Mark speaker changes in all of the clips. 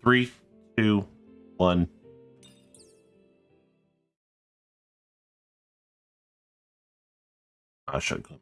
Speaker 1: 3, 2, 1. I should go.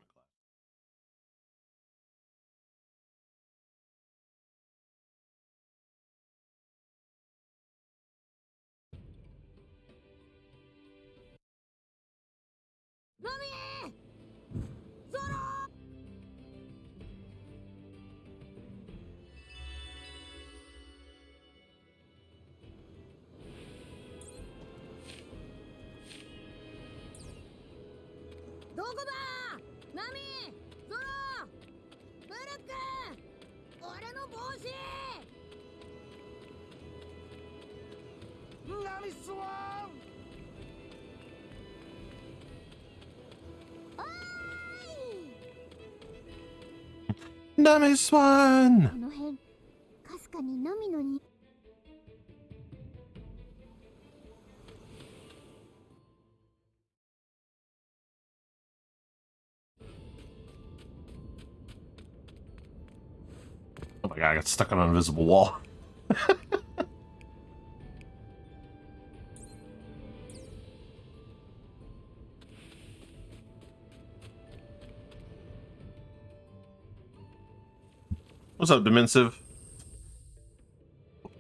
Speaker 1: Nice one! Oh my god, I got stuck on an invisible wall. What's up, Dimensive?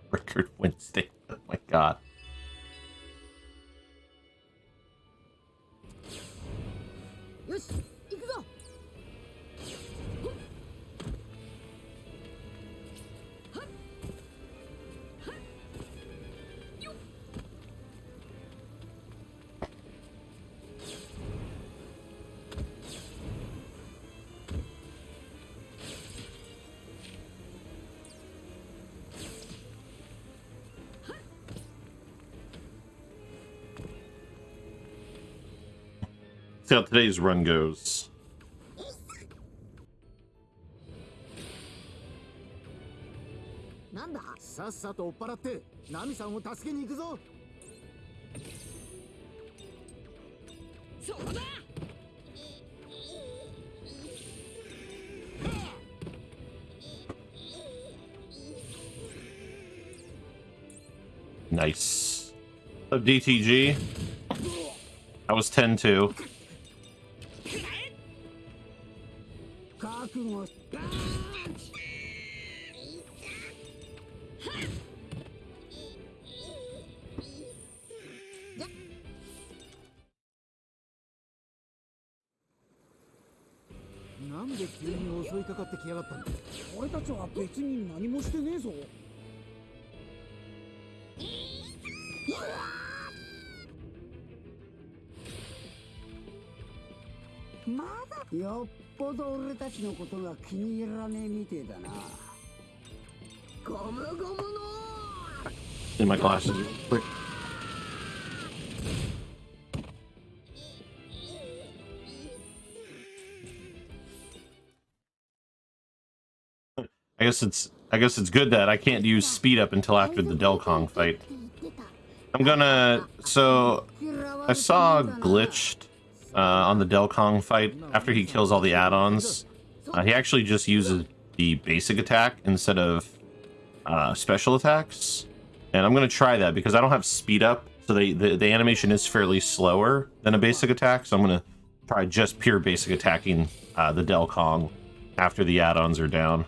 Speaker 1: Record Wednesday. Oh my god. See how today's run goes. Nice. Of DTG. I was 10-2. In my glasses real quick. I guess it's good that I can't use speed up until after the Delcong fight. I'm gonna, so I saw glitched on the Delcong fight after he kills all the add-ons. He actually just uses the basic attack instead of special attacks, and I'm gonna try that because I don't have speed up, so the animation is fairly slower than a basic attack. So I'm gonna try just pure basic attacking the Delcong after the add-ons are down.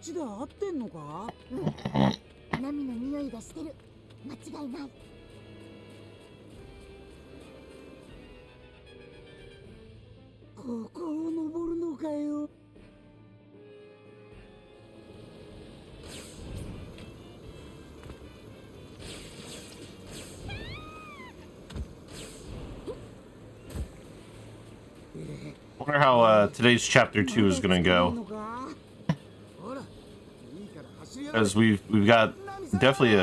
Speaker 2: ちで合ってんのか？
Speaker 3: ナミの匂いがしてる。間違いない。
Speaker 2: ここを登るのかよ。
Speaker 1: I wonder how today's chapter 2 is gonna go. Because we've got definitely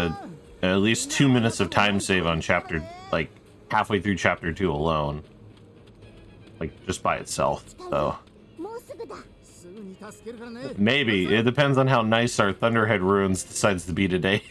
Speaker 1: at least 2 minutes of time save on chapter, like halfway through chapter 2 alone, like just by itself. So maybe it depends on how nice our Thunderhead Ruins decides to be today.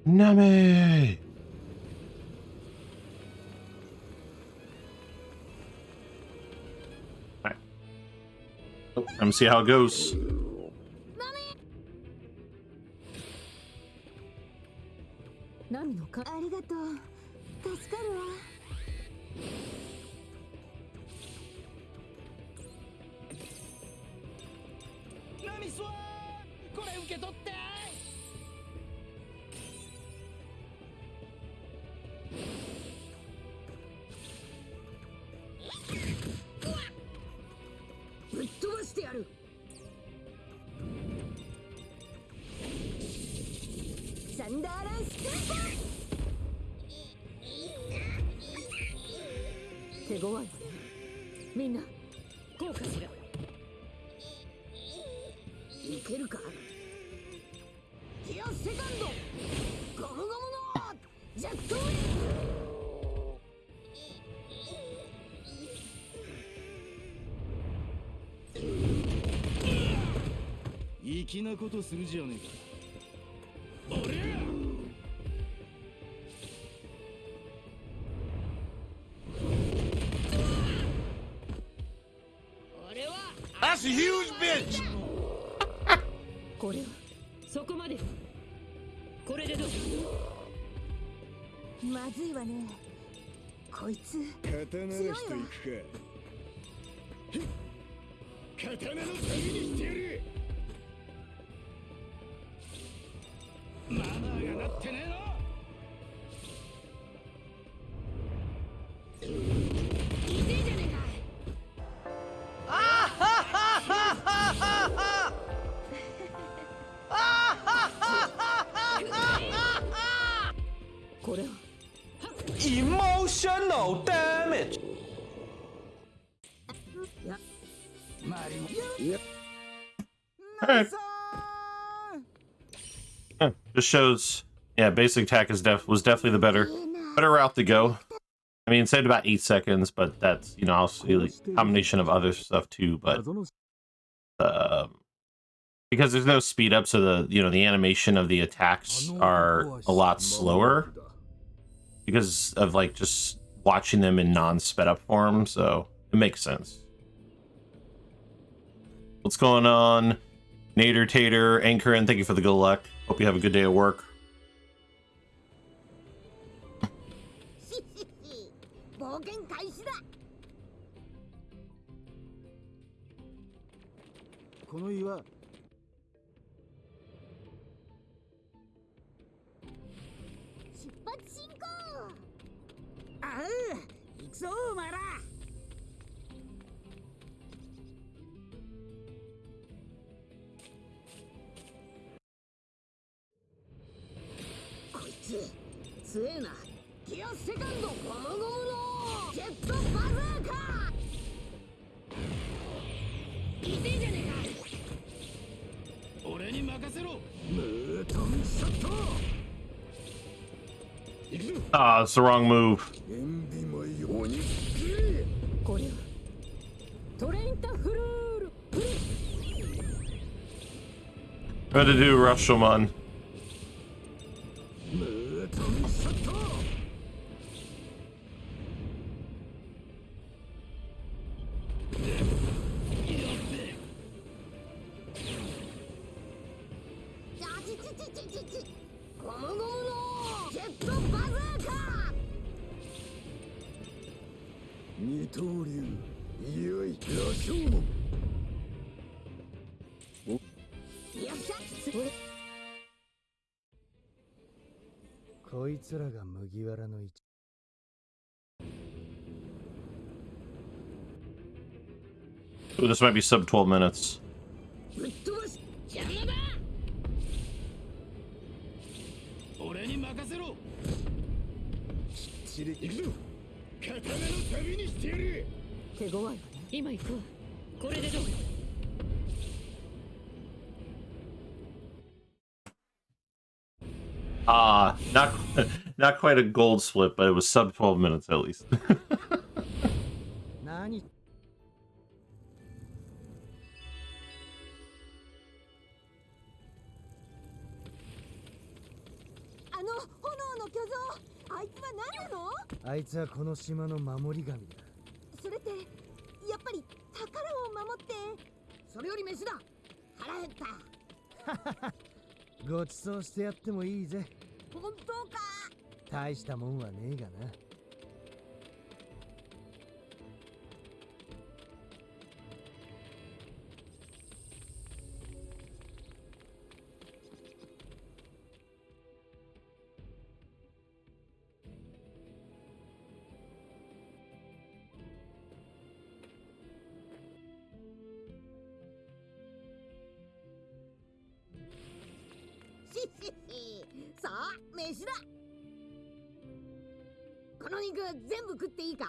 Speaker 1: Name. Alright. Oh, let me see how it goes.
Speaker 4: That's a huge bitch.
Speaker 5: これはそこまで。これでどう？
Speaker 3: まずいわね。こいつ
Speaker 4: 刀の人行くか。刀の旅にしてやる。マナーがなってねえの。
Speaker 6: Emotional damage.
Speaker 1: Just shows, yeah, basic attack is was definitely the better route to go. I mean, it saved about 8 seconds, but that's, you know, also a combination of other stuff too. But because there's no speed up, so the animation of the attacks are a lot slower because of like just watching them in non-sped up form. So it makes sense. What's going on, Nader Tater, Anchorin? Thank you for the good luck. Hope you have a good day at work.
Speaker 2: この岩。
Speaker 3: 出発進行。
Speaker 2: ああ、行くぞお前ら。
Speaker 3: こいつ強えな。ギアセカンドゴムゴムのジェットバズーカ。
Speaker 5: 痛いじゃね
Speaker 4: 俺に任せろ。
Speaker 2: ムートンショット。行くぞ。
Speaker 1: Ah, it's the wrong move.
Speaker 2: 塩ビもように。
Speaker 5: えか。これはトレインタフルール。
Speaker 1: I'm gonna do Rashomon.
Speaker 2: ムートンショット。
Speaker 3: ゴムゴムのジェットバズーカ。
Speaker 2: 二刀流。いよい羅生門。
Speaker 3: よっしゃ。
Speaker 2: こいつらが麦わらの一。
Speaker 1: Ooh, this might be sub 12 minutes.
Speaker 3: ぶっ飛ばし。
Speaker 5: 邪魔だ。
Speaker 4: 俺に任せろ。
Speaker 2: ちり行くぞ。
Speaker 4: 刀の旅にしてやる。
Speaker 5: 手強いわね。今行くわ。これでどう？
Speaker 1: Ah, not not quite a gold split, but it was sub 12 minutes at least.
Speaker 2: 何。
Speaker 3: 炎の巨像。あいつは何なの？
Speaker 2: あいつはこの島の守り神だ。
Speaker 3: それってやっぱり宝を守って。それより飯だ。腹減った。
Speaker 2: ごちそうしてやってもいいぜ。
Speaker 3: 本当か？
Speaker 2: 大したもんはねえがな。
Speaker 3: さあ、飯だ。この肉全部食っていいか？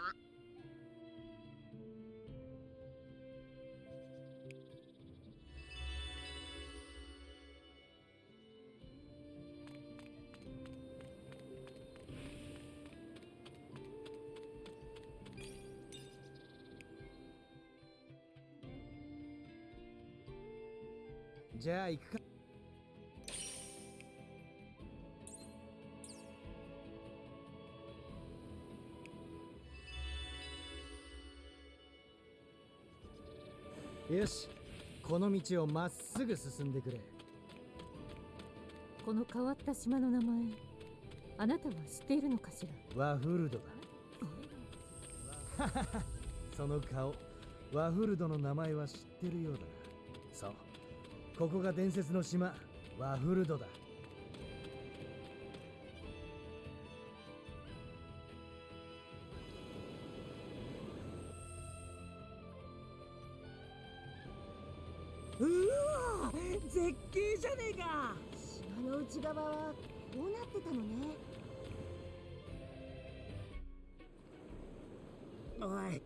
Speaker 2: じゃあ行くか。よし、この道をまっすぐ進んでくれ。
Speaker 5: この変わった島の名前、あなたは知っているのかしら？
Speaker 2: ワフルドだ。その顔、ワフルドの名前は知ってるようだな。そう、ここが伝説の島、ワフルドだ。うわ、絶景じゃねえか。
Speaker 3: 島の内側はこうなってたのね。
Speaker 2: おい。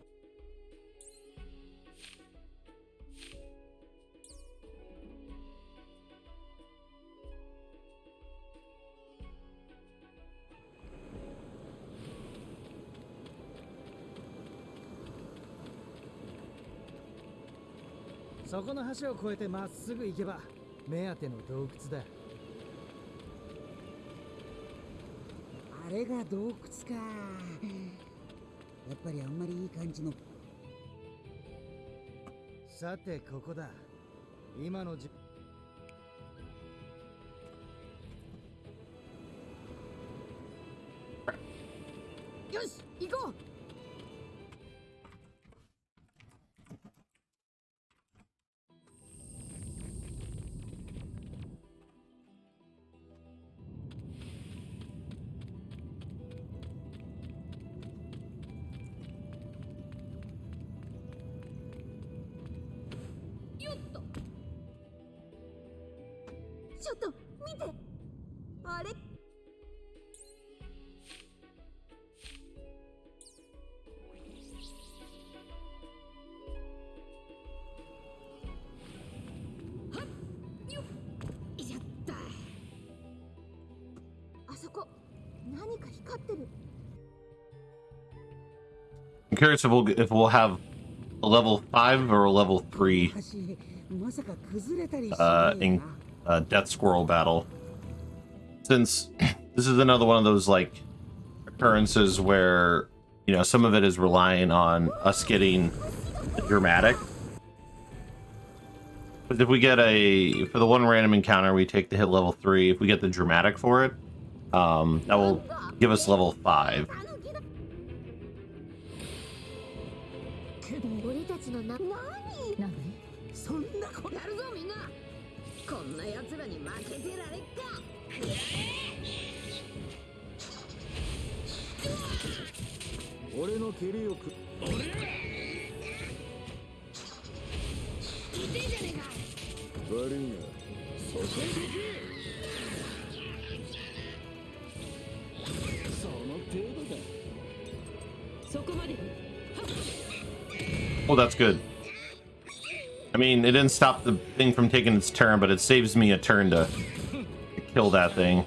Speaker 2: そこの橋を越えてまっすぐ行けば目当ての洞窟だ。
Speaker 7: あれが洞窟か。やっぱりあんまりいい感じの。
Speaker 2: さてここだ。今の
Speaker 3: よし、行こう。ちょっと見て。あれ。はっよっ。やった。あそこ何か光ってる。
Speaker 1: I'm curious if we'll have a level 5 or a level 3 in Death Squirrel battle. Since this is another one of those like occurrences where, you know, some of it is relying on us getting dramatic. But if we get for the one random encounter, we take the hit level 3. If we get the dramatic for it, that will give us level 5.
Speaker 3: 俺たちの何？そんなことやるぞみんな。こんな奴らに負けてられっか。
Speaker 2: 俺の蹴りをく。
Speaker 3: 俺。痛いじゃねえか。
Speaker 2: 悪いが。
Speaker 4: そこでその程度だ。
Speaker 5: そこまで。
Speaker 1: Oh, that's good. I mean, it didn't stop the thing from taking its turn, but it saves me a turn to kill that thing.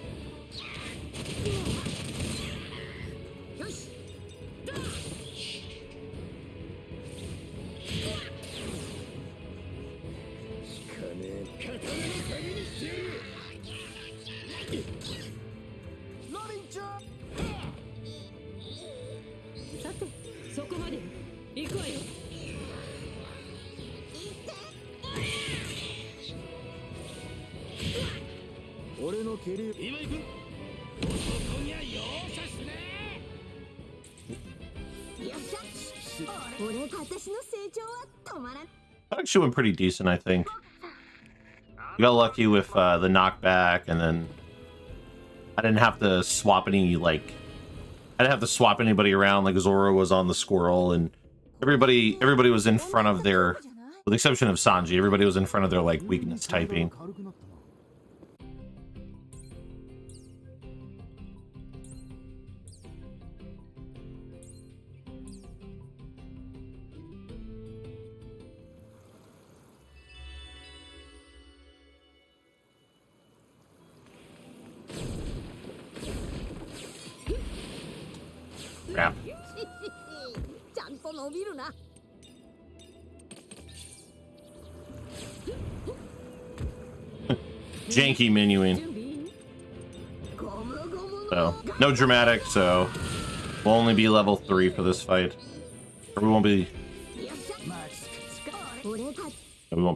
Speaker 1: That actually went pretty decent, I think. We got lucky with the knockback, and then I didn't have to swap any, like, I didn't have to swap anybody around, like Zoro was on the squirrel, and everybody was in front of their, with the exception of Sanji, everybody was in front of their, like, weakness typing. Crap.
Speaker 3: ちゃんと伸びるな。
Speaker 1: Janky menuing. So, no dramatic, so we'll only be level 3 for this fight. Or we won't be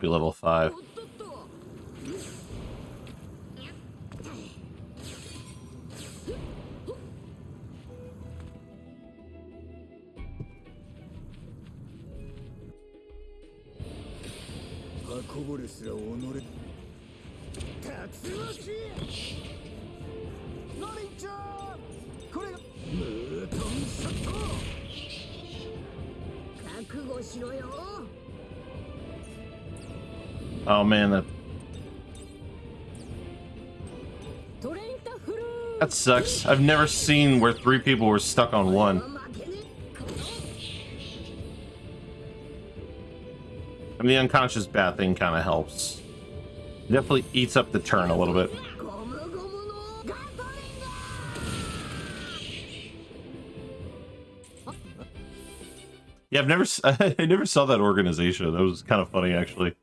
Speaker 1: level 5. Oh man, that sucks. I've never seen where 3 people were stuck on 1. I mean, the unconscious bat thing kind of helps. It definitely eats up the turn a little bit. Yeah, I never saw that organization. That was kind of funny, actually.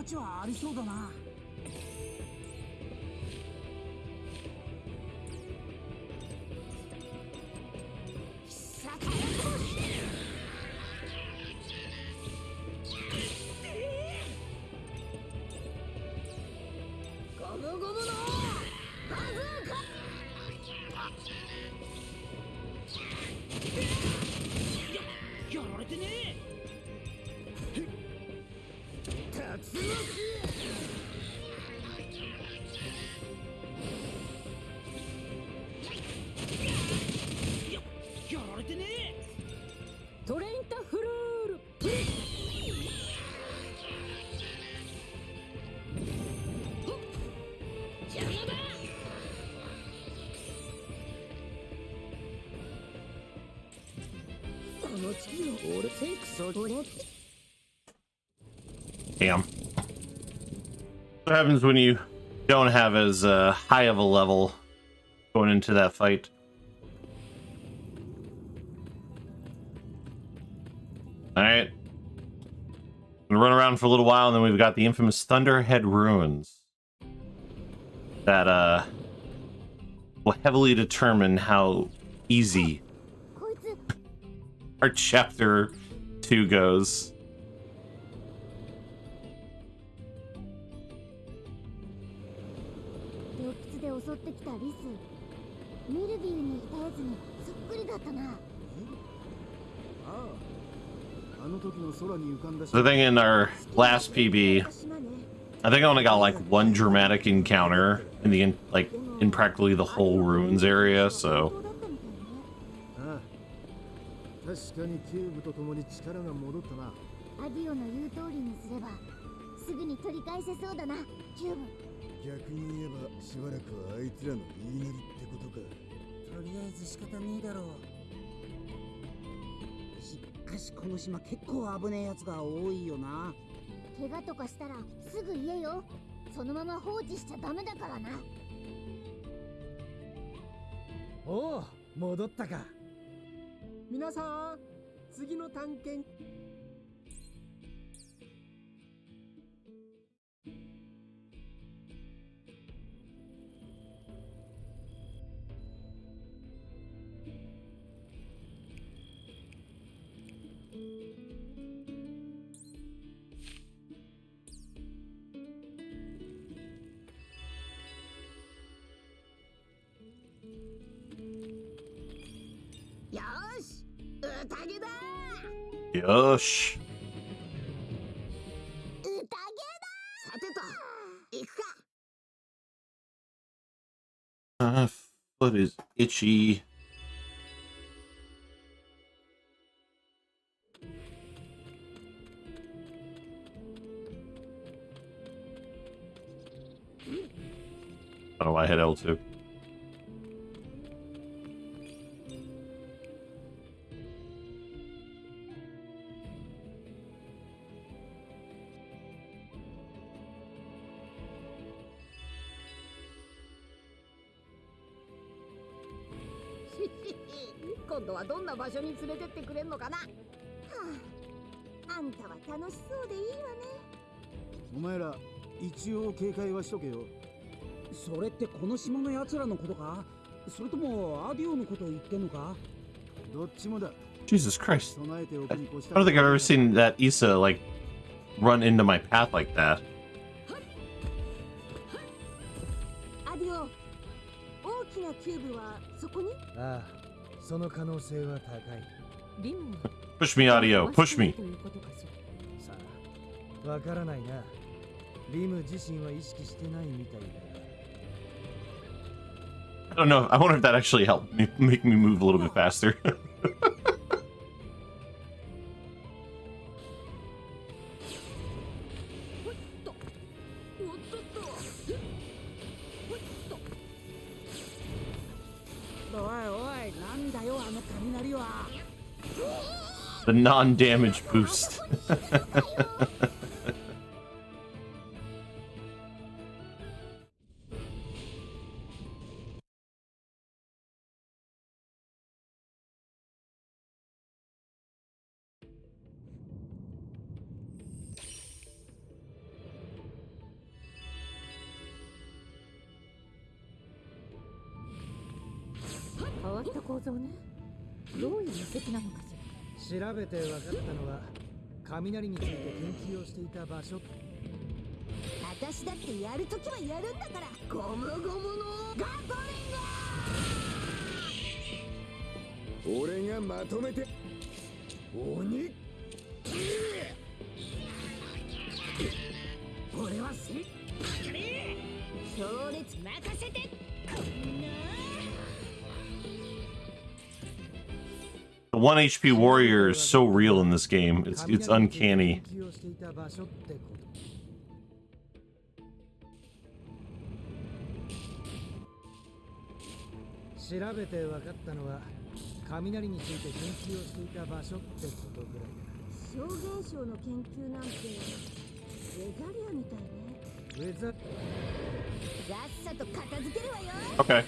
Speaker 7: ちはありそうだな。
Speaker 3: ゴムゴムのバズーカ。
Speaker 4: やられてね
Speaker 3: 竜巻。
Speaker 4: やられてね
Speaker 5: トレインタフルール。
Speaker 3: 邪魔だ。その次のオールテイクソ俺。
Speaker 1: Damn. What happens when you don't have as high of a level going into that fight? Alright. Gonna run around for a little while, and then we've got the infamous Thunderhead Ruins. That will heavily determine how easy
Speaker 3: こいつ
Speaker 1: our chapter 2 goes.
Speaker 3: 洞窟で襲ってきたリス。ミルビーにいたやつにそっくりだったな。
Speaker 2: ああ、あの時の空に浮かんだ
Speaker 1: The thing in our last PB, I think I only got like one dramatic encounter in the in practically the whole ruins area, so
Speaker 2: ああ、確かにキューブと共に力が戻ったな。
Speaker 3: アディオの言う通りにすればすぐに取り返せそうだな、キューブ。
Speaker 2: 逆に言えばしばらくはあいつらの言いなりってことか。
Speaker 7: とりあえず仕方ねえだろう。しかしこの島結構危ねえやつが多いよな。
Speaker 3: 怪我とかしたらすぐ言えよ。そのまま放置しちゃダメだからな。
Speaker 2: おお、戻ったか。皆さん、次の探検。
Speaker 3: よーし、宴だ。
Speaker 1: yosh.
Speaker 3: 宴だ。さてと、行くか。
Speaker 1: Foot is itchy. I don't know why I hit L2.
Speaker 3: Hehehe 今度はどんな場所に連れてってくれんのかな。はあ、あんたは楽しそうでいいわね。
Speaker 2: お前ら一応警戒はしとけよ。
Speaker 7: それってこの島の奴らのことか、それともアディオのことを言ってんのか。
Speaker 2: どっちもだ。
Speaker 1: Jesus Christ.
Speaker 2: 備えておくに越し
Speaker 1: I
Speaker 2: た
Speaker 1: don't think I've ever seen that Issa, like, run into my path like that.
Speaker 3: アディオ、大きなキューブはそこに。
Speaker 2: ああ、その可能性は高い。
Speaker 5: リムは
Speaker 1: Push me, audio. Push me.
Speaker 5: ということかしら。
Speaker 2: さあ、わからないな。リム自身は意識してないみたいだ。
Speaker 1: I don't know. I wonder if that actually helped me make me move a little bit faster.
Speaker 7: おいおい、なんだよあの雷は。
Speaker 1: The non-damage boost.
Speaker 3: 構造ね。どういう遺跡なのかしら。
Speaker 2: 調べて分かったのは雷について研究をしていた場所。
Speaker 3: 私だってやるときはやるんだから。ゴムゴムのガトリング。
Speaker 2: 俺がまとめて鬼。
Speaker 3: 俺は強烈任せて。
Speaker 1: The 1 HP warrior is so real in this game. It's uncanny.
Speaker 2: 研究をしていた場所ってこと。調べて分かったのは雷について研究をしていた場所ってことぐらいだ。
Speaker 3: 小現象の研究なんてウェザリアみたいね。
Speaker 2: ウェザ
Speaker 3: さっさと片付けるわよ。
Speaker 1: Okay.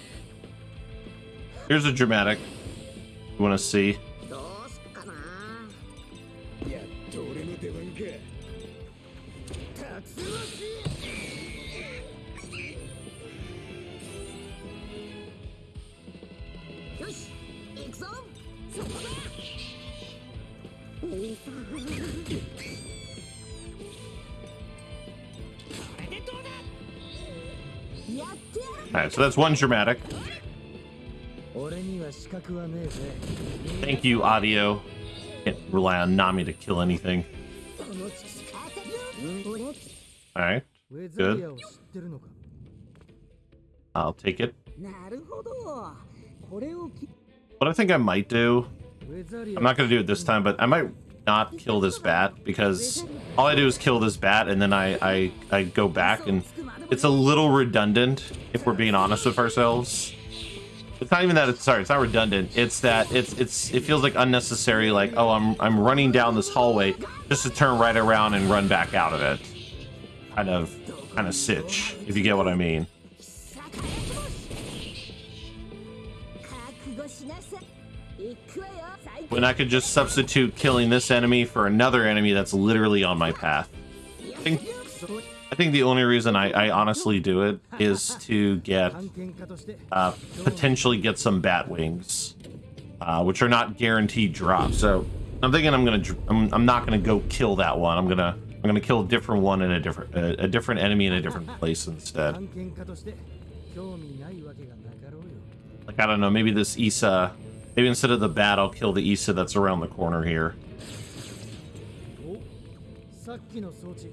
Speaker 1: Here's a dramatic. You want to see?
Speaker 3: どうすっかな。
Speaker 2: やっと俺の出番か。たつましい。
Speaker 3: よし行くぞ。そこだ。おいさん。これでどうだ。やってやる。
Speaker 1: Alright, so that's one dramatic.
Speaker 2: 俺には資格はねえぜ。
Speaker 1: Thank you, audio. Can't rely on Nami to kill anything.
Speaker 3: この力。俺。
Speaker 1: Alright,
Speaker 2: ウェザリアを知ってるのか。
Speaker 1: I'll take it.
Speaker 7: なるほど。これをき
Speaker 1: What I think I might do,
Speaker 2: ウェザリア。
Speaker 1: I'm not going to do it this time, but I might not kill this bat because all I do is kill this bat and then I go back and it's a little redundant if we're being honest with ourselves. It's not even that it's not redundant. It's that it feels like unnecessary. Like, oh, I'm running down this hallway just to turn right around and run back out of it. Kind of sitch, if you get what I mean. When I could just substitute killing this enemy for another enemy that's literally on my path. I think the only reason I honestly do it is to get potentially get some bat wings, which are not guaranteed drops. So I'm thinking I'm not gonna go kill that one. I'm gonna kill a different one in a different enemy in a different place instead. Like, I don't know, maybe this Issa, maybe instead of the bat, I'll kill the Issa that's around the corner here.
Speaker 2: さっきの装置、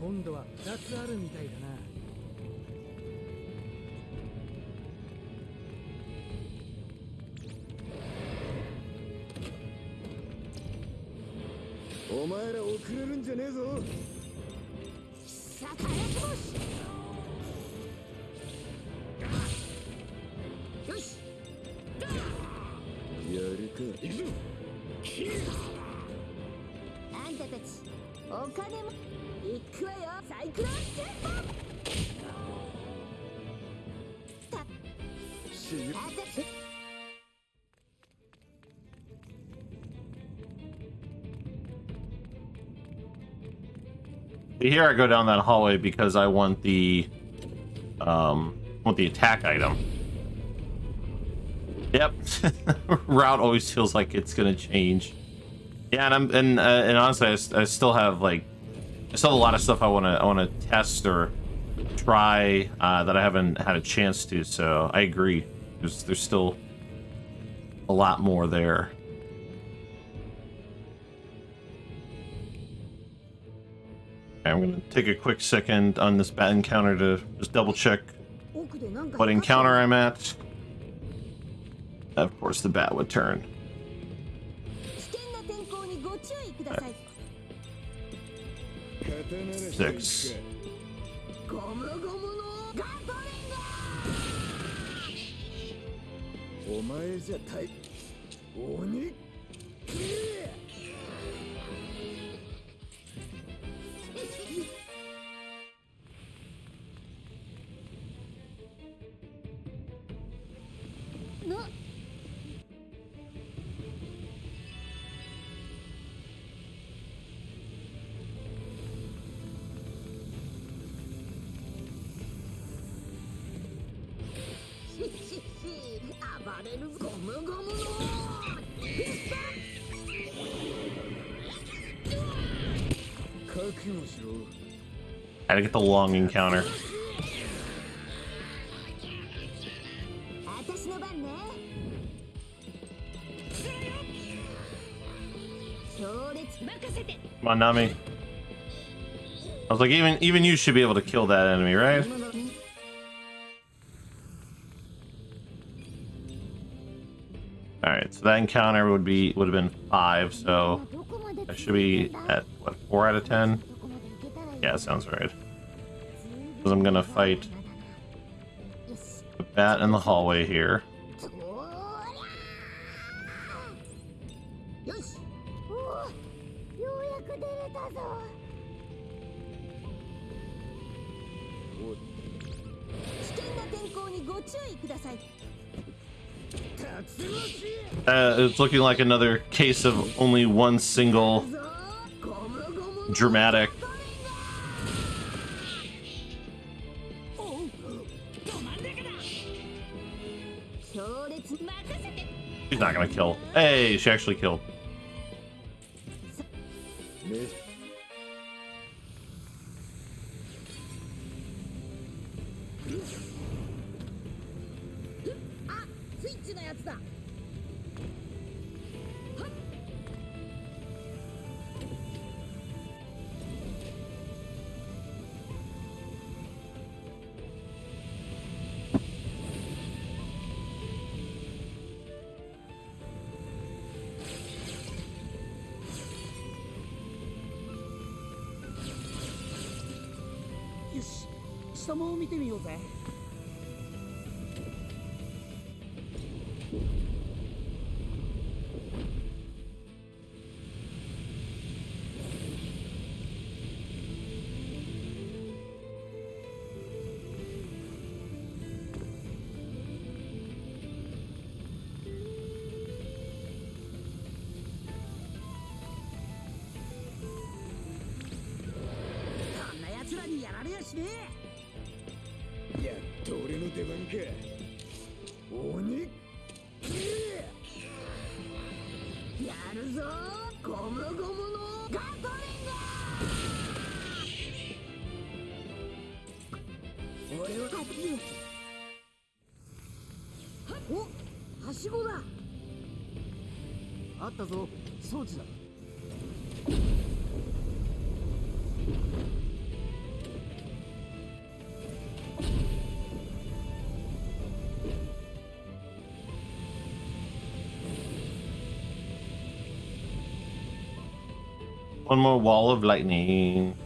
Speaker 2: 今度は2つあるみたいだな。お前ら遅れるんじゃねえぞ。
Speaker 3: よし。
Speaker 2: やるか。
Speaker 3: あんたたち、お金も行くわよ。サイクロンジェット。
Speaker 1: Here I go down that hallway because I want the attack item. Yep. Route always feels like it's gonna change. Yeah, and honestly, I still have a lot of stuff I wanna test or try that I haven't had a chance to. So I agree. There's still a lot more there. I'm gonna take a quick second on this bat encounter to just double check what encounter I'm at. Of course, the bat would turn. 6.
Speaker 3: ゴムゴムのガトリング。
Speaker 2: お前じゃ対鬼。
Speaker 3: 暴れるゴムゴムのピスタ覚悟しろ
Speaker 1: Had to get the long encounter.
Speaker 3: 私の番ね強烈任せて
Speaker 1: Come on, Nami. I was like, even you should be able to kill that enemy, right? All right, so that encounter would have been 5, so I should be at what, 4 out of 10? Yeah, that sounds right. Because I'm gonna fight the bat in the hallway here.
Speaker 3: よしおおようやく出れたぞ危険な天候にご注意ください
Speaker 1: It's looking like another case of only one single dramatic. She's not gonna kill. Hey, she actually killed.
Speaker 7: よし下も見てみようぜこんな奴らにやられやしねえ
Speaker 2: やっと俺の出番か鬼
Speaker 3: やるぞゴムゴムのガトリング俺は勝つよおはしごだ
Speaker 2: あったぞ装置だ
Speaker 1: One more wall of lightning.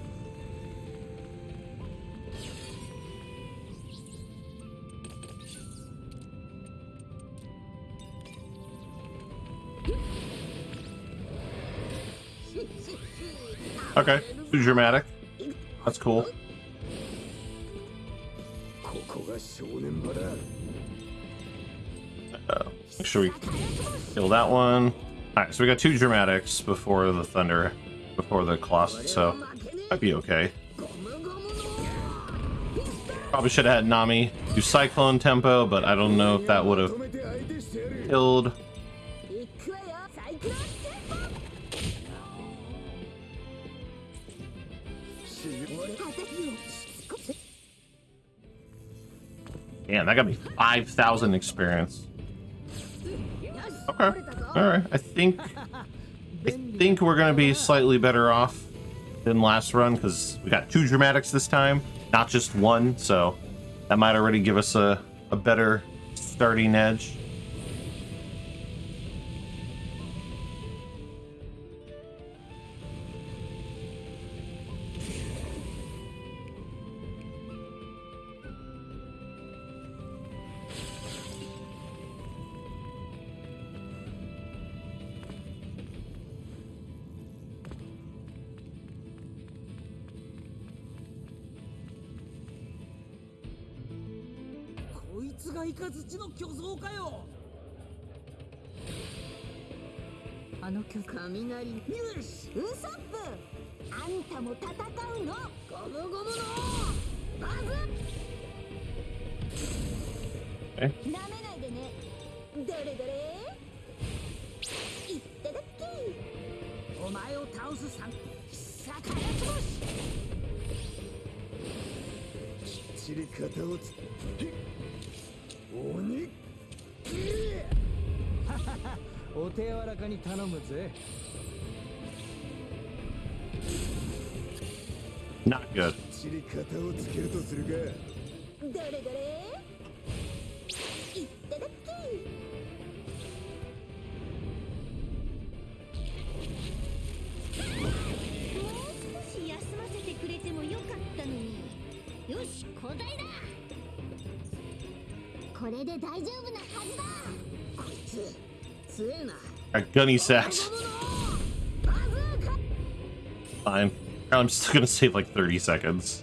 Speaker 1: Okay, too dramatic. That's cool.
Speaker 2: ここが正念場だ
Speaker 1: Make sure we kill that one. Alright, so we got 2 dramatics before the thunder, before the Colossus, so might be okay. Probably should have had Nami do Cyclone Tempo, but I don't know if that would have killed. Damn, that got me 5,000 experience. Okay, alright, I think we're gonna be slightly better off than last run, because we got 2 dramatics this time, not just 1, so that might already give us a better starting edge.
Speaker 3: 雷よしウソップあんたも戦うのゴムゴムのバズ
Speaker 1: Okay.
Speaker 3: なめないでねれどれいっただっきお前を倒すさんさかやつぼし
Speaker 2: きっちり肩をつ鬼お手柔らかに頼むぜ。
Speaker 1: Not good.
Speaker 2: きっちり肩をつけるとするか。
Speaker 3: どれどれいっただっきもう少し休ませてくれてもよかったのに。よし交代だ。これで大丈夫なはずだ。こいつ強えな。
Speaker 1: Alright, gunny sacks. Fine. I'm still gonna save like 30 seconds.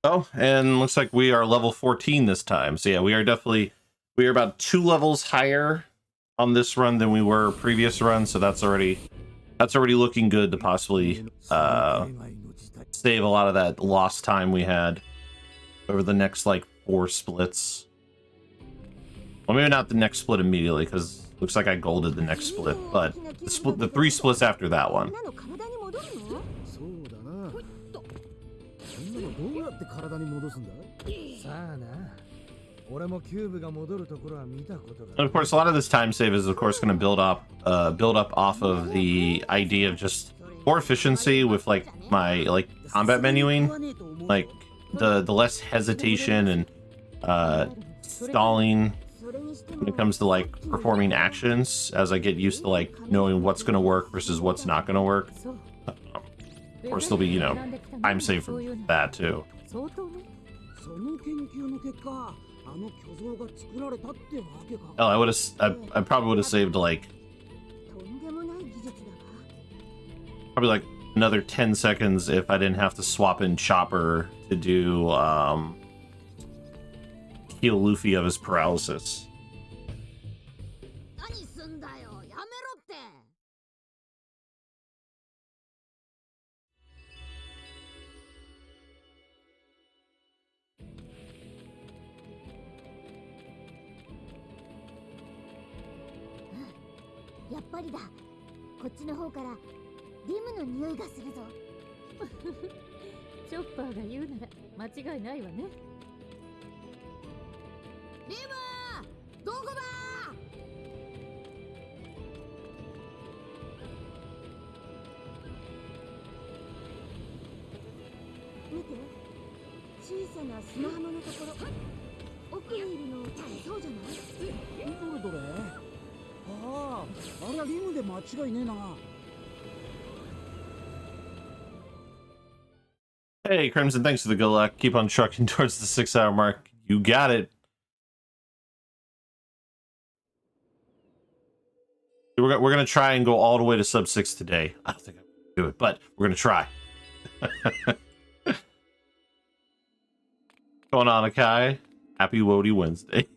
Speaker 1: Oh, and looks like we are level 14 this time. So yeah, we are about 2 levels higher on this run than we were previous run. So that's already looking good to possibly save a lot of that lost time we had over the next like 4 splits. Well, maybe not the next split immediately, because looks like I golded the next split, but the 3 splits after that one.
Speaker 2: そうだな。そんなのどうやって体に戻すんだ。さあな。俺もキューブが戻るところは見たことが。
Speaker 1: And of course, a lot of this time save is of course going to build up off of the idea of just more efficiency with like my like combat menuing, like the less hesitation and stalling when it comes to like performing actions, as I get used to like knowing what's going to work versus what's not going to work. Of course, there'll be, you know, time save for that too.
Speaker 7: その研究の結果、あの巨像が作られたってわけか。
Speaker 1: Hell, I probably would have saved like
Speaker 3: とんでもない技術だわ。
Speaker 1: probably like another 10 seconds if I didn't have to swap in Chopper to do heal Luffy of his paralysis.
Speaker 3: 何すんだよ。やめろって。 やっぱりだ。こっちの方からリムの匂いがするぞ。
Speaker 5: チョッパーが言うなら間違いないわね。
Speaker 3: リムどこだ。見て、小さな砂浜のところ。奥にいるのそうじゃない？
Speaker 7: どれどれ。ああ、あれはリムで間違いねえな。
Speaker 1: Hey, Crimson, thanks for the good luck. Keep on trucking towards the 6-hour mark. You got it. We're going to try and go all the way to sub 6 today. I don't think I can do it, but we're going to try. Going on, Akai. Happy Wody Wednesday.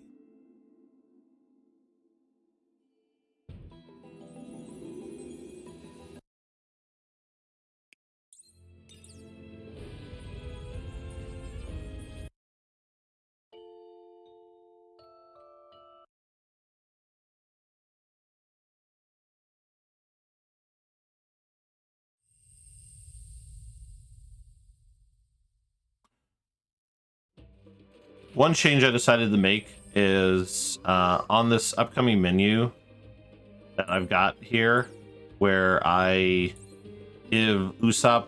Speaker 1: One change I decided to make is on this upcoming menu that I've got here, where I give Usopp.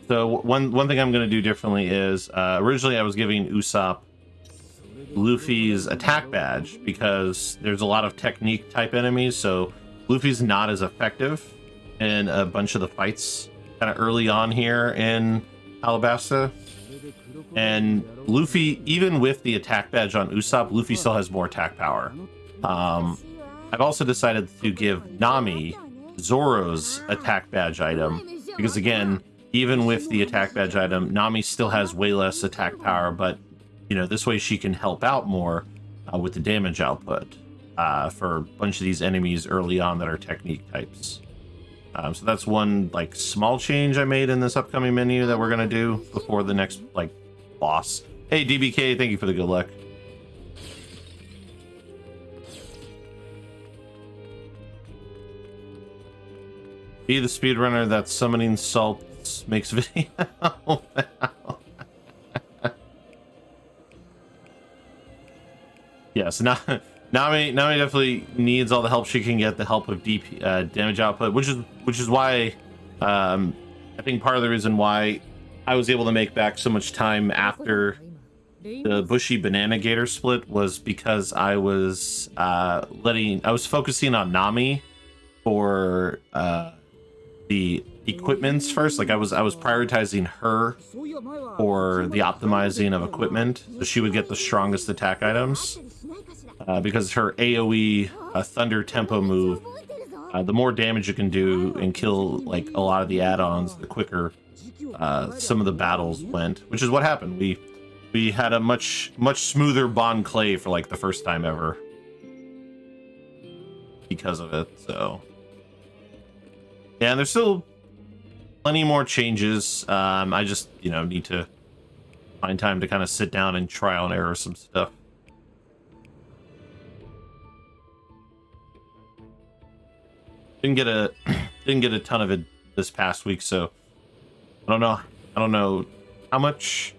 Speaker 1: So one thing I'm going to do differently is originally I was giving Usopp Luffy's attack badge because there's a lot of technique type enemies, so Luffy's not as effective in a bunch of the fights kind of early on here in Alabasta. And Luffy, even with the attack badge on Usopp, Luffy still has more attack power. I've also decided to give Nami Zoro's attack badge item because, again, even with the attack badge item, Nami still has way less attack power, but, you know, this way she can help out more with the damage output. for a bunch of these enemies early on that are technique types. So that's one like small change I made in this upcoming menu that we're gonna do before the next like boss. Hey DBK, thank you for the good luck. Be the speedrunner that's summoning salts makes video. Yes, Nami definitely needs all the help she can get, the help with DP damage output, which is why I think part of the reason why I was able to make back so much time after the Bushy Banana Gator split was because I was focusing on Nami for the equipments first. Like I was prioritizing her for the optimizing of equipment, so she would get the strongest attack items. Because her AoE Thunder Tempo move, the more damage you can do and kill like a lot of the add-ons, the quicker some of the battles went, which is what happened. We had a much smoother Bon Clay for like the first time ever because of it. So yeah, and there's still plenty more changes. I just need to find time to kind of sit down and trial and error some stuff. Didn't get a ton of it this past week, so I don't know how much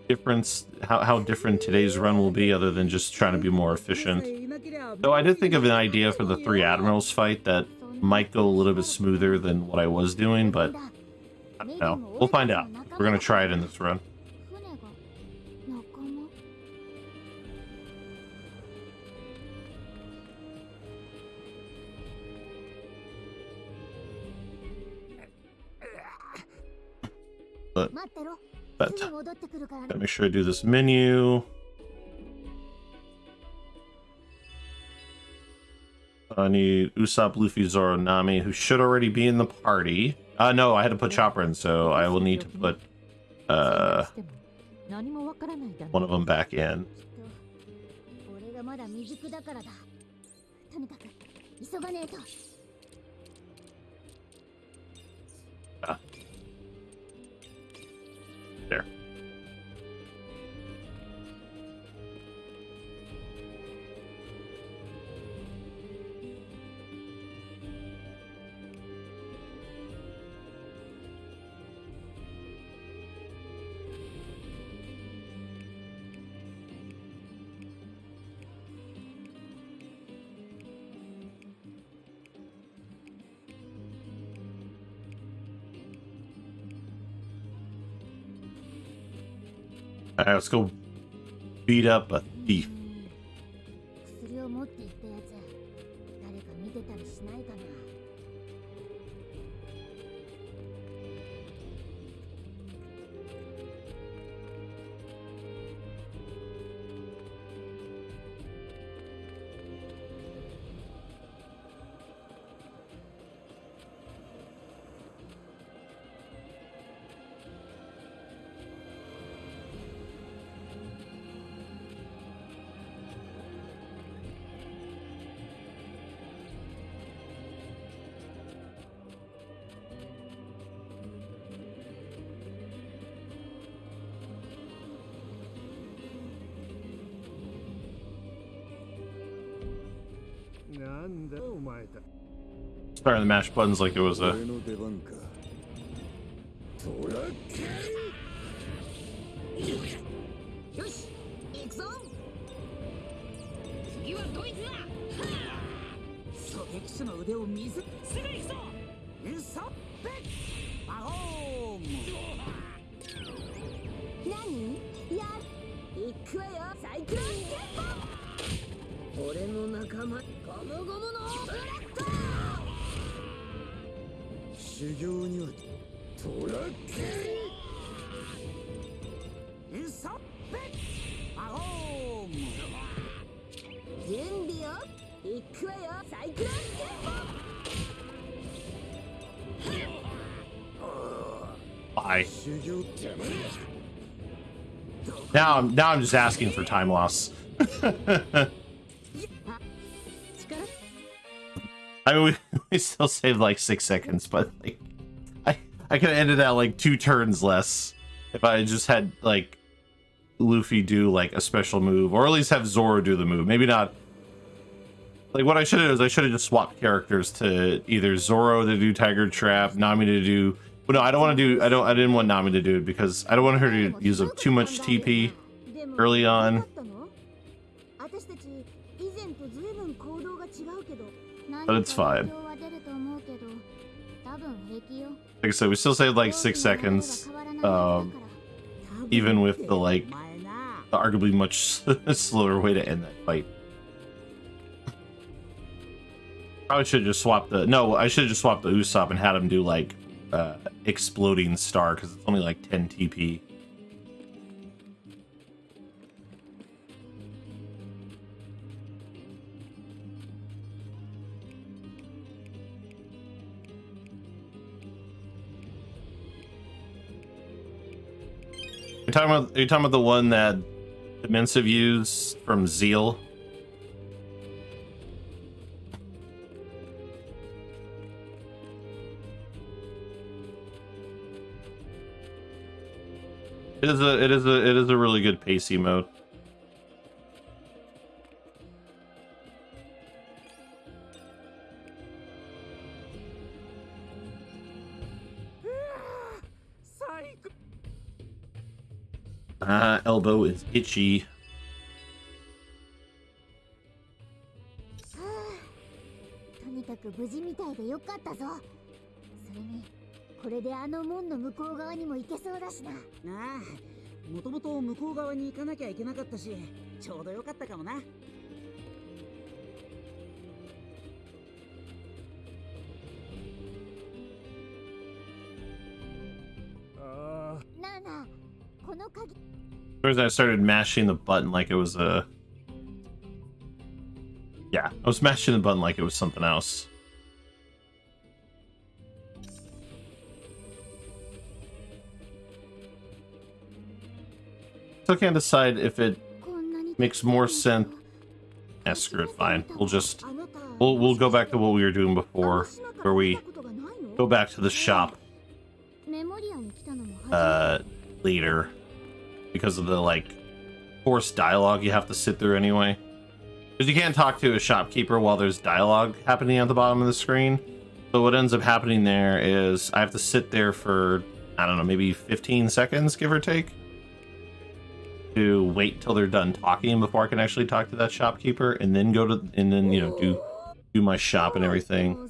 Speaker 1: difference, how different today's run will be, other than just trying to be more efficient. Though I did think of an idea for the 3 admirals fight that might go a little bit smoother than what I was doing, but I don't know. We'll find out. We're gonna try it in this run. But gotta make sure I do this menu. I need Usopp, Luffy, Zoro, Nami, who should already be in the party. No, I had to put Chopper in, so I will need to put one of them back in. There. Alright, let's go beat up a thief. Starting to mash buttons like it was a... Bye. Now I'm just asking for time loss. I mean, we still saved like 6 seconds, but like, I could have ended at like 2 turns less if I just had like Luffy do like a special move, or at least have Zoro do the move. Maybe not. Like what I should have done is I should have just swapped characters to either Zoro to do Tiger Trap, Nami to do. But no, I don't want to do. I didn't want Nami to do it because I don't want her to use up too much TP early on. But it's fine. Like I said, we still saved like 6 seconds. Even with the like arguably much slower way to end that fight. Probably should have just swapped the I should have just swapped the Usopp and had him do like exploding star because it's only like 10 TP. Are you talking about the one that Dimensive used from Zeal? It is a really good pacey mode. Elbow is itchy.
Speaker 3: とにかく無事みたいでよかったぞ。それにこれであの門の向こう側にも行けそうだしな。
Speaker 7: ああ、もともと向こう側に行かなきゃいけなかったし、ちょうどよかったかもな。
Speaker 3: なあなあ、この鍵。
Speaker 1: First, I started mashing the button like it was a. Yeah, I was mashing the button like it was something else. Still can't decide if it makes more sense. Yeah, screw it, fine. We'll go back to what we were doing before, where we go back to the shop later because of the like forced dialogue you have to sit through anyway. Because you can't talk to a shopkeeper while there's dialogue happening at the bottom of the screen. So what ends up happening there is I have to sit there for, I don't know, maybe 15 seconds, give or take, to wait till they're done talking before I can actually talk to that shopkeeper, and then you know, do my shop and everything.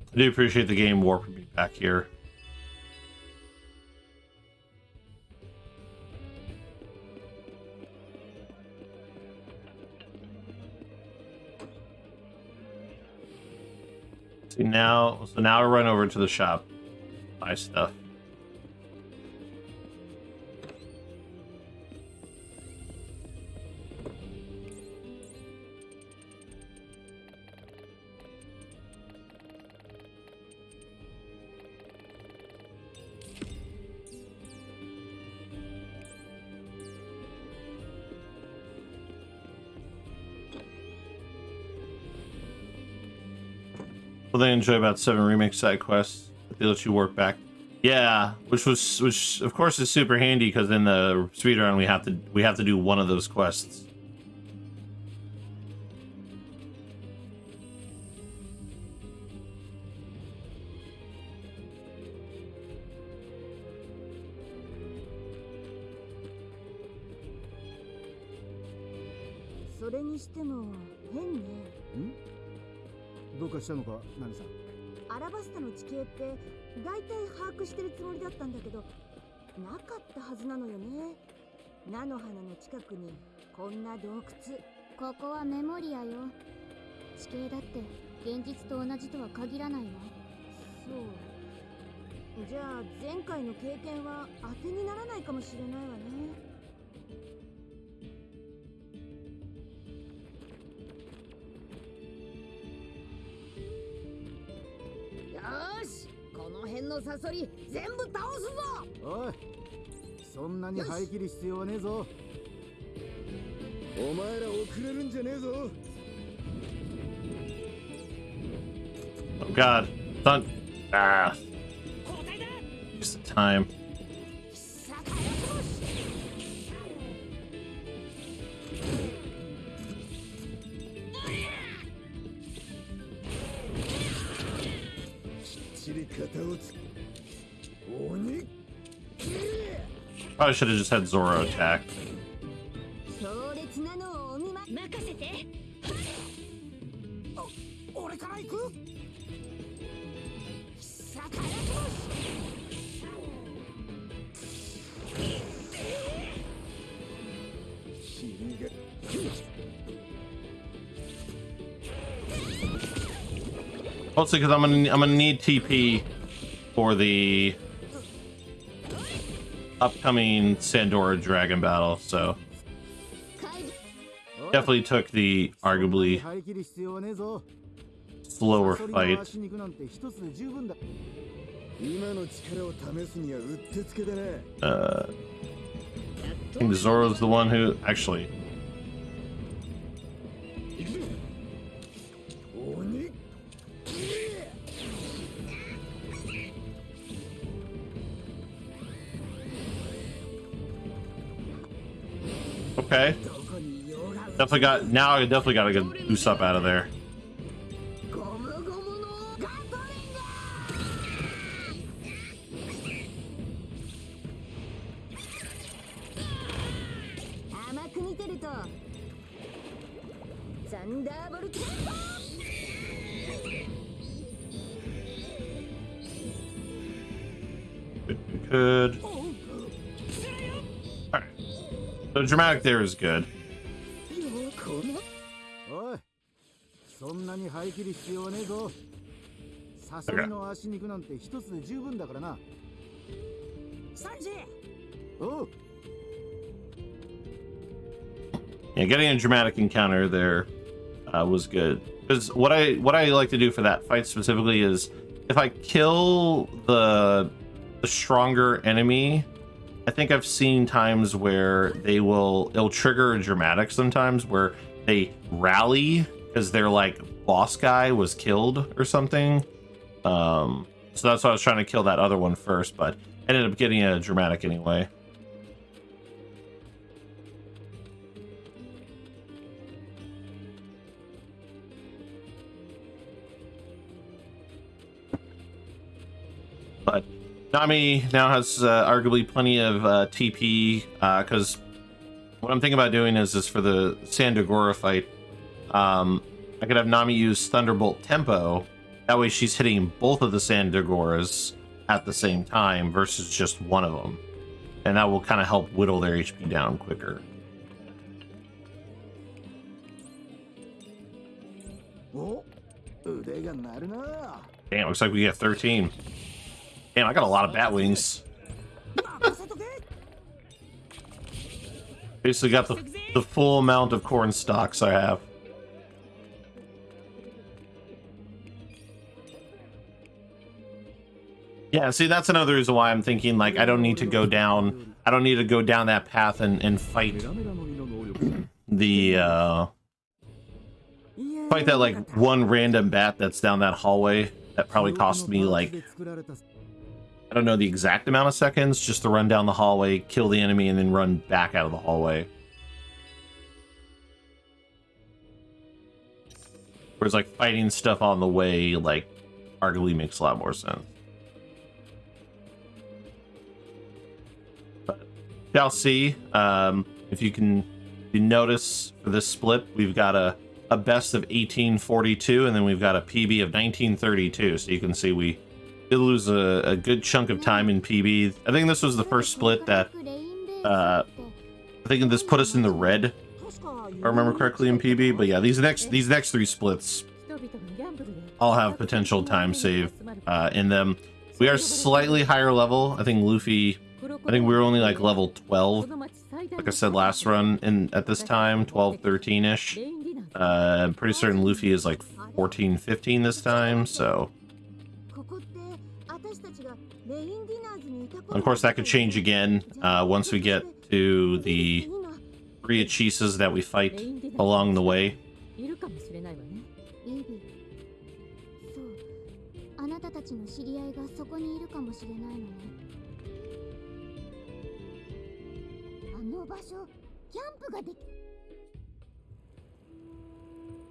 Speaker 1: I do appreciate the game warping me back here. See now, so now I run over to the shop, buy stuff. What they enjoy about 7 remake side quests, they let you work back. Yeah, which of course is super handy because in the speedrun we have to do one of those quests.
Speaker 2: Hmm? どうかしたのか、ナミさん。
Speaker 3: アラバスタの地形って大体把握してるつもりだったんだけど、なかったはずなのよね。菜の花の近くにこんな洞窟、ここはメモリアよ。地形だって現実と同じとは限らないわ。そう。じゃあ前回の経験は当てにならないかもしれないわね。よーし、この辺のサソリ全部倒すぞ。
Speaker 2: おい、そんなに張り切る必要はねえぞ。お前ら遅れるんじゃねえぞ。
Speaker 1: Oh god. Done. Ah. Just the time.
Speaker 2: きっちり型をつ鬼
Speaker 1: Probably should have just had Zoro attack.
Speaker 3: 強烈なのをお見ま任せて。
Speaker 7: 俺から行く。
Speaker 1: Mostly because I'm gonna need TP for the upcoming Sandora Dragon battle, so definitely took the arguably
Speaker 2: 張り切る必要はねえぞ。
Speaker 1: slower
Speaker 2: サソリ
Speaker 1: fight.
Speaker 2: の足肉なんて一つで十分だ。今の力を試すにはうってつけだね。
Speaker 1: I think Zoro's the one who actually. Okay. Definitely got now. I definitely got to get Usopp out of there.
Speaker 3: ゴムゴムのガトリング。甘く見てるとサンダーボルト。
Speaker 1: Good. Alright. So dramatic there is good.
Speaker 2: おい、そんなに張り切る必要はねえぞ。サソリの足肉なんて一つで十分だからな。
Speaker 7: サンジ。
Speaker 2: おう。
Speaker 1: Yeah, getting a dramatic encounter there was good. Because what I like to do for that fight specifically is if I kill the stronger enemy, I think I've seen times where it'll trigger a dramatic sometimes where they rally because their like boss guy was killed or something. So that's why I was trying to kill that other one first, but ended up getting a dramatic anyway. But Nami now has arguably plenty of TP because what I'm thinking about doing is for the Sandagora fight, I could have Nami use Thunderbolt Tempo. That way she's hitting both of the Sandagoras at the same time versus just one of them. And that will kind of help whittle their HP down quicker. Damn, looks like we get 13. Damn, I got a lot of bat wings. Basically got the full amount of corn stalks I have. Yeah, see, that's another reason why I'm thinking, like, I don't need to go down that path and fight the, fight that, like, one random bat that's down that hallway. That probably cost me, like, I don't know the exact amount of seconds, just to run down the hallway, kill the enemy, and then run back out of the hallway. Whereas, like, fighting stuff on the way, like, arguably makes a lot more sense. But shall see. If you notice for this split, we've got a best of 1842, and then we've got a PB of 1932. So you can see we did lose a good chunk of time in PB. I think this was the first split that I think this put us in the red I remember correctly in PB. But yeah, these next 3 splits all have potential time save in them. We are slightly higher level. I think Luffy. I think we were only like level 12, like I said last run. At this time, 12, 13-ish. I'm pretty certain Luffy is like 14, 15 this time. So, of course, that could change again once we get to the 3 Achises that we fight along the way.
Speaker 8: あなたたちの知り合いがそこにいるかもしれないのね。あの場所、キャンプがで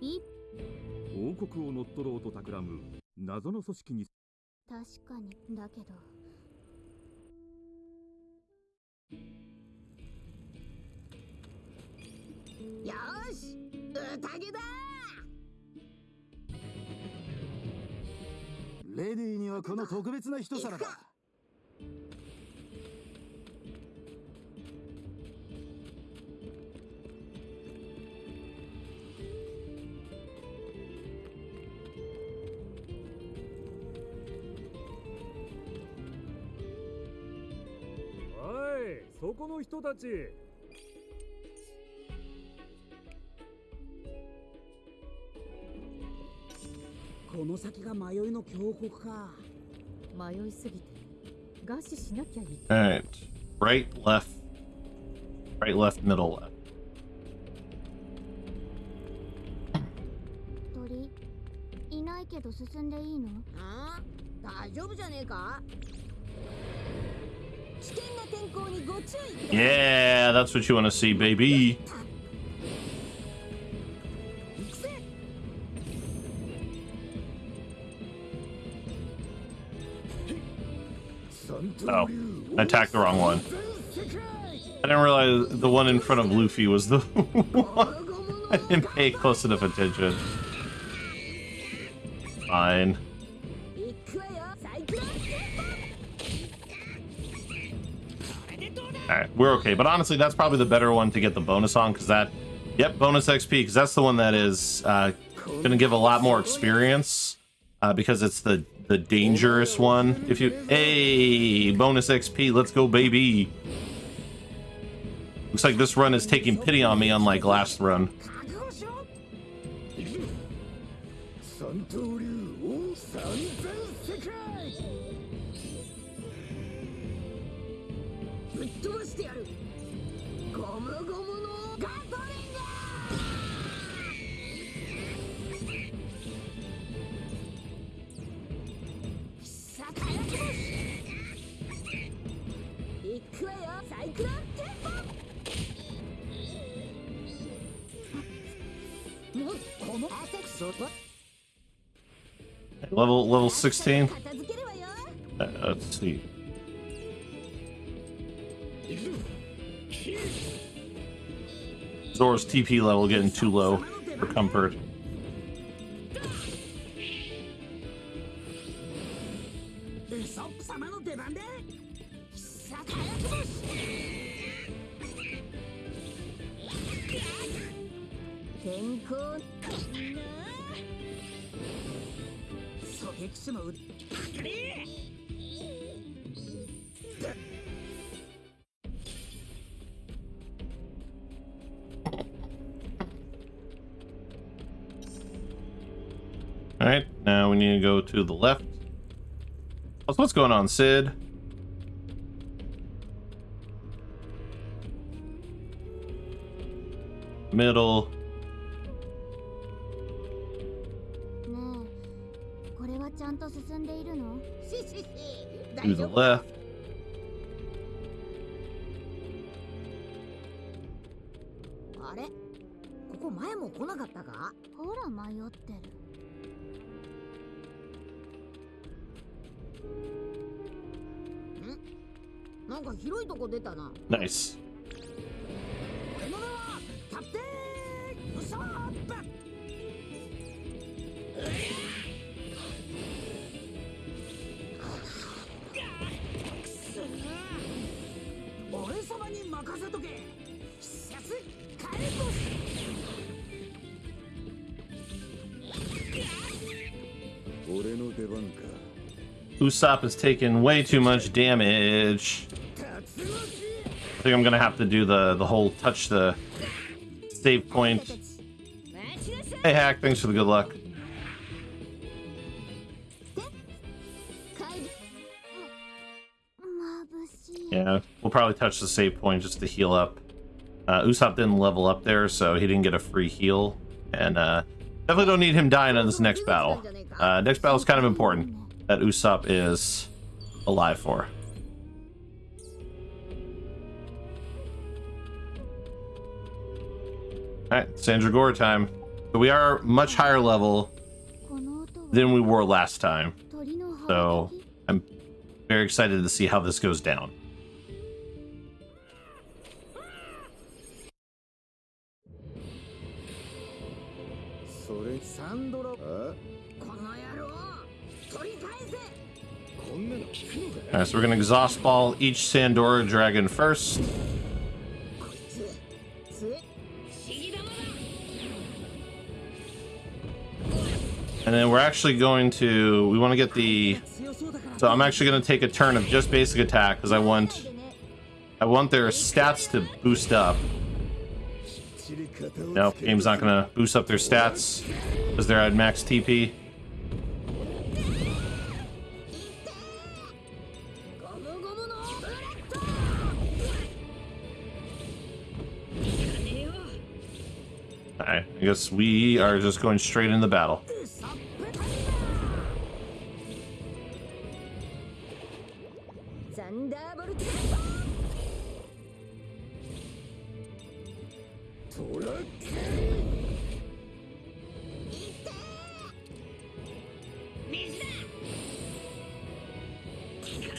Speaker 8: き。
Speaker 9: 王国を乗っ取ろうと企む謎の組織に。
Speaker 8: 確かに、だけど。
Speaker 3: よし、宴だ。
Speaker 2: レディーにはこの特別な一皿だ。
Speaker 9: おい、そこの人たち。
Speaker 7: この先が迷いの峡谷か。
Speaker 5: 迷いすぎて餓死しなきゃいい。
Speaker 1: Alright. Right, left. Right, left, middle, left.
Speaker 8: 鳥いないけど進んでいいの？
Speaker 3: ああ、大丈夫じゃねえか。危険な天候にご注意ください。
Speaker 1: Yeah, that's what you want to see, baby. Oh, I attacked the wrong one. I didn't realize the one in front of Luffy was the one. I didn't pay close enough attention. Fine. Alright, we're okay. But honestly, that's probably the better one to get the bonus on, because that... Yep, bonus XP, because that's the one that is going to give a lot more experience, because it's the dangerous one. If you... Hey, bonus XP, let's go, baby! Looks like this run is taking pity on me, unlike last run. Level 16. Let's see. Zora's TP level getting too low for comfort. Alright, now we need to go to the left. So what's going on, Sid? Middle. To the left. Nice. Usopp has taken way too much damage. I think I'm gonna have to do the whole touch the save point. Hey Hack, thanks for the good luck. Yeah, we'll probably touch the save point just to heal up. Usopp didn't level up there, so he didn't get a free heal. And definitely don't need him dying in this next battle. Next battle is kind of important that Usopp is alive for. Alright, Sandragora time. So we are much higher level than we were last time. So I'm very excited to see how this goes down. Alright, so we're gonna exhaust ball each Sandora dragon first. And then we're actually going to, we want to get the, so I'm actually going to take a turn of just basic attack because I want their stats to boost up. Nope, game's not going to boost up their stats because they're at max TP. Alright, I guess we are just going straight into battle.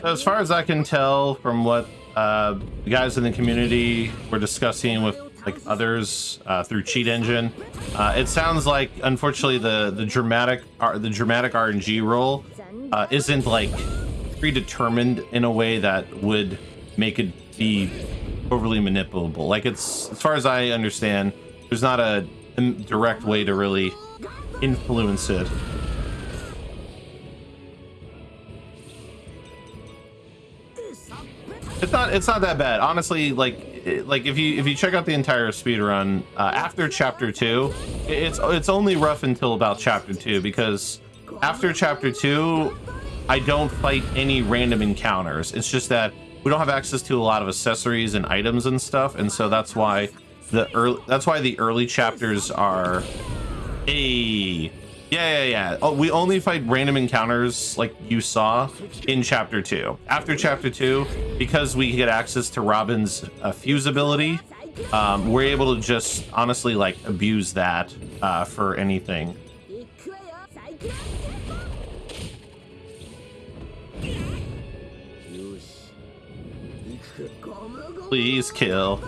Speaker 1: As far as I can tell from what the guys in the community were discussing with like others through Cheat Engine, it sounds like unfortunately the dramatic RNG roll isn't like predetermined in a way that would make it be overly manipulable. Like it's, as far as I understand, there's not a direct way to really influence it. It's not that bad, honestly. Like if you check out the entire speedrun after chapter 2, it's only rough until about chapter 2, because after chapter 2 I don't fight any random encounters. It's just that we don't have access to a lot of accessories and items and stuff, and so that's why the early chapters are yeah. Oh, we only fight random encounters like you saw in chapter 2. After chapter 2, because we get access to Robin's fuse ability, we're able to just honestly like abuse that for anything. Please kill.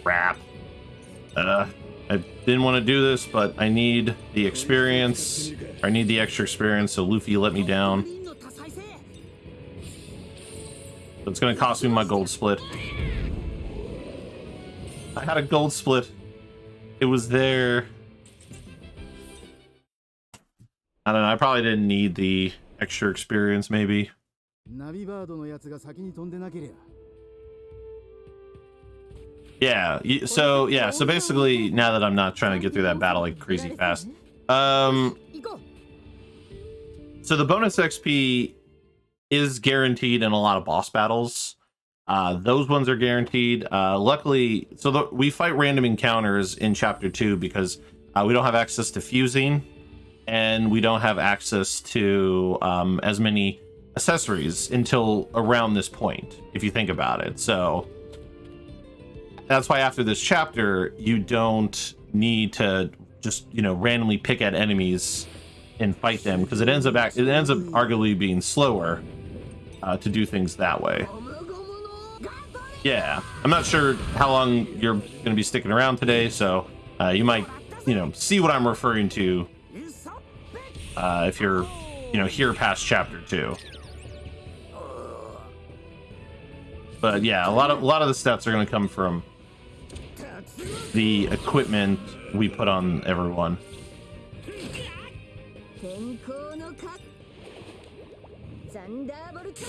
Speaker 1: Crap. I didn't want to do this, but I need the experience. I need the extra experience, so Luffy let me down. So it's going to cost me my gold split. I had a gold split. It was there. I don't know, I probably didn't need the extra experience, maybe. Yeah, so basically, now that I'm not trying to get through that battle like crazy fast, so the bonus XP is guaranteed in a lot of boss battles. Those ones are guaranteed. Luckily, so we fight random encounters in chapter 2 because we don't have access to fusing, and we don't have access to as many accessories until around this point, if you think about it. So that's why after this chapter, you don't need to just, randomly pick at enemies and fight them, because it ends up arguably being slower to do things that way. Yeah, I'm not sure how long you're going to be sticking around today, so you might, see what I'm referring to if you're, here past chapter 2. But yeah, a lot of the stats are going to come from the equipment we put on everyone.
Speaker 3: 天候のかザンダーボルト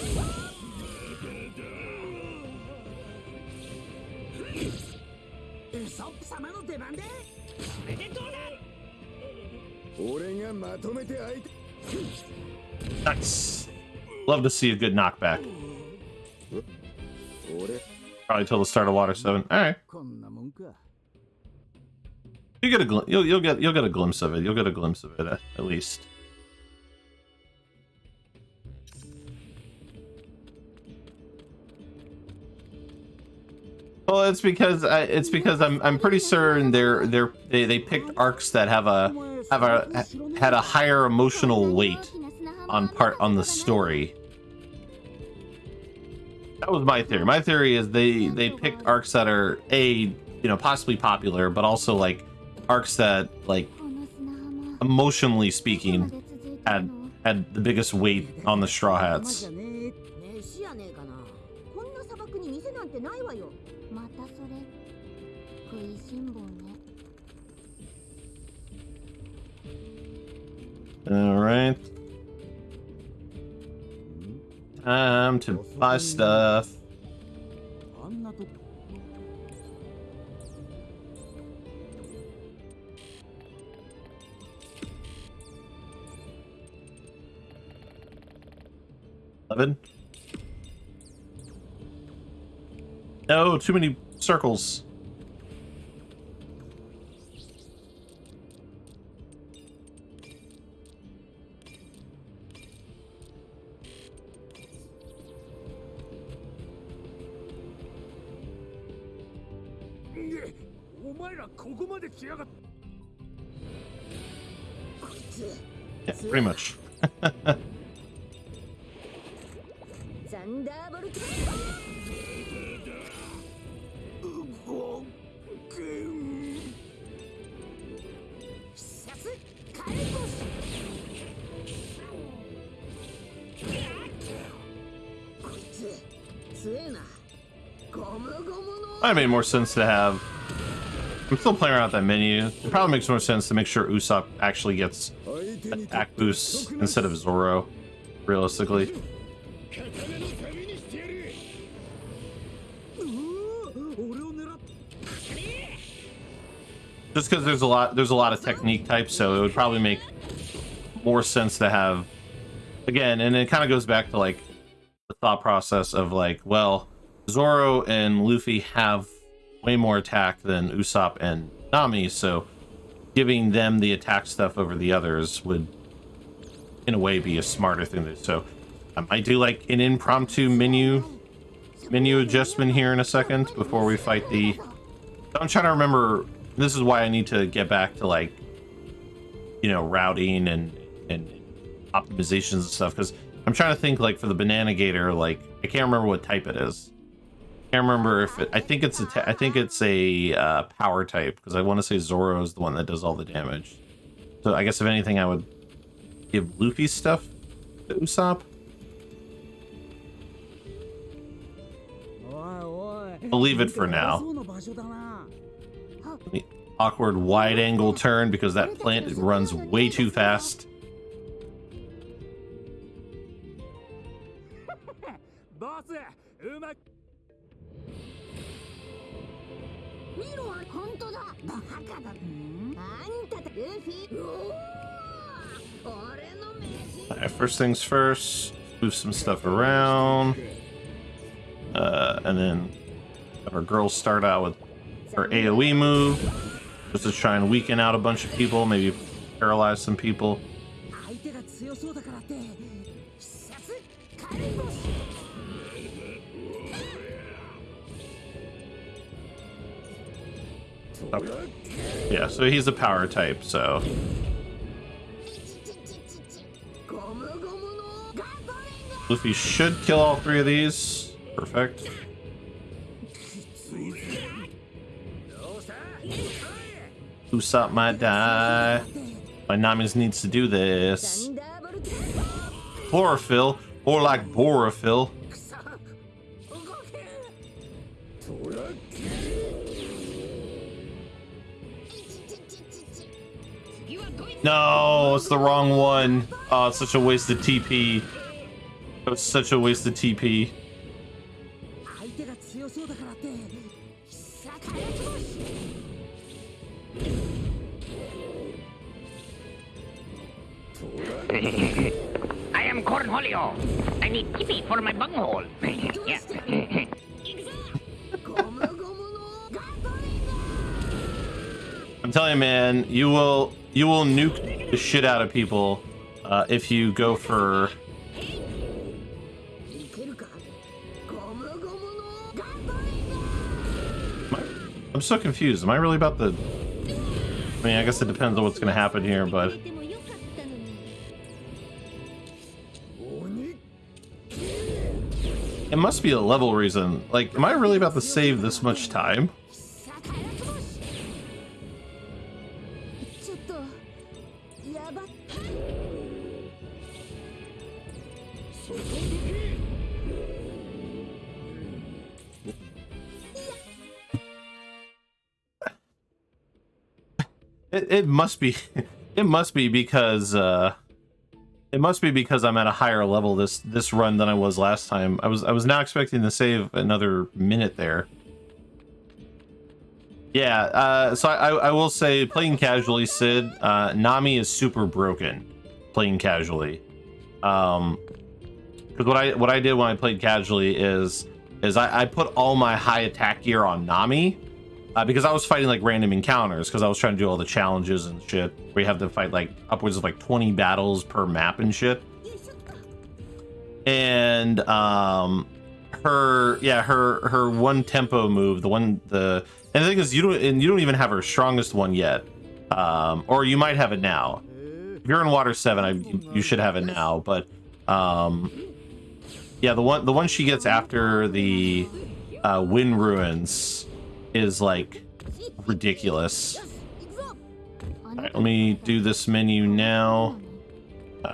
Speaker 7: ウソップ様の出番で
Speaker 4: それでどうだ。
Speaker 2: 俺がまとめて相手
Speaker 1: Nice. Love to see a good knockback.
Speaker 2: 俺
Speaker 1: Probably till the start of Water 7. All right.
Speaker 2: こんなもんか
Speaker 1: You get a you'll get a glimpse of it. You'll get a glimpse of it at least. Well, it's because I'm pretty certain they picked arcs that had a higher emotional weight on the story. That was my theory. My theory is they picked arcs that are possibly popular, but also like arcs that, like, emotionally speaking, had the biggest weight on the Straw Hats.
Speaker 3: 飯やねえかな。こんな砂漠に店なんてないわよ。
Speaker 8: またそれ食いしん坊ね。
Speaker 1: All right. Time to buy stuff.
Speaker 2: あんなとこ
Speaker 1: 11. No, too many circles. Yeah, pretty much.
Speaker 3: ザンダーボルト必殺カレンボスこいつ強えなゴムゴムの
Speaker 1: Might have made more sense to have. I'm still playing around with that menu. It probably makes more sense to make sure Usopp actually gets attack boosts instead of Zoro, realistically.
Speaker 4: 刀の旅にしてやる。
Speaker 2: 俺を狙っ
Speaker 1: Just because there's a lot of technique types, so it would probably make more sense to have, again, and it kind of goes back to like the thought process of like, well, Zoro and Luffy have way more attack than Usopp and Nami, so giving them the attack stuff over the others would, in a way, be a smarter thing to do. So I might do like an impromptu menu adjustment here in a second before we fight the... I'm trying to remember. This is why I need to get back to, like, you know, routing and optimizations and stuff, because I'm trying to think, like, for the Banana Gator, like, I can't remember what type it is. Can't remember if it... I think it's a power type, because I want to say Zoro is the one that does all the damage. So I guess if anything, I would give Luffy stuff to Usopp. I'll leave it for now. The awkward wide angle turn because that plant runs way too fast.
Speaker 9: ボスうまく
Speaker 3: 見ろ本当だバカだあんたとルフィうおー俺の飯
Speaker 1: Alright, first things first, move some stuff around. And then have our girls start out with her AoE move, just to try and weaken out a bunch of people, maybe paralyze some people.
Speaker 7: 相手が強そうだからって必殺カレンボス
Speaker 1: Oh. Yeah, so he's a power type, so
Speaker 3: ゴムゴムのガトリング
Speaker 1: Luffy should kill all three of these. Perfect. Usopp might die. My Nami's needs to do this.
Speaker 3: ザンダーボルト
Speaker 1: Chlorophyll, or like Borophyll.
Speaker 3: クソ動け
Speaker 5: 次は
Speaker 1: No, it's the wrong one. Oh, it's such a waste of TP. It was such a waste of TP.
Speaker 7: 相手が強そうだからって必殺火力星
Speaker 10: I am Cornholio. I need tippy for my bunghole. Yeah.
Speaker 1: I'm telling you, man, you will nuke the shit out of people if you go for. I'm so confused. Am I really about the? I mean, I guess it depends on what's going to happen here, but. It must be a level reason. Like, am I really about to save this much time? It must be. It must be because. It must be because I'm at a higher level this run than I was last time. I was now expecting to save another minute there. Yeah, so I will say, playing casually, Sid, Nami is super broken playing casually. Because what I did when I played casually is I put all my high attack gear on Nami. Because I was fighting like random encounters, because I was trying to do all the challenges and shit where you have to fight like upwards of like 20 battles per map and shit. And her one tempo move, and the thing is, you don't even have her strongest one yet, or you might have it now. If you're in Water 7, you should have it now. But yeah, the one she gets after the Wind Ruins is like ridiculous. All right, let me do this menu now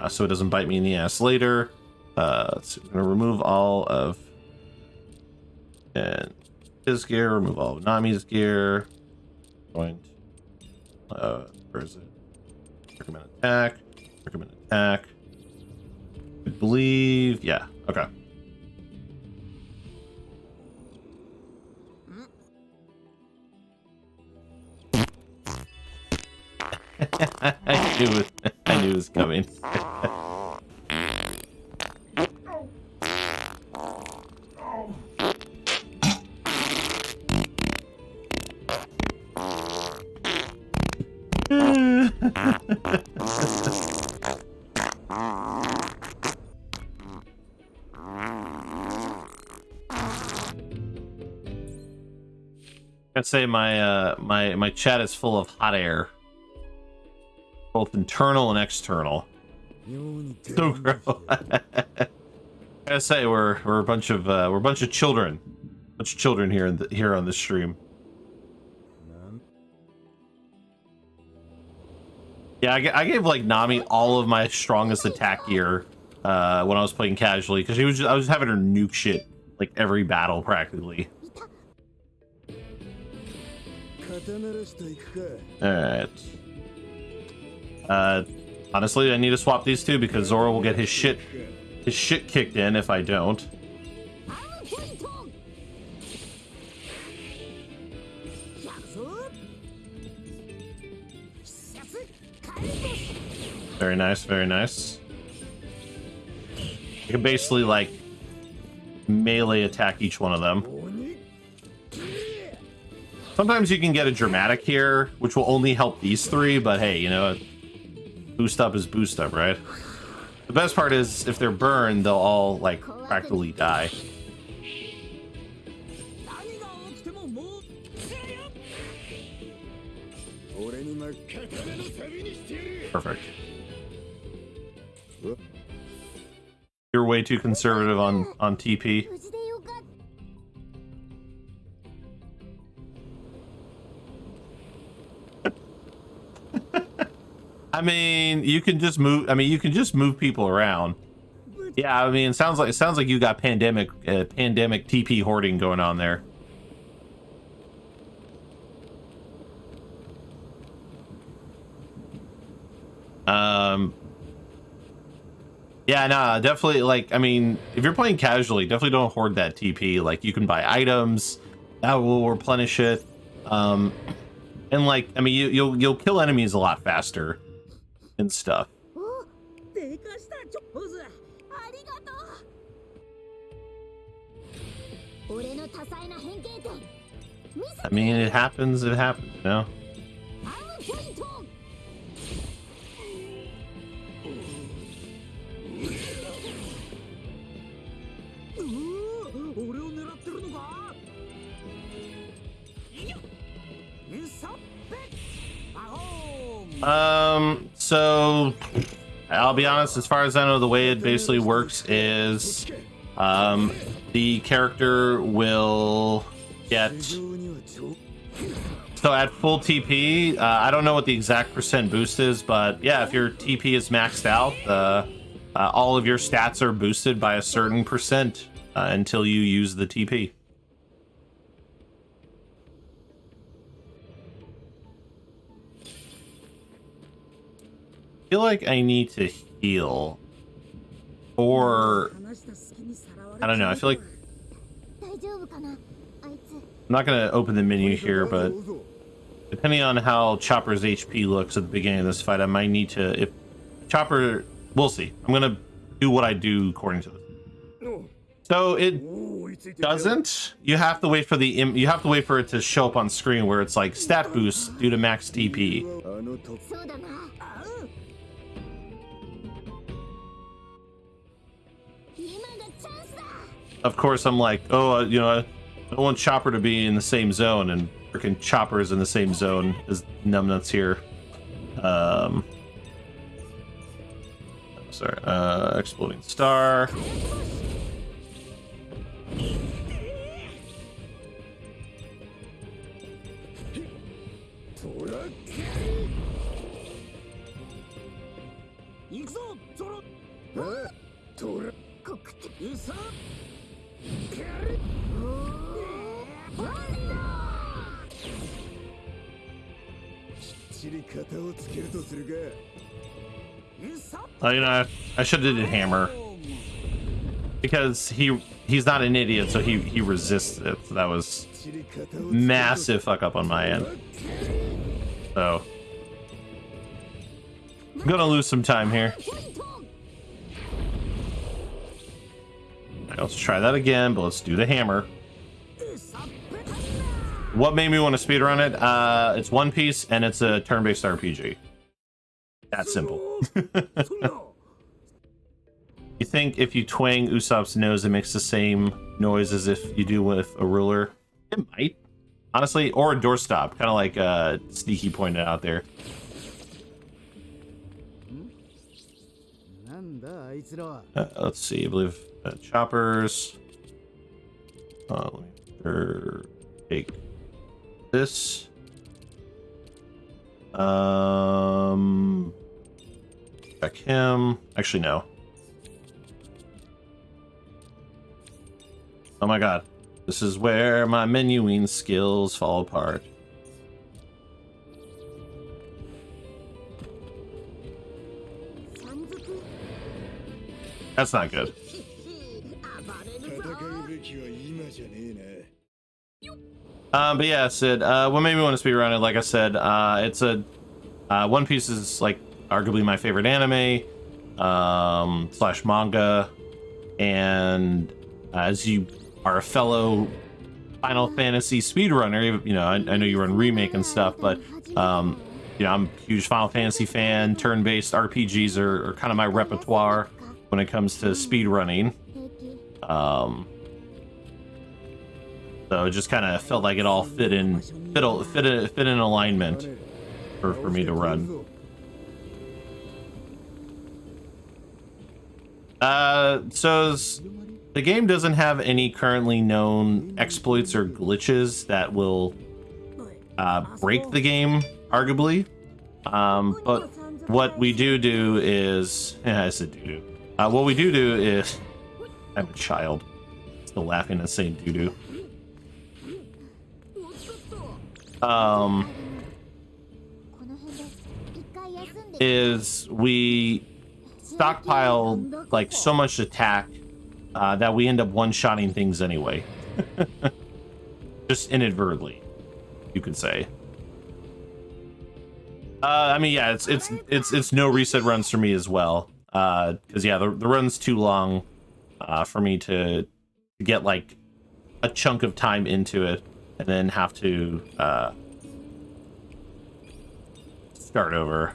Speaker 1: so it doesn't bite me in the ass later. So I'm gonna remove all of his gear, remove all of Nami's gear. Where is it? Recommend attack. I believe, yeah, okay. I knew it was coming. I'd say my chat is full of hot air. Both internal and external. So gross. I gotta say, we're a bunch of children, here on this stream. Yeah, I gave like Nami all of my strongest attack gear when I was playing casually, because I was having her nuke shit like every battle practically. All right. Honestly, I need to swap these two because Zoro will get his shit kicked in if I don't. Very nice, very nice. You can basically like melee attack each one of them. Sometimes you can get a dramatic here, which will only help these three, but hey, you know, boost up is boost up, right? The best part is if they're burned, they'll all like practically die. Perfect. You're way too conservative on TP. I mean, you can just move. I mean, you can just move people around. Yeah, I mean, it sounds like you got pandemic TP hoarding going on there. Yeah, nah, definitely, like, I mean, if you're playing casually, definitely don't hoard that TP. Like, you can buy items that will replenish it. And like, I mean, you'll kill enemies a lot faster and stuff.
Speaker 3: おでかしたちょポズありがとう俺の多彩な変形点見せ
Speaker 1: I mean, it happens, you know?
Speaker 3: アームポイント
Speaker 7: 俺を狙ってるのかインサッペバホーム
Speaker 1: So I'll be honest, as far as I know, the way it basically works is the character will get, so at full TP, I don't know what the exact percent boost is, but yeah, if your TP is maxed out, all of your stats are boosted by a certain percent until you use the TP. I feel like I need to heal, or I don't know. I feel like
Speaker 8: 大丈夫かなあいつ
Speaker 1: I'm not gonna open the menu here, but depending on how Chopper's HP looks at the beginning of this fight, I might need to. If Chopper, we'll see. I'm gonna do what I do according to this. So it doesn't. You have to wait for the. You have to wait for it to show up on screen where it's like stat boost due to max TP.
Speaker 3: そうだな今がチャンスだ
Speaker 1: Of course, I'm like, oh, you know, I don't want Chopper to be in the same zone, and freaking Chopper is in the same zone as Numbnuts here. Sorry, Exploding Star. You know, I should have did Hammer because he's not an idiot, so he resists it. So that was massive fuck up on my end. So I'm gonna lose some time here. Alright, let's try that again, but let's do the hammer. What made me want to speedrun it? It's One Piece and it's a turn-based RPG. That simple. You think if you twang Usopp's nose, it makes the same noise as if you do with a ruler? It might, honestly, or a doorstop, kind of like Sneaky pointed out there. Let's see, I believe choppers. Let me take this. Check him. Actually, no. Oh my god. This is where my menuing skills fall apart. That's not good. But yeah, Sid, what made me want to speedrun it, like I said, it's a One Piece is like arguably my favorite anime slash manga, and as you are a fellow Final Fantasy speedrunner, you know, I know you run remake and stuff, but you know, I'm a huge Final Fantasy fan. Turn-based RPGs are kind of my repertoire when it comes to speedrunning. So it just kind of felt like it all fit in alignment for me to run. So the game doesn't have any currently known exploits or glitches that will break the game, arguably. But what we do is, I said doo-doo. What we do is, I'm a child, still laughing and saying doo-doo. is we stockpile like so much attack that we end up one-shotting things anyway. Just inadvertently, you could say. I mean, yeah, it's no reset runs for me as well. Because yeah, the run's too long for me to get like a chunk of time into it and then have to start over.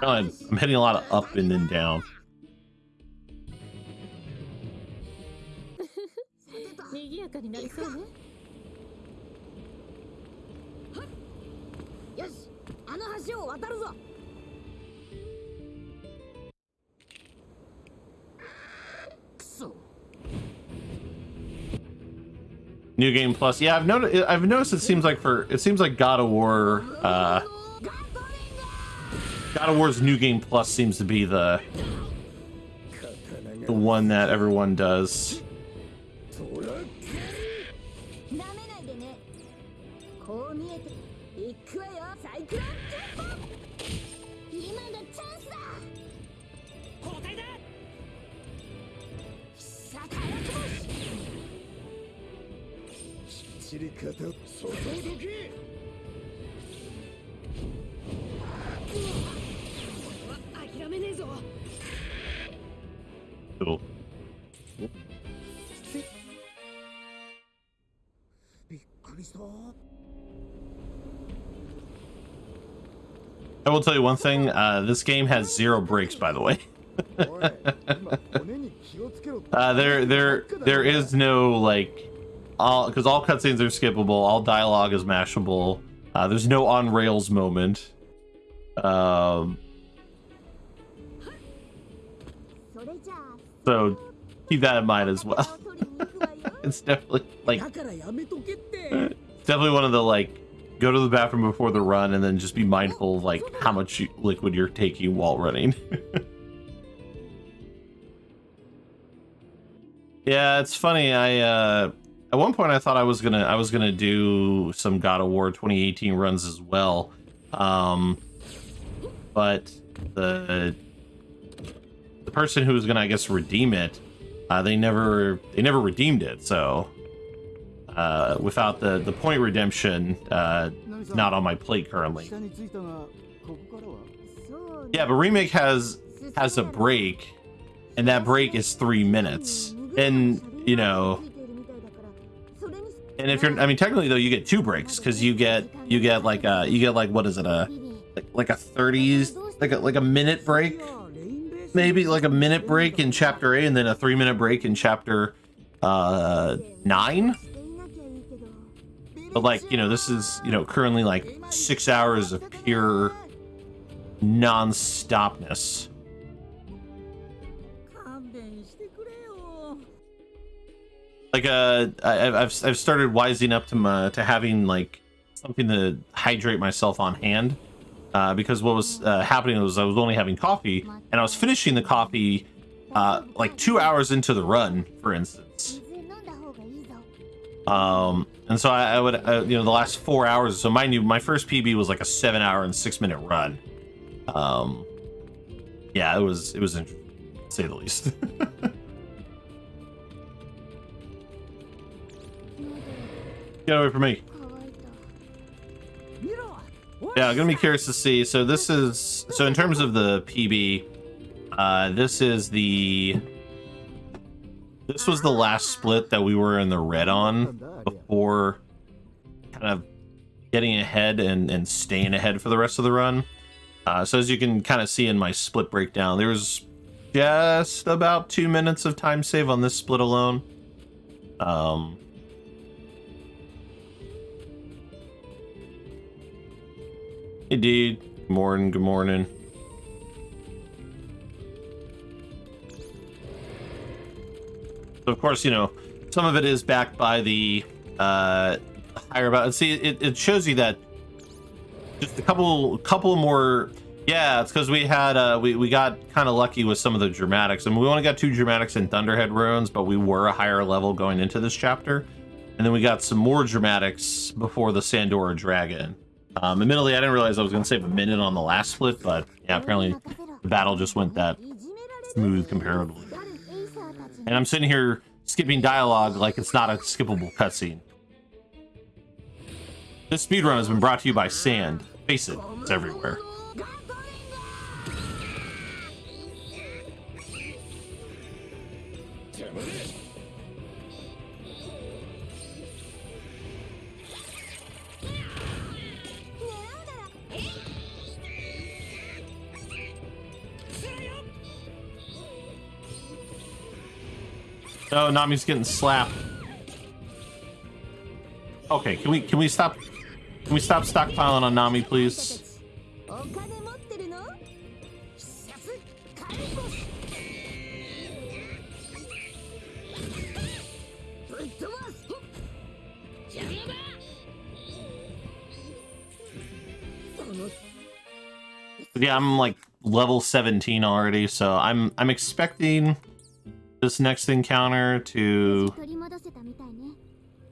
Speaker 1: I'm hitting a lot of up and then down.
Speaker 5: 賑やかになりそうね。
Speaker 3: よし、あの橋を渡るぞ。くそ。
Speaker 1: New Game Plus. Yeah, I've noticed it seems like God of War God of War's New Game Plus seems to be the one that everyone does.
Speaker 3: なめないでね。こう見えて行くわよ。サイクロンジャンプ。今がチャンスだ。
Speaker 5: 交代だ。
Speaker 3: さあ、早くもし。
Speaker 2: 散り方
Speaker 4: 外どけ。
Speaker 5: 諦めねえぞ。
Speaker 1: Cool.
Speaker 2: びっくりした。
Speaker 1: I will tell you one thing. This game has 0 breaks, by the way. There is no like because all cutscenes are skippable, all dialogue is mashable. There's no on rails moment. So keep that in mind as well. It's definitely like definitely one of the like go to the bathroom before the run and then just be mindful of like how much liquid you're taking while running. Yeah, it's funny. I at one point I thought I was gonna do some God of War 2018 runs as well, but the person who was gonna, I guess, redeem it, they never redeemed it. So without the point redemption, it's not on my plate currently. Yeah, but Remake has a break, and that break is 3 minutes. And you know, and if you're, I mean, technically though, you get 2 breaks because you get like what is it, like a 30s, like a minute break, maybe like a minute break in chapter 8 and then a 3-minute break in chapter 9. But like, you know, this is, you know, currently like 6 hours of pure non-stopness. Like I've started wising up to having like something to hydrate myself on hand, because what was happening was I was only having coffee and I was finishing the coffee like 2 hours into the run, for instance. And so I would you know, the last 4 hours. So mind you, my first PB was like a 7-hour and 6-minute run. Yeah, it was interesting, to say the least. Get away from me. Yeah, I'm gonna be curious to see. So this is, so in terms of the PB, this was the last split that we were in the red on before kind of getting ahead and staying ahead for the rest of the run. So as you can kind of see in my split breakdown, there's just about 2 minutes of time save on this split alone. Hey dude, good morning, good morning. So of course, you know, some of it is backed by the higher about. See, it shows you that just a couple more. Yeah, it's because we had we got kind of lucky with some of the dramatics, and we only got 2 dramatics in Thunderhead runes, but we were a higher level going into this chapter, and then we got some more dramatics before the Sandora Dragon. Admittedly, I didn't realize I was going to save a minute on the last split, but yeah, apparently the battle just went that smooth comparatively. And I'm sitting here skipping dialogue like it's not a skippable cutscene. This speedrun has been brought to you by Sand. Face it, it's everywhere. Oh, Nami's getting slapped. Okay, can we stop stockpiling on Nami, please? Yeah, I'm like level 17 already, so I'm expecting this next encounter to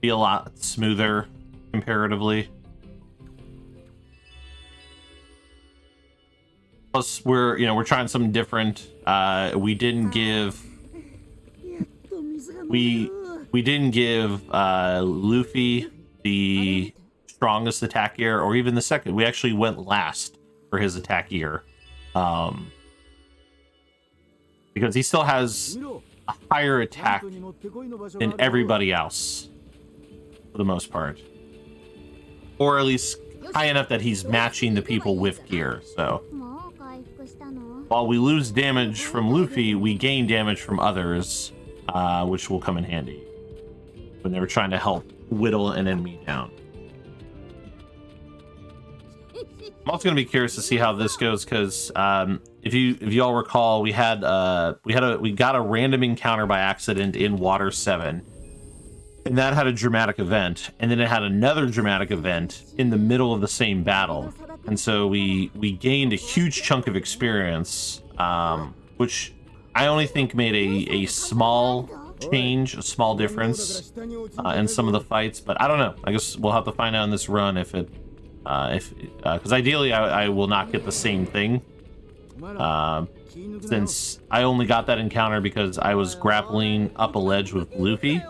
Speaker 1: be a lot smoother comparatively. Plus, we're trying something different. We didn't give Luffy the strongest attack gear, or even the second. We actually went last for his attack gear, because he still has a higher attack than everybody else for the most part, or at least high enough that he's matching the people with gear. So while we lose damage from Luffy, we gain damage from others, which will come in handy when they were trying to help whittle an enemy down. I'm also going to be curious to see how this goes, because if you all recall, we got a random encounter by accident in Water 7, and that had a dramatic event, and then it had another dramatic event in the middle of the same battle, and so we gained a huge chunk of experience, which I only think made a small change, a small difference in some of the fights, but I don't know. I guess we'll have to find out in this run because ideally I will not get the same thing, since I only got that encounter because I was grappling up a ledge with Luffy,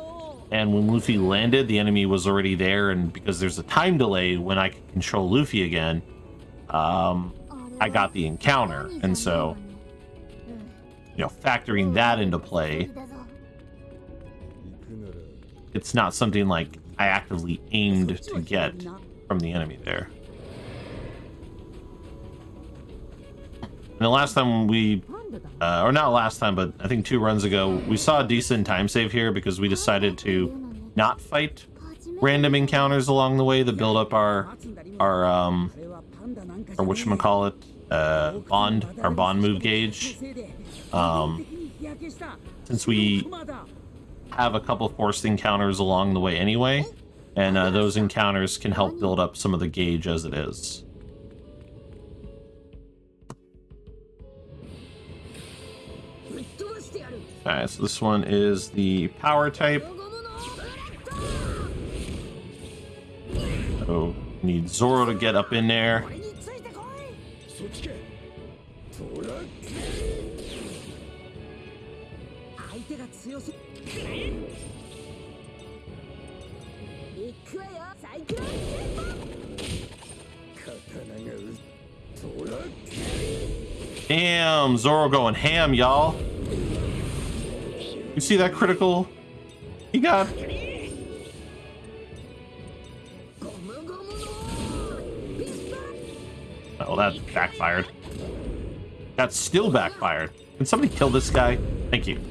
Speaker 1: and when Luffy landed, the enemy was already there, and because there's a time delay when I can control Luffy again, I got the encounter, and so factoring that into play, it's not something like I actively aimed to get from the enemy there. And the last time or not last time, but I think 2 runs ago, we saw a decent time save here because we decided to not fight random encounters along the way to build up our whatchamacallit, our bond move gauge. Since we have a couple forced encounters along the way anyway, and those encounters can help build up some of the gauge as it is. Alright, so this one is the power type. So need Zoro to get up in there. Damn, Zoro going ham, y'all. You see that critical he got? Oh, that backfired. That still backfired. Can somebody kill this guy? Thank you.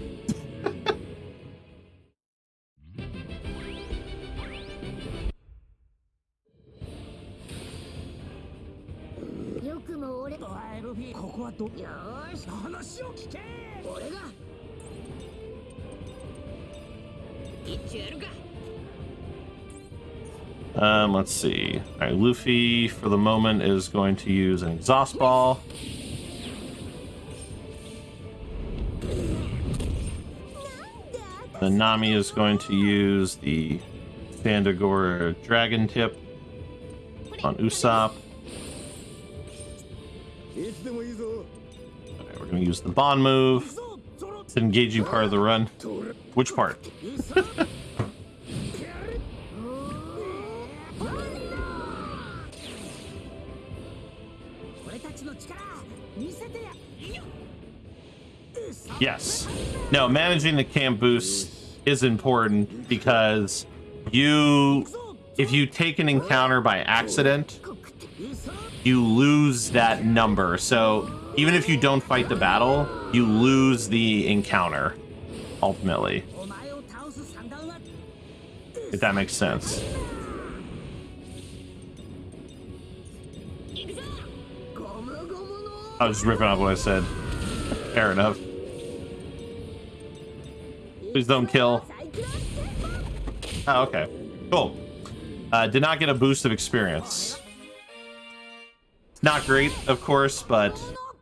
Speaker 1: Let's see. All right, Luffy for the moment is going to use an exhaust ball. Then Nami is going to use the Sandagora Dragon Tip on Usopp. Alright, we're going to use the Bond move. It's an engaging part of the run. Which part? Yes. No, managing the camp boost is important because if you take an encounter by accident, you lose that number. So even if you don't fight the battle, you lose the encounter, ultimately. If that makes sense. I was just ripping off what I said. Fair enough. Please don't kill. Oh, okay. Cool. Did not get a boost of experience. Not great, of course, but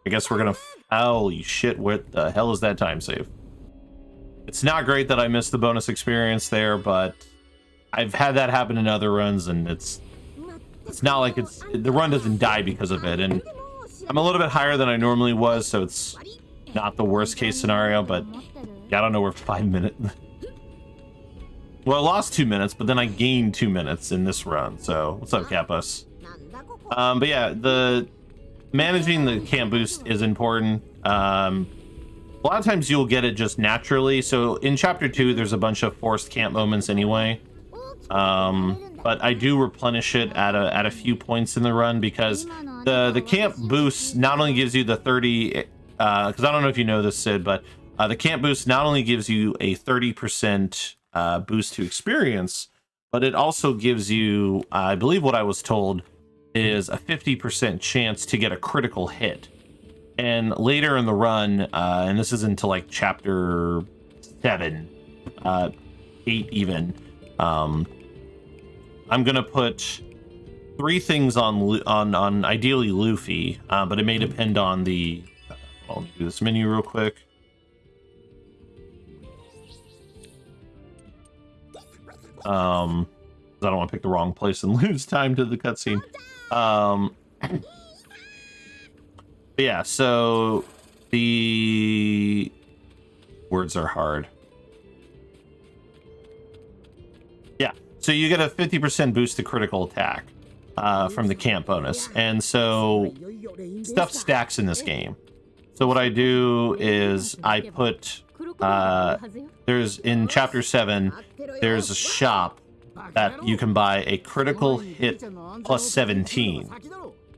Speaker 1: I guess we're gonna... Holy shit, what the hell is that time save? It's not great that I missed the bonus experience there, but I've had that happen in other runs, and it's not like the run doesn't die because of it, and I'm a little bit higher than I normally was, so it's not the worst case scenario, but yeah, I don't know where 5 minutes... Well, I lost 2 minutes, but then I gained 2 minutes in this run, so what's up, Kappas? But yeah, managing the camp boost is important. A lot of times you'll get it just naturally. So in chapter 2, there's a bunch of forced camp moments anyway. But I do replenish it at a few points in the run because the camp boost not only gives you the 30, because I don't know if you know this, Sid, but the camp boost not only gives you a 30% boost to experience, but it also gives you, I believe what I was told, is a 50% chance to get a critical hit. And later in the run, and this is into like chapter 7, 8 even, I'm gonna put 3 things on ideally Luffy, but it may depend on the... I'll do this menu real quick. I don't want to pick the wrong place and lose time to the cutscene. Yeah, so the words are hard. Yeah, so you get a 50% boost to critical attack from the camp bonus, and so stuff stacks in this game. So what I do is I put there's in chapter 7 there's a shop that you can buy a critical hit plus 17,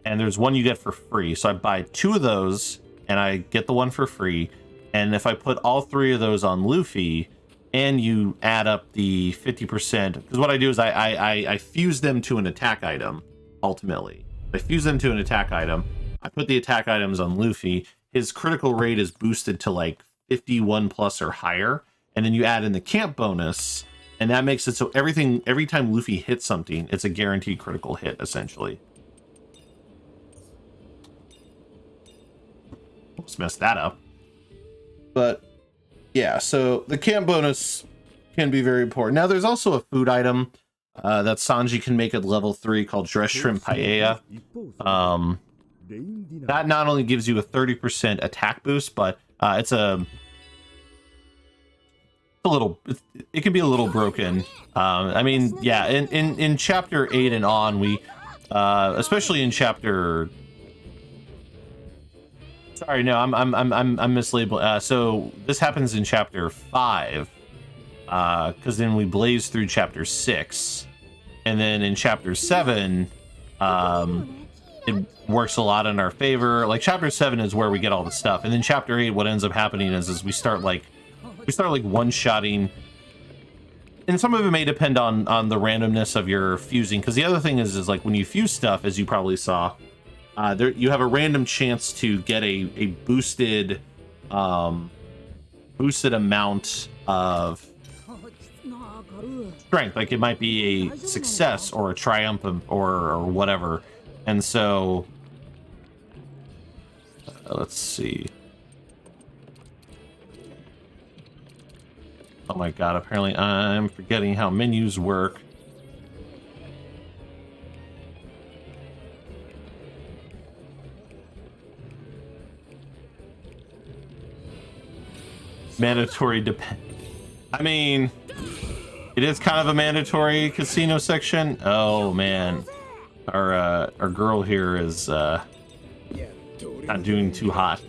Speaker 1: and there's one you get for free. So I buy 2 of those and I get the one for free, and if I put all 3 of those on Luffy and you add up the 50%, because what I do is I fuse them to an attack item. Ultimately I fuse them to an attack item, I put the attack items on Luffy, his critical rate is boosted to like 51 plus or higher, and then you add in the camp bonus, and that makes it so every time Luffy hits something, it's a guaranteed critical hit, essentially. Let's mess that up. But yeah, so the camp bonus can be very important. Now, there's also a food item that Sanji can make at level 3 called Dress Shrimp Paella. That not only gives you a 30% attack boost, but it can be a little broken. I mean, yeah, in chapter 8 and on, we especially in chapter... Sorry, no, I'm mislabeled. So this happens in chapter 5, because then we blaze through chapter 6, and then in chapter 7, it works a lot in our favor. Like chapter 7 is where we get all the stuff, and then chapter 8, what ends up happening is we start one-shotting, and some of it may depend on the randomness of your fusing, because the other thing is like when you fuse stuff, as you probably saw, you have a random chance to get a boosted amount of strength. Like it might be a success or a triumph or whatever. And so, let's see. Oh my god, apparently I'm forgetting how menus work. Mandatory depend. I mean, it is kind of a mandatory casino section. Oh man, our girl here is not doing too hot.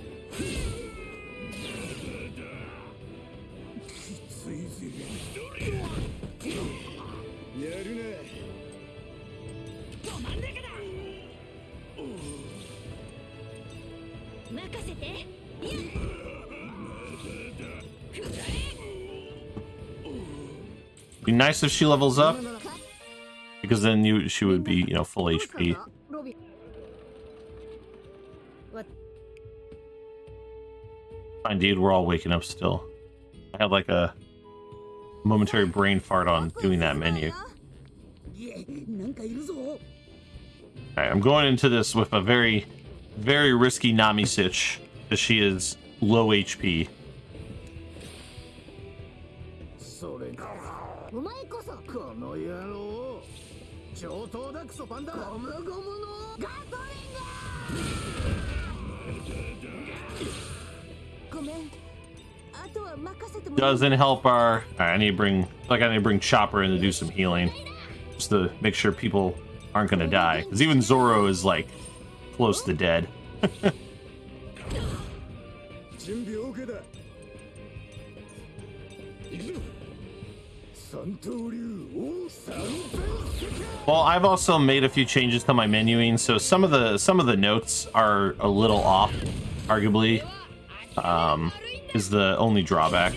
Speaker 1: Be nice if she levels up, because then she would be, you know, full HP. Fine, dude, we're all waking up still. I had like a momentary brain fart on doing that menu. Alright, I'm going into this with a very, very risky Nami Sitch, because she is low HP. Doesn't help our... Alright, I need to bring Chopper in to do some healing. Just to make sure people aren't gonna die. Because even Zoro is, like, close to dead. Well, I've also made a few changes to my menuing, so some of the notes are a little off, arguably. Is the only drawback.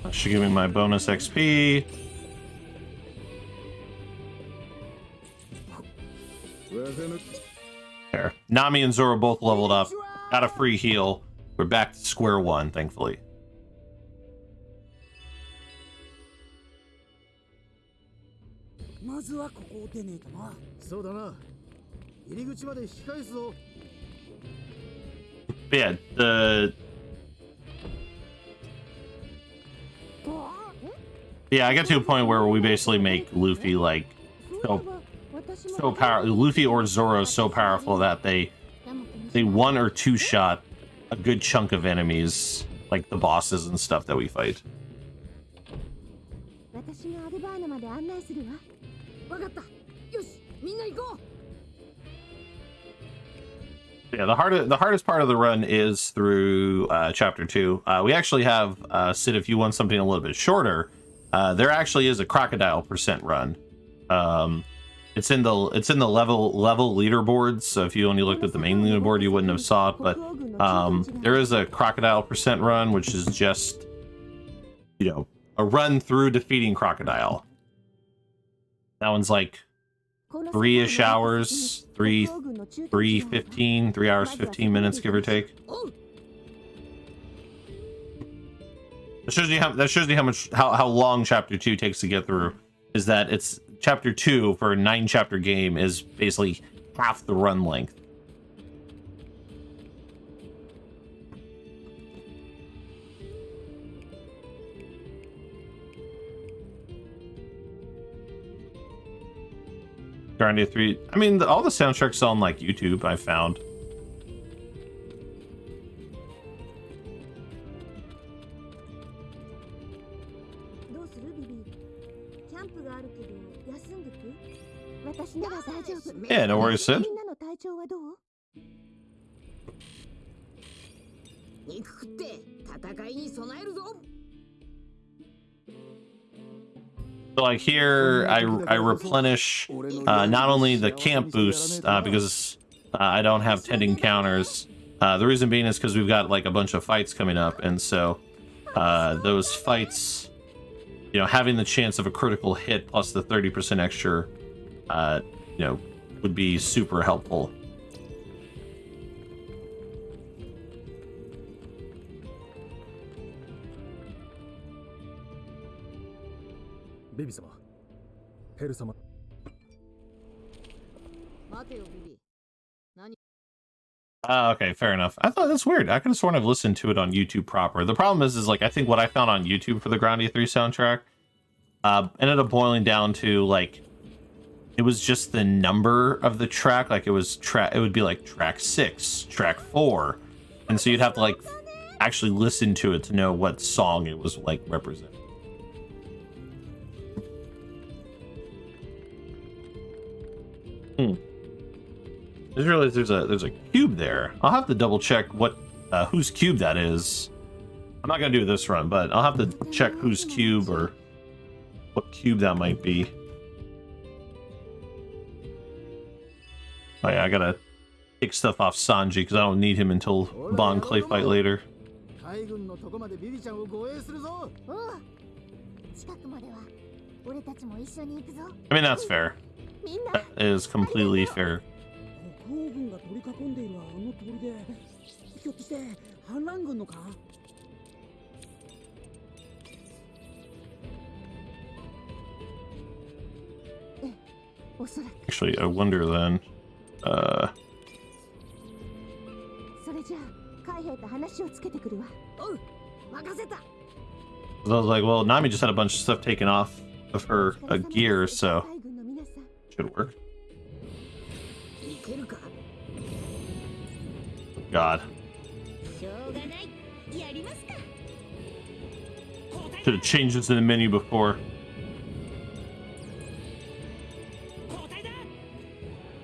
Speaker 1: That should give me my bonus XP. There. Nami and Zoro both leveled up. Got a free heal. We're back to square one, thankfully. But yeah, I get to a point where we basically make Luffy like so powerful. Luffy or Zoro so powerful that they one or two shot a good chunk of enemies, like the bosses and stuff that we fight. Yeah, the hardest part of the run is through chapter 2. We actually have Sid, if you want something a little bit shorter, there actually is a crocodile % run. It's in the level leaderboards, so if you only looked at the main leaderboard you wouldn't have saw it, but there is a crocodile % run, which is just, you know, a run through defeating Crocodile. That one's like 3-ish hours, 3 hours 15 minutes, give or take. That shows you how long chapter 2 takes to get through. Is that it's chapter 2 for a 9-chapter game is basically half the run length. Guardian 3. I mean, all the soundtracks on like YouTube I found. Yeah, no worries, Sid. So like here, I replenish not only the camp boosts because I don't have 10 encounters. The reason being is because we've got like a bunch of fights coming up, and so those fights, you know, having the chance of a critical hit plus the 30% extra, you know, would be super helpful.
Speaker 2: Baby 様、ヘル様。
Speaker 3: 待てよビビ。何？
Speaker 1: Okay, fair enough. I thought that's weird. I could have sworn I've listened to it on YouTube proper. The problem is like I think what I found on YouTube for the Grandia 3 soundtrack ended up boiling down to like it was just the number of the track. Like it would be like track 6, track 4, and so you'd have to like actually listen to it to know what song it was like representing. I just realized there's a cube there. I'll have to double check what whose cube that is. I'm not gonna do this run, but I'll have to check whose cube or what cube that might be. Oh yeah, I gotta take stuff off Sanji because I don't need him until Bon Clay fight later.
Speaker 3: 海軍のとこまでビビちゃんを護衛するぞ。おう。近くまでは俺たちも一緒に行くぞ。
Speaker 1: I mean that's fair.
Speaker 3: みんな。
Speaker 1: That is completely fair.
Speaker 7: 北欧軍が取り囲んでいるあの通りで、ひょっとして反乱軍のか？
Speaker 1: Actually, I wonder then.
Speaker 3: それじゃあ海兵と話をつけてくるわ。おう、任せた。
Speaker 1: I was like, well, Nami just had a bunch of stuff taken off of her gear, so should work. God. Should have changed this in the menu before.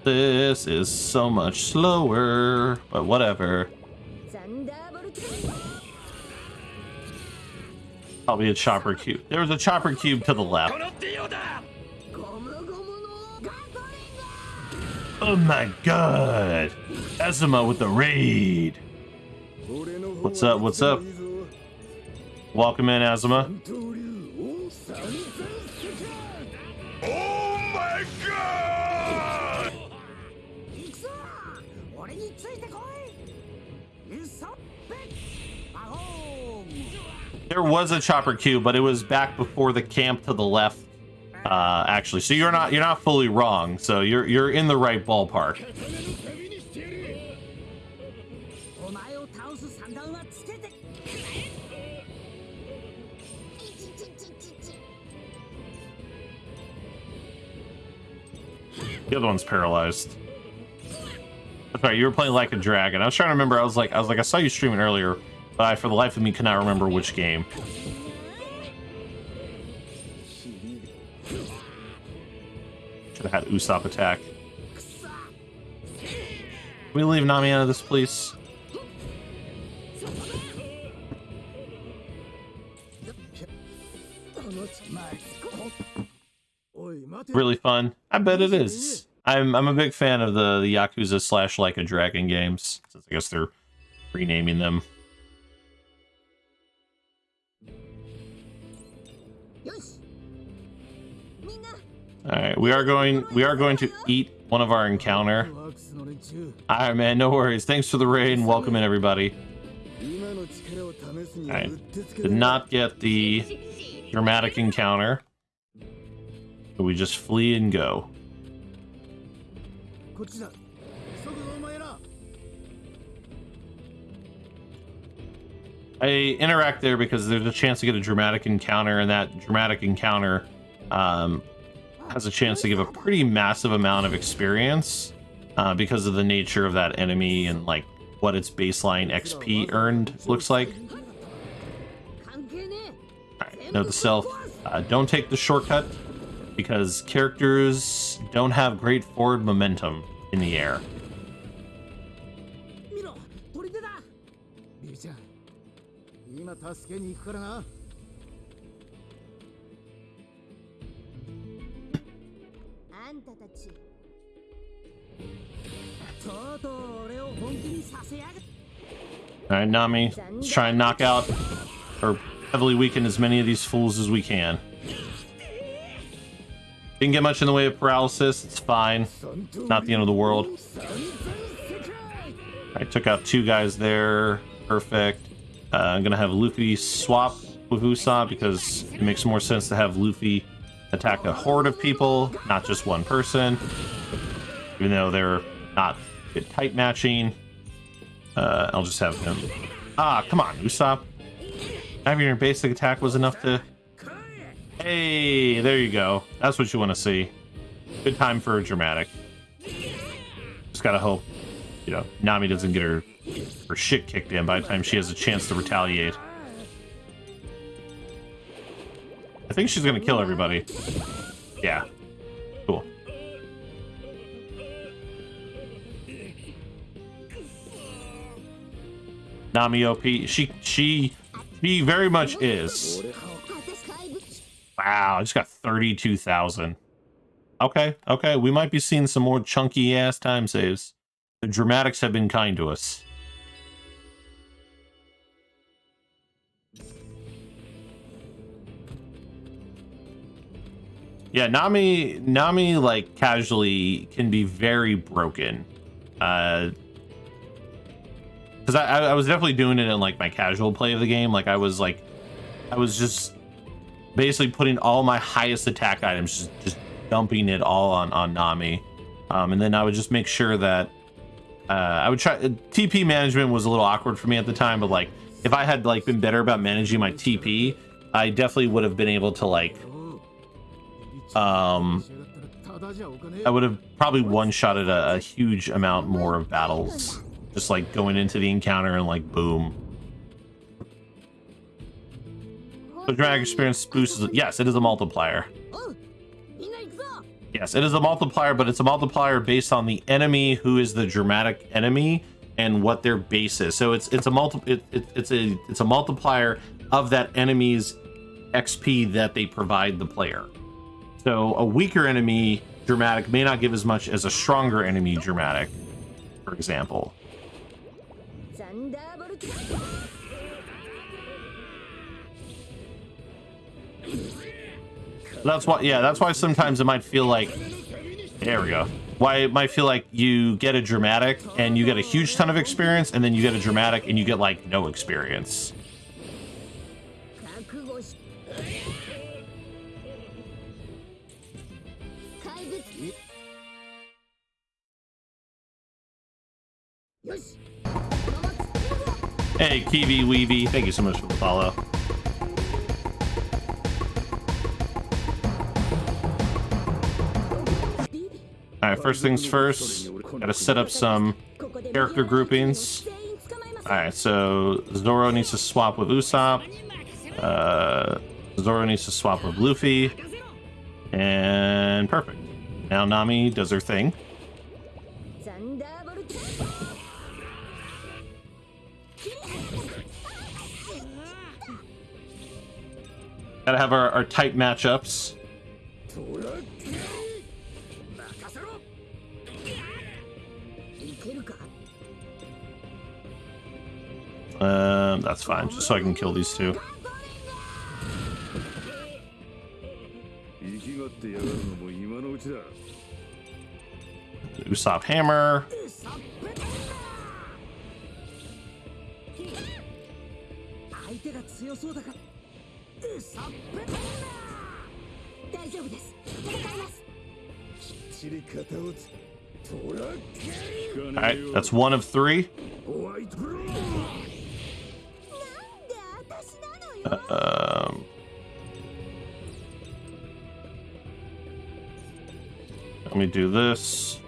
Speaker 1: This is so much slower, but whatever. Probably a chopper cube. There was a chopper cube to the left. Oh my god! Azuma with the raid! What's up, what's up? Welcome in, Azuma.
Speaker 4: Oh my god!
Speaker 1: There was a chopper cube, but it was back before the camp to the left. Actually, so you're not fully wrong. So you're in the right ballpark. The other one's paralyzed. That's right, you were playing like a dragon. I was trying to remember. I was like, I saw you streaming earlier, but I, for the life of me, cannot remember which game. Should have had Usopp attack. Can we leave Nami out of this, please? Really fun. I bet it is. I'm a big fan of the Yakuza / Like a Dragon games, since I guess they're renaming them. Alright, we are going to eat one of our encounter. Alright man, no worries. Thanks for the raid and welcome in everybody. Alright. Did not get the dramatic encounter. So we just flee and go. I interact there because there's a chance to get a dramatic encounter, and that dramatic encounter has a chance to give a pretty massive amount of experience because of the nature of that enemy and like what its baseline XP earned looks like. Alright, note to self, don't take the shortcut because characters don't have great forward momentum in the air. Alright, Nami, let's try and knock out or heavily weaken as many of these fools as we can. Didn't get much in the way of paralysis, it's fine. Not the end of the world. I took out 2 guys there. Perfect. I'm gonna have Luffy swap with Usopp because it makes more sense to have Luffy attack a horde of people, not just one person. Even though they're not good type matching. I'll just have him. Ah, come on, Usopp. Having your basic attack was enough to... Hey, there you go. That's what you want to see. Good time for a dramatic. Just gotta hope, you know, Nami doesn't get her shit kicked in by the time she has a chance to retaliate. I think she's gonna kill everybody. Yeah. Cool. Nami OP. She very much is. Wow, I just got 32,000. Okay, we might be seeing some more chunky ass time saves. The dramatics have been kind to us. Yeah, Nami like casually can be very broken. Because I was definitely doing it in like my casual play of the game. Like I was just basically putting all my highest attack items, just dumping it all on Nami. And then I would just make sure that I would try. TP management was a little awkward for me at the time, but like if I had like been better about managing my TP, I definitely would have been able to like I would have probably one-shotted a huge amount more of battles, just like going into the encounter and like boom. So dramatic experience boosts. Yes, it is a multiplier. Yes, it is a multiplier, but it's a multiplier based on the enemy who is the dramatic enemy and what their base is. So it's a multiplier of that enemy's XP that they provide the player. So a weaker enemy dramatic may not give as much as a stronger enemy dramatic, for example. That's why sometimes it might feel like, there we go. Why it might feel like you get a dramatic and you get a huge ton of experience, and then you get a dramatic and you get like no experience. Hey, Kiwi Weevy, thank you so much for the follow. Alright, first things first, gotta set up some character groupings. Alright, so Zoro needs to swap with Usopp. Zoro needs to swap with Luffy. And perfect. Now Nami does her thing. Gotta have our tight matchups. That's fine, just so I can kill these two. Usopp hammer. Alright, that's 1 of 3. Let me do this.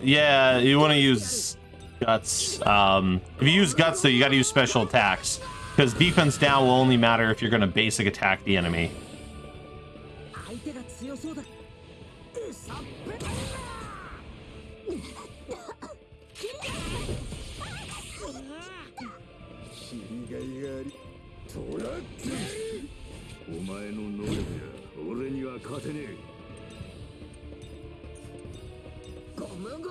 Speaker 1: Yeah, you want to use guts. If you use guts, though, you got to use special attacks, because defense down will only matter if you're going to basic attack the enemy.
Speaker 9: お前の能力や俺には勝てねえ。
Speaker 3: ゴムゴムの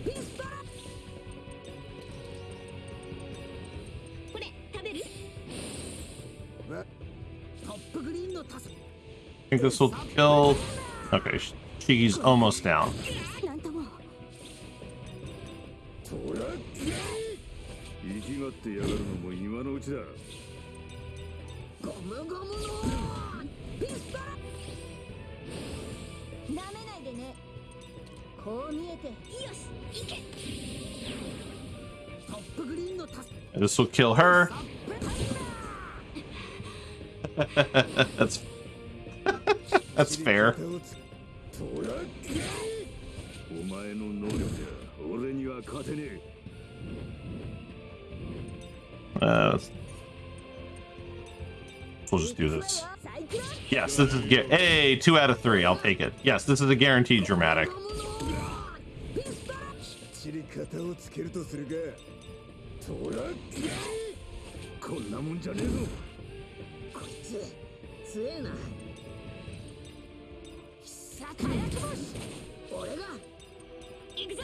Speaker 3: ピストル。
Speaker 8: これ食べる？
Speaker 3: トップグリーンのタス。
Speaker 1: I think this will kill. Okay, Shigi's almost down.
Speaker 8: なんとも。
Speaker 9: 生きがってやがるのも今のうちだ。
Speaker 3: ゴムゴムのピストル。
Speaker 8: なめないでね。こう見えて。よし、行け。
Speaker 3: トップグリーンのタス。
Speaker 1: This will kill her. That's that's fair.
Speaker 9: お前の能力や俺には勝てねえ。
Speaker 1: We'll just do this. Yes, this is hey, 2 out of 3. I'll take it. Yes, this is a guaranteed dramatic.
Speaker 9: ちり方をつけるとするが、こんなもんじゃねえぞ。
Speaker 3: こいつ強えな。さあ火薬星。俺が行くぞ。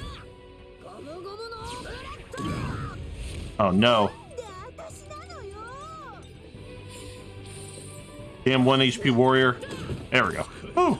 Speaker 3: ゴムゴムのブレッド。
Speaker 1: Oh no. Damn 1 HP warrior. There we go. Woo.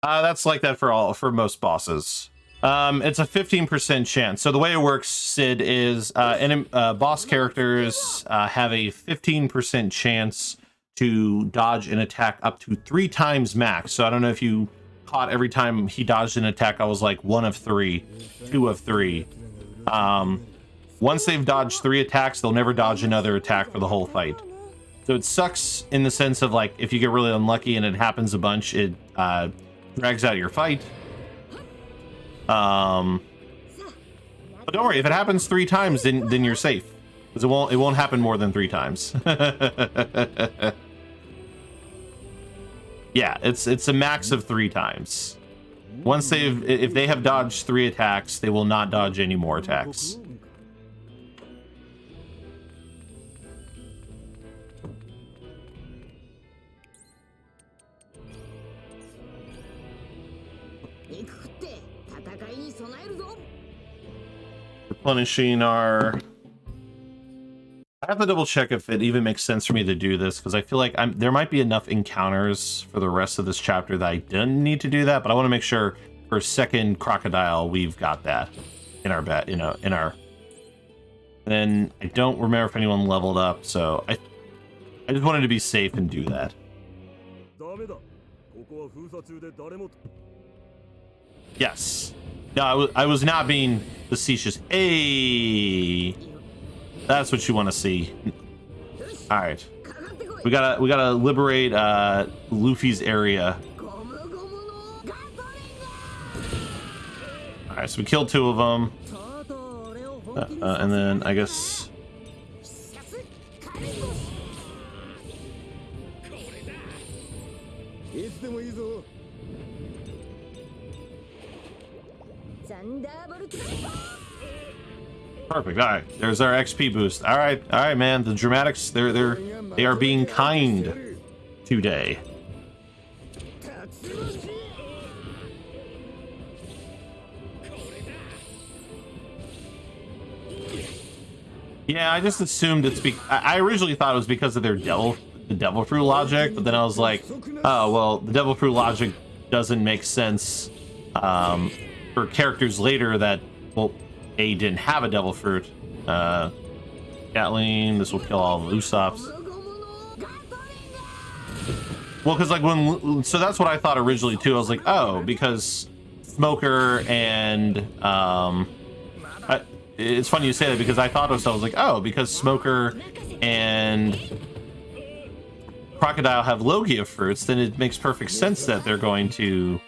Speaker 1: That's like that for most bosses. It's a 15% chance. So the way it works, Sid, is boss characters have a 15% chance to dodge an attack up to 3 times max. So I don't know if you caught every time he dodged an attack, I was like 1 of 3, 2 of 3. Once they've dodged 3 attacks, they'll never dodge another attack for the whole fight. So it sucks in the sense of like, if you get really unlucky and it happens a bunch, it drags out your fight. But don't worry, if it happens 3 times, then you're safe. Because it won't happen more than 3 times. Yeah, it's a max of 3 times. Once if they have dodged 3 attacks, they will not dodge any more attacks. Replenishing our... I have to double check if it even makes sense for me to do this, because I feel like there might be enough encounters for the rest of this chapter that I didn't need to do that, but I want to make sure for second crocodile we've got that in our bet, in our. Then I don't remember if anyone leveled up, so I just wanted to be safe and do that. Yes. No, I was not being facetious. Hey. That's what you want to see. All right, we gotta liberate Luffy's area. All right, so we killed 2 of them, and then I guess. Perfect. All right, there's our XP boost. All right, man. The dramatics, they are being kind today. Yeah, I just assumed it's I originally thought it was because of their devil fruit logic, but then I was like, oh well, the devil fruit logic doesn't make sense for characters later that didn't have a devil fruit. Gatling, this will kill all the Usops. Well, because like so that's what I thought originally too. I was like, oh, because Smoker and it's funny you say that, because I thought of so I was like, oh, because Smoker and Crocodile have Logia fruits, then it makes perfect sense that they're going to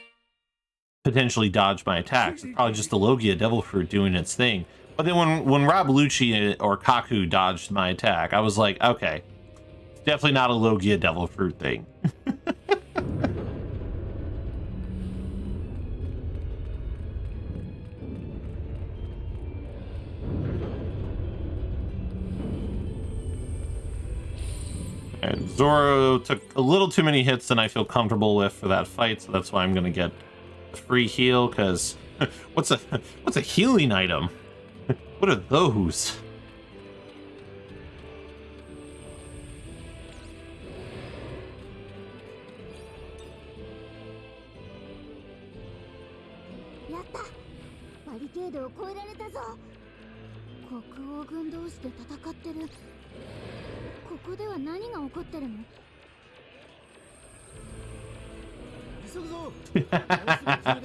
Speaker 1: potentially dodge my attacks. It's probably just the Logia devil fruit doing its thing. But then when Rob Lucci or Kaku dodged my attack, I was like, okay, definitely not a Logia devil fruit thing. And Zoro took a little too many hits than I feel comfortable with for that fight, so that's why I'm gonna get a free heal. Because what's a healing item? What are those?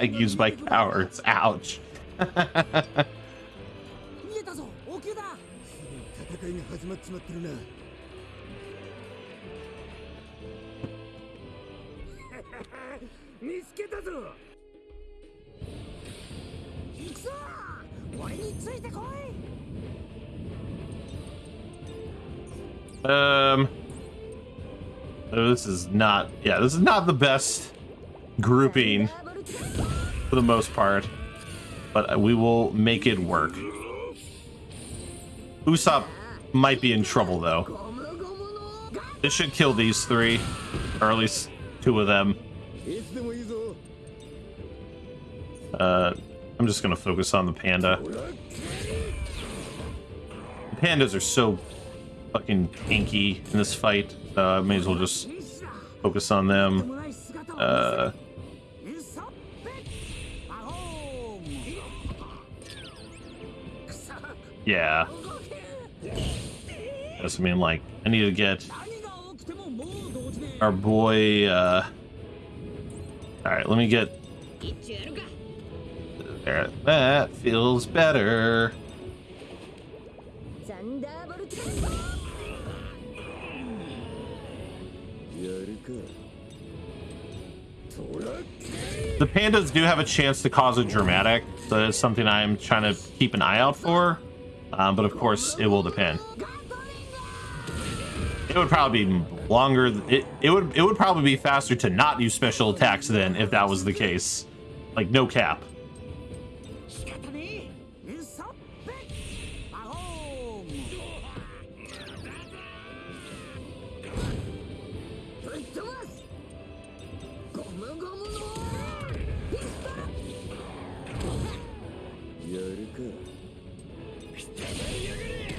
Speaker 1: Used by cowards. Ouch.
Speaker 2: 見えたぞ、王宮だ。すでに戦いが始まっちまってるな。
Speaker 9: 見つけたぞ。
Speaker 2: 行くぞ。俺についてこい。
Speaker 1: This is not, yeah, this is not the best grouping for the most part, but we will make it work. Usopp might be in trouble though. This should kill these three, or at least two of them. I'm just gonna focus on the panda. The pandas are so fucking tanky in this fight. I may as well just focus on them. Yeah. That's, I mean, like, I need to get our boy, alright, let me get... There, that feels better. The pandas do have a chance to cause a dramatic, so that's something I'm trying to keep an eye out for. But of course, it will depend. It would probably be longer. It would probably be faster to not use special attacks then if that was the case. Like, no cap.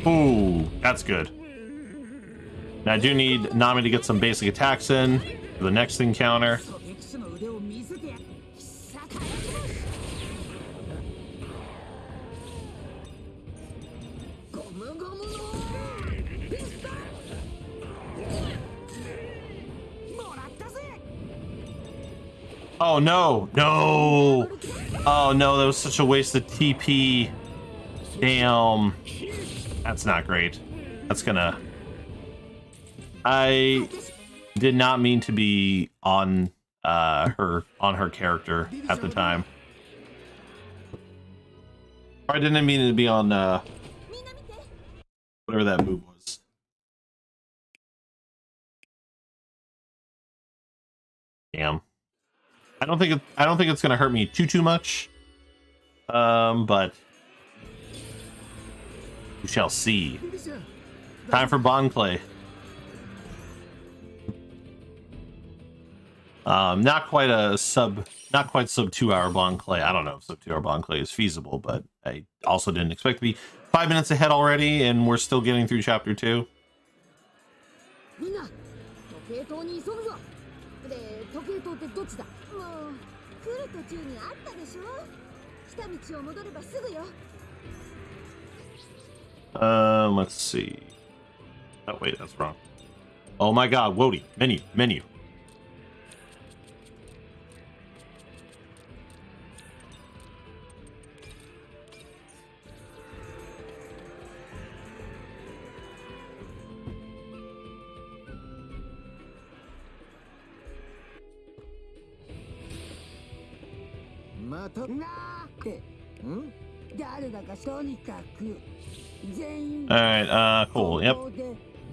Speaker 1: Ooh, that's good. Now I do need Nami to get some basic attacks in for the next encounter. Oh no, no! Oh no, that was such a waste of TP. Damn. That's not great. That's gonna... I did not mean to be on her character at the time. I didn't mean to be on whatever that move was. Damn. I don't think it's gonna hurt me too much. But we shall see. Time for bond play. Not quite sub 2 hour bond play. I don't know if sub 2 hour bond play is feasible, but I also didn't expect to be 5 minutes ahead already, and we're still getting through chapter 2. Let's see. Oh wait, that's wrong. Oh my god, Wody. Menu. Alright, cool, yep.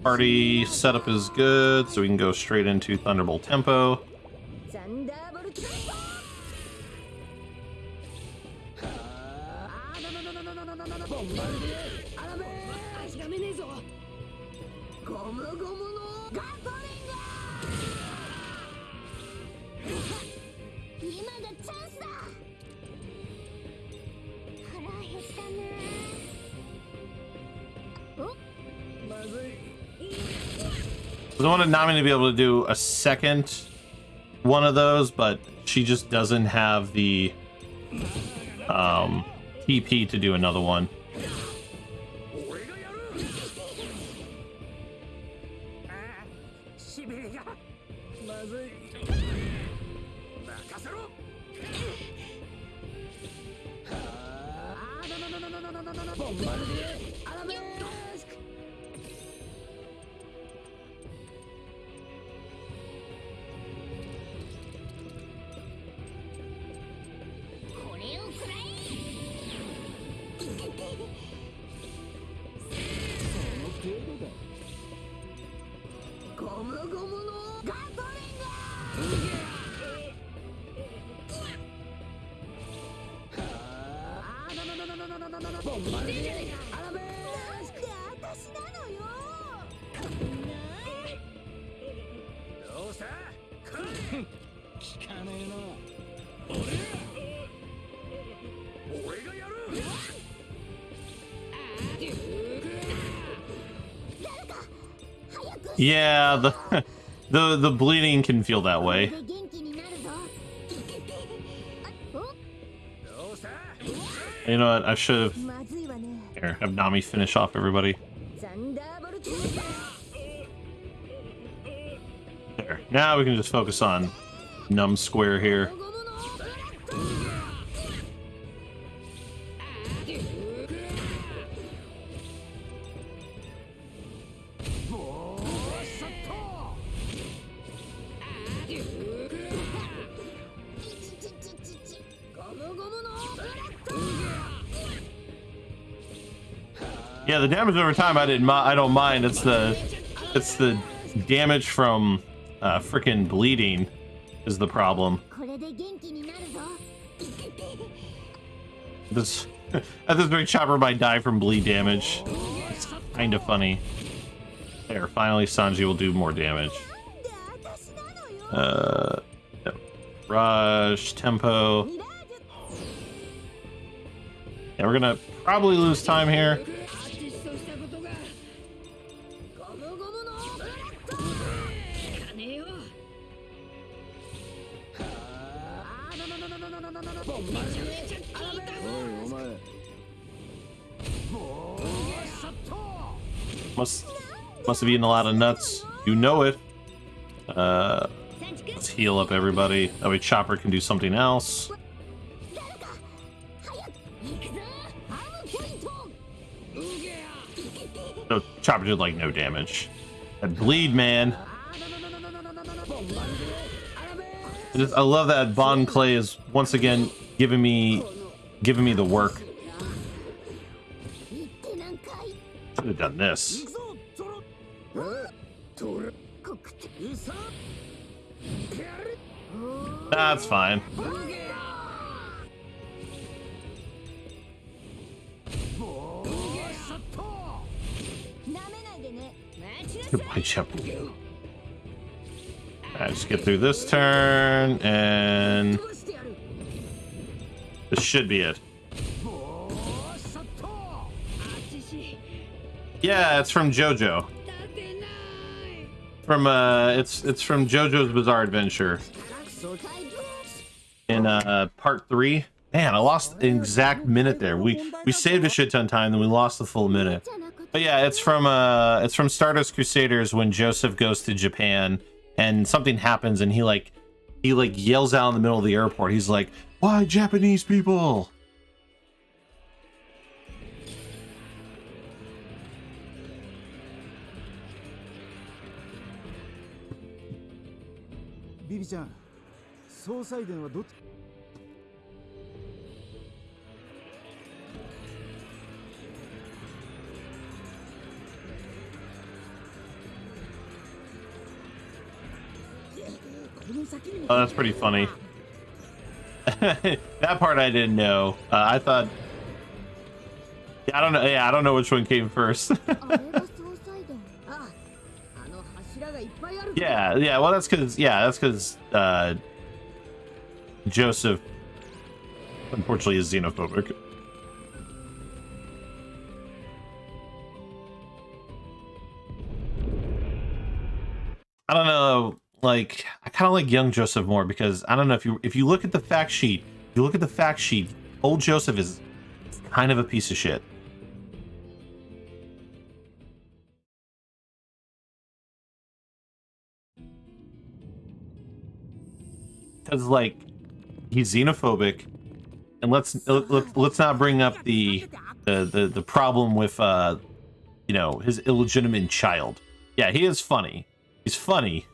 Speaker 1: Party setup is good, so we can go straight into Thunderbolt tempo.
Speaker 3: サンダーボルトボンバルディアラベー諦めねえぞゴムゴムのガトリング今がチャンスだ腹減ったなおまずい
Speaker 1: I wanted Nami to be able to do a second one of those, but she just doesn't have the TP to do another one.
Speaker 3: しびれがまずい任せろボンバルディアラベスクこれをくらえその程度だゴムゴムのガトリングボンバルディアラベースク私なのよどうした聞かねえな俺がやる誰か早く
Speaker 1: Yeah, the bleeding can feel that way.
Speaker 3: 元気になるぞどうした
Speaker 1: You know what? I should have
Speaker 3: まずいわね
Speaker 1: here have Nami finish off everybody.
Speaker 3: サンダーボルト
Speaker 1: There. Now we can just focus on Num Square here.
Speaker 3: ゴムのブラックボーショットゴムゴムのブラック
Speaker 1: Yeah, the damage over time I don't mind. It's the damage from freaking bleeding is the problem.
Speaker 3: これで元気になるぞ
Speaker 1: This at this rate, Chopper might die from bleed damage. It's kind of funny. There, finally Sanji will do more damage.
Speaker 3: なんで私なのよ
Speaker 1: No. Rush, tempo.
Speaker 3: ミラージュ
Speaker 1: Yeah, we're gonna probably lose time here.
Speaker 5: 実装したことが
Speaker 3: ゴムゴムのブラック
Speaker 5: 聞かねえよ
Speaker 3: ボンバルディアラベースクボーショット
Speaker 1: Must have eaten a lot of nuts. You know it. Let's heal up everybody. That way Chopper can do something else.
Speaker 3: 誰か早く行くぞアームポイント
Speaker 1: So Chopper did like no damage. That bleed, man. I love that Bon Clay is once again giving me the work.
Speaker 3: 行って何回
Speaker 1: Should have done this.
Speaker 3: コクテ
Speaker 1: That's fine.
Speaker 3: なめないでね待ちなさい
Speaker 1: Goodbye, Chopper. Alright, just get through this turn, and
Speaker 3: 潰してやる
Speaker 1: this should be it.
Speaker 3: ボーショット
Speaker 1: Yeah, it's from JoJo.
Speaker 5: 立てない
Speaker 1: From it's from JoJo's Bizarre Adventure
Speaker 3: クソ回復
Speaker 1: in part 3. Man, I lost an exact minute there. We saved a shit ton of time, then we lost the full minute. But yeah, it's from Stardust Crusaders when Joseph goes to Japan and something happens and he yells out in the middle of the airport. He's like, "Why Japanese people?"
Speaker 2: ビビちゃん、総裁伝はどっち？
Speaker 1: Oh, that's pretty funny. That part I didn't know. I thought. Yeah, I don't know. Yeah, I don't know which one came first. Yeah. Well, that's because Joseph, unfortunately, is xenophobic. I don't know. Like, I kind of like young Joseph more because I don't know if you look at the fact sheet, old Joseph is kind of a piece of shit. Because like he's xenophobic, and let's not bring up the problem with you know, his illegitimate child. Yeah, he is funny. He's funny.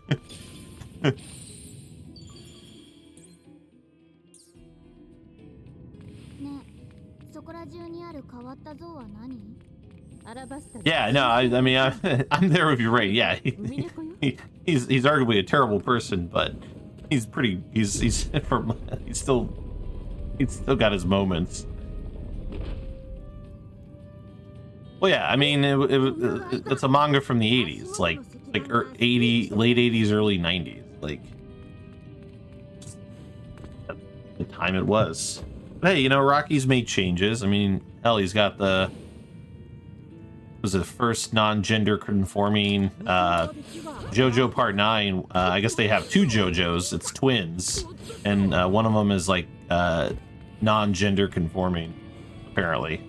Speaker 8: そこら中にある変わった像は何?
Speaker 1: Yeah, no, I mean, I'm there with you, right? Yeah, he's arguably a terrible person, but he's still got his moments. Well, yeah, I mean, it's a manga from the 80s, like late 80s, early 90s, like the time it was. But hey, you know, Rocky's made changes. I mean, hell, he's got the first non-gender conforming JoJo Part 9. I guess they have two JoJos. It's twins, and one of them is like non-gender conforming, apparently.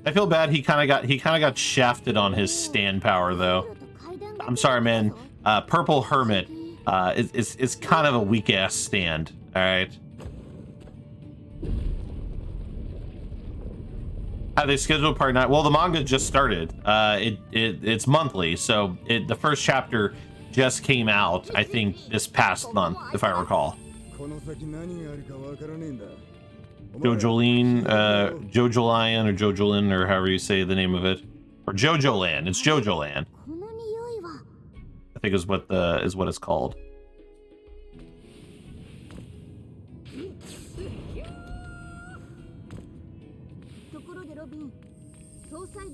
Speaker 1: I feel bad. He kind of got shafted on his stand power, though. I'm sorry, man. Purple Hermit is kind of a weak ass stand. All right. Have they scheduled part 9? Well, the manga just started. It's monthly, so the first chapter just came out. I think this past month, if I recall. Jojoline, Jojolion, or Jojolin, or however you say the name of it, or Jojoland. It's Jojoland, I think is what it's called.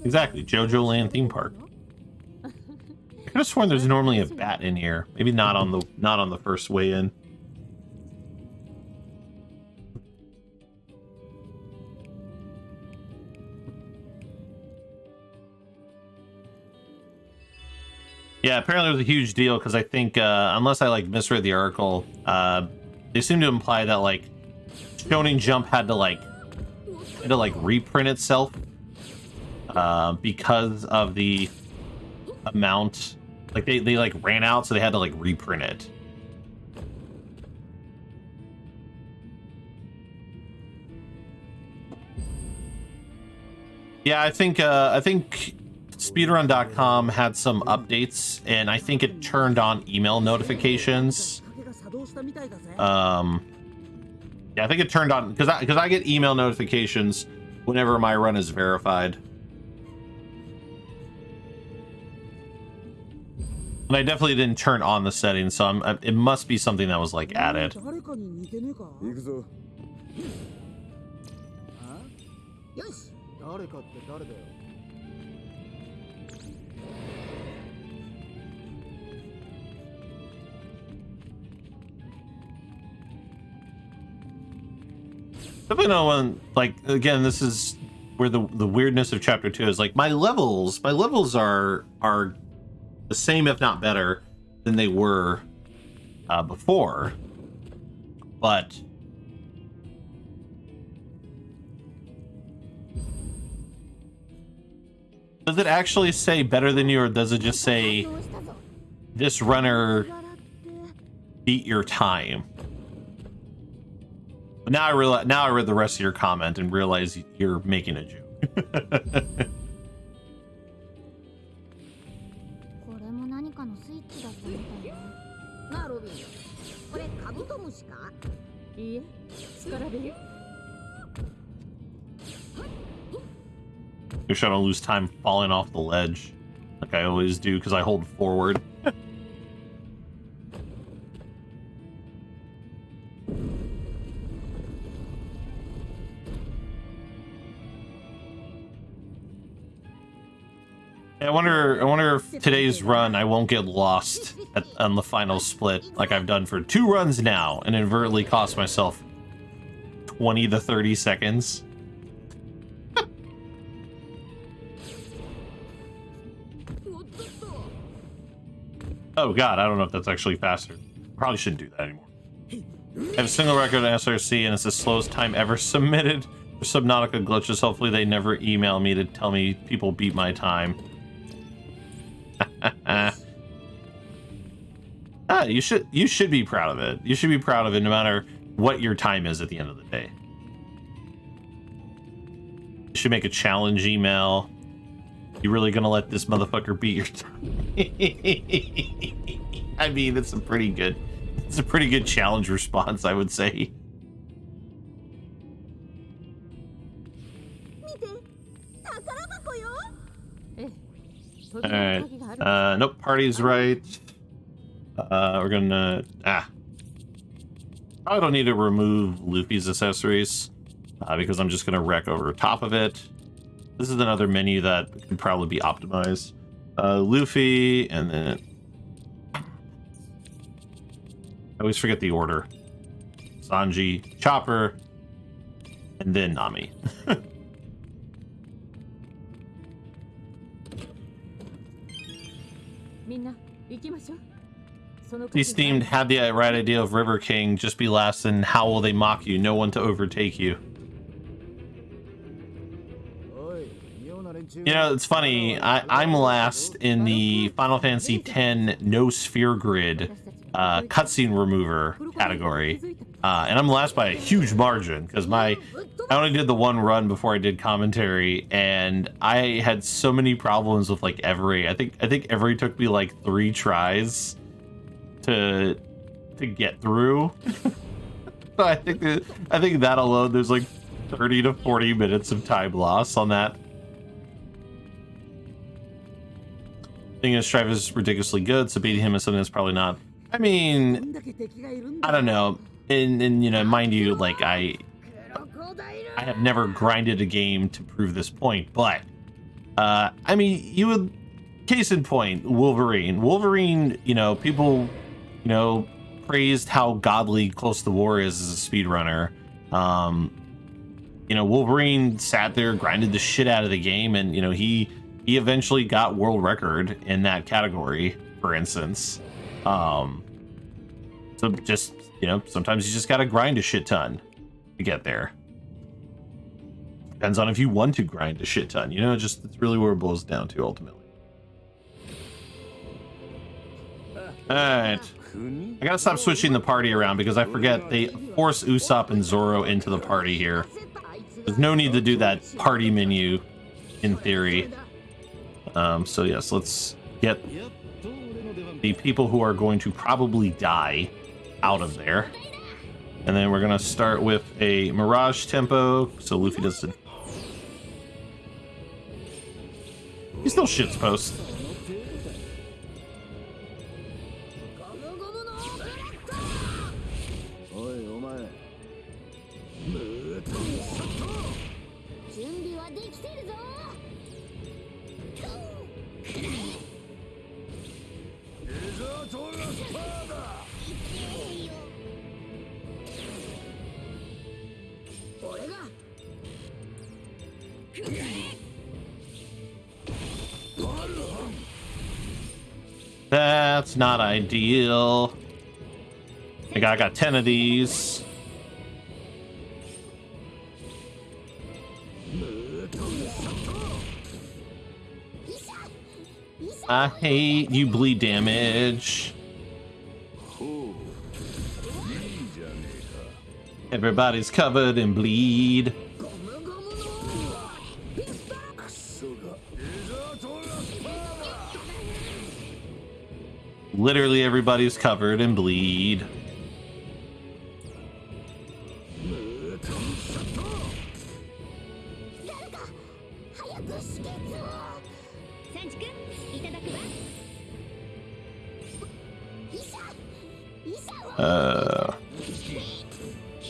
Speaker 1: Exactly, Jojoland theme park. I could have sworn there's normally a bat in here. Maybe not on the first way in. Yeah, apparently it was a huge deal because I think, unless I like misread the article, they seem to imply that like Shonen Jump had to reprint itself because of the amount. Like they like ran out, so they had to like reprint it. Yeah, I think Speedrun.com had some updates, and I think it turned on email notifications. Yeah, I think it turned on because I get email notifications whenever my run is verified. And I definitely didn't turn on the settings, so it must be something that was like added. Definitely no one, like, again, this is where the weirdness of chapter 2 is. Like, my levels are the same, if not better, than they were before, but does it actually say better than you, or does it just say this runner beat your time? But now I read the rest of your comment and realize you're making a joke. Make sure I don't lose time falling off the ledge, like I always do, because I hold forward. I wonder if today's run I won't get lost on the final split like I've done for 2 runs now and inadvertently cost myself 20 to 30 seconds. Oh god, I don't know if that's actually faster. Probably shouldn't do that anymore. I have a single record on SRC and it's the slowest time ever submitted for Subnautica glitches. Hopefully they never email me to tell me people beat my time. You should be proud of it. You should be proud of it no matter what your time is at the end of the day. You should make a challenge email. You really gonna let this motherfucker beat your time? I mean, it's a pretty good challenge response, I would say. Alright. Nope, party's right. We're gonna... Probably don't need to remove Luffy's accessories, because I'm just gonna wreck over top of it. This is another menu that could probably be optimized. Luffy, and then... I always forget the order. Sanji, Chopper, and then Nami. These themed had the right idea of River King, just be last, and how will they mock you? No one to overtake you. You know, it's funny, I'm last in the Final Fantasy X No Sphere Grid cutscene remover category. And I'm last by a huge margin, because I only did the 1 run before I did commentary, and I had so many problems with like Every. I think Every took me like 3 tries to get through. So I think that alone, there's like 30 to 40 minutes of time loss on that. I think Strife is ridiculously good, so beating him is something that's probably not. I mean, I don't know. And you know, mind you, like I have never grinded a game to prove this point, but I mean, you would, case in point, Wolverine, you know, people, you know, praised how godly Close to the War is as a speedrunner. You know, Wolverine sat there, grinded the shit out of the game, and you know, he eventually got world record in that category, for instance. So just, you know, sometimes you just gotta grind a shit ton to get there. Depends on if you want to grind a shit ton, you know, just it's really where it boils down to ultimately. Alright. I gotta stop switching the party around because I forget they force Usopp and Zoro into the party here. There's no need to do that party menu in theory. So yes, let's get the people who are going to probably die out of there. And then we're gonna start with a Mirage tempo, so Luffy doesn't... He still shits post. That's not ideal. I got 10 of these. I hate you bleed damage. Everybody's covered in bleed. Literally everybody's covered in bleed.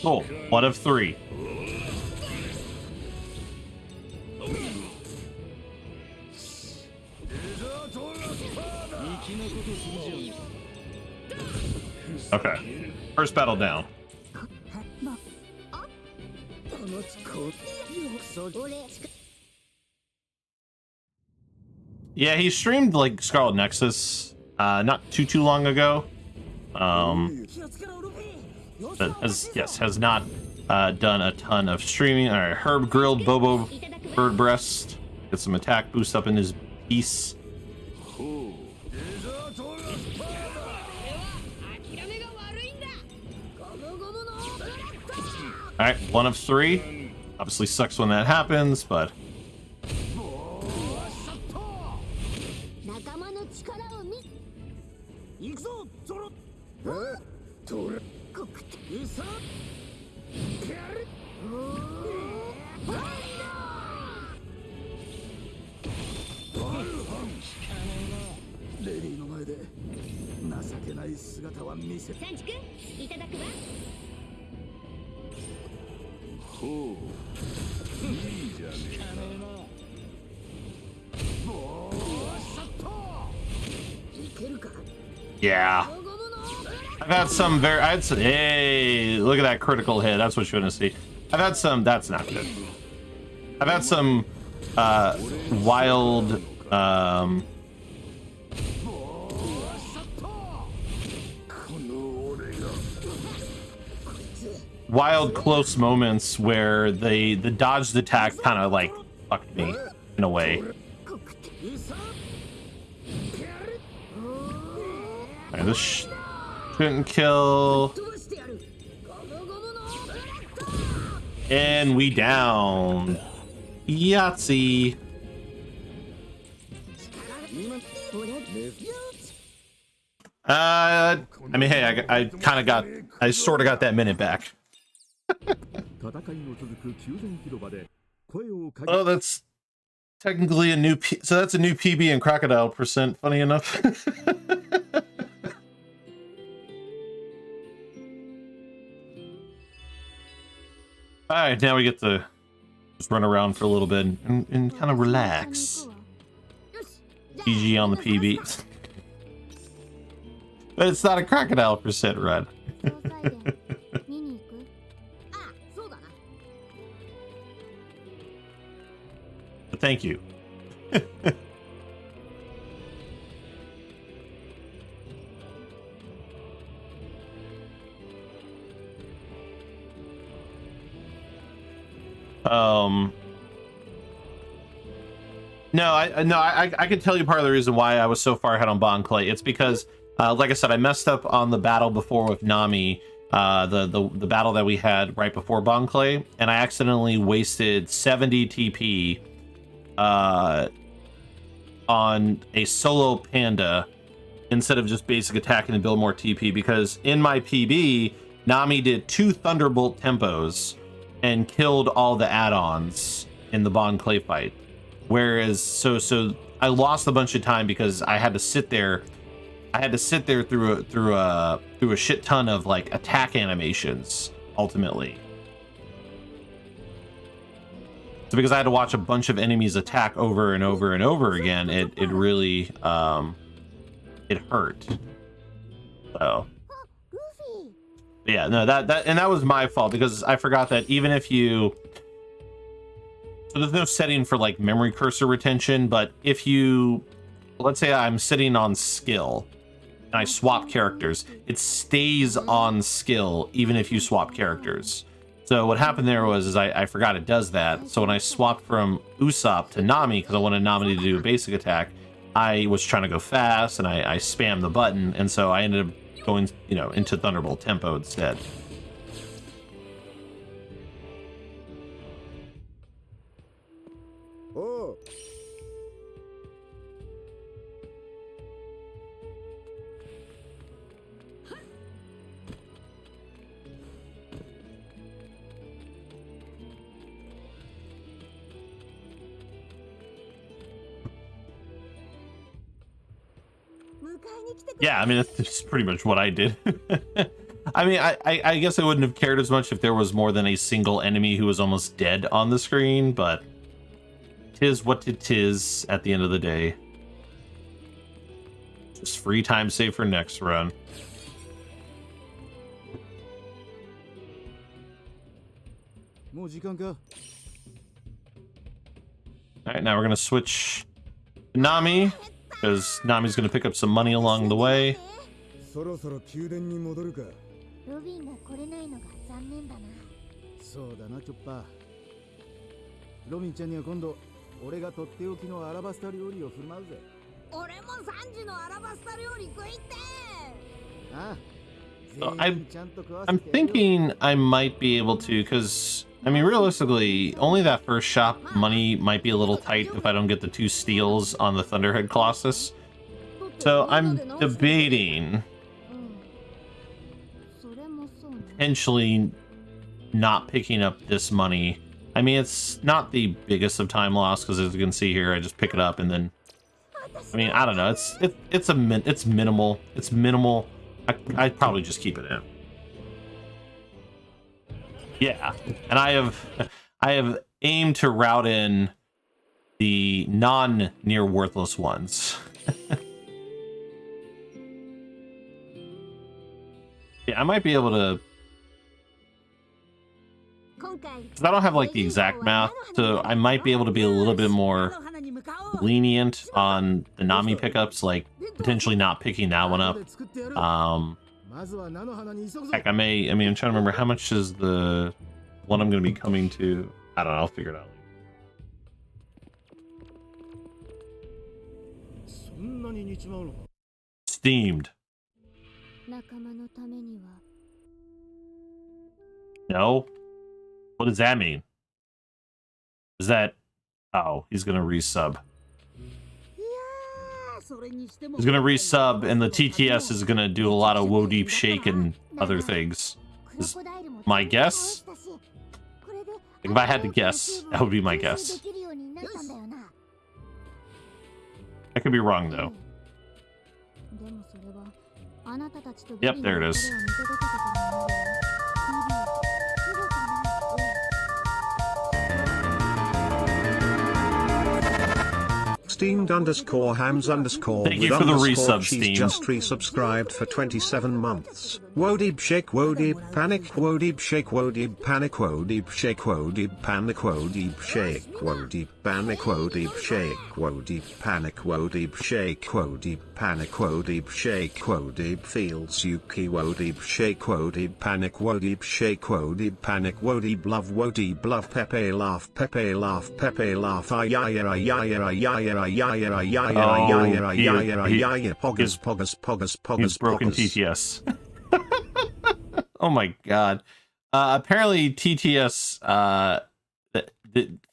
Speaker 1: Cool. 1 of 3. Okay. First battle down. Yeah, he streamed like Scarlet Nexus not too long ago. But has not done a ton of streaming. All right, Herb grilled Bobo bird breast. Get some attack boost up in his piece. All right, 1 of 3. Obviously sucks when that happens, but yeah. Hey, look at that critical hit. That's what you want to see. I've had some, that's not good. I've had some wild wild close moments where the dodged attack kind of like fucked me in a way. Right, this shouldn't kill. And we down. Yahtzee. I mean, hey, I sort of got that minute back. Oh, that's technically a new so that's a new PB in Crocodile percent, funny enough. Alright, now we get to just run around for a little bit and kind of relax. GG on the PB. But it's not a Crocodile percent run. But thank you. I can tell you part of the reason why I was so far ahead on Bon Clay. It's because, like I said, I messed up on the battle before with Nami, the battle that we had right before Bon Clay, and I accidentally wasted 70 TP on a solo panda instead of just basic attacking to build more TP, because in my PB, Nami did 2 Thunderbolt tempos and killed all the add-ons in the Bon Clay fight. Whereas, so I lost a bunch of time because I had to sit there. I had to sit there through a shit ton of like attack animations ultimately. So because I had to watch a bunch of enemies attack over and over and over again, it really it hurt. So yeah, no, that was my fault because I forgot that even if you, so there's no setting for like memory cursor retention, but if you, let's say I'm sitting on skill and I swap characters, it stays on skill even if you swap characters. So what happened there was I forgot it does that. So when I swapped from Usopp to Nami, because I wanted Nami to do a basic attack, I was trying to go fast and I spammed the button, and so I ended up going, you know, into Thunderbolt tempo instead.
Speaker 2: Oh.
Speaker 1: Yeah, I mean, that's pretty much what I did. I mean, I guess I wouldn't have cared as much if there was more than a single enemy who was almost dead on the screen, but 'tis what it is at the end of the day. Just free time save for next run. Alright, now we're gonna switch to Nami, because Nami's gonna pick up some money along the way.
Speaker 2: そろそろ宮殿に戻るか。
Speaker 8: ロビンが来れないのが残念だな。
Speaker 2: そうだな、チョッパー。ロビンちゃんには今度、俺がとっておきのアラバスタ料理を振る舞うぜ。
Speaker 3: 俺も3時のアラバスタ料理食いて
Speaker 2: ああ。
Speaker 1: So I'm thinking I might be able to, because I mean, realistically, only that first shop money might be a little tight if I don't get the 2 steals on the Thunderhead Colossus. So I'm debating potentially not picking up this money. I mean, it's not the biggest of time loss, because as you can see here, I just pick it up and then, I mean, I don't know, it's minimal. It's minimal. I'd probably just keep it in. Yeah, and I have aimed to route in the non-near worthless ones. Yeah, I might be able to, because I don't have like the exact math, so I might be able to be a little bit more lenient on the Nami pickups, like potentially not picking that one up. Heck, I mean, I'm trying to remember how much is the one I'm going to be coming to. I don't know, I'll figure it out. Steamed. No? What does that mean? Is that... Oh, he's gonna resub. He's gonna resub, and the TTS is gonna do a lot of Woe Deep Shake and other things. Is my guess? Like, if I had to guess, that would be my guess. I could be wrong, though. Yep, there it is.
Speaker 11: Steamed _ hams _
Speaker 1: Thank you for the resub,
Speaker 11: she's
Speaker 1: Steamed.
Speaker 11: just resubscribed for 27 months. Wodib shake, wodib panic, wodib shake, wodib panic, wodib shake, wodib panic, wodib shake, wodib panic, wodib shake, wodib panic, wodib shake, wodib panic, wodib shake, wodib feels yuki, wodib shake, wodib panic, wodib shake, wodib panic, wodib love, pepe laugh, pepe laugh, pepe laugh, ayaya, ayaya, ayaya,
Speaker 1: He's broken TTS. Oh my god. Apparently TTS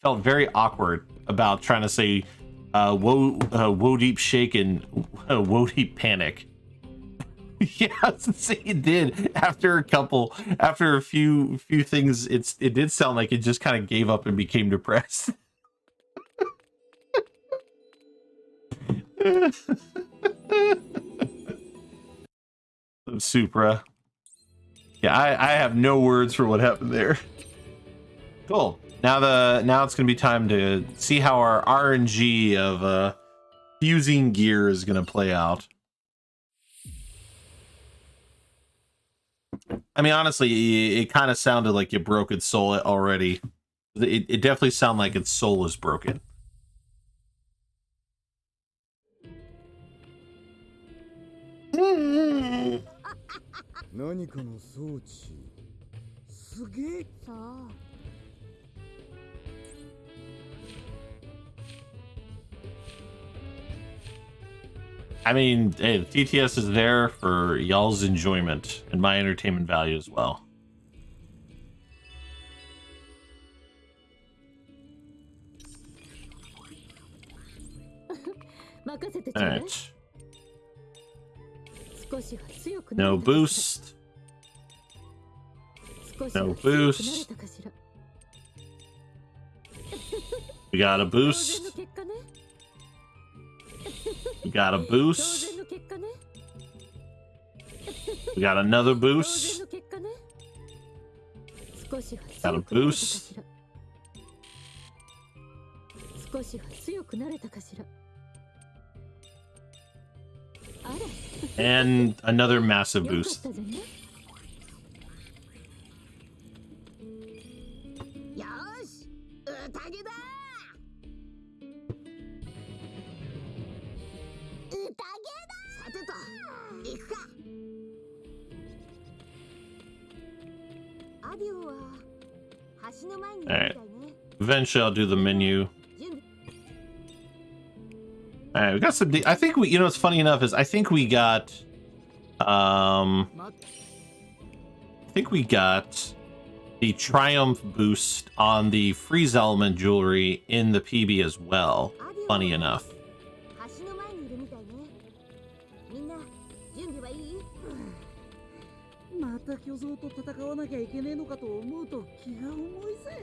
Speaker 1: felt very awkward about trying to say woe deep shake and woe deep panic. Yeah, it did. After a few things, it did sound like it just kind of gave up and became depressed. Supra. Yeah, I have no words for what happened there. Cool. Now it's gonna be time to see how our RNG of fusing gear is gonna play out. I mean, honestly, it kind of sounded like you broke its soul already. It definitely sounded like its soul is broken. I mean, hey, the TTS is there for y'all's enjoyment and my entertainment value as well. Alright. No boost. No boost. We got a boost. We got a boost. We got another boost. Got a boost. And another massive boost.
Speaker 3: よし、宴だ。宴だ。さてと、行くか。アディオは橋の前にいるみたいね。
Speaker 1: Eventually, I'll do the menu. All right, we got some. I think we, you know, what's funny enough is I think we got, the Triumph boost on the freeze element jewelry in the PB as well. Funny enough.
Speaker 3: 橋の前にいるみたいね。みんな準備はいい？
Speaker 7: また巨像と戦わなきゃいけねえのかと思うと気が重いぜ。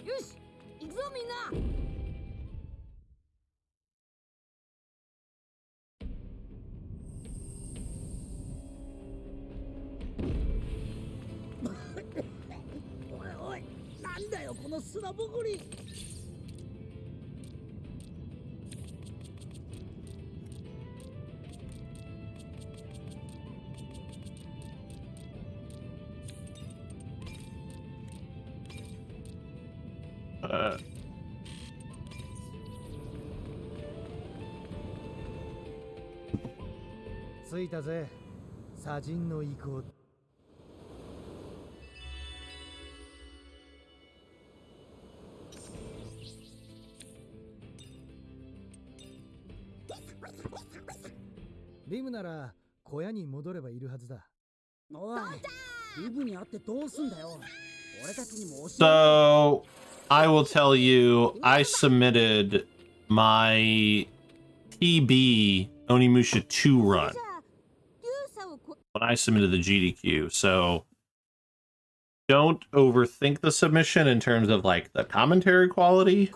Speaker 3: よし、行くぞみんな。
Speaker 7: おいおい、なんだよこの砂ぼこり。着いたぜ、砂人の遺構。リムなら小屋に戻ればいるはずだ。おい、リムに会ってどうすんだよ。俺たちにも教えて。
Speaker 1: So, I will tell you, I submitted my TB Onimusha 2 run when I submitted the GDQ. So, don't overthink the submission in terms of like the commentary quality.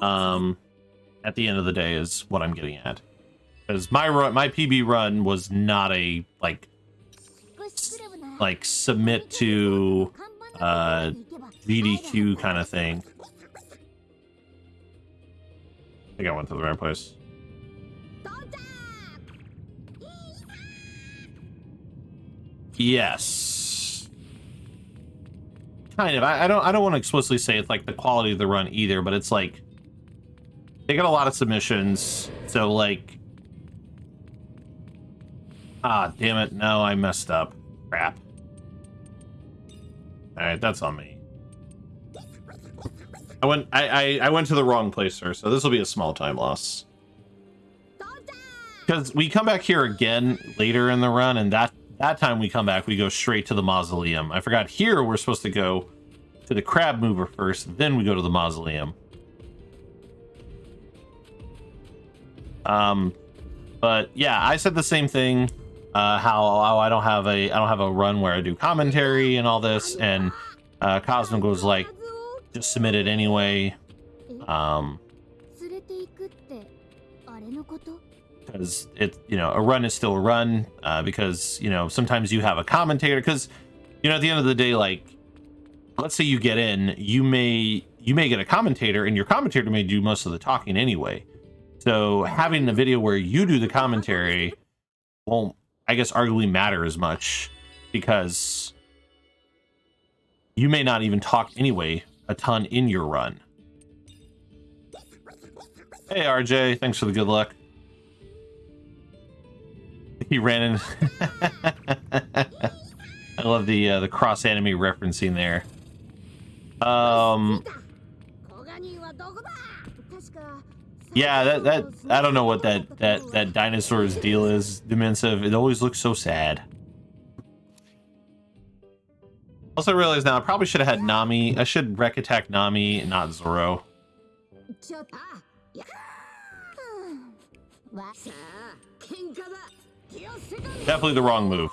Speaker 1: At the end of the day is what I'm getting at. Because my PB run was not a like submit to GDQ kind of thing. I think I went to the right place. Yes. Kind of. I don't want to explicitly say it's like the quality of the run either, but it's like they got a lot of submissions, so like damn it, no, I messed up. Crap. Alright, that's on me. I went to the wrong place, sir, so this will be a small time loss. Because we come back here again later in the run, and that time we come back, we go straight to the mausoleum. I forgot here we're supposed to go to the crab mover first, then we go to the mausoleum. But yeah, I said the same thing. How I don't have a run where I do commentary and all this, and Cosmic was like, just submit it anyway. Because it, you know, a run is still a run, because, you know, sometimes you have a commentator, because, you know, at the end of the day, like, let's say you get in, you may get a commentator, and your commentator may do most of the talking anyway. So having a video where you do the commentary won't, I guess, arguably matter as much, because you may not even talk anyway a ton in your run. Hey RJ, thanks for the good luck. He ran in. I love the cross anime referencing there. Yeah, that I don't know what that dinosaur's deal is, Dimensive. It always looks so sad. Also, I realize now I probably should have had Nami. I should wreck attack Nami, not Zoro. Definitely the wrong move.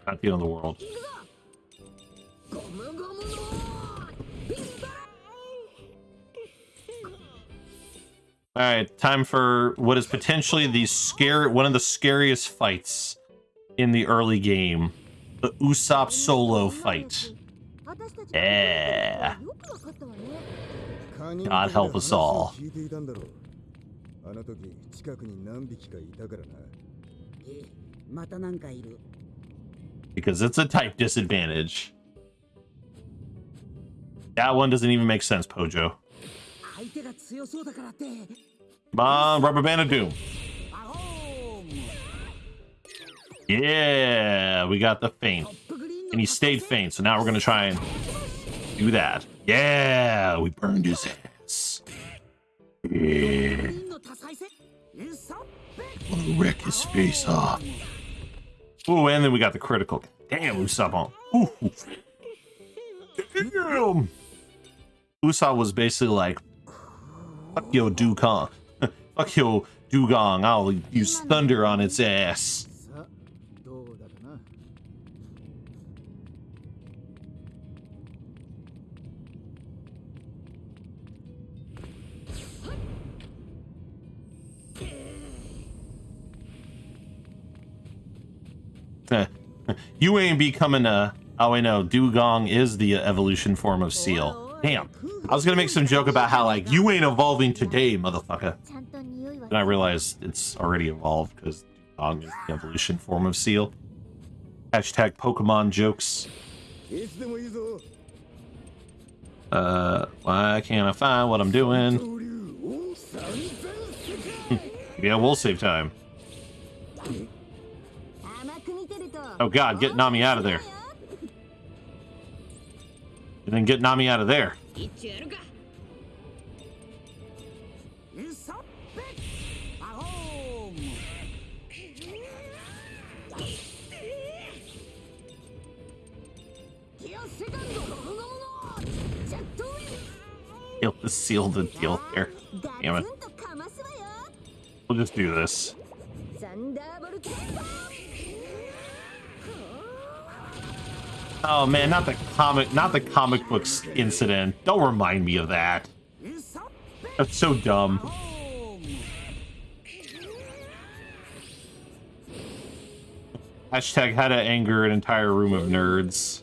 Speaker 1: Not the end of the world. All right, time for what is potentially one of the scariest fights in the early game, the Usopp solo fight. Yeah. God help us all. Because it's a type disadvantage. That one doesn't even make sense, Pojo. Come on, Rubber Band of Doom. Yeah, we got the feint. And he stayed faint, so now we're going to try and do that. Yeah, we burned his ass. Yeah. Wreck his face off. Ooh, and then we got the critical. Damn, Usopp on. Ooh. Damn. Usopp was basically like, fuck yo, Dugong. Fuck yo, Dugong. I'll use thunder on its ass. You ain't becoming a... Oh, I know. Dugong is the evolution form of seal. Damn. I was gonna make some joke about how, like, you ain't evolving today, motherfucker. And I realized it's already evolved because Dugong is the evolution form of seal. Hashtag Pokemon jokes. Why can't I find what I'm doing? Yeah, we'll save time. Oh god, get Nami out of there. And then get Nami out of there. Kill the seal the deal there. Damn it. We'll just do this. Oh man, not the comic books incident. Don't remind me of that. That's so dumb. Hashtag how to anger an entire room of nerds.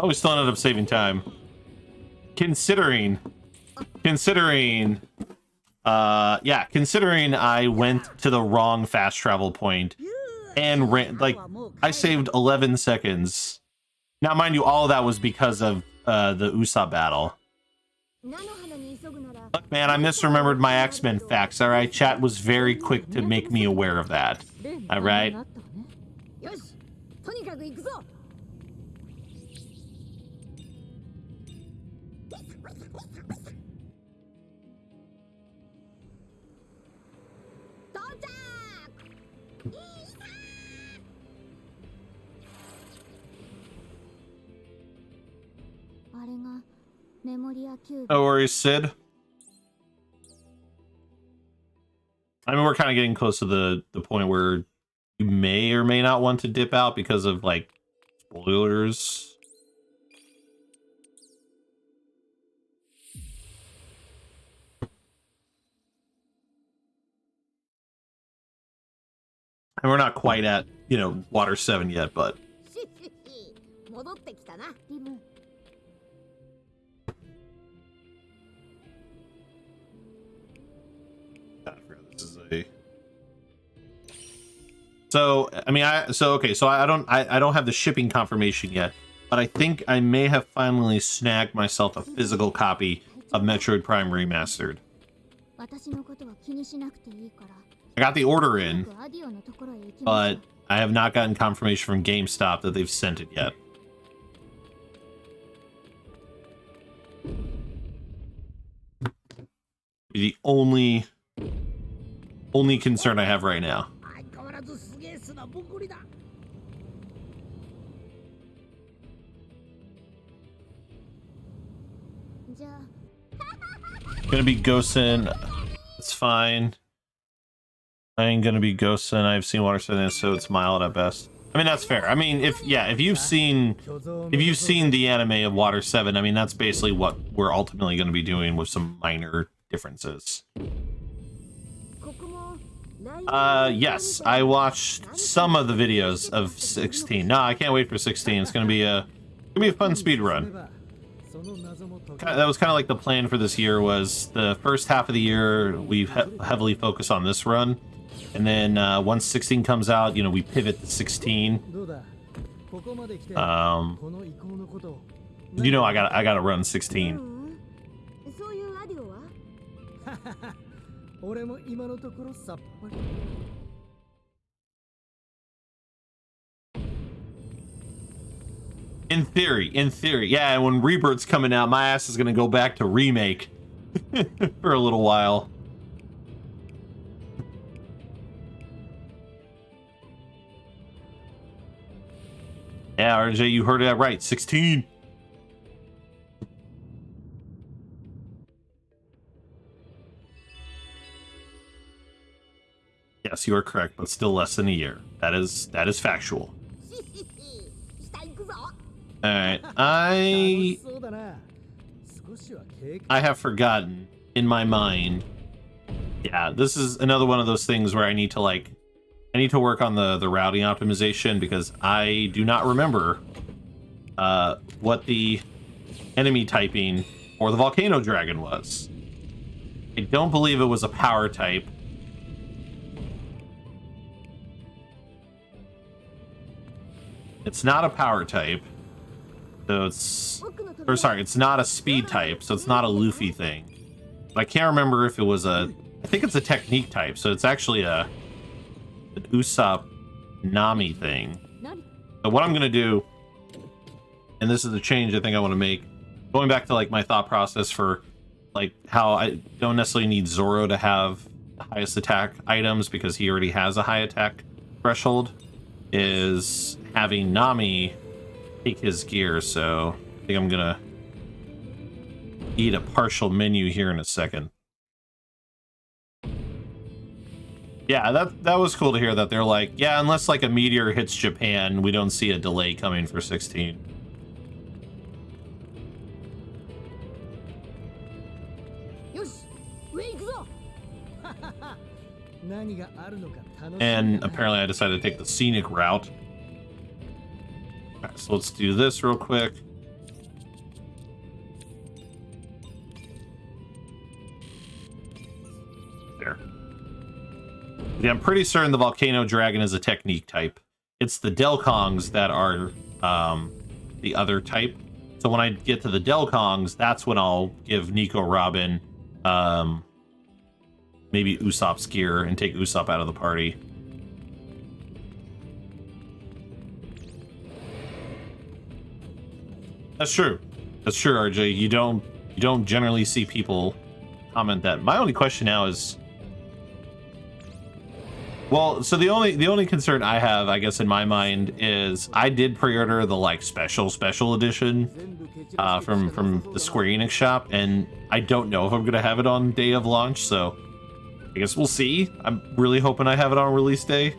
Speaker 1: Oh, we still ended up saving time. Considering I went to the wrong fast travel point and ran, like, I saved 11 seconds. Now, mind you, all of that was because of the Usopp battle. Look, man, I misremembered my X-Men facts, alright? Chat was very quick to make me aware of that. Alright? No worries, Sid. I mean, we're kind of getting close to the point where you may or may not want to dip out because of, like, spoilers. And we're not quite at, you know, Water 7 yet, but... So, I mean, I don't have the shipping confirmation yet, but I think I may have finally snagged myself a physical copy of Metroid Prime Remastered. I got the order in, but I have not gotten confirmation from GameStop that they've sent it yet. The only concern I have right now. Gonna be ghosting. It's fine. I ain't gonna be ghosting. I've seen Water 7, so it's mild at best. I mean, that's fair. I mean, if you've seen the anime of Water 7, I mean, that's basically what we're ultimately going to be doing with some minor differences. Yes, I watched some of the videos of 16. No, I can't wait for 16. It's gonna be a fun speed run. That was kind of like the plan for this year. Was the first half of the year we heavily focus on this run, and then once 16 comes out, you know, we pivot to 16. You know, I gotta run 16. In theory, yeah. And when Rebirth's coming out, my ass is gonna go back to remake for a little while. Yeah, RJ, you heard that right. 16. Yes, you are correct, but still less than a year. That is factual. All right, I have forgotten in my mind. Yeah, this is another one of those things where I need to work on the routing optimization, because I do not remember what the enemy typing for the volcano dragon was. I don't believe it was a power type. It's not a power type. So it's not a speed type, so it's not a Luffy thing. But I can't remember if it was I think it's a technique type, so it's actually an Usopp Nami thing. So what I'm gonna do, and this is a change I think I want to make, going back to like my thought process for like how I don't necessarily need Zoro to have the highest attack items because he already has a high attack threshold, is having Nami take his gear. So I think I'm gonna eat a partial menu here in a second. Yeah, that was cool to hear that they're like, yeah, unless like a meteor hits Japan, we don't see a delay coming for 16. And apparently I decided to take the scenic route. All right, so let's do this real quick. There. Yeah, I'm pretty certain the volcano dragon is a technique type. It's the Delkongs that are the other type. So when I get to the Delkongs, that's when I'll give Nico Robin maybe Usopp's gear and take Usopp out of the party. That's true. That's true, RJ. You don't generally see people comment that. My only question now is, well, so the only concern I have, I guess, in my mind is I did pre-order the like special edition from the Square Enix shop, and I don't know if I'm gonna have it on day of launch, so I guess we'll see. I'm really hoping I have it on release day.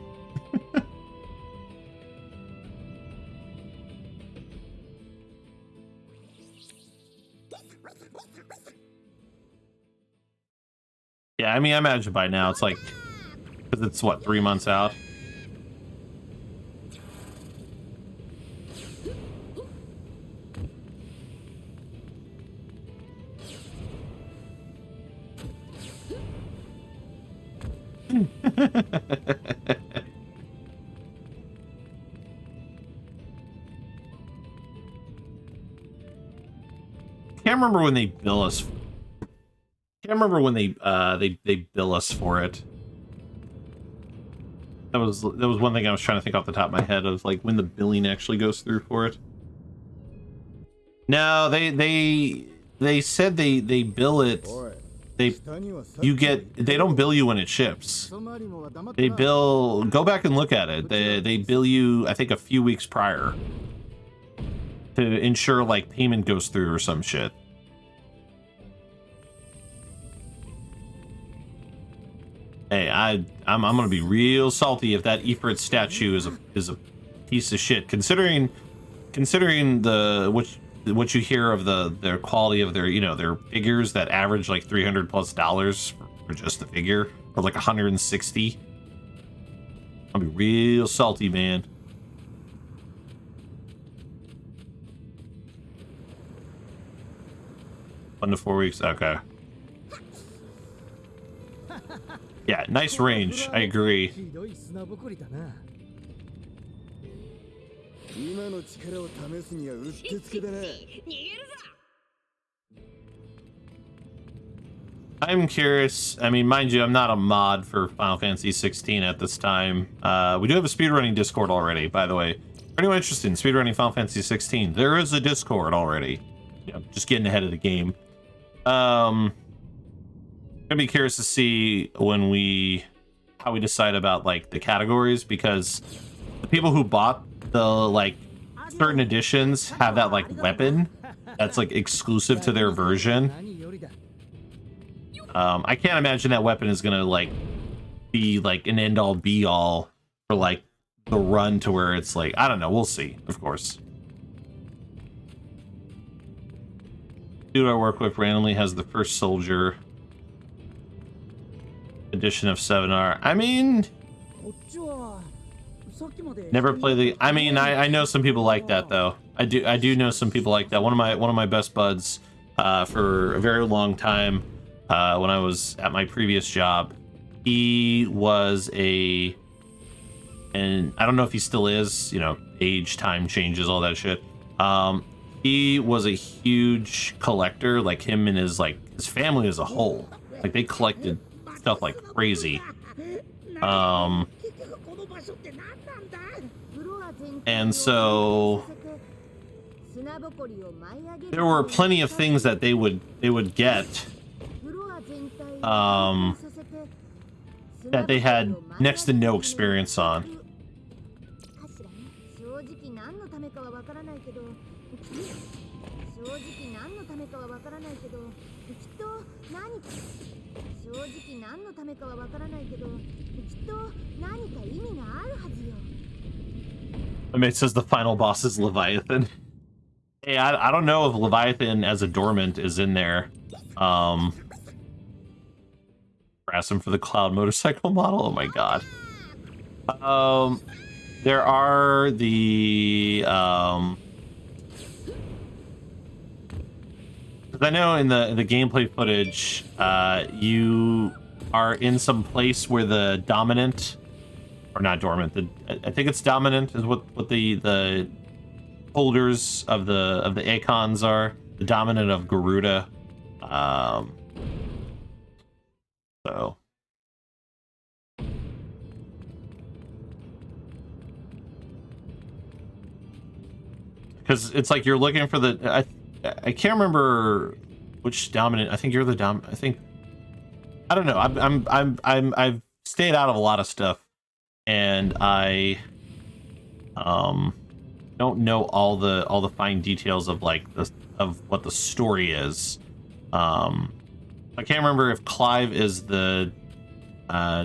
Speaker 1: Yeah, I mean, I imagine by now it's like, because it's what, 3 months out? Can't remember when they bill us. Can't remember when they bill us for it. That was one thing I was trying to think off the top of my head of like when the billing actually goes through for it. No, they said they bill it. They don't bill you when it ships. They bill. Go back and look at it. They bill you, I think, a few weeks prior to ensure like payment goes through or some shit. I'm gonna be real salty if that Ifrit statue is a piece of shit. Considering the what you hear of their quality of their their figures that average like $300+ for just the figure, or like 160. I'll be real salty, man. 1 to 4 weeks. Okay. Yeah, nice range. I agree.
Speaker 2: ひどい砂ぼこりだな。
Speaker 7: 今の力を試すにはうってつけだな。
Speaker 5: 逃げるぞ。
Speaker 1: I'm curious. I mean, mind you, I'm not a mod for Final Fantasy 16 at this time. We do have a speedrunning Discord already, by the way. For anyone interested in speedrunning Final Fantasy 16, there is a Discord already. Just getting ahead of the game. I'm gonna be curious to see how we decide about like the categories, because the people who bought the like certain editions have that like weapon that's like exclusive to their version. I can't imagine that weapon is gonna like be like an end-all be-all for like the run to where it's like, I don't know, we'll see, of course. Dude I work with randomly has the first soldier edition of 7R. I mean, never play the. I mean, I know some people like that though. I do know some people like that. One of my best buds for a very long time when I was at my previous job, he was and I don't know if he still is. Age, time changes, all that shit. He was a huge collector, like him and his family as a whole. Like they collected stuff like crazy. And so there were plenty of things that they would get that they had next to no experience on. It says the final boss is Leviathan. Hey, I don't know if Leviathan as a dormant is in there. Harass him for the cloud motorcycle model. Oh my god. There are the because I know in the gameplay footage, you are in some place where the dominant, or not dormant, I think it's dominant is what the holders of the icons are. The dominant of Garuda. So because it's like you're looking for the I can't remember which dominant. I think you're the dominant. I don't know. I've stayed out of a lot of stuff, and I don't know all the fine details of like of what the story is. I can't remember if Clive is the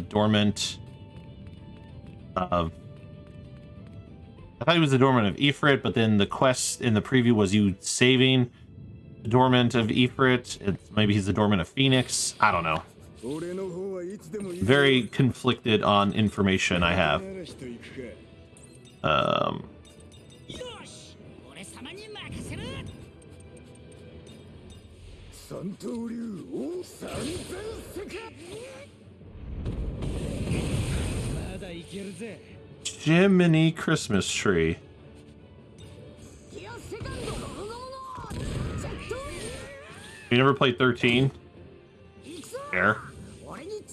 Speaker 1: dormant of. I thought he was the dormant of Ifrit, but then the quest in the preview was you saving the dormant of Ifrit. Maybe he's the dormant of Phoenix. I don't know. Very conflicted on information I have. Jiminy Christmas tree. You never played 13? Fair.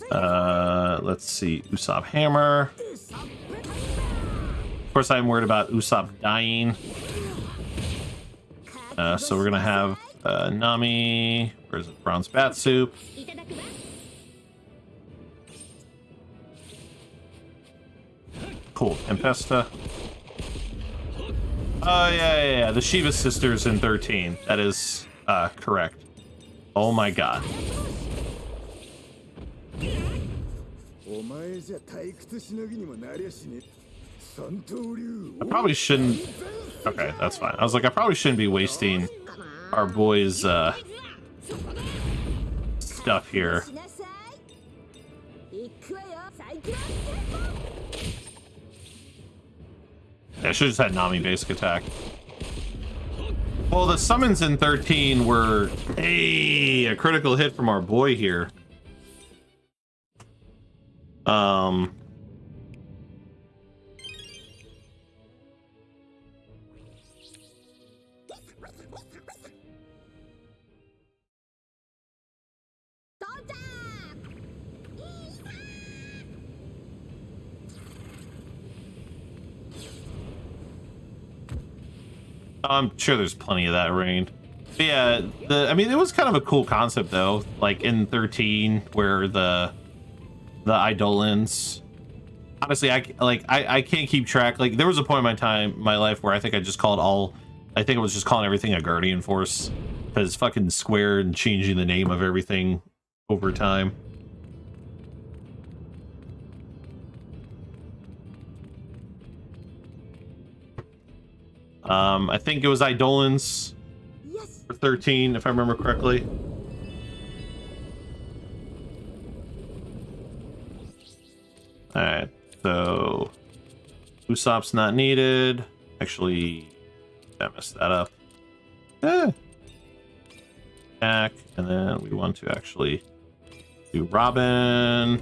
Speaker 1: Let's see. Usopp Hammer. Of course, I'm worried about Usopp dying. So we're gonna have Nami. Where's it? Bronze Bat Soup. Cool. Tempesta. Oh, yeah. The Shiva sisters in 13. That is correct. Oh my god. I probably shouldn't. Okay, that's fine. I was like, I probably shouldn't be wasting our boys' stuff here. Yeah, I should have just had Nami basic attack. Well, the summons in 13 were a critical hit from our boy here. I'm sure there's plenty of that rain. But yeah, I mean, it was kind of a cool concept though, like in 13 where the Eidolons. Honestly, I can't keep track. Like there was a point in my life where I think I just called I think it was just calling everything a Guardian Force, because fucking Square and changing the name of everything over time. I think it was Eidolons for 13, if I remember correctly. Alright, so Usopp's not needed. Actually, I messed that up. Back, and then we want to actually do Robin.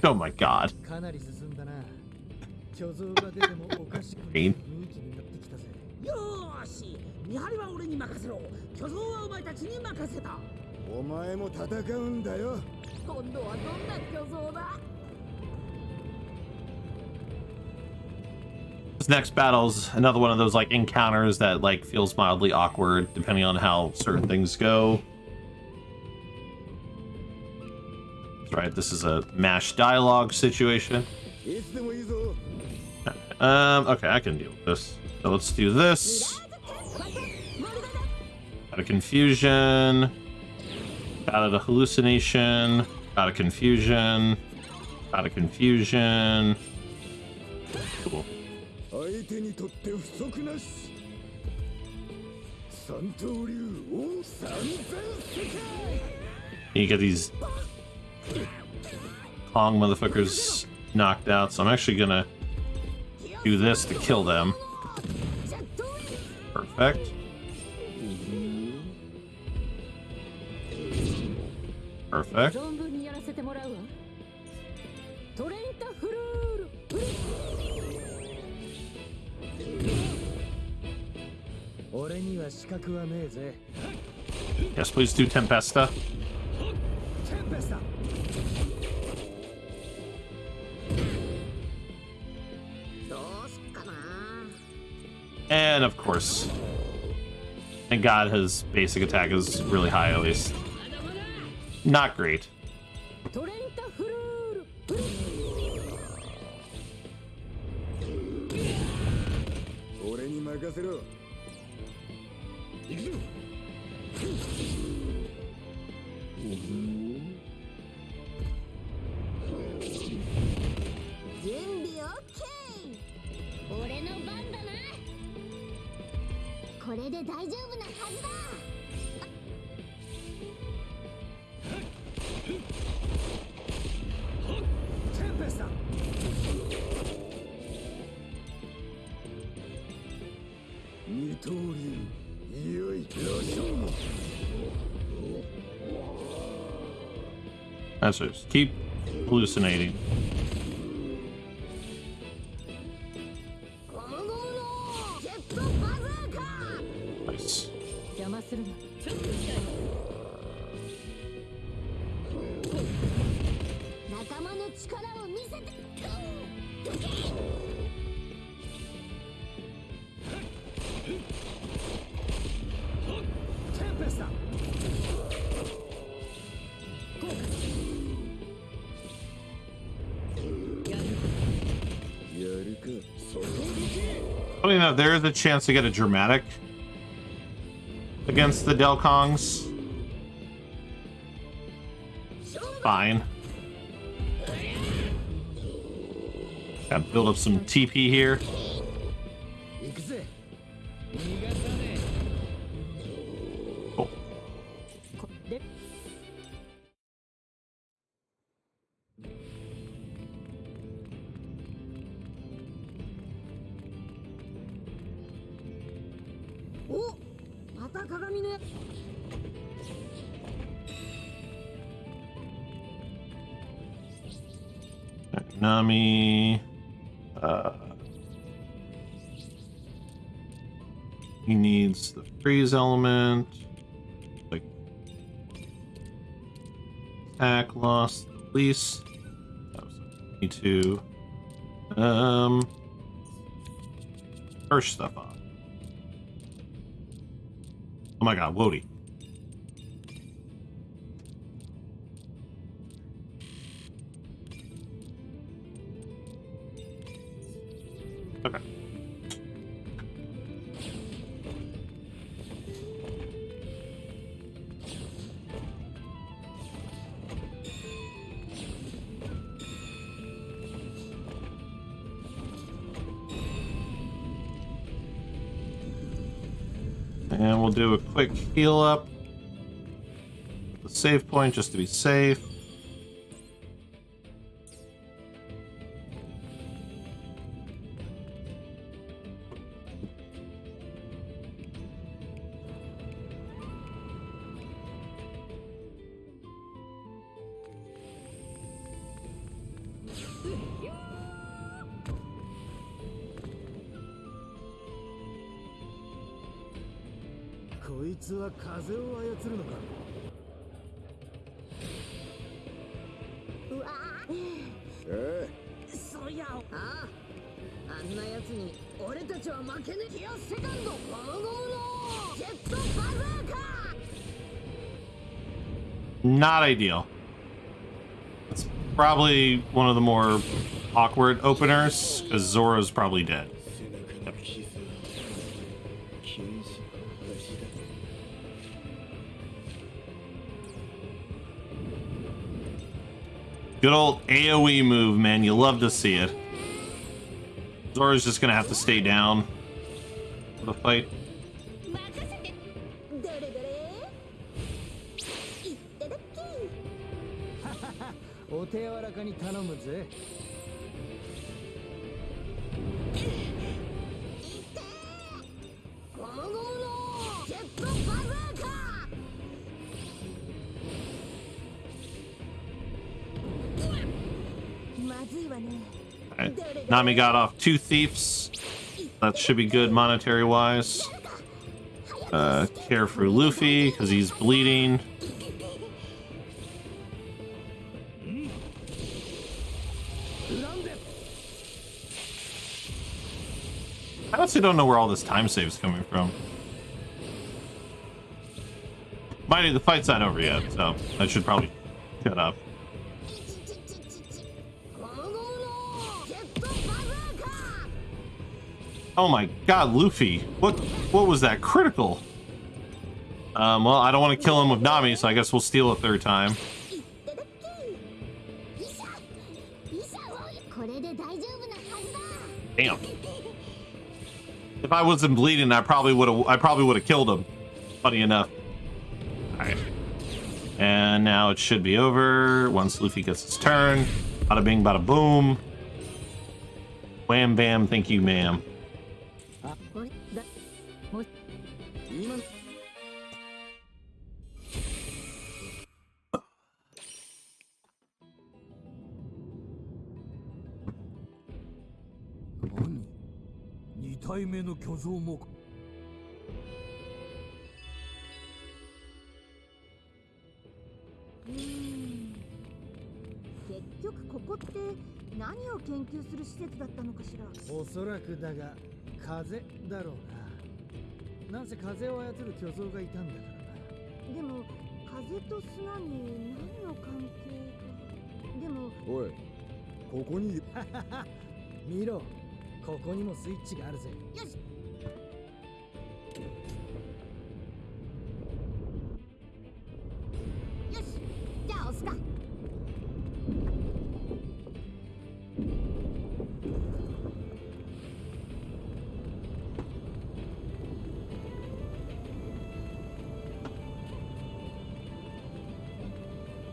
Speaker 1: Oh my god. Green. This next battle's another one of those like encounters that like feels mildly awkward depending on how certain things go. Right, this is a mashed dialogue situation. Okay, I can deal with this. So let's do this. Got a confusion. Got a hallucination. Got a confusion. Got a confusion. Cool. You get these Kong motherfuckers knocked out, so I'm actually gonna do this to kill them. Perfect. Perfect. Yes, please do Tempesta. And of course, thank God his basic attack is really high at least. Not great. That's it. Keep hallucinating. Nice. Funny enough, there is a chance to get a dramatic against the Delkongs. Fine. Gotta build up some TP here. Oh.
Speaker 3: Oh, また鏡ね。
Speaker 1: Nami. He needs the freeze element. Like attack lost the least. That was me too. First stuff off. Oh my god, Wody. Okay. And we'll do a quick heal up. The save point just to be safe. Not ideal. It's probably one of the more awkward openers, because Zora's probably dead. Yep. Good old AoE move, man. You love to see it. Zora's just gonna have to stay down for the fight. Right. Nami got off 2 thieves. That should be good monetary wise. Care for Luffy because he's bleeding. I honestly don't know where all this time save's coming from. Mind you, the fight's not over yet, so I should probably shut up. Oh my god, Luffy. What was that? Critical. Well, I don't want to kill him with Nami, so I guess we'll steal a 3rd time. Damn. If I wasn't bleeding, I probably would have killed him. Funny enough. Alright. And now it should be over once Luffy gets his turn. Bada bing, bada boom. Wham bam, thank you, ma'am.
Speaker 7: ここにもスイッチがあるぜ。
Speaker 3: よし。よし。じゃあ押すか。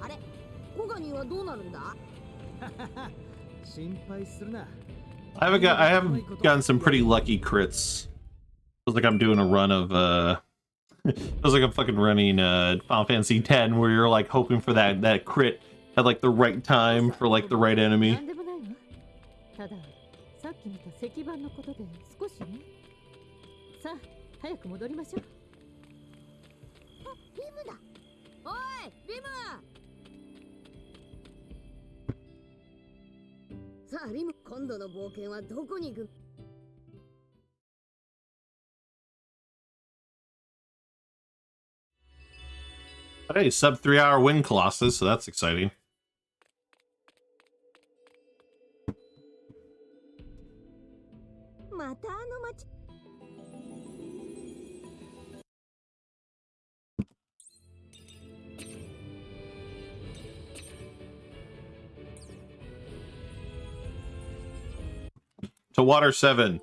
Speaker 3: あれ、コガニはどうなるんだ？
Speaker 7: 心配するな。
Speaker 1: I have gotten some pretty lucky crits. Feels like I'm doing a run of feels like I'm fucking running Final Fantasy X, where you're like hoping for that crit at like the right time for like the right enemy.
Speaker 5: たださっき見た石板のことで少しね。さあ早く戻りましょう。
Speaker 3: あ、ビムだ。おい、ビム。さあリム、今度の冒険はどこに行く？
Speaker 1: Hey, sub 3-hour win Colossus, so that's exciting. To Water 7.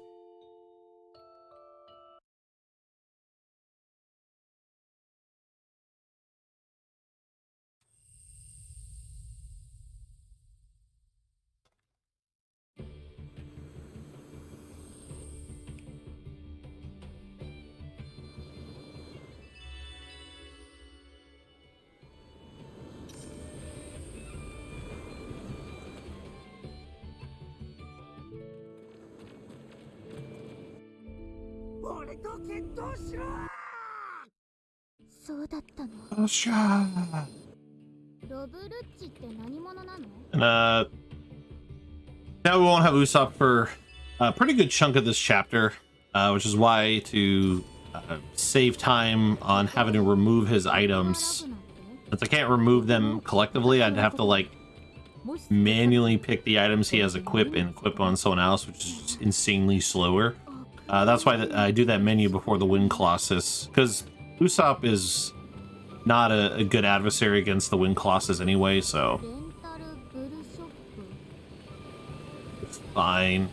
Speaker 1: And now we won't have Usopp for a pretty good chunk of this chapter, which is why to save time on having to remove his items, since I can't remove them collectively, I'd have to like manually pick the items he has equip and equip on someone else, which is just insanely slower. That's why I do that menu before the Wind Colossus, because Usopp is not a good adversary against the Wind Colossus anyway, so it's fine.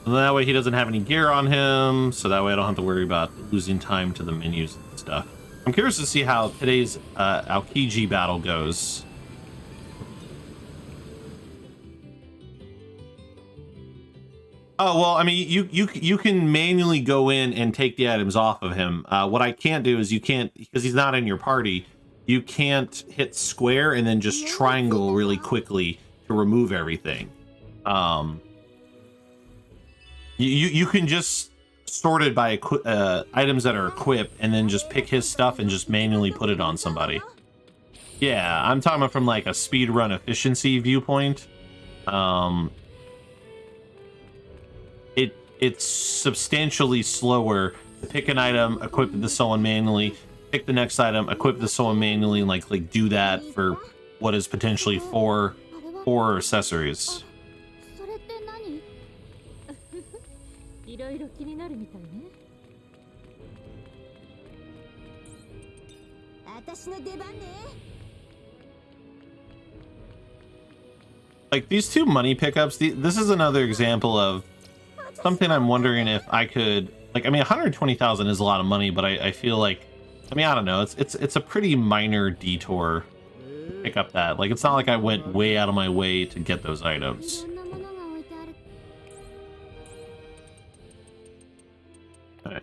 Speaker 1: And that way he doesn't have any gear on him, so that way I don't have to worry about losing time to the menus and stuff. I'm curious to see how today's Aokiji battle goes. Oh, well, I mean, you can manually go in and take the items off of him. What I can't do is you can't, because he's not in your party, you can't hit square and then just triangle really quickly to remove everything. You can just sort it by items that are equipped and then just pick his stuff and just manually put it on somebody. Yeah, I'm talking about from like a speedrun efficiency viewpoint. It's substantially slower to pick an item, equip it to someone manually, pick the next item, equip it to someone manually, and like do that for what is potentially four accessories. Like these two money pickups, this is another example of something I'm wondering if I could, like, I mean, 120,000 is a lot of money, but I feel like, I mean, I don't know, it's a pretty minor detour to pick up that. Like, it's not like I went way out of my way to get those items. Alright,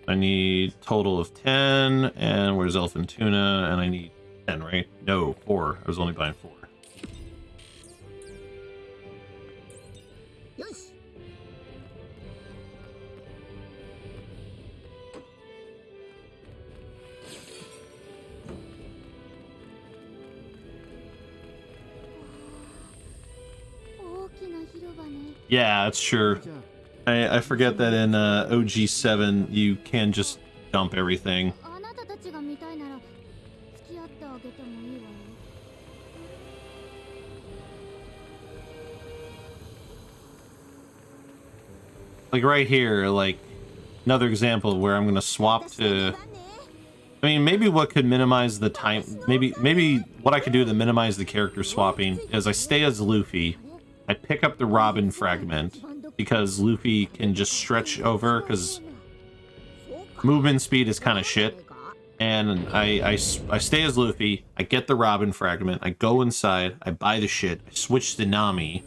Speaker 1: I need total of 10, and where's Elfin Tuna? And I need 10, right? No, 4. I was only buying 4. Yeah, it's sure. I forget that in OG7 you can just dump everything. like right here, like another example of where I'm gonna swap to. I mean, maybe what could minimize the time, maybe what I could do to minimize the character swapping is I stay as Luffy, I pick up the Robin fragment because Luffy can just stretch over because movement speed is kind of shit, and I stay as Luffy, I get the Robin fragment, I go inside, I buy the shit, I switch to Nami,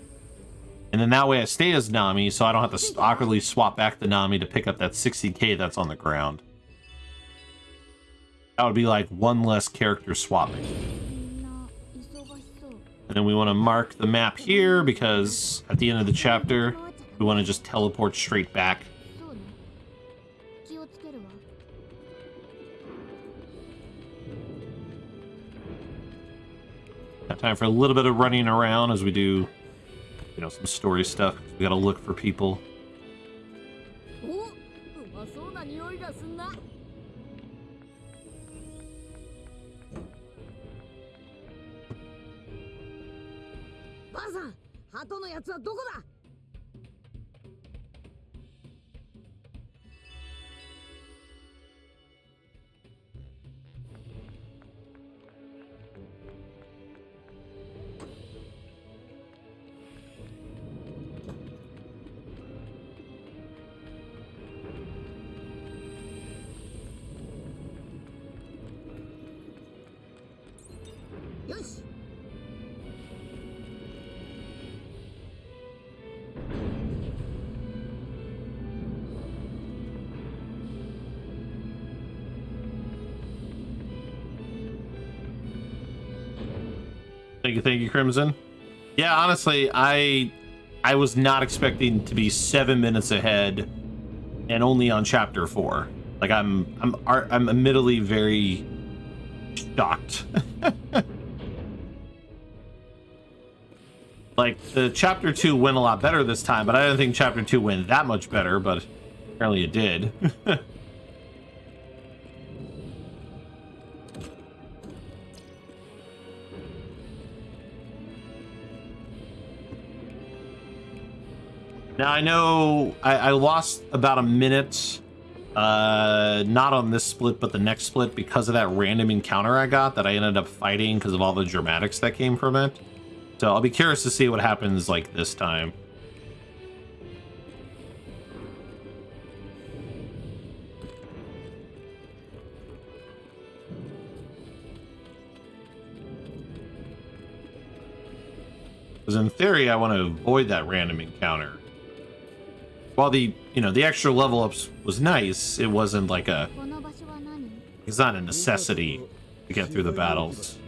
Speaker 1: and then that way I stay as Nami so I don't have to awkwardly swap back to Nami to pick up that 60k that's on the ground. That would be like one less character swapping. And then we want to mark the map here because at the end of the chapter, we want to just teleport straight back. Got time for a little bit of running around as we do, you know, some story stuff. We gotta look for people. Thank you, Crimson. Yeah, honestly, I was not expecting to be 7 minutes ahead, and only on chapter 4. Like I'm admittedly very shocked. Like the chapter 2 went a lot better this time, but I didn't think chapter 2 went that much better. But apparently it did. Now, I know I lost about a minute, not on this split, but the next split because of that random encounter I got that I ended up fighting because of all the dramatics that came from it. So I'll be curious to see what happens like this time. Because in theory, I want to avoid that random encounter. While the extra level ups was nice, it wasn't like it's not a necessity to get through the battles.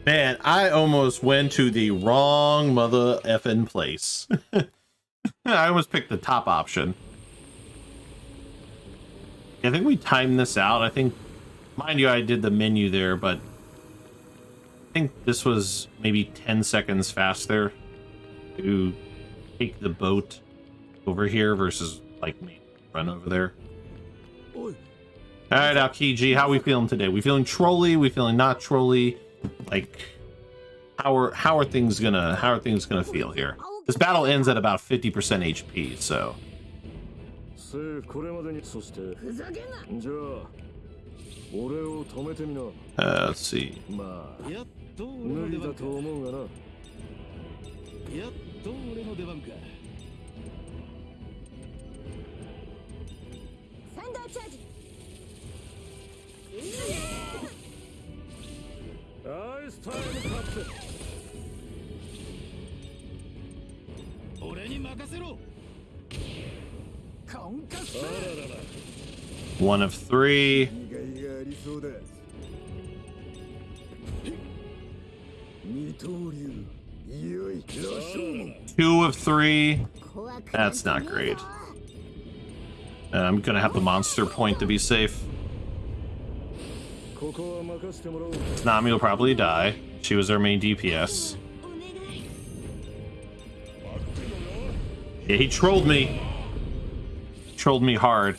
Speaker 1: Man, I almost went to the wrong mother effing place. I almost picked the top option. I think we timed this out. I think, mind you, I did the menu there, but I think this was maybe 10 seconds faster to take the boat over here versus like me run over there. All right, Aokiji, how we feeling today? We feeling trolly? We feeling not trolly? Like, how are things gonna feel here? This battle ends at about 50% HP, so. Let's see. 1 of 3. 2 of 3. That's not great. I'm gonna have the monster point to be safe. Nami will probably die. She was our main DPS. Yeah, he trolled me. Trolled me hard.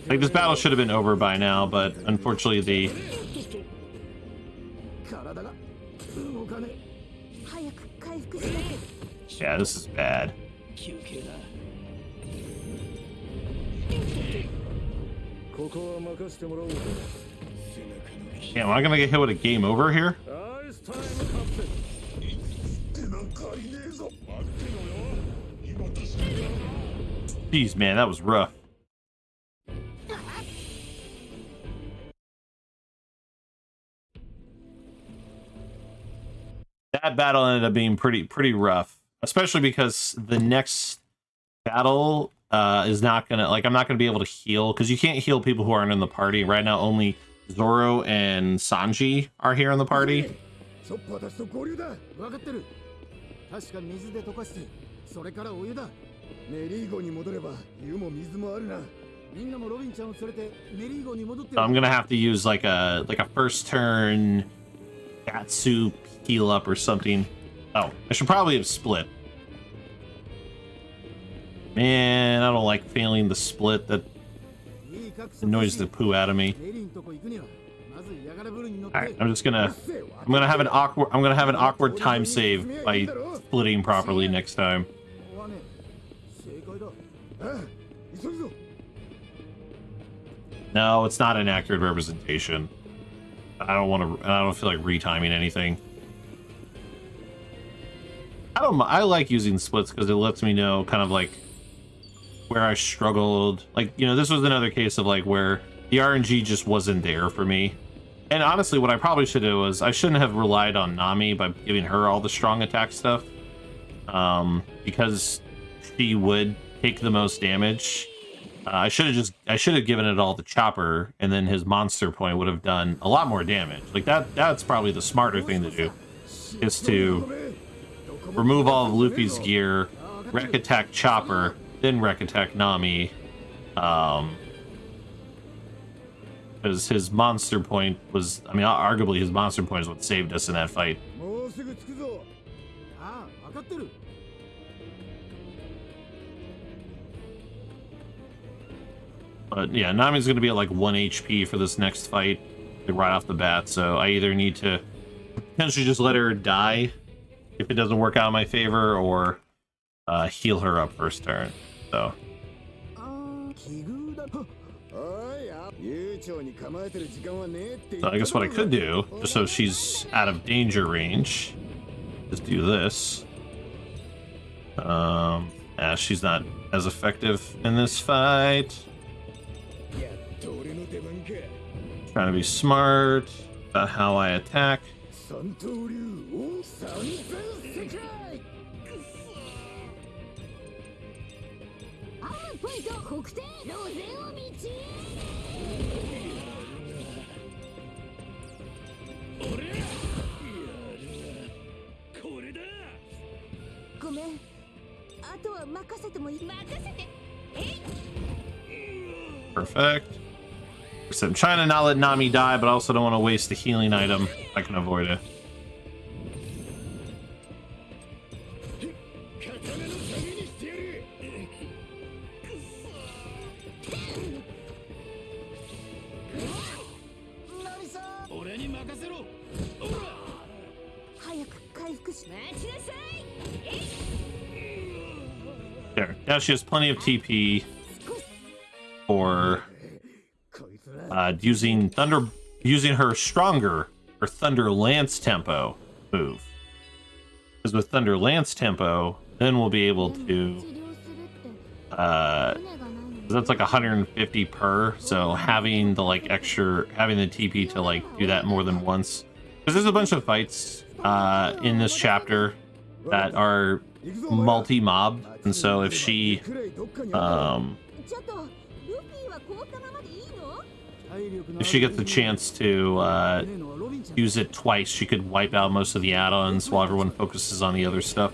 Speaker 1: Like, this battle should have been over by now, but unfortunately the... Yeah, this is bad. Damn, am I gonna get hit with a game over here? Jeez, man, that was rough. That battle ended up being pretty rough, especially because the next battle is not gonna, like, I'm not gonna be able to heal because you can't heal people who aren't in the party right now. Only Zoro and Sanji are here in the party. So I'm gonna have to use like a first turn Gatsu heal up or something. Oh, I should probably have split. Man, I don't like failing the split. That annoys the poo out of me. Alright, I'm gonna have an awkward time save by splitting properly next time. No, it's not an accurate representation. I don't feel like retiming anything. I like using splits because it lets me know kind of like where I struggled. Like, you know, this was another case of like where the RNG just wasn't there for me. And honestly, what I probably should do was I shouldn't have relied on Nami by giving her all the strong attack stuff. Because she would take the most damage. I should have given it all to Chopper, and then his monster point would have done a lot more damage. Like that's probably the smarter thing to do, is to remove all of Luffy's gear, wreck attack Chopper, then wreck attack Nami. Because his monster point was, I mean, arguably his monster point is what saved us in that fight. But yeah, Nami's going to be at like 1 HP for this next fight, like right off the bat. So I either need to potentially just let her die if it doesn't work out in my favor, or heal her up first turn. So I guess what I could do, just so she's out of danger range, is do this. She's not as effective in this fight. Trying to be smart about how I attack.
Speaker 4: 俺だ。
Speaker 3: ごめん。あとは任せてもいい？任せて。
Speaker 1: Perfect. So I'm trying to not let Nami die, but I also don't want to waste a healing item if I can avoid it.
Speaker 4: 刀のためにしてやる。俺に任せろ。おら。
Speaker 3: 早く回復し。待ちなさい。
Speaker 1: There. Now she has plenty of TP for using her stronger or Thunder Lance tempo move. Because with Thunder Lance tempo, then we'll be able to that's like 150 per, so having the having the TP to do that more than once. Because there's a bunch of fights in this chapter that are multi-mob, and so if she gets the chance to use it twice, she could wipe out most of the add-ons while everyone focuses on the other stuff.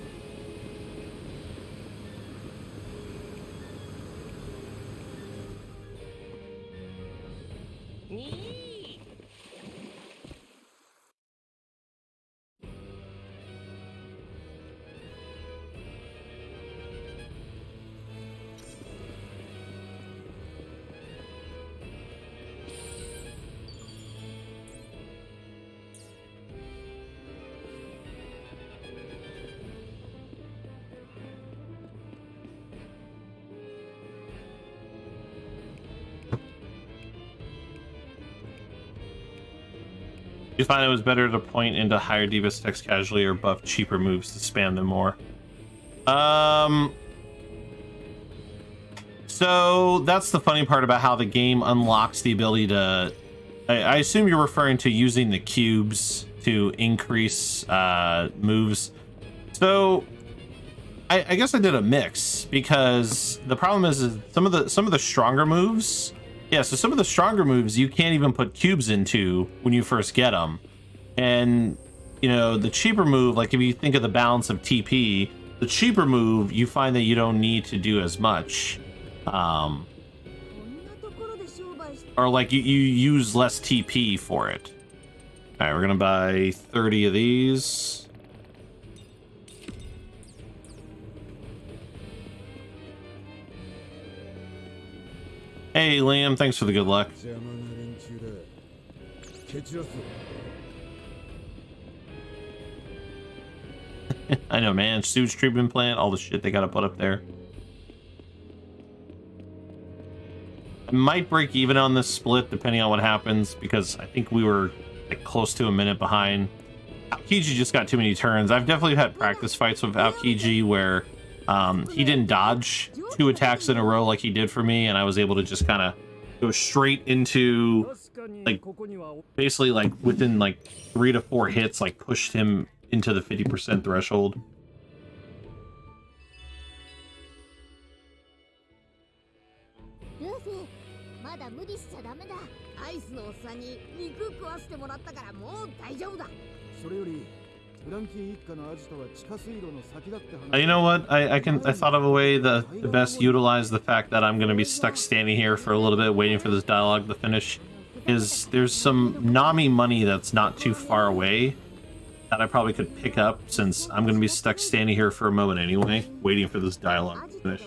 Speaker 1: You find it was better to point into higher D.Va stacks casually or buff cheaper moves to spam them more? So that's the funny part about how the game unlocks the ability to... I assume you're referring to using the cubes to increase moves. So I guess I did a mix, because the problem is some of the stronger moves... Yeah, so some of the stronger moves you can't even put cubes into when you first get them. And, you know, the cheaper move, like if you think of the balance of TP, the cheaper move, you find that you don't need to do as much. Or like you use less TP for it. All right, we're gonna buy 30 of these. Hey, Liam, thanks for the good luck. I know, man. Sewage treatment plant, all the shit they gotta put up there. I might break even on this split, depending on what happens, because I think we were like close to a minute behind. Aokiji just got too many turns. I've definitely had practice fights with Aokiji where he didn't dodge 2 attacks in a row like he did for me, and I was able to just kind of go straight into, like, basically like within like 3 to 4 hits, like pushed him into the 50% threshold. You know what? I thought of a way to best utilize the fact that I'm going to be stuck standing here for a little bit waiting for this dialogue to finish. Is there's some Nami money that's not too far away that I probably could pick up, since I'm going to be stuck standing here for a moment anyway, waiting for this dialogue to finish.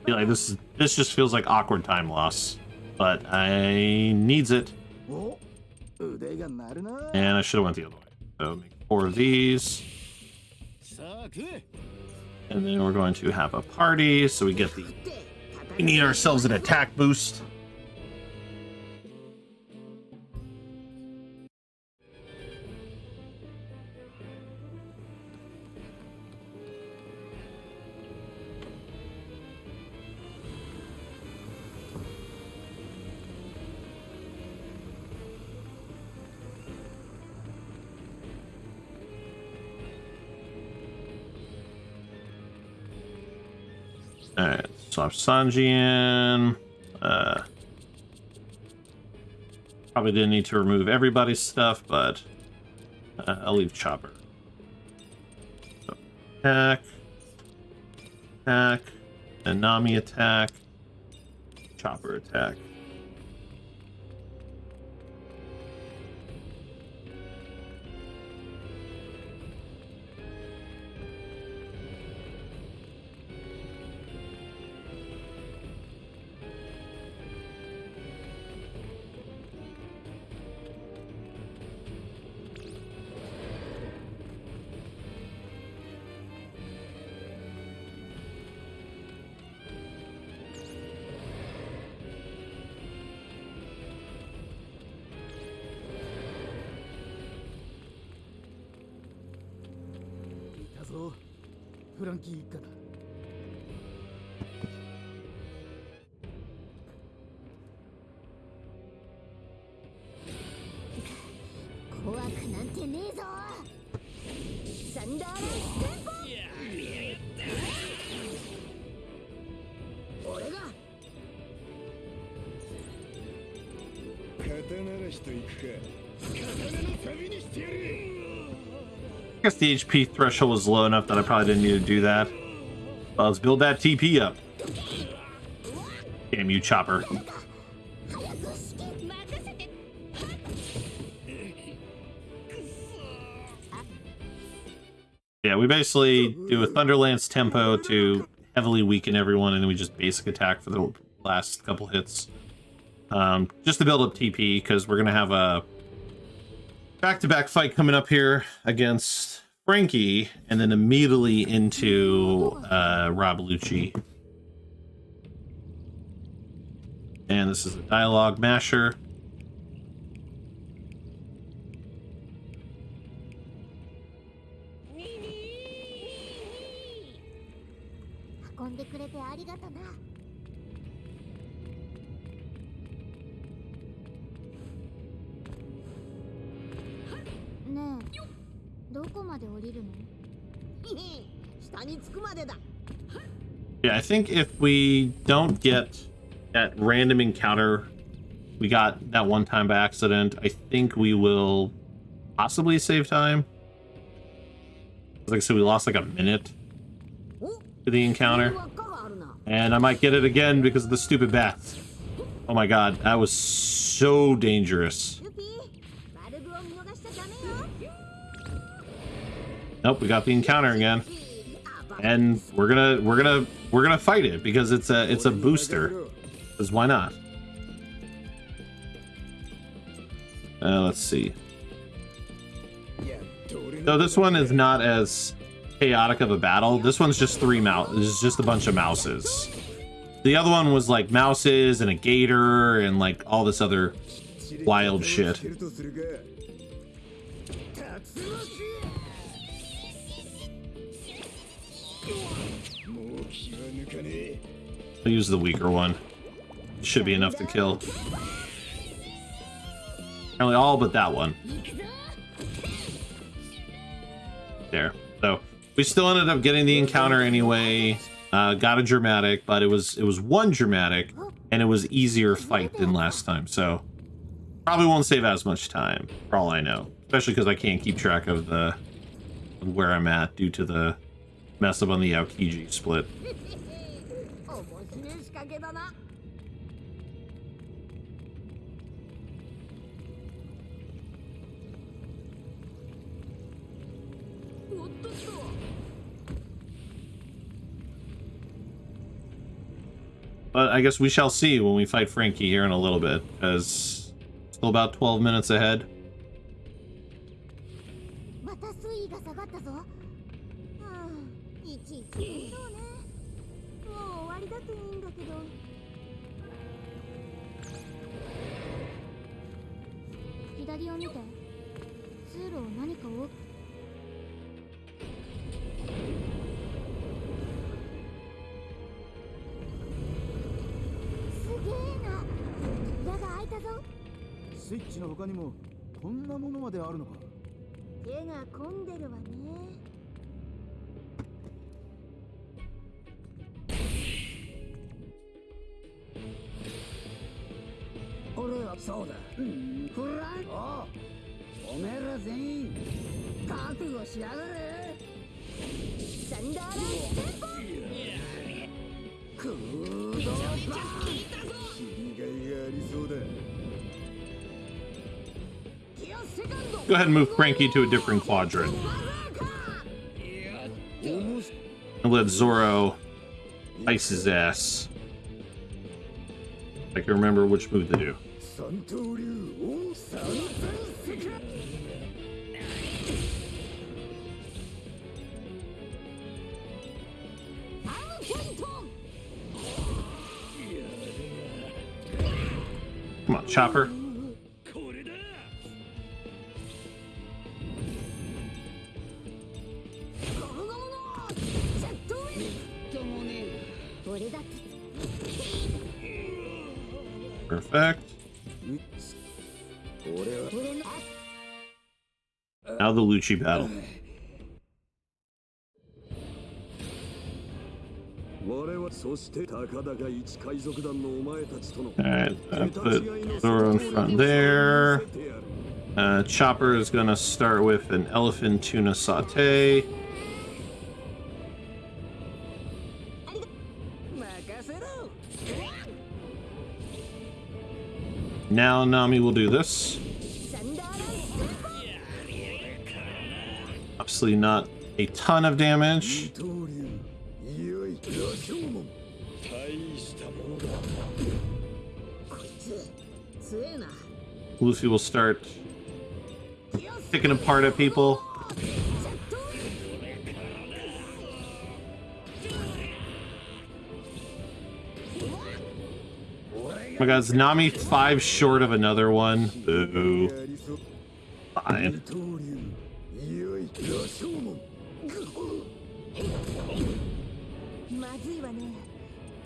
Speaker 1: Like this just feels like awkward time loss, but I needs it, and I should have went the other way. So make 4 of these, and then we're going to have a party, so we get we need ourselves an attack boost. Alright, swap Sanjian. Probably didn't need to remove everybody's stuff, but I'll leave Chopper. So, attack. Attack. And Nami attack. Chopper attack.
Speaker 2: フランキー一家だ。
Speaker 3: 怖くなんてねえぞ。サンダーライステンポ。俺が
Speaker 4: 刀らしといくか。刀の旅にしてやる。
Speaker 1: I guess the HP threshold was low enough that I probably didn't need to do that. Well, let's build that TP up. Damn you, Chopper. Yeah, we basically do a Thunderlance tempo to heavily weaken everyone, and then we just basic attack for the last couple hits. Just to build up TP, because we're going to have a back-to-back fight coming up here against Frankie, and then immediately into Rob Lucci. And this is a dialogue masher. Yeah, I think if we don't get that random encounter we got that one time by accident, I think we will possibly save time. Like I said, we lost like a minute to the encounter. And I might get it again because of the stupid bats. Oh my god, that was so dangerous. Nope, we got the encounter again. And we're gonna fight it because it's a booster. Because why not? Let's see. So this one is not as chaotic of a battle. This one's just this is just a bunch of mouses. The other one was like mouses and a gator and like all this other wild shit. I'll use the weaker one. Should be enough to kill. Apparently all but that one. There. So we still ended up getting the encounter anyway. Got a dramatic, but it was one dramatic, and it was easier fight than last time. So probably won't save as much time, for all I know. Especially because I can't keep track of where I'm at due to the mess up on the Aokiji split. But I guess we shall see when we fight Frankie here in a little bit, because still about 12 minutes ahead.
Speaker 2: スイッチの他にもこんなものまであるのか。
Speaker 3: 手が込んでるわね。
Speaker 7: そうだ。
Speaker 3: フラン
Speaker 7: おめえら全員
Speaker 3: 覚悟しやがれ。サンダーランテンポ
Speaker 7: 空洞バーン。切りがいがありそうだ。
Speaker 1: Go ahead and move Cranky to a different quadrant. And let Zoro ice his ass. I can remember which move to do. Come on, Chopper. Perfect. Now the Lucci battle. Alright, put Zoro in front there. Chopper is gonna start with an elephant tuna saute. Now Nami will do this. Obviously not a ton of damage. Luffy will start picking apart at people. Oh my god, is Nami 5 short of another one? Boo. Fine.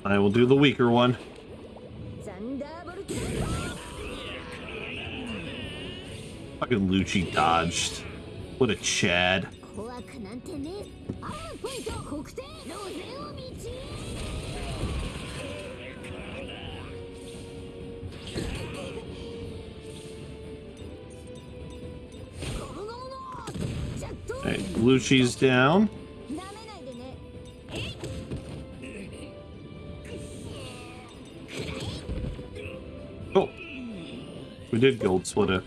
Speaker 1: I will do the weaker one. Fucking Lucci dodged. What a Chad. Hey, Lucci's down. Oh, we did gold split it.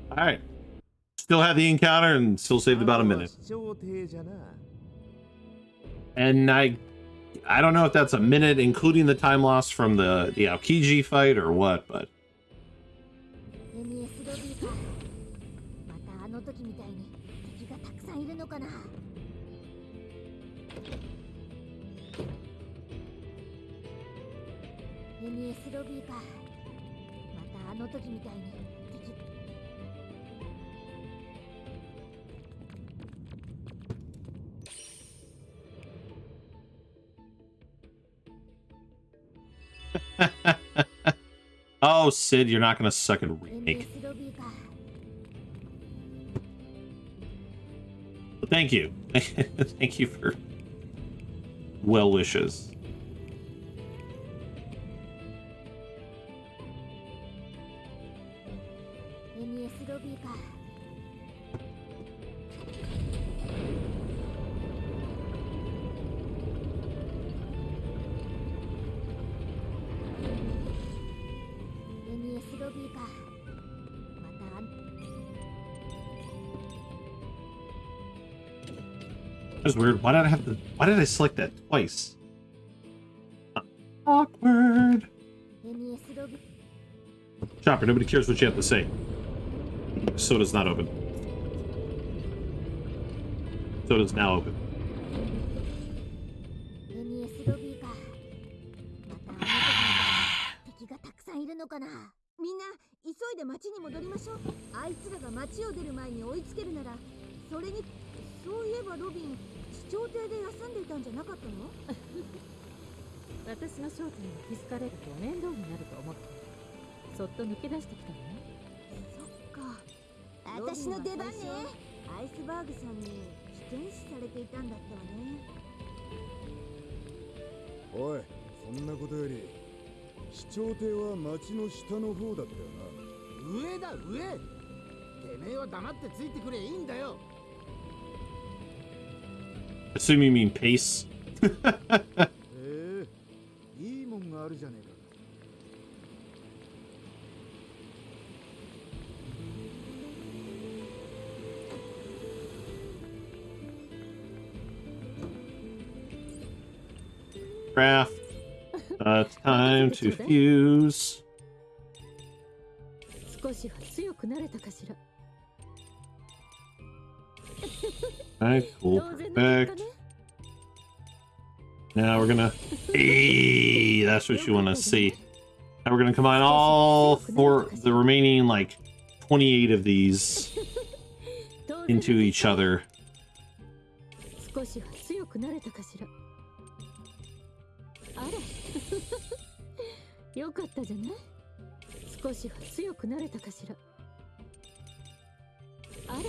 Speaker 1: Alright. Still had the encounter and still saved about a minute. And I don't know if that's a minute including the time loss from the Aokiji fight or what, but oh, Sid, you're not gonna suck at a remake. But thank you. Thank you for well wishes. That was weird. Why did I select that twice? Awkward. Chopper, nobody cares what you have to say. Soda's not open. Soda's now open.
Speaker 2: おい、そんなことより市長邸は町の下の方だったよな。上だ上。てめえは黙ってついてくれいいんだよ。
Speaker 1: Assume you mean pace.
Speaker 2: いいもんがあるじゃねえか。
Speaker 1: Craft. It's time to fuse.
Speaker 5: 少しは強くなれたかしら。
Speaker 1: Alright, cool. Perfect. Now we're gonna... Hey, that's what you want to see. Now we're gonna combine all the remaining, like, 28 of these into each other.
Speaker 5: 少しは強くなれたかしら。あらよかったじゃない。少しは強くなれたかしら。あら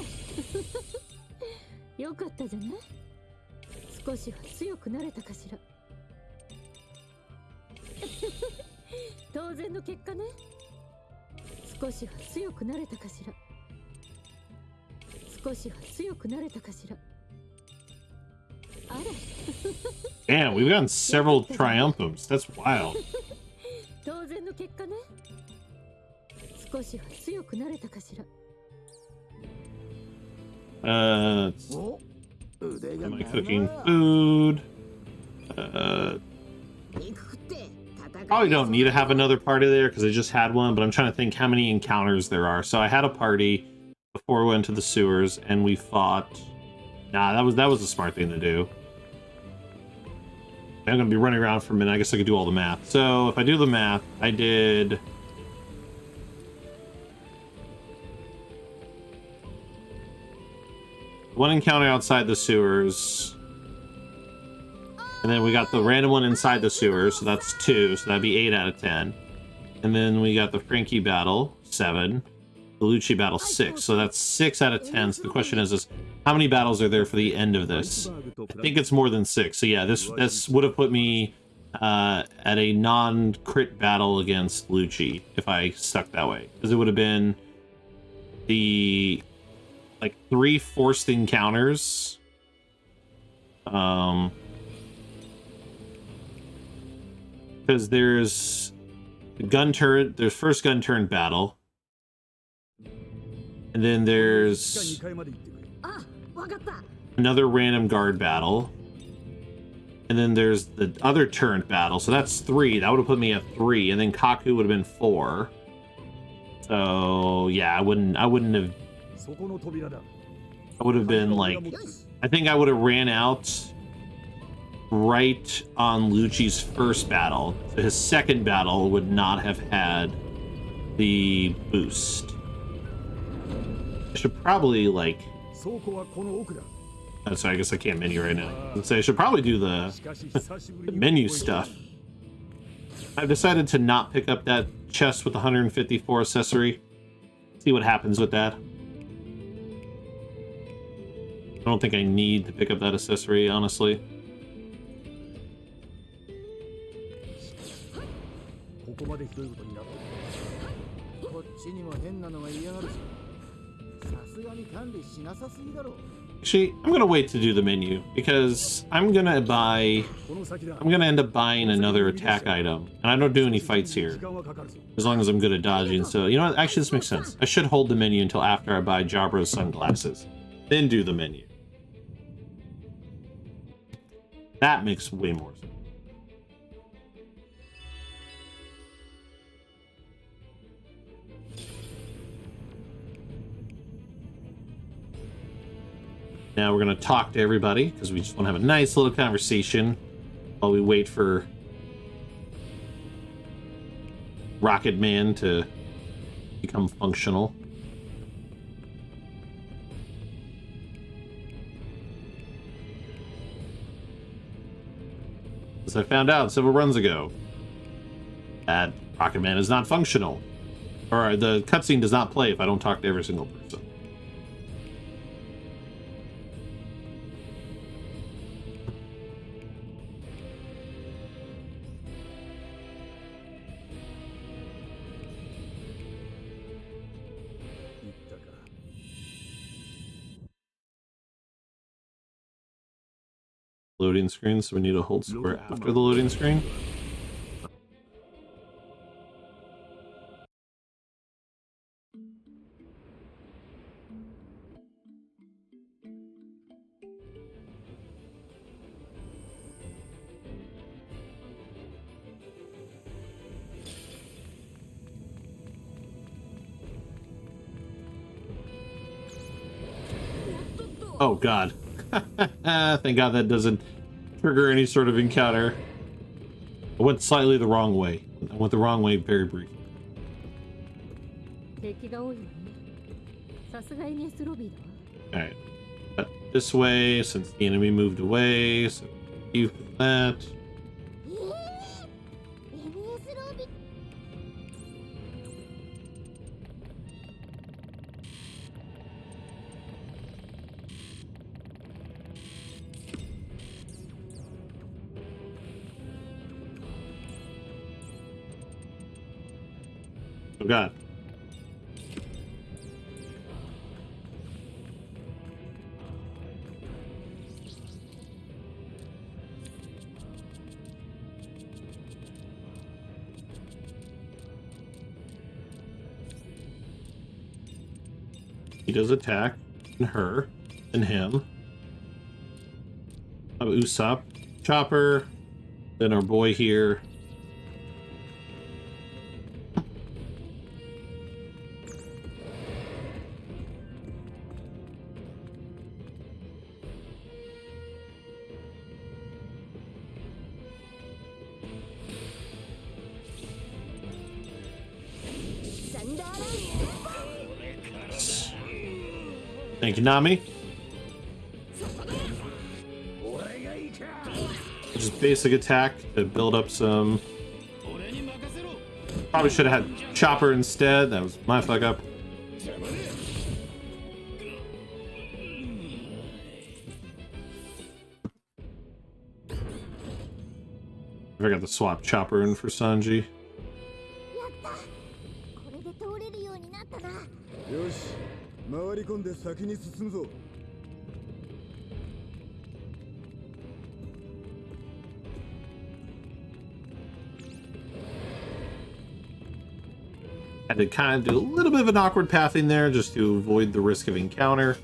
Speaker 5: よかったじゃない。少しは強くなれたかしら。当然の結果ね。少しは強くなれたかしら。少しは強くなれたかしら。あら
Speaker 1: Damn, we've gotten several triumphums. That's wild.
Speaker 5: 当然の結果ね。少しは強くなれたかしら。
Speaker 1: Am I cooking food? Probably don't need to have another party there because I just had one, but I'm trying to think how many encounters there are. So I had a party before we went to the sewers and we fought. Nah, that was a smart thing to do. I'm gonna be running around for a minute. I guess I could do all the math. So if I do the math, I did one encounter outside the sewers, and then we got the random one inside the sewers, so that's 2, so that'd be 8 out of 10. And then we got the Frankie battle, 7. The Lucci battle, 6, so that's 6 out of 10. So the question is how many battles are there for the end of this? I think it's more than 6. So yeah, this would have put me at a non-crit battle against Lucci if I stuck that way, because it would have been the like 3 forced encounters. Because there's the gun turret, there's first gun turret battle, and then there's another random guard battle, and then there's the other turret battle. So that's 3. That would have put me at 3, and then Kaku would have been 4. So yeah, I wouldn't have. I would have been like, I think I would have ran out right on Lucci's first battle. So his second battle would not have had the boost. I should probably like... Oh, sorry, I guess I can't menu right now. Let's say I should probably do the menu stuff. I've decided to not pick up that chest with 154 accessory. See what happens with that. I don't think I need to pick up that accessory, honestly. Actually, I'm gonna wait to do the menu because I'm gonna end up buying another attack item, and I don't do any fights here as long as I'm good at dodging. So you know what? Actually, this makes sense. I should hold the menu until after I buy Jabro's sunglasses, then do the menu. That makes way more sense. Now we're going to talk to everybody, because we just want to have a nice little conversation while we wait for Rocket Man to become functional. As I found out several runs ago, that Rocket Man is not functional. Or the cutscene does not play if I don't talk to every single person. loading screen, so we need to hold square after the loading screen. Oh god. Thank god that doesn't trigger any sort of encounter. I went slightly the wrong way. I went the wrong way very briefly. Alright. But this way, since the enemy moved away, so you for that. Oh god. He does attack, and her, and him. Usopp, Chopper, then our boy here. Thank you, Nami. Just basic attack to build up some. Probably should have had Chopper instead. That was my fuck up. I forgot to swap Chopper in for Sanji.
Speaker 2: よし、回り込んで先に進むぞ。
Speaker 1: Had to kind of do a little bit of an awkward pathing there just to avoid the risk of encounter.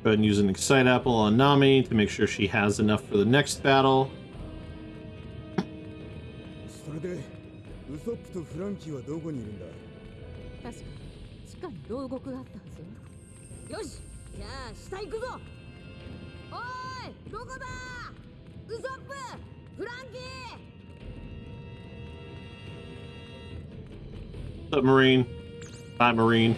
Speaker 1: Go ahead and use an Excite Apple on Nami to make sure she has enough for the next battle.
Speaker 2: それで、ウソップとフランキーはどこにいるんだ。
Speaker 5: 確か地下に牢獄があったはずよ。よし、じゃあ下行くぞ。おーい、どこだ。ウソップ、フランキー。
Speaker 1: Submarine. Bye, Marine.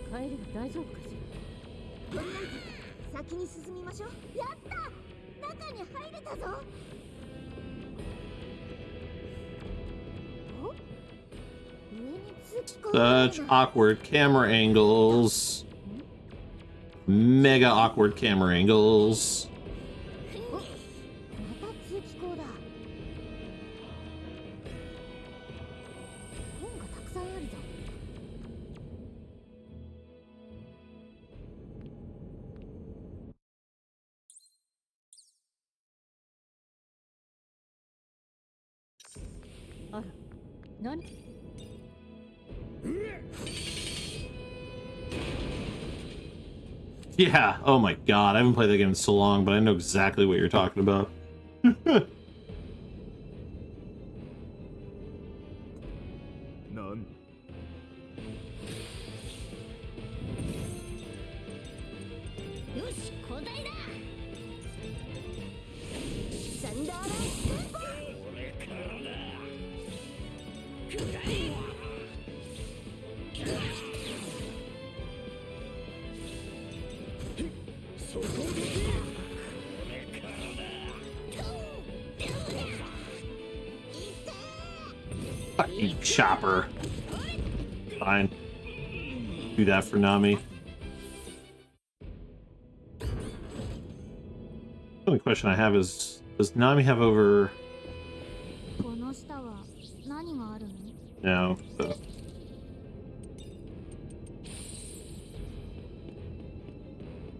Speaker 5: 帰りは大丈夫かしら。
Speaker 8: とりあえず先に進みましょう。やった、中に入れたぞ。お、上に通気口が。
Speaker 1: Such awkward camera angles. Mega awkward camera angles.
Speaker 8: また通気口だ。本がたくさんあるぞ。
Speaker 5: あら、何？
Speaker 1: Yeah, oh my god, I haven't played that game in so long, but I know exactly what you're talking about.
Speaker 2: None.
Speaker 1: Fucking chopper. Fine. Do that for Nami. The only question I have is, does Nami have over... No. So.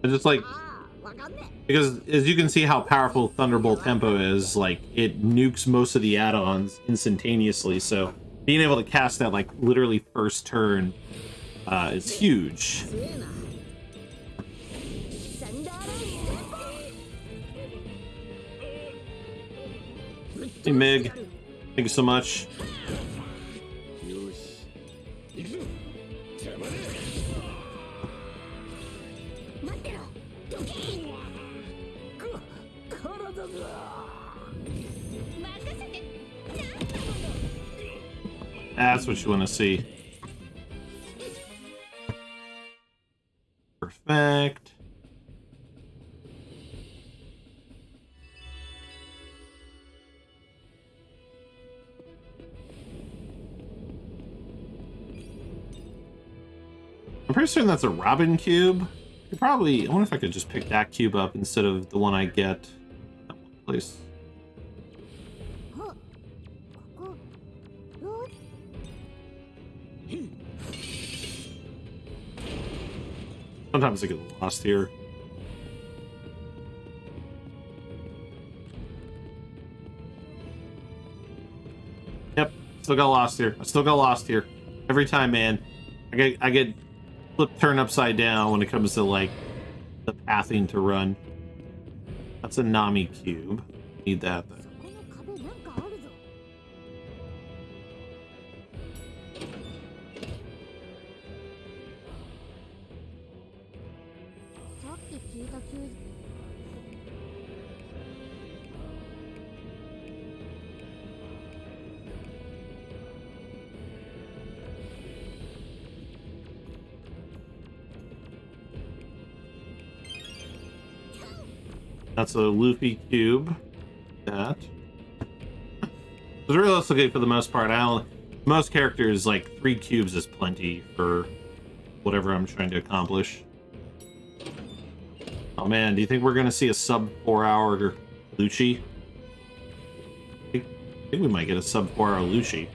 Speaker 1: I just like... Because as you can see how powerful Thunderbolt Tempo is, like, it nukes most of the add-ons instantaneously, so being able to cast that, like, literally first turn is huge. Hey, Mig. Thank you so much. That's what you want to see. Perfect. I'm pretty certain that's a Robin cube. You probably... I wonder if I could just pick that cube up instead of the one I get at one place. Sometimes I get lost here. Yep, still got lost here. I still got lost here. Every time, man. I get flipped turned upside down when it comes to, like, the pathing to run. That's a Nami cube. Need that, though. That's a Luffy cube. That. Because realistically, for the most part, most characters, like, 3 cubes is plenty for whatever I'm trying to accomplish. Oh man, do you think we're gonna see a sub 4-hour Lucci? I think we might get a sub 4-hour Lucci.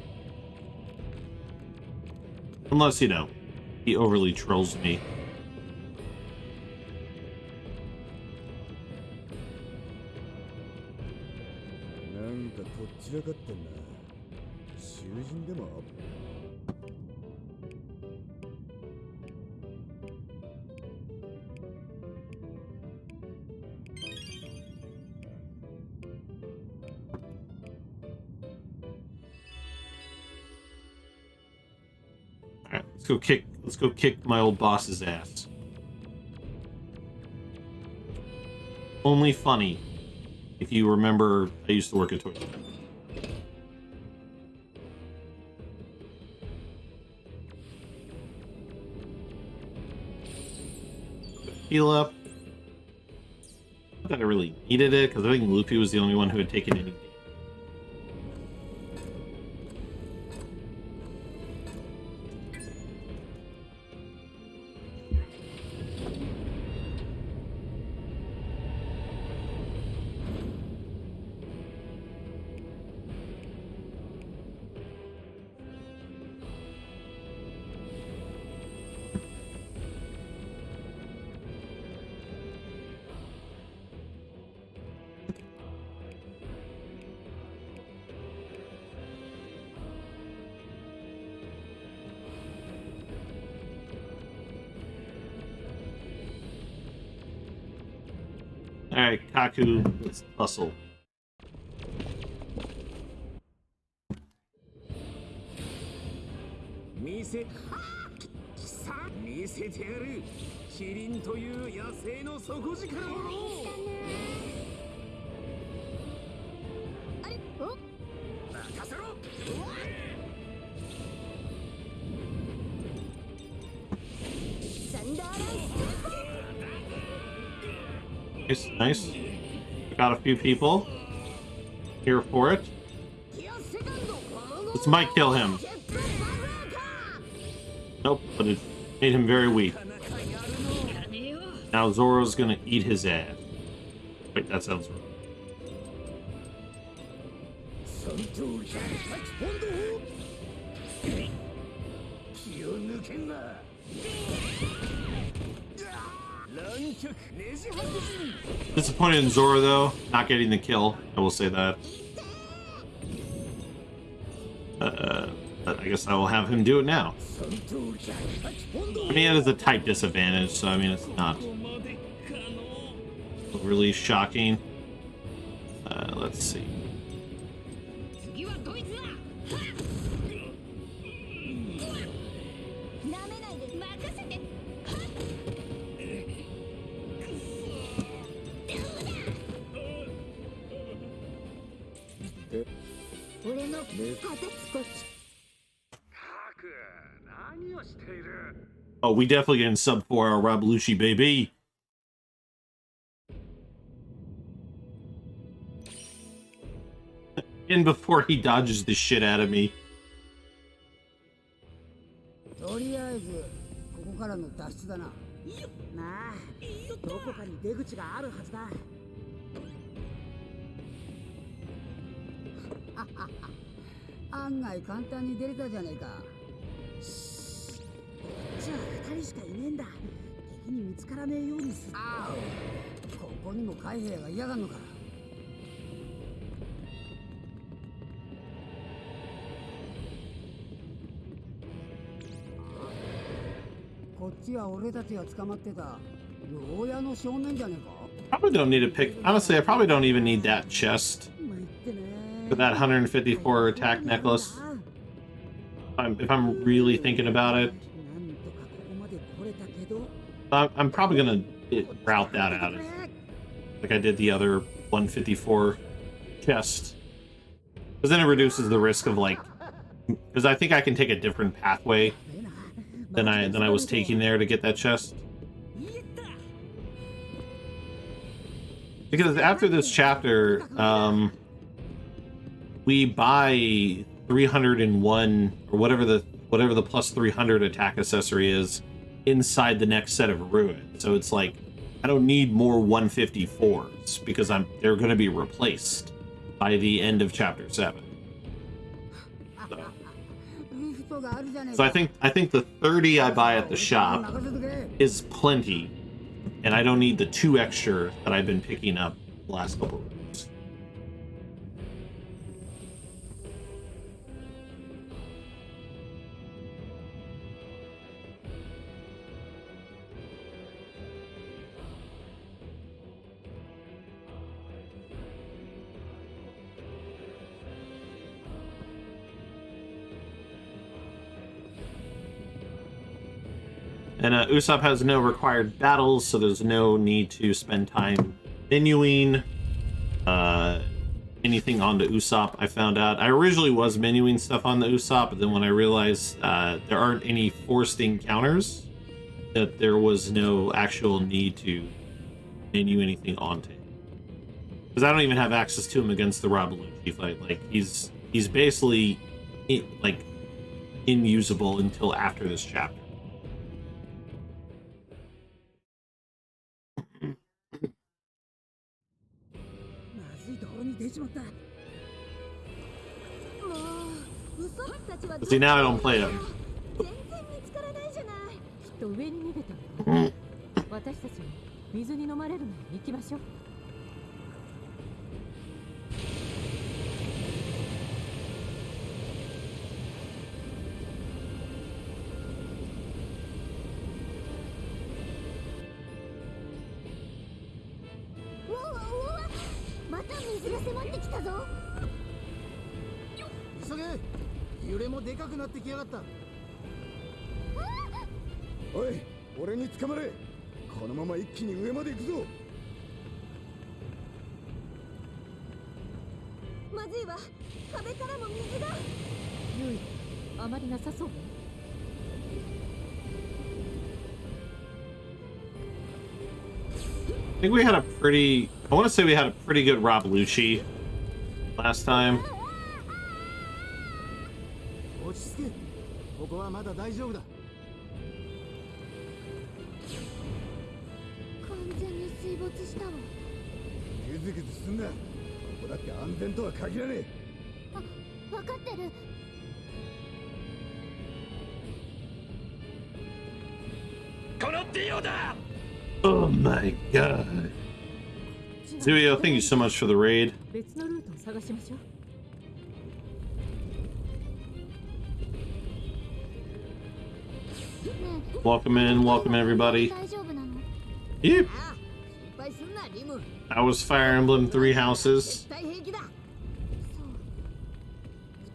Speaker 1: Unless, you know, he overly trolls me. Alright, let's go kick my old boss's ass. Only funny if you remember I used to work at Toy Store. Heal up. Not that I really needed it, because I think Luffy was the only one who had taken any. Alright, Kaku, let's hustle. Nice, nice. Got a few people here for it. This might kill him. Nope, but it made him very weak. Now Zoro's gonna eat his ass. Wait, that sounds wrong. Disappointed in Zoro though, not getting the kill. I will say that. But I guess I will have him do it now. I mean, it is a type disadvantage, so I mean, it's not really shocking. Let's see. Oh, we definitely getting sub 4-hour Rob Lucci, baby. In before he dodges the shit out of me.
Speaker 7: とりあえずここからの脱出だな。なあ、どこかに出口があるはずだ。案外簡単に出れたじゃねえか。じゃあ2人しかいねえんだ。敵に見つからねえようにする。ここにも海兵が嫌がんのか。こっちは俺たちが捕まってた牢屋の正面じゃねえか。
Speaker 1: Probably don't need to pick. Honestly, I probably don't even need that chest for that 154 attack necklace. If I'm really thinking about it, I'm probably gonna route that out like I did the other 154 chest, because then it reduces the risk of like, because I think I can take a different pathway than I was taking there to get that chest. Because after this chapter, we buy 301 or whatever the plus 300 attack accessory is inside the next set of ruin. So it's like I don't need more 154s because they're going to be replaced by the end of chapter 7. So I think the 30 I buy at the shop is plenty, and I don't need the 2 extra that I've been picking up the last couple of weeks. And Usopp has no required battles, so there's no need to spend time menuing anything onto Usopp. I found out I originally was menuing stuff on the Usopp, but then when I realized there aren't any forced encounters, that there was no actual need to menu anything onto him. Because I don't even have access to him against the Rob Lucci fight. Like he's basically inusable until after this chapter. See, now I don't play him.
Speaker 5: きっと上に逃げたの。私たちも水に飲まれるのに行きましょう。
Speaker 3: また水が迫ってきたぞ。
Speaker 7: 急げ、揺れもでかくなってきやがった。おい、俺に捕まれ。このまま一気に上まで行くぞ。
Speaker 3: まずいわ、壁からも水が。
Speaker 5: ゆい、あまりなさそうね。
Speaker 1: think we had a pretty... I want to say we had a pretty good Rob Lucci last time.
Speaker 2: 落ち着け。ここはまだ大丈夫だ。
Speaker 8: 完全に水没したわ。
Speaker 2: ぐずぐずすんな。ここだって安全とは限らねえ。
Speaker 8: あ、わかってる。
Speaker 4: このディオだ。
Speaker 1: Oh my god. Zuio, thank you so much for the raid.
Speaker 5: 別のルートを探しましょう。
Speaker 1: Welcome in, welcome everybody.
Speaker 8: 大丈夫なの？
Speaker 1: Yep.
Speaker 3: ああ、心配すんな、リム。
Speaker 1: How was Fire Emblem Three Houses?
Speaker 3: 絶対平気だ。
Speaker 8: そう。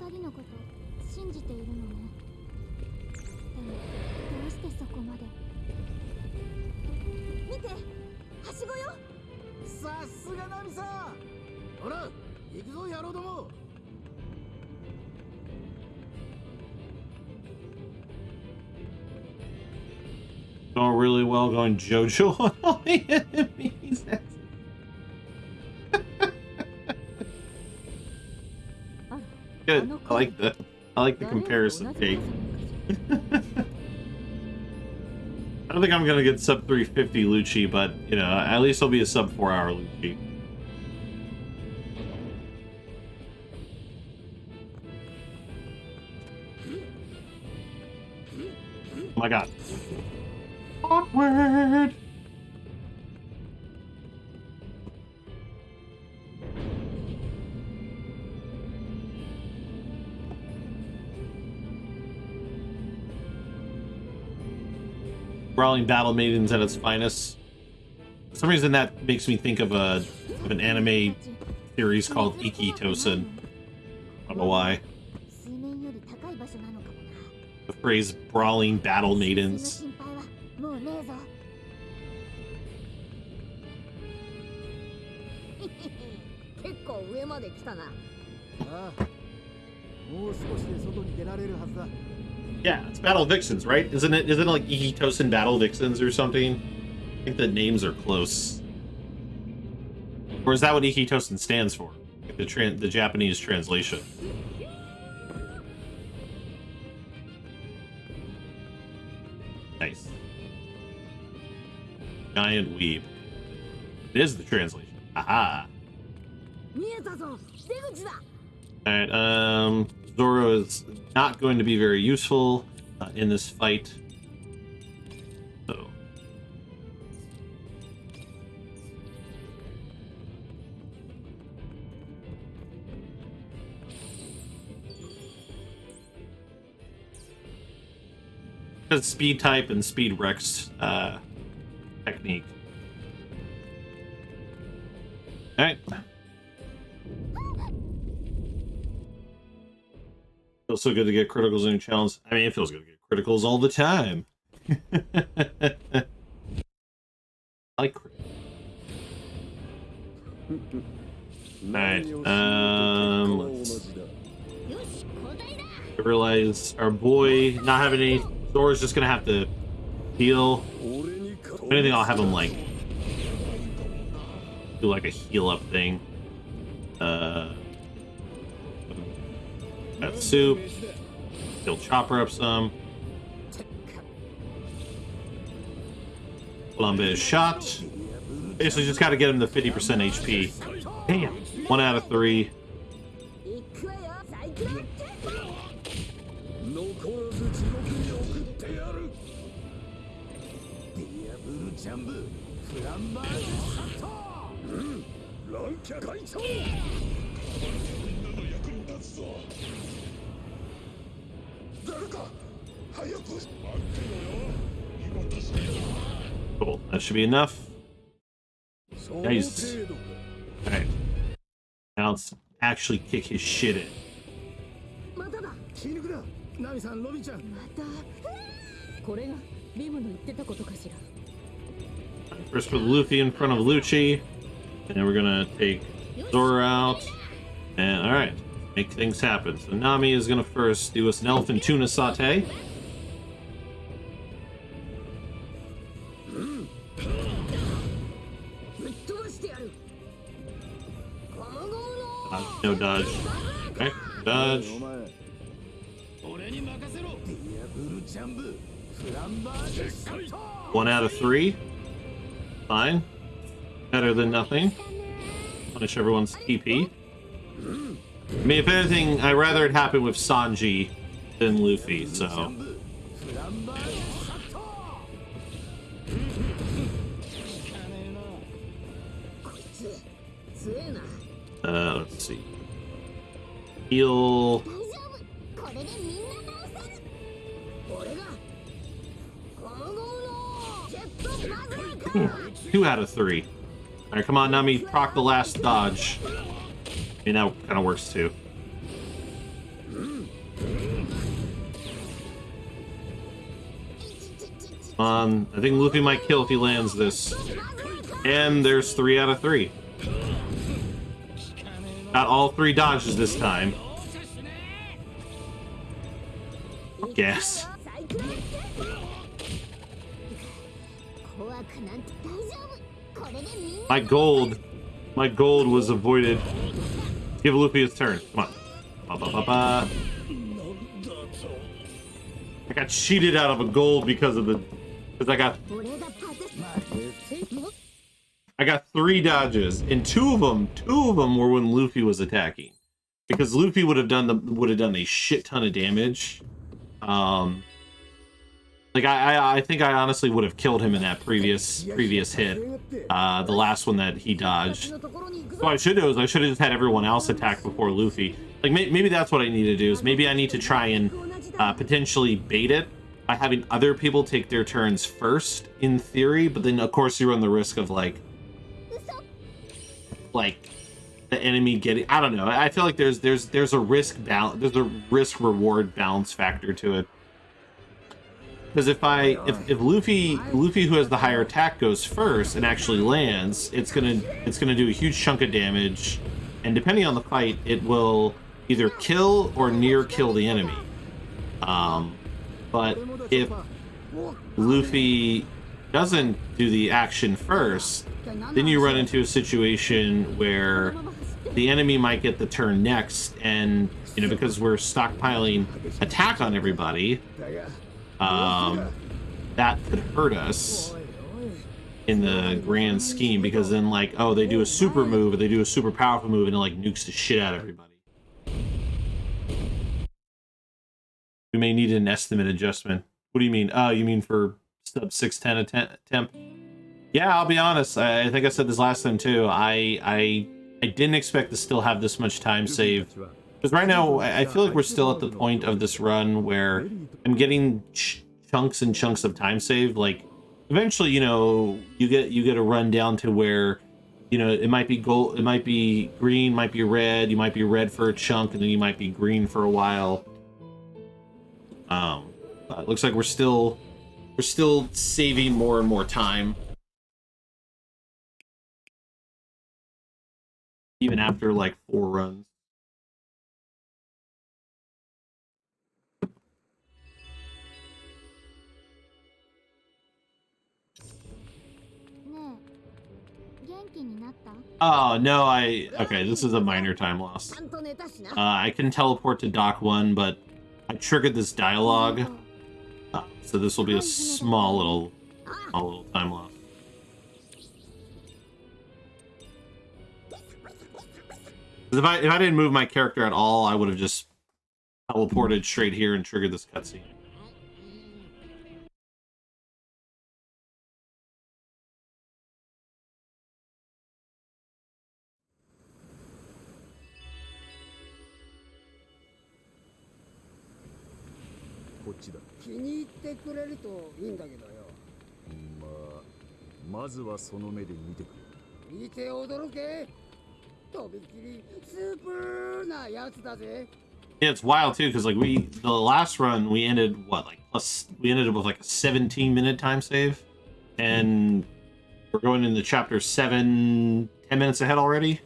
Speaker 8: 二人のこと信じているのね。でもどうしてそこまで？
Speaker 3: 見て、はしごよ。
Speaker 2: さすがナミさん。ほら、行くぞ野郎ども。
Speaker 1: Going really well, going JoJo on all the enemies. Good. I like that. I like the comparison, Jake. I don't think I'm gonna get sub 350 Lucci, but you know, at least it'll be a sub 4-hour Lucci. Oh my god. Awkward. Brawling Battle Maidens at its finest. For some reason that makes me think of an anime series called Iki Tosen. I don't know why.
Speaker 8: 水面より高い場所なのかもな。
Speaker 1: The phrase Brawling Battle Maidens.
Speaker 8: 心配はもうねえぞ。
Speaker 3: 結構上まで来たな。
Speaker 2: ああ、もう少しで外に出られるはずだ。
Speaker 1: Yeah, it's Battle Vixens, right? Isn't it like Iki Tosen Battle Vixens or something? I think the names are close. Or is that what Iki Tosen stands for? Like the Japanese translation. Nice. Giant weeb. It is the translation. Aha.
Speaker 3: 見えたぞ。出口だ。
Speaker 1: Alright, Zoro is not going to be very useful in this fight. So. Because speed type and speed Rex technique. Alright. Feels so good to get criticals in your challenge. I mean, it feels good to get criticals all the time. I like criticals. Alright, let's... I realize our boy not having any... Zora's just gonna have to heal. If anything, I'll have him, like... do, like, a heal-up thing. Got soup. He'll chopper up some. Flambe is shot. Basically, just got to get him to 50% HP. Damn. 1 out of 3. Cool. That should be enough. Nice. Alright. Now let's actually kick his shit in.
Speaker 2: まただ。気抜くな。ナミさん、ロビちゃん。
Speaker 5: また。これがリムの言ってたことかしら。
Speaker 1: First put Luffy in front of Lucci. And then we're gonna take Zora out. And alright. Make things happen. So Nami is gonna first do us an elephant tuna saute. No dodge. Okay, dodge.
Speaker 4: 俺に任せろ。ディアブルジャンブ。フランバージュショット。
Speaker 1: 1 out of 3. Fine. Better than nothing. Punish everyone's TP. I mean, if anything, I'd rather it happen with Sanji than Luffy, so.
Speaker 4: フランバージュショット。効かねえな。
Speaker 3: こいつ強えな。
Speaker 1: Let's see. Heal.
Speaker 3: 大丈夫。これでみんな倒せる。俺がゴムゴムのジェットバズーカ。
Speaker 1: 2 out of 3. Alright, come on, Nami, proc the last dodge. I mean, that kind of works too. Come on, I think Luffy might kill if he lands this. And there's 3 out of 3. Got all 3 dodges this time. Guess.
Speaker 3: 怖くなんて大丈夫。これでみんな
Speaker 1: My gold was avoided. Give Luffy his turn. Come on. Ba, ba, ba, ba. I got cheated out of a gold because I got 3 dodges, and two of them were when Luffy was attacking, because Luffy would have done a shit ton of damage. Like I think I honestly would have killed him in that previous hit, the last one that he dodged. So I should have just had everyone else attack before Luffy. Like maybe that's what I need to do, is maybe I need to try and potentially bait it by having other people take their turns first, in theory. But then of course you run the risk of like the enemy getting, I don't know. I feel like there's a risk reward balance factor to it. Because if Luffy who has the higher attack goes first and actually lands, it's gonna do a huge chunk of damage, and depending on the fight, it will either kill or near kill the enemy. But if Luffy doesn't do the action first, then you run into a situation where the enemy might get the turn next, and because we're stockpiling attack on everybody, that could hurt us in the grand scheme, because then they do a super move, or they do a super powerful move, and it nukes the shit out of everybody. We may need an estimate adjustment. What do you mean? Oh, you mean for sub 610 attempt? Yeah, I'll be honest. I think I said this last time too. I didn't expect to still have this much time saved. Because right now, I feel like we're still at the point of this run where I'm getting chunks and chunks of time saved. Like, eventually, you get a run down to where, it might be gold, it might be green, might be red, you might be red for a chunk, and then you might be green for a while. But it looks like we're still saving more and more time, even after 4 runs. Oh, no, okay, this is a minor time loss. I can teleport to Dock 1, but I triggered this dialogue, so this will be a small little time loss. If I didn't move my character at all, I would have just teleported straight here and triggered this cutscene. Yeah, it's wild too, because the last run we ended we ended up with a 17-minute time save, and we're going into chapter 7 10 minutes ahead already.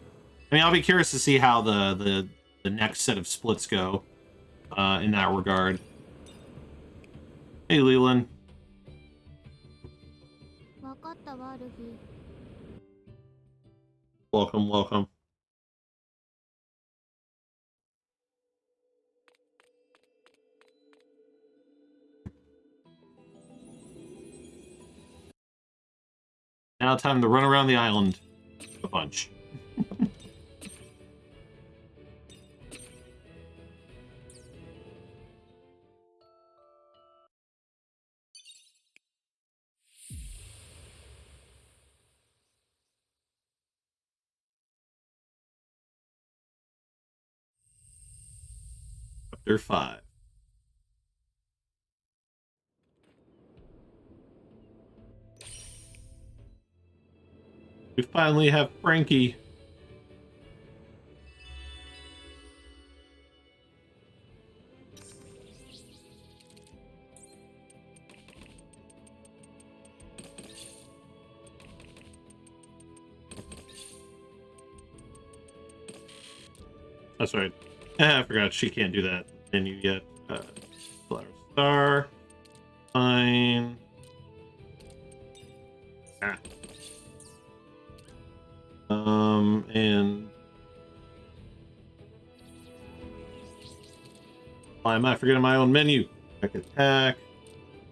Speaker 1: I mean, I'll be curious to see how the next set of splits go in that regard. Hey, Leland. Welcome. Now time to run around the island a bunch. Chapter 5. We finally have Frankie. That's right. I forgot she can't do that menu yet. Flower Star. Fine. Ah. And why am I forgetting my own menu? Quick attack.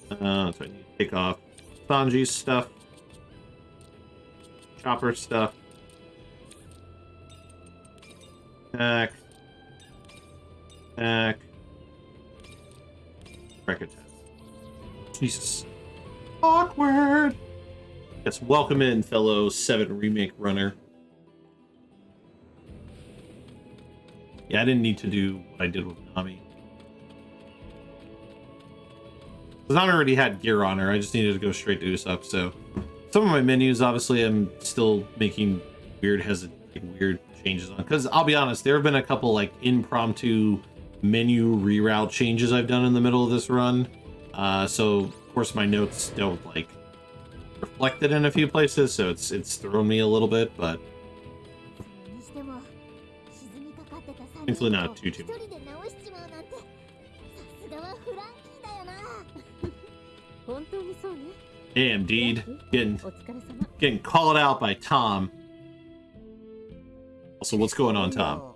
Speaker 1: So I need to take off Sanji's stuff. Chopper stuff. Attack. Attack. Quick attack. Jesus. Awkward. Yes, welcome in, fellow 7 remake runner. Yeah, I didn't need to do what I did with Nami. Because Nami already had gear on her, I just needed to go straight to Usopp, so... Some of my menus, obviously, I'm still making weird changes on. Because, I'll be honest, there have been a couple, like, impromptu menu reroute changes I've done in the middle of this run. So, of course, my notes don't, like, reflect it in a few places, so it's thrown me a little bit, but... Thankfully not too much. Damn, Deed. Getting called out by Tom. Also, what's going on, Tom?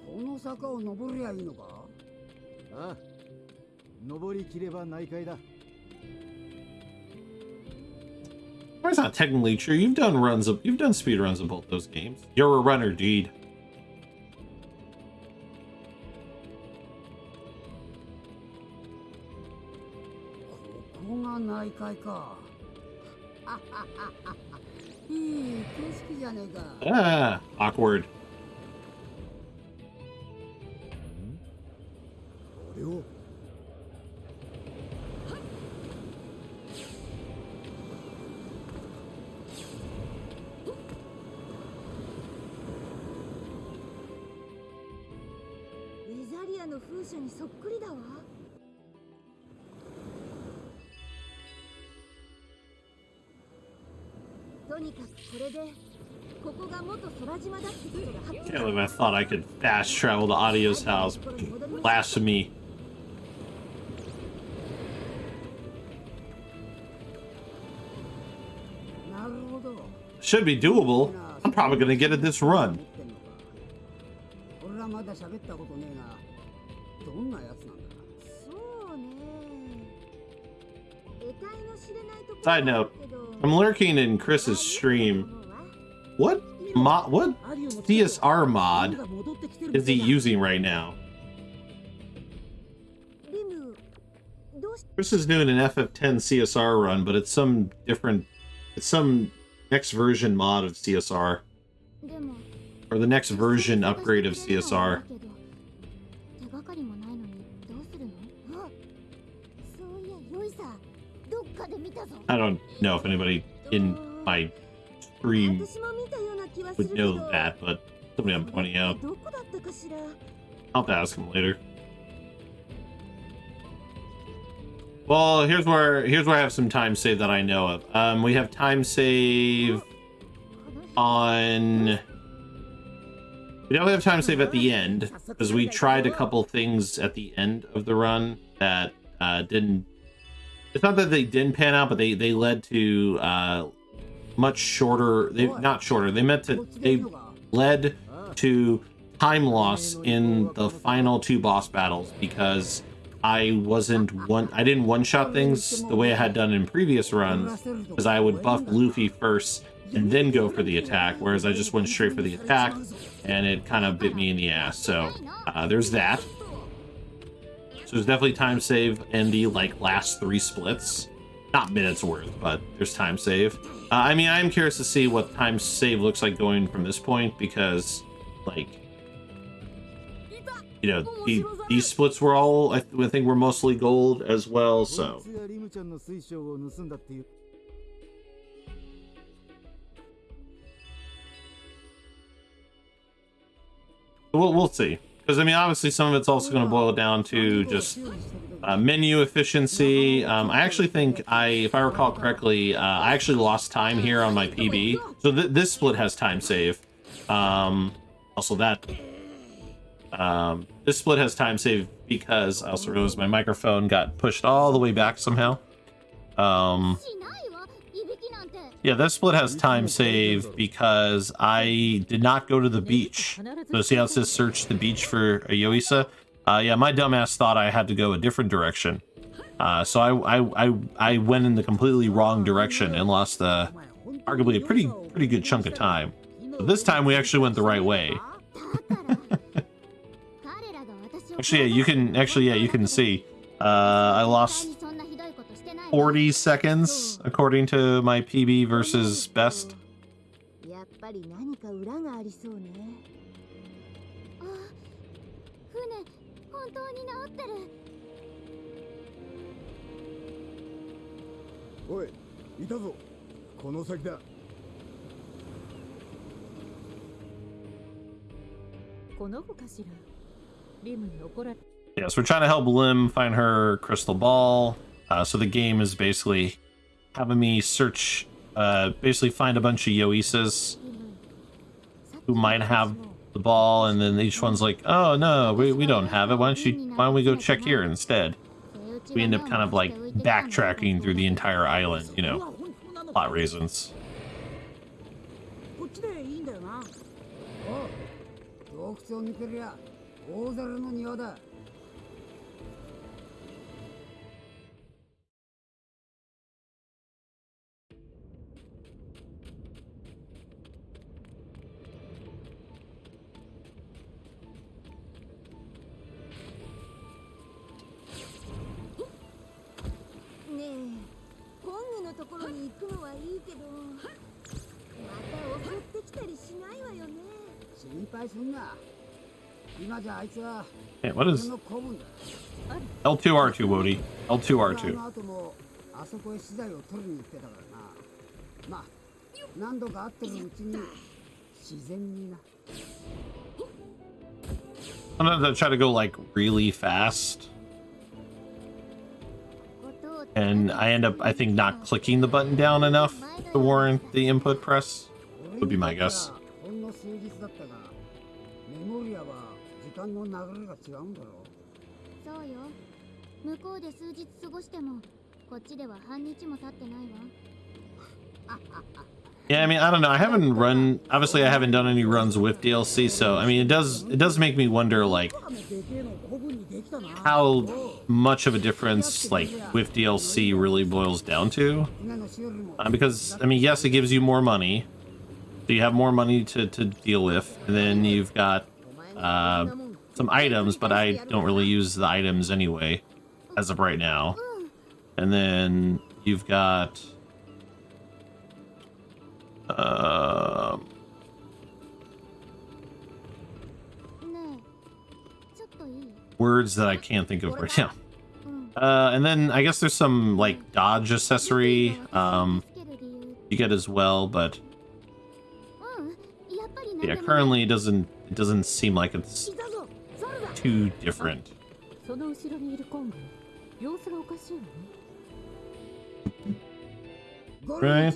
Speaker 7: この坂を登りゃいいのか？ああ、登りきれば内海だ。
Speaker 1: That's not technically true. You've done speed runs of both those games. You're a runner, Deed. Ah, awkward. Can't believe I thought I could fast travel to Audio's house. Blasphemy. Should be doable. I'm probably gonna get it this run. Side note, I'm lurking in Chris's stream. What CSR mod is he using right now? Chris is doing an FF10 CSR run, but it's some next version mod of CSR. Or the next version upgrade of CSR. I don't know if anybody in my stream would know that, but somebody I'm pointing out. I'll have to ask him later. Well, here's where I have some time save that I know of. We have time save on... We definitely have time save at the end, because we tried a couple things at the end of the run that didn't... It's not that they didn't pan out, but they led to much shorter... They led to time loss in the final 2 boss battles because I didn't one-shot things the way I had done in previous runs, because I would buff Luffy first and then go for the attack, whereas I just went straight for the attack and it kind of bit me in the ass. So there's that. So there's definitely time save in the like last 3 splits. Not minutes worth, but there's time save. I mean, I'm curious to see what time save looks like going from this point, because like, you know, these splits were all, I think, were mostly gold as well, so. We'll see. Because, I mean, obviously some of it's also going to boil down to just menu efficiency. I actually think, if I recall correctly, I actually lost time here on my PB. So this split has time save. Also that... this split has time save because I also realized my microphone got pushed all the way back somehow. Yeah, this split has time save because I did not go to the beach. So see how it says search the beach for a Yoisa? Yeah, my dumbass thought I had to go a different direction. So I went in the completely wrong direction and lost arguably a pretty good chunk of time. But this time we actually went the right way. Actually, yeah, you can see. I lost 40 seconds according to my PB versus best. Yes, we're trying to help Lim find her crystal ball. So the game is basically having me search, basically find a bunch of Yoisas who might have the ball, and then each one's like, oh no, we don't have it. Why don't we go check here instead? We end up kind of like backtracking through the entire island, you know, plot reasons. Hey, what is L2R2, Wody? L2R2. Sometimes I try to go like really fast, and I end up, I think, not clicking the button down enough to warrant the input press. Would be my guess. Yeah, I mean, I don't know. I haven't run, obviously I haven't done any runs with DLC, so I mean, it does make me wonder like how much of a difference like with DLC really boils down to. Because I mean, yes, it gives you more money. So you have more money to deal with, and then you've got some items, but I don't really use the items anyway, as of right now. And then you've got words that I can't think of right now. And then I guess there's some like dodge accessory you get as well, but yeah, currently it doesn't seem like it's too different. Right?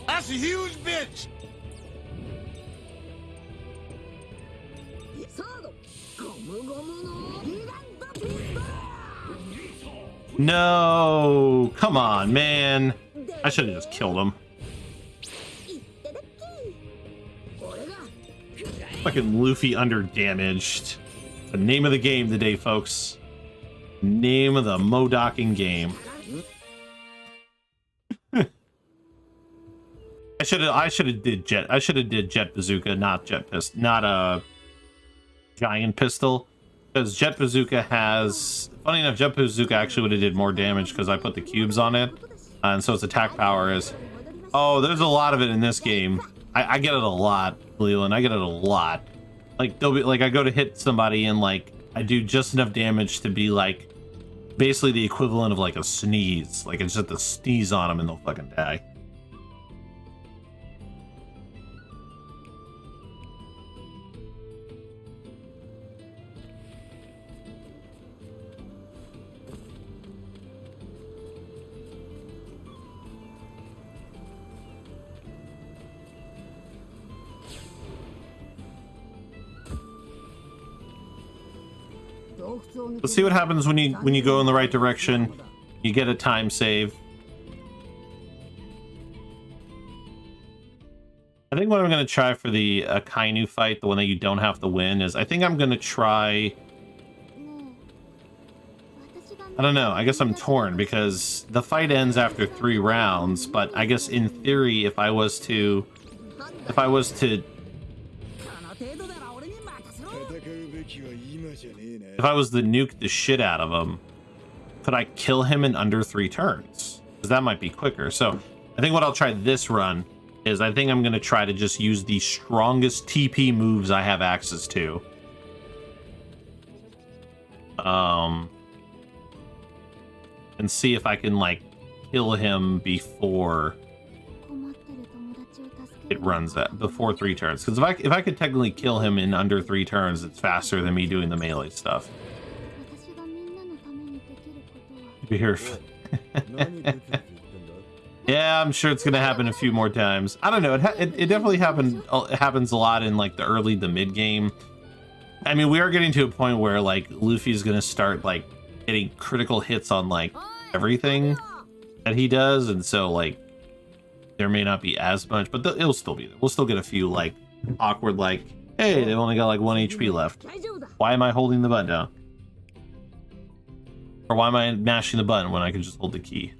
Speaker 4: That's a huge bitch.
Speaker 1: No, come on, man. I should have just killed him. Fucking Luffy underdamaged. The name of the game today, folks. Name of the Modocking game. I should have did jet bazooka, not a giant pistol. Because jet bazooka has, funny enough, jet bazooka actually would have did more damage because I put the cubes on it, and so its attack power is. Oh, there's a lot of it in this game. I get it a lot, Leland. I get it a lot. Like they'll be like, I go to hit somebody and like I do just enough damage to be like basically the equivalent of like a sneeze. Like I just have to sneeze on them and they'll fucking die. Let's see what happens when you go in the right direction. You get a time save. I think what I'm going to try for the Akainu fight, the one that you don't have to win, is I think I'm going to try... I don't know. I guess I'm torn because the fight ends after 3 rounds, but I guess in theory, if I was to nuke the shit out of him, could I kill him in under 3 turns? Because that might be quicker. So I think what I'll try this run is I think I'm going to try to just use the strongest TP moves I have access to. And see if I can like kill him before it runs that, before 3 turns. Because if I could technically kill him in under 3 turns, it's faster than me doing the melee stuff. You hear? Yeah, I'm sure it's gonna happen a few more times. I don't know. It definitely happens a lot in like the early to mid game. I mean, we are getting to a point where like Luffy's gonna start like getting critical hits on like everything that he does, and so like there may not be as much, but it'll still be there. We'll still get a few like awkward like, hey, they've only got like 1 HP left. Why am I holding the button down? Or why am I mashing the button when I can just hold the key?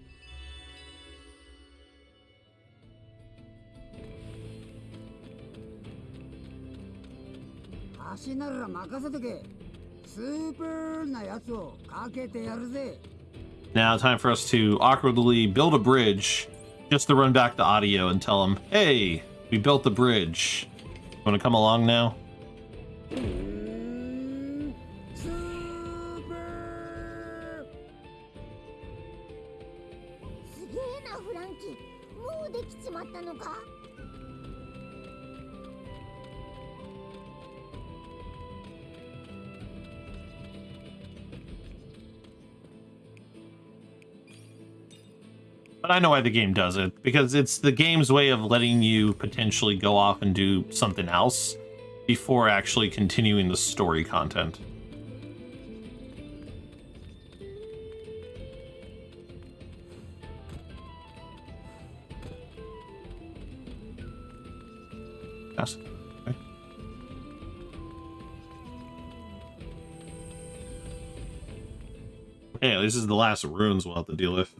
Speaker 1: Now, time for us to awkwardly build a bridge just to run back the audio and tell them, hey, we built the bridge. Want to come along now? But I know why the game does it, because it's the game's way of letting you potentially go off and do something else before actually continuing the story content. Yes. Okay. Hey, this is the last runes we'll have to deal with.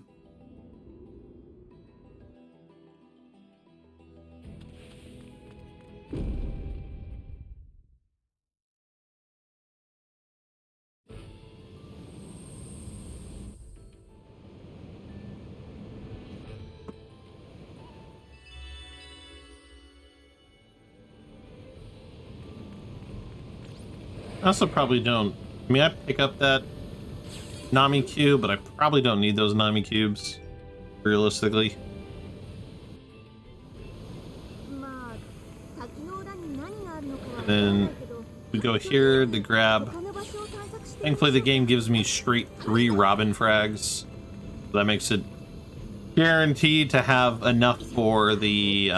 Speaker 1: I also probably don't... I mean, I pick up that Nami cube, but I probably don't need those Nami cubes, realistically. And then we go here to grab... Thankfully, the game gives me straight 3 Robin frags. So that makes it guaranteed to have enough for the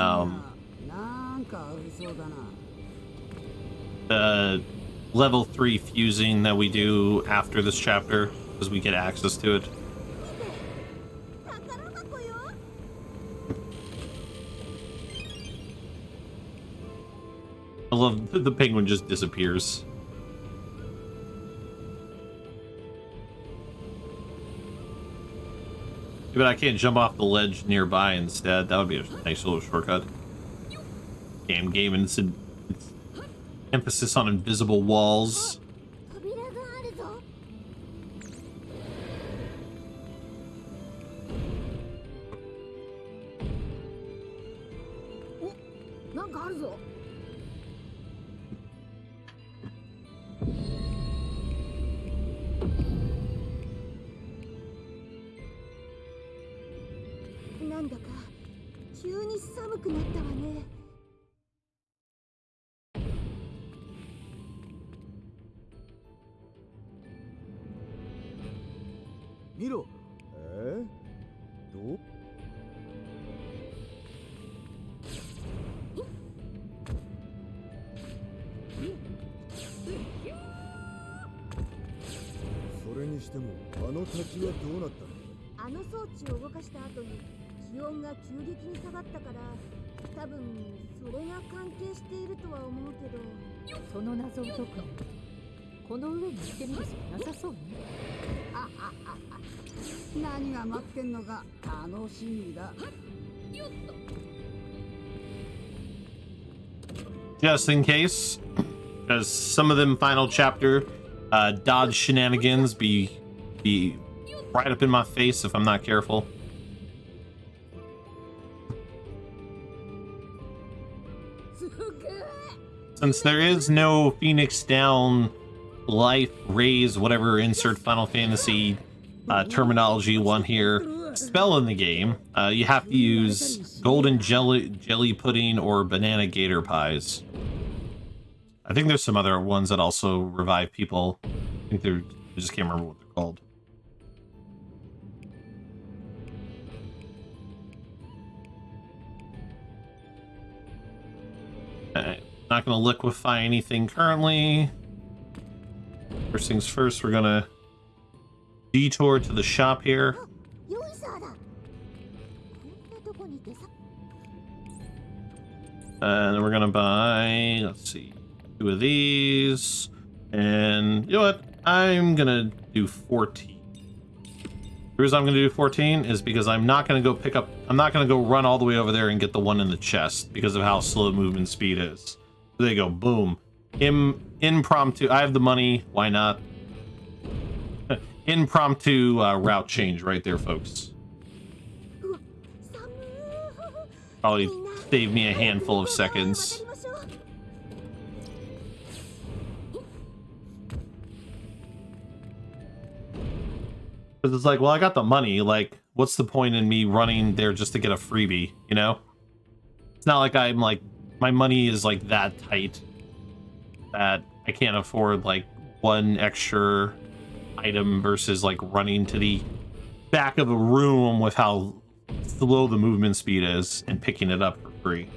Speaker 1: level 3 fusing that we do after this chapter, because we get access to it. I love the penguin just disappears. But I can't jump off the ledge nearby instead. That would be a nice little shortcut. Damn game and its emphasis on invisible walls.
Speaker 2: Miro. どうそれにしてもあの滝はどうなったの？
Speaker 5: あの装置を動かした後に気温が急激に下がったから多分それが関係しているとは思うけど、その謎を解くこの上に行ってみるしかなさそうね。
Speaker 7: 何が待ってんのか楽しみだ。
Speaker 1: Just in case, because some of them final chapter dodge shenanigans be right up in my face if I'm not careful. Since there is no Phoenix Down, life, raise, whatever, insert Final Fantasy terminology one here, spell in the game, you have to use golden jelly pudding or banana gator pies. I think there's some other ones that also revive people. I just can't remember what they're called. Not gonna liquefy anything currently. First things first, we're gonna detour to the shop here. And we're gonna buy, let's see, 2 of these. And you know what? I'm gonna do 14. The reason I'm gonna do 14 is because I'm not gonna go run all the way over there and get the one in the chest because of how slow movement speed is. There you go, boom. Impromptu, I have the money, why not? Impromptu route change right there, folks. Probably save me a handful of seconds. Because it's like, well, I got the money, like, what's the point in me running there just to get a freebie, you know? It's not like I'm like, my money is like that tight that I can't afford like one extra item versus like running to the back of a room with how slow the movement speed is and picking it up for free.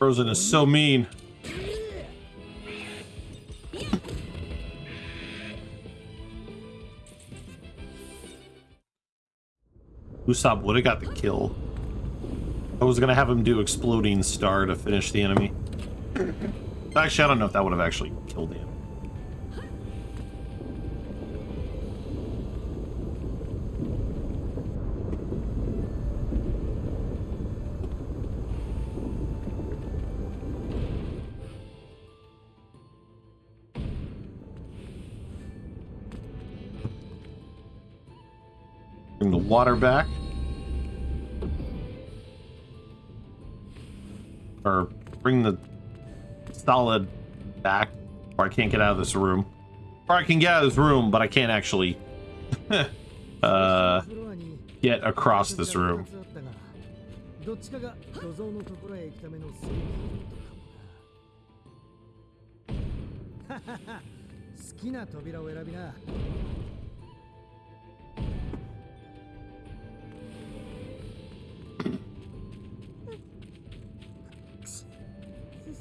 Speaker 1: Frozen is so mean. Usopp would have got the kill. I was gonna have him do exploding star to finish the enemy. Actually, I don't know if that would have actually killed him. Bring the water back. Or bring the solid back, or I can't get out of this room. Or I can get out of this room, but I can't actually get across this room.
Speaker 2: どっちかが土蔵のところへ行くためのセーフルートかもな。ははは、好きな扉を選びな。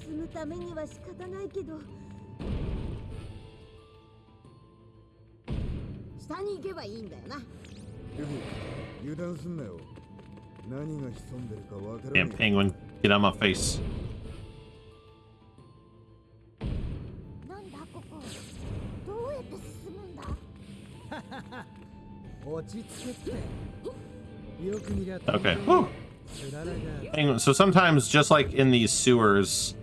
Speaker 5: 進むためには仕方ないけど、
Speaker 3: 下に行けばいいんだよな。
Speaker 2: 油断すんなよ。何が潜んでるかわからない。
Speaker 1: Damn penguin, get out of my face.
Speaker 8: なんだここ、どうやって進むんだ。
Speaker 2: 落ち着けって。よく見りゃ。
Speaker 1: Okay. Whew. Penguin. So sometimes, just like in these sewers,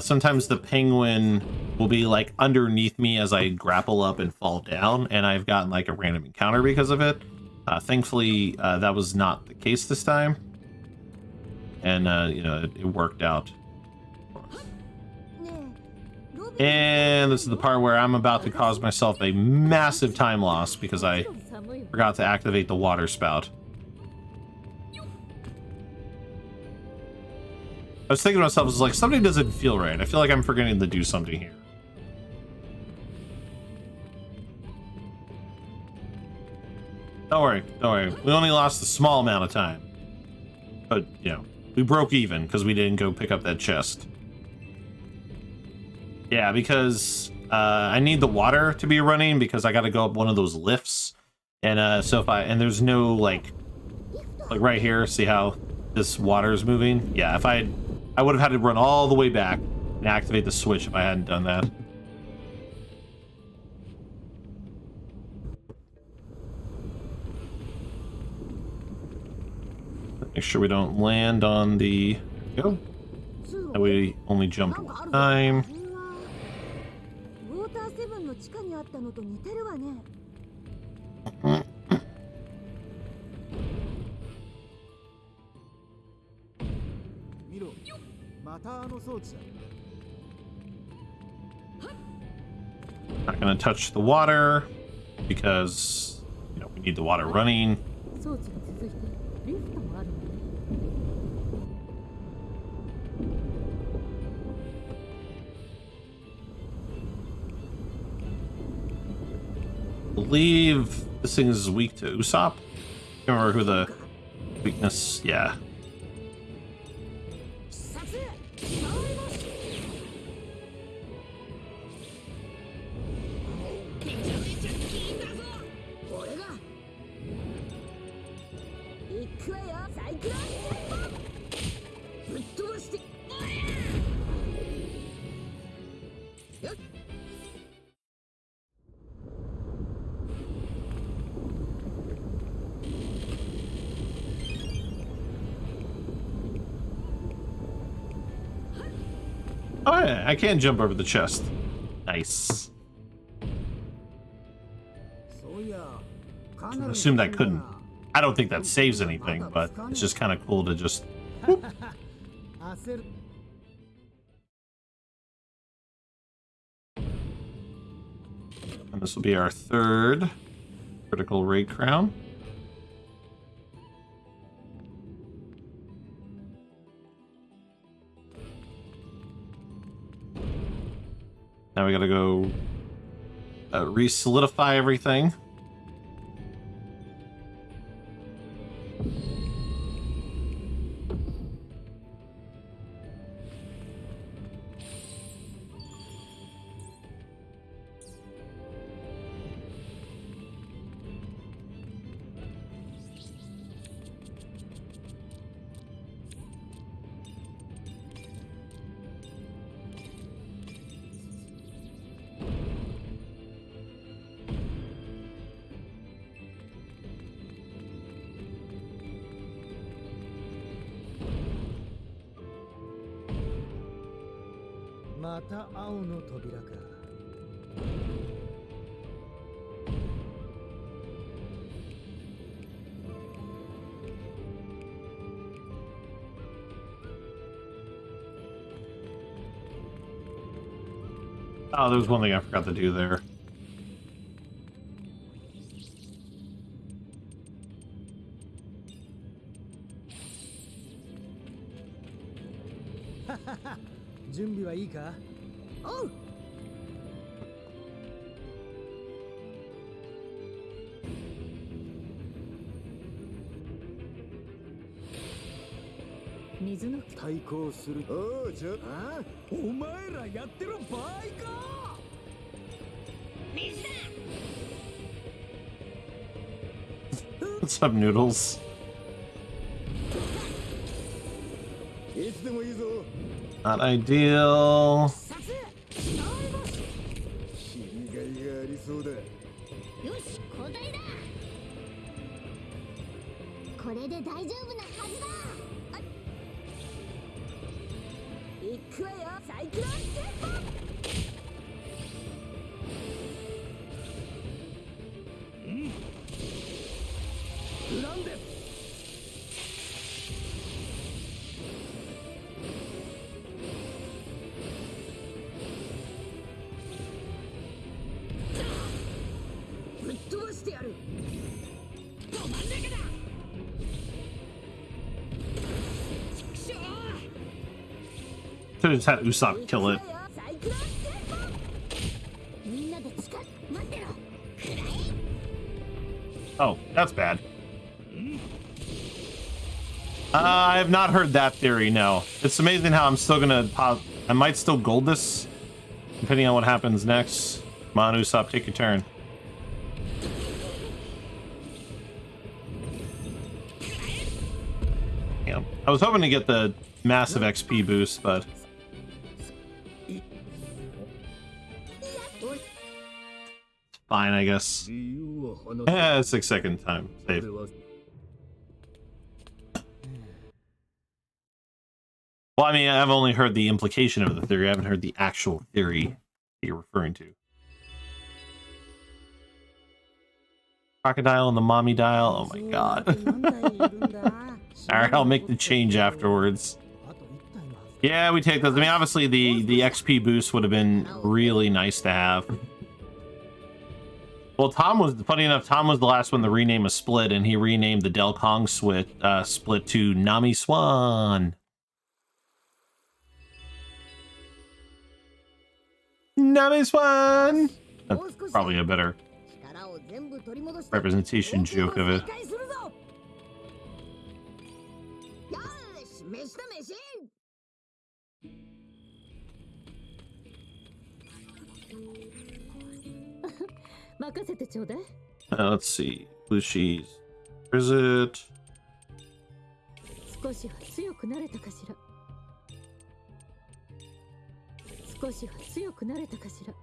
Speaker 1: sometimes the penguin will be like underneath me as I grapple up and fall down, and I've gotten like a random encounter because of it. Thankfully, that was not the case this time, and you know, it worked out. And this is the part where I'm about to cause myself a massive time loss because I forgot to activate the water spout. I was thinking to myself, I was like, something doesn't feel right. I feel like I'm forgetting to do something here. Don't worry, don't worry. We only lost a small amount of time. But, you know, we broke even because we didn't go pick up that chest. Yeah, because I need the water to be running because I got to go up one of those lifts. And so if and there's no, like right here, see how this water is moving? Yeah, if I would have had to run all the way back and activate the switch if I hadn't done that. Make sure we don't land on the... Go. That way we only jump one time.
Speaker 5: ウォーターセブンの地下にあったのと似てるわね。
Speaker 2: 見ろ、またあの装置だ。
Speaker 1: Not gonna touch the water because, you know, we need the water running.
Speaker 5: 装置が続いてリフトもあるのね。
Speaker 1: I believe this thing is weak to Usopp. Can't remember who the weakness. Yeah. Oh yeah, I can jump over the chest. Nice. I assumed I couldn't. I don't think that saves anything, but it's just kind of cool to just... Whoop. And this will be our third critical raid crown. Now we gotta go re-solidify everything.
Speaker 2: また青の扉か。
Speaker 1: Oh, there's one thing I forgot to do there.
Speaker 2: Hahaha. 準備はいいか？
Speaker 3: おう。
Speaker 5: 水の
Speaker 2: 対抗する。
Speaker 7: おう、ちょ、
Speaker 2: あ？お前らやってる場合か？
Speaker 3: 水だ。
Speaker 1: What's up, Noodles?
Speaker 7: いつでもいいぞ。
Speaker 1: Not ideal.
Speaker 7: 切りがいがありそうだ。
Speaker 3: よし、交代だ。これで大丈夫なはずだ。行くわよ、サイクロンテンポ。
Speaker 2: なんで？
Speaker 3: ぶっ飛ばしてやる。ど真ん中だ。ちくしょう。
Speaker 1: Should have just had Usopp kill it.
Speaker 3: サイクロンテンポ。みんなで使っ待ってろ。くらえ。
Speaker 1: Oh, that's bad. I have not heard that theory, no. It's amazing how I'm still gonna pop. I might still gold this, depending on what happens next. Come on, Usopp, take your turn. Yeah, I was hoping to get the massive XP boost, but fine, I guess. Yeah, 6-second time save. Well, I mean, I've only heard the implication of the theory. I haven't heard the actual theory you're referring to. Crocodile and the mommy dial. Oh my god. Alright, I'll make the change afterwards. Yeah, we take those. I mean, obviously the XP boost would have been really nice to have. Well, funny enough, Tom was the last one to rename a split, and he renamed the Del Kong split to Nami Swan. Nami Swan! That's probably a better representation joke of it.
Speaker 5: 任せてちょうだい。
Speaker 1: Let's see. Blue cheese. Where is it?
Speaker 5: 少しは強くなれたかしら。少しは強くなれたかしら。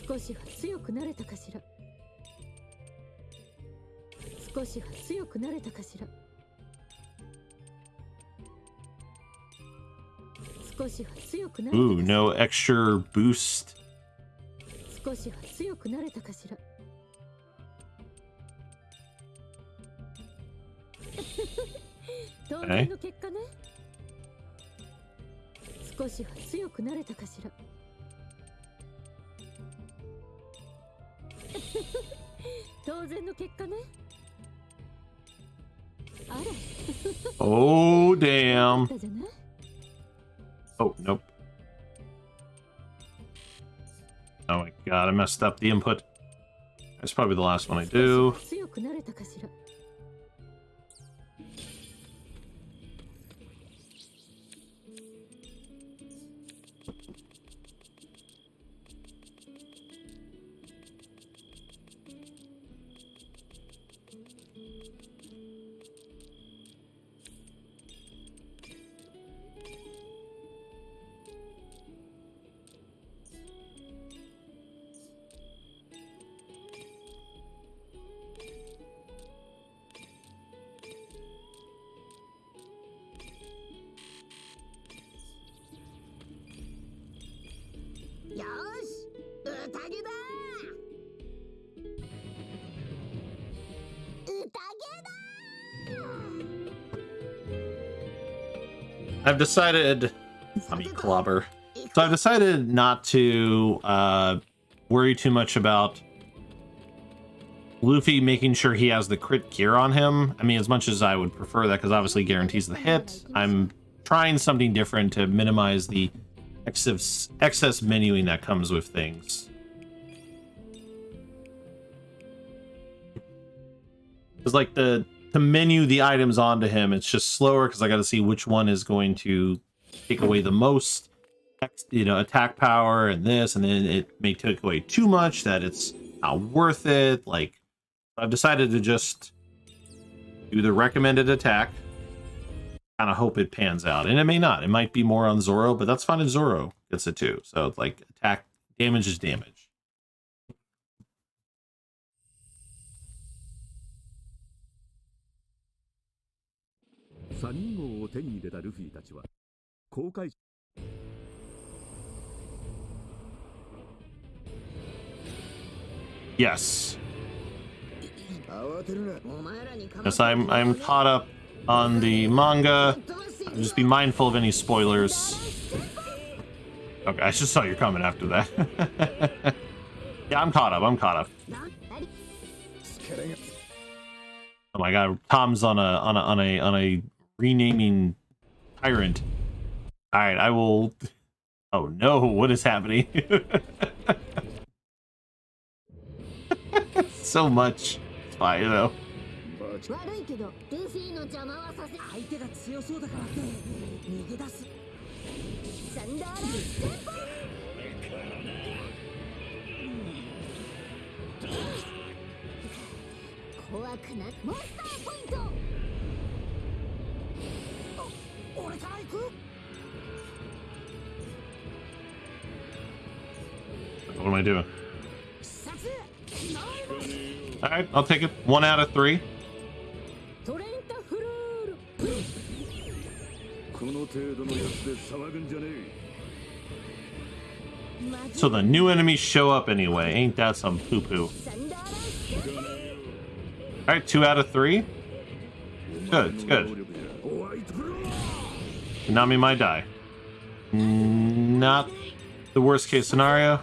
Speaker 5: 少しは強くなれたかしら。少しは強くなれたかしら。少しは強くなれたかしら。
Speaker 1: Ooh, no extra boost.
Speaker 5: 少しは強くなれたかしら。当然の結果ね。少しは強くなれたかしら。当然の結果ね。あら。
Speaker 1: Oh, damn. Oh, nope. Oh my god, I messed up the input. That's probably the last one I do.
Speaker 5: 強くなれたかしら。
Speaker 1: All
Speaker 3: よし宴だ
Speaker 1: I've decided, I mean, clobber. So I've decided not to worry too much about Luffy making sure he has the crit gear on him. I mean, as much as I would prefer that, because obviously guarantees the hit, I'm trying something different to minimize the excess menuing that comes with things. Because like to menu the items onto him, it's just slower because I got to see which one is going to take away the most, attack power and this, and then it may take away too much that it's not worth it. Like, I've decided to just do the recommended attack. Kind of hope it pans out, and it may not. It might be more on Zoro, but that's fine if Zoro gets it too. So like, attack damage is damage.
Speaker 9: サニー号を手に入れたルフィたちは航海
Speaker 1: Yes. Yes, I'm caught up on the manga. Just be mindful of any spoilers. Okay, I just saw you coming after that. Yeah, I'm caught up. Oh my god, Tom's on a renaming tyrant. All right, I will. Oh no, what is happening? So much spy, though. What am I doing? Alright, I'll take it. 1 out of 3. So the new enemies show up anyway. Ain't that some poo-poo? Alright, 2 out of 3. Good, it's good. Nami might die. Not the worst case scenario.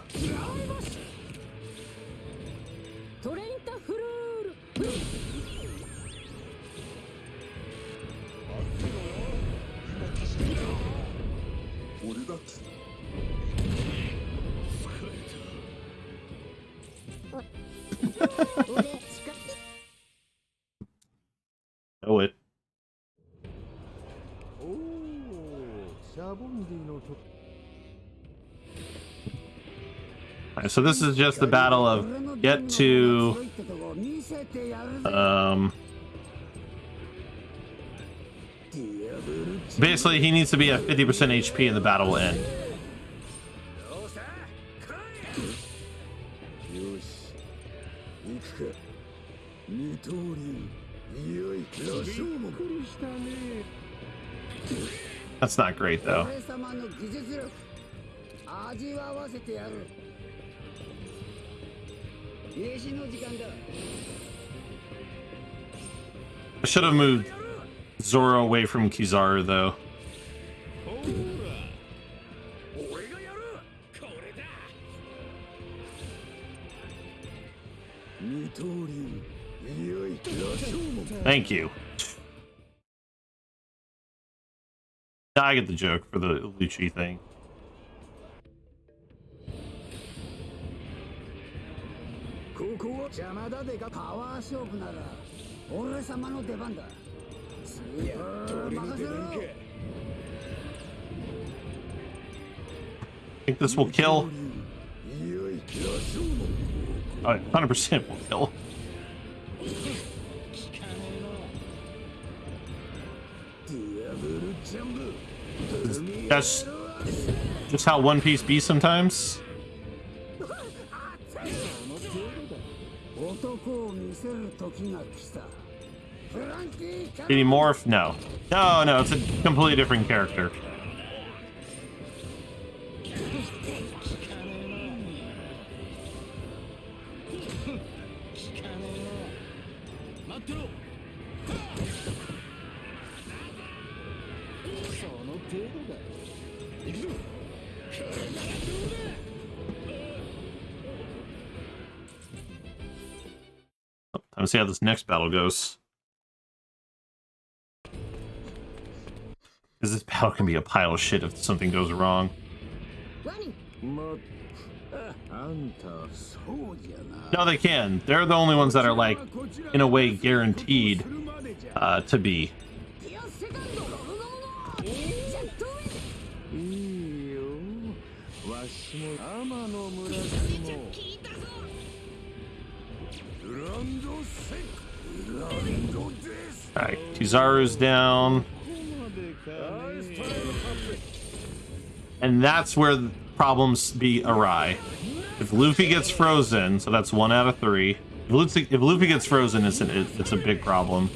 Speaker 1: Know it. Alright, so this is just the battle of get to basically he needs to be at 50% HP and the battle will end. That's not great though. I should have moved Zoro away from Kizaru though. Thank you. I get the joke for the Lucci thing. I think this will kill. Oh, 100% will kill. That's just how One Piece be sometimes. Did he morph? No. No, it's a completely different character.
Speaker 4: 待ってろ。
Speaker 7: その程度だ。
Speaker 4: 行くぞ。
Speaker 1: Time to see how this next battle goes. Because this battle can be a pile of shit if something goes wrong. No, they can. They're the only ones that are, like, in a way, guaranteed to be. Alright, Kizaru's down. And that's where the problems be awry. If Luffy gets frozen, so that's 1 out of 3. If Luffy gets frozen, it's a big problem.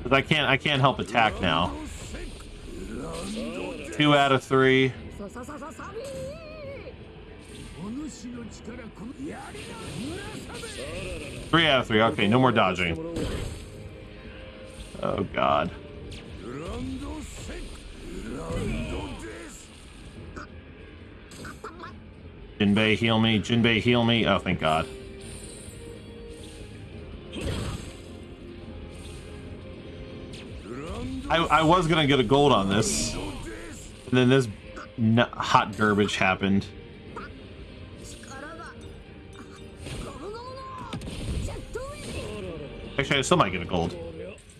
Speaker 1: Because I can't help attack now. 2 out of 3. 3 out of 3. Okay, no more dodging. Oh god. Jinbei, heal me. Jinbei, heal me. Oh, thank god. I was gonna get a gold on this. And then this hot garbage happened. Actually, I still might get a gold.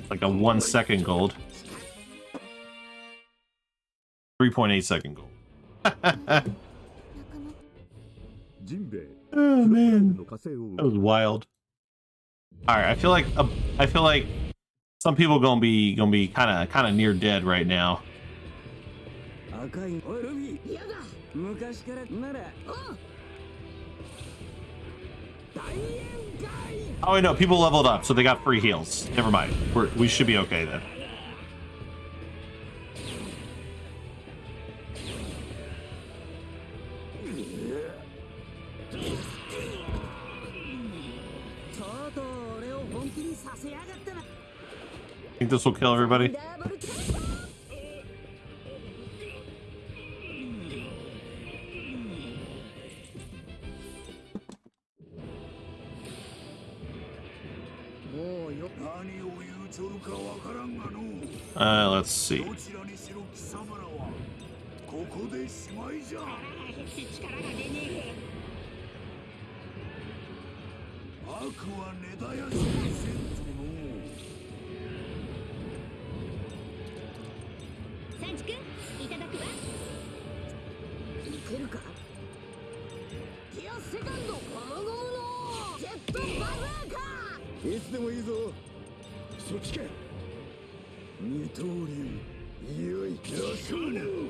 Speaker 1: Like a 1 second gold. 3.8 second gold. Oh man, that was wild. All right, I feel like some people gonna be kind of near dead right now. Oh wait, no, people leveled up, so they got free heals. Never mind, we should be okay then. Think this will kill everybody? Let's see.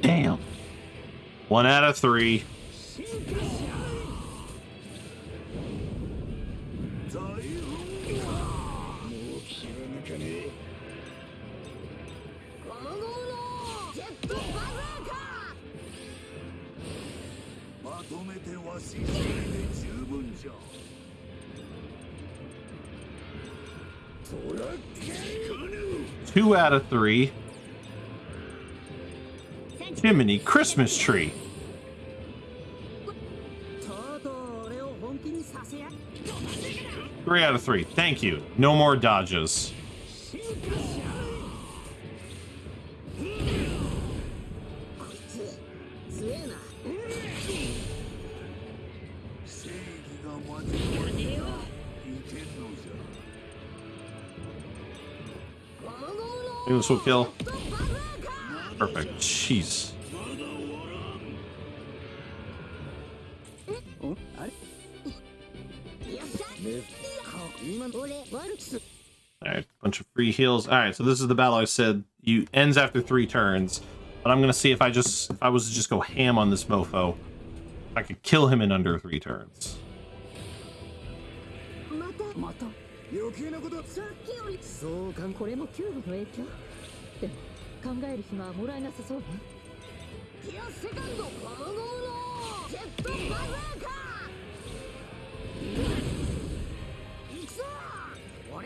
Speaker 1: Damn. 1 out of 3. Two out of 3. Jiminy Christmas tree. 3 out of 3. Thank you. No more dodges. Maybe this will kill. Perfect. Jeez. Alright, bunch of free heals. Alright, so this is the battle I said ends after 3 turns. But I'm gonna see if I was to just go ham on this mofo, I could kill him in under 3 turns.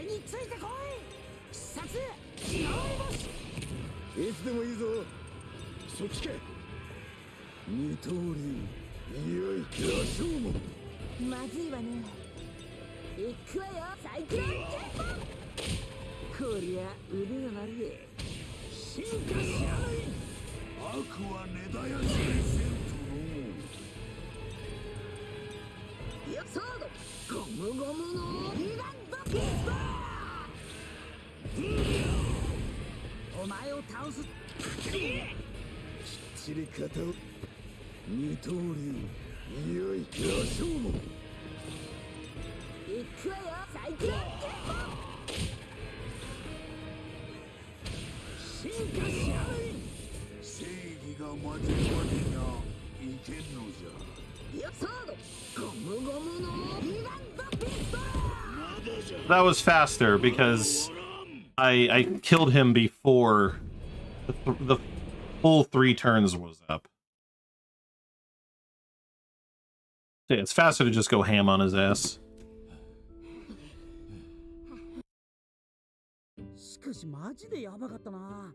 Speaker 7: についてこい。視察直り星。いつでもいいぞ。そっちか。二刀流いよいよ勝負。
Speaker 5: まずいわね。
Speaker 3: 行くわよ、サイクロンテンポ。
Speaker 7: こりゃ腕が鳴る。進化しない。悪は根絶やしないせんとの。
Speaker 3: よソードゴムゴムのギガンドピスト。
Speaker 7: お前を倒す。きっちり肩を。二刀流いよいよ勝負。
Speaker 3: 行くわよ、サイクロンテンポ。
Speaker 7: 進化しない。正義が待て待てないけんのじゃ。
Speaker 3: よソードゴムゴムのギガンドピスト。
Speaker 1: That was faster because I killed him before the full 3 turns was up. Yeah, it's faster to just go ham on his ass.
Speaker 7: しかしマジでヤバかったな。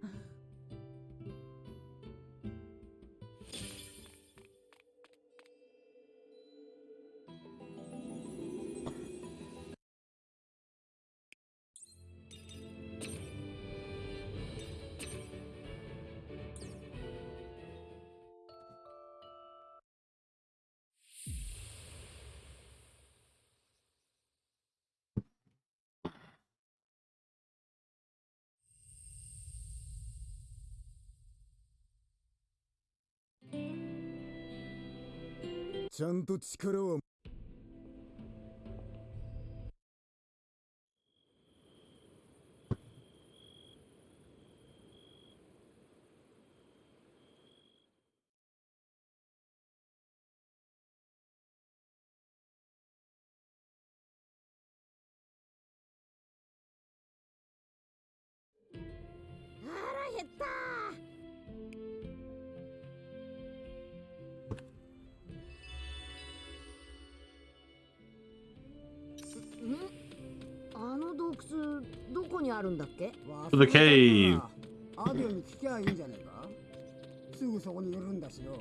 Speaker 7: ちゃんと力は。
Speaker 3: 腹減った。あの洞窟どこにあるんだっけ？
Speaker 1: To the cave.
Speaker 7: アディオに聞きゃいいんじゃねえか。すぐそこにいるんだしよ。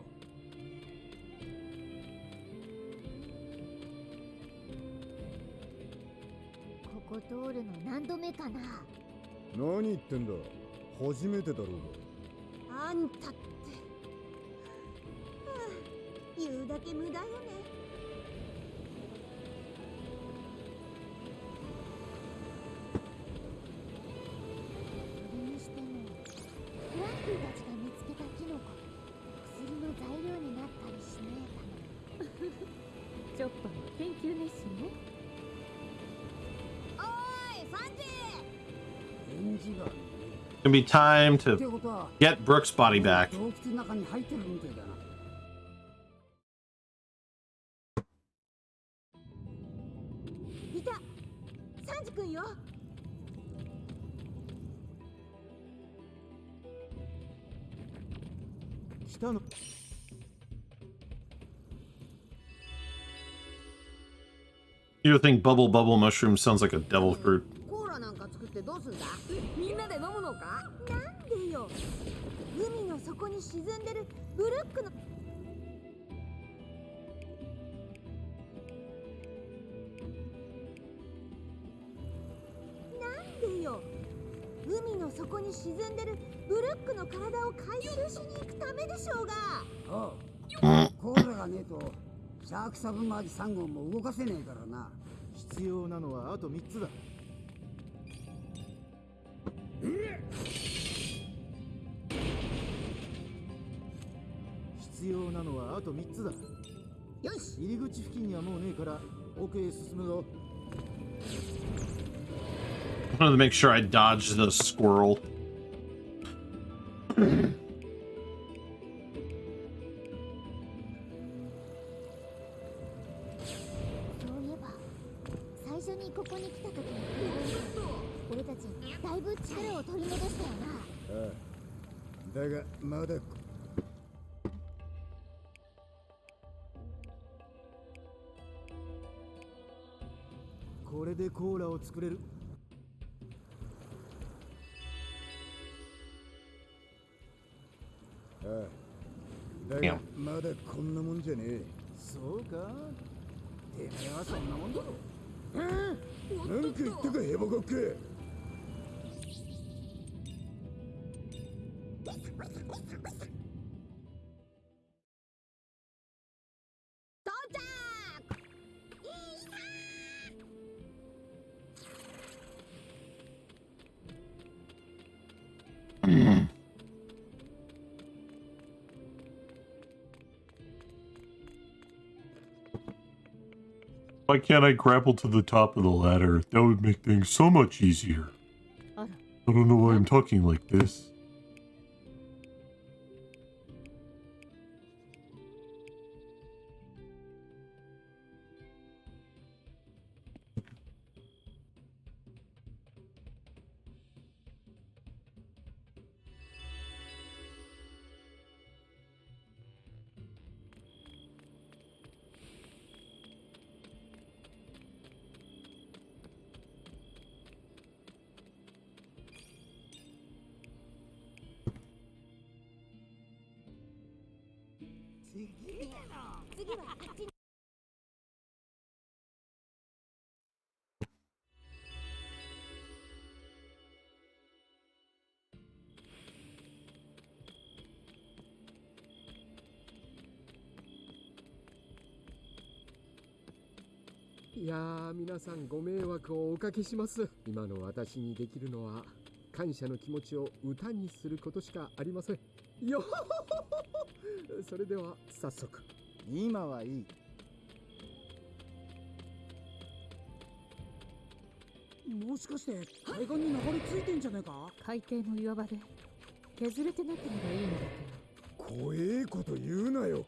Speaker 8: ここ通るの何度目かな。
Speaker 2: 何言ってんだ。初めてだろうが。
Speaker 5: あんたって、はあ、言うだけ無駄よね。
Speaker 8: それにしてもフランキーたちが見つけたキノコ、薬の材料になったりしねえかな。
Speaker 5: チョッパーの研究熱心ね。
Speaker 3: おーいファンジ
Speaker 7: 返事が。
Speaker 1: It's gonna be time to
Speaker 7: ってことは
Speaker 1: get Brooke's body back.
Speaker 7: 洞窟の中に入ってるみたいだな。
Speaker 5: いた、サンジ君よ。
Speaker 2: 来たの。
Speaker 1: You think bubble mushroom sounds like a devil fruit.
Speaker 3: コーラなんか作ってどうすんだ？みんなで飲むのか？
Speaker 5: なんでよ。海の底に沈んでるブルックの。なんでよ。海の底に沈んでるブルックの体を回収しに行くためでしょうが。
Speaker 7: ああ、コーラがねえとシャークサブマージ3号も動かせねえからな。
Speaker 2: 必要なのはあと3つだ。必要なのはあと3つだ。
Speaker 3: よし。
Speaker 2: 入り口付近にはもうねえから奥へ進むぞ。
Speaker 1: I wanted to make sure I dodged the squirrel.
Speaker 8: そういえば最初にここに来た時に俺たちだいぶ力を取り戻したよな。
Speaker 2: ああ、だがまだ。これでコーラを作れる。
Speaker 7: だがまだこんなもんじゃねえ。
Speaker 2: そうか。てめえはそんなもんだろ。
Speaker 7: なんか言ったかヘボコック。
Speaker 1: Why can't I grapple to the top of the ladder? That would make things so much easier. I don't know why I'm talking like this.
Speaker 12: 「いやー、皆さんご迷惑をおかけします。今の私にできるのは感謝の気持ちを歌にすることしかありません。よほほほほ。それでは早速。
Speaker 2: 今はいい。もしかして海岸に流れ着いてんじゃねえか。
Speaker 5: 海底の岩場で削れてなければいいのだけど。
Speaker 7: 怖えこと言うなよ。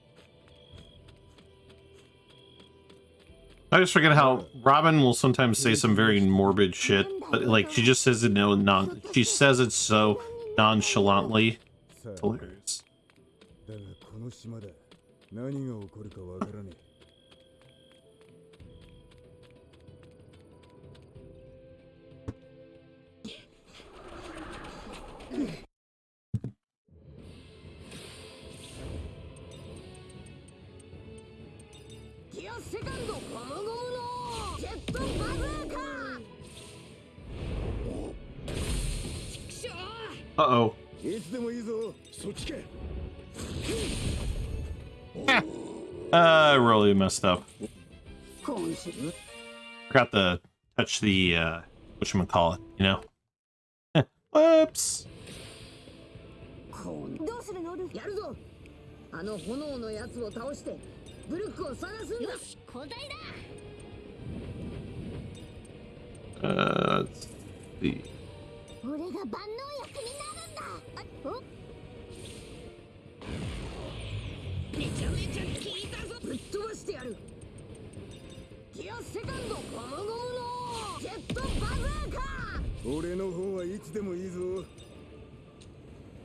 Speaker 1: I just forget how Robin will sometimes say some very morbid shit, but like she just says it she says it so nonchalantly. It's hilarious.
Speaker 7: だがこの島だ。何が起こるかわからねえ。
Speaker 3: ギアセカンドゴムゴムのジェットバズーカ。
Speaker 1: Uh-oh.
Speaker 7: いつでもいいぞ。そっちか。
Speaker 1: I really messed up. Forgot to touch the, whatchamacallit, you know? Whoops!
Speaker 3: どうするのルフィ。やるぞ。あの炎のやつを倒してブルックを探すんだ。よし、交代だ。
Speaker 1: Let's see.
Speaker 8: 俺が万能薬になるんだ。
Speaker 3: めちゃめちゃ効いたぞ。ぶっ飛ばしてやる。ギアセカンドゴムゴムのジェットバズーカ。
Speaker 7: 俺の方はいつでもいいぞ。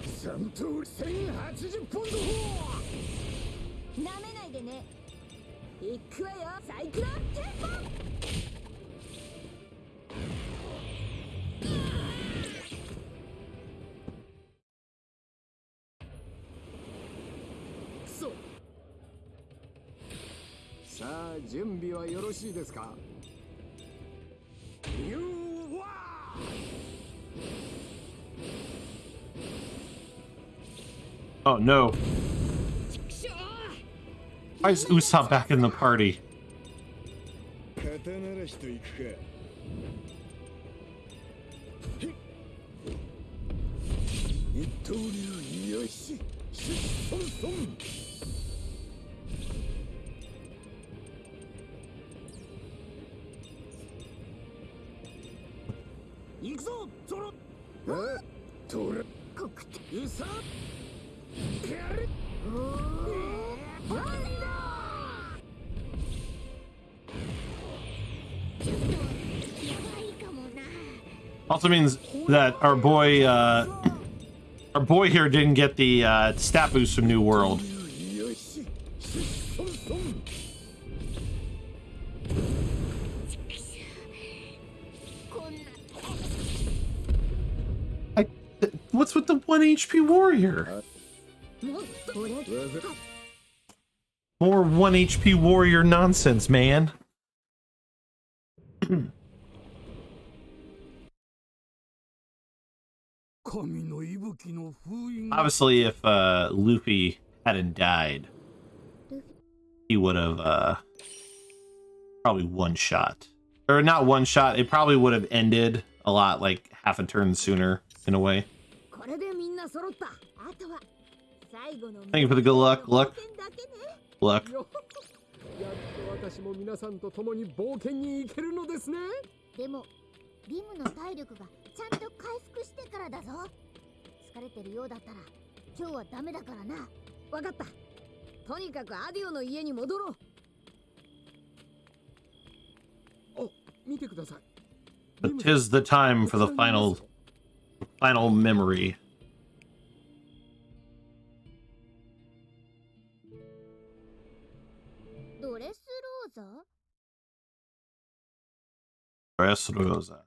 Speaker 7: 3通り1080ポンド砲。
Speaker 3: なめないでね。いくわよ。サイクロンテンポ。
Speaker 12: さあ準備はよろしいですか。
Speaker 1: Oh no. Why is Usopp back in the party?
Speaker 7: 肩慣らしといくか。一刀流よし。ソンソン。
Speaker 2: 行くぞゾロ。
Speaker 7: あ、トラ。
Speaker 3: コクテ
Speaker 2: ウサ。
Speaker 7: やる。
Speaker 3: バンド。
Speaker 1: Also means that our boy here didn't get the stat boost from New World. What's with the 1 HP warrior? More 1 HP warrior nonsense, man. Obviously, if Luffy hadn't died, he would have probably one shot. Or not one shot, it probably would have ended a lot, like half a turn sooner, in a way. Thank you for the good luck. Luck.
Speaker 12: やっと私も皆さんと共に冒険に行けるのですね。
Speaker 8: でもリムの体力がちゃんと回復してからだぞ。疲れてるようだったら今日はダメだからな。
Speaker 3: わかった。とにかくアディオの家に戻ろう。
Speaker 12: お、見てください。
Speaker 1: But 'tis the time for the final memory. Dressrosa.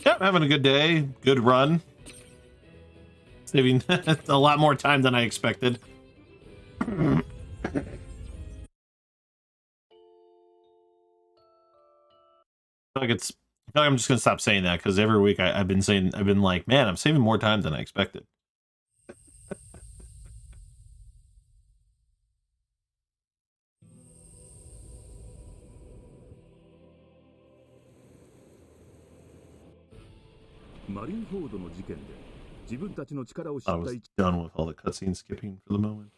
Speaker 1: Yep, having a good day. Good run. Saving a lot more time than I expected. I feel like I'm just gonna stop saying that because every week I've been like, man, I'm saving more time than I expected. I was done with all the cutscene skipping for the moment.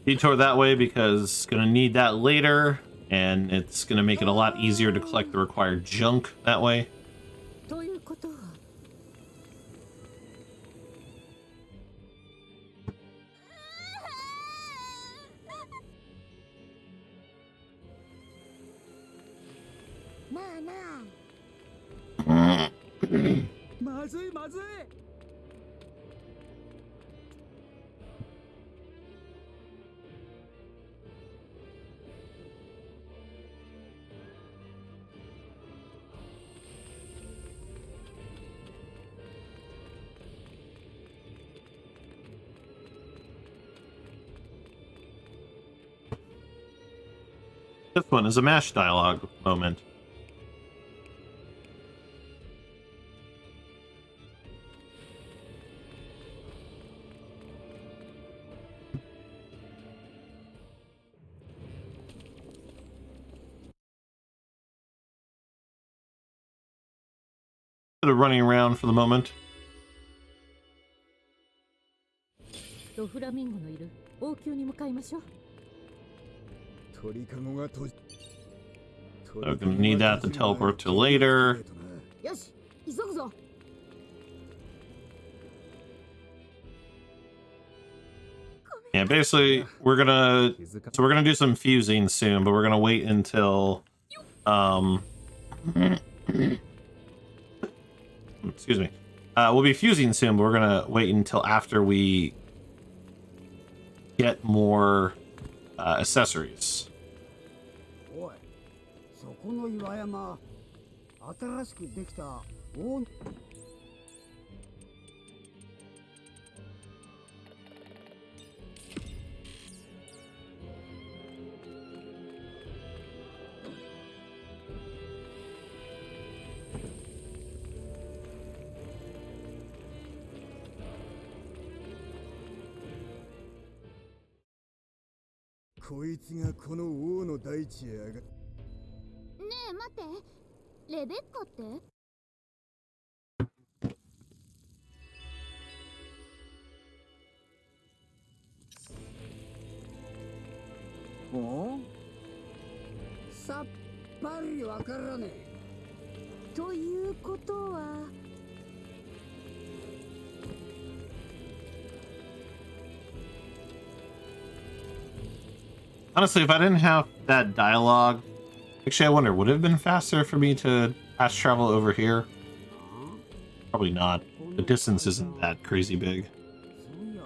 Speaker 1: Detour that way because gonna need that later, and it's gonna make it a lot easier to collect the required junk that way. This one is a MASH dialogue moment. Bit of running around for the moment.
Speaker 5: ドフラミンゴのいる王宮に向かいましょう。
Speaker 1: I'm gonna need that to teleport to later. Yeah, basically we're gonna do some fusing soon, but we're gonna wait until excuse me. We'll be fusing soon, but we're gonna wait until after we get more accessories.
Speaker 2: この岩山、新しくできた大こいつがこの王の大地へ上がっ
Speaker 8: ねえ待って、レベッカって
Speaker 2: おさっぱりわからねえ。
Speaker 5: ということは
Speaker 1: Honestly, if I didn't have that dialogue, actually, I wonder, would it have been faster for me to fast travel over here? Probably not. The distance isn't that crazy big.
Speaker 2: そういや、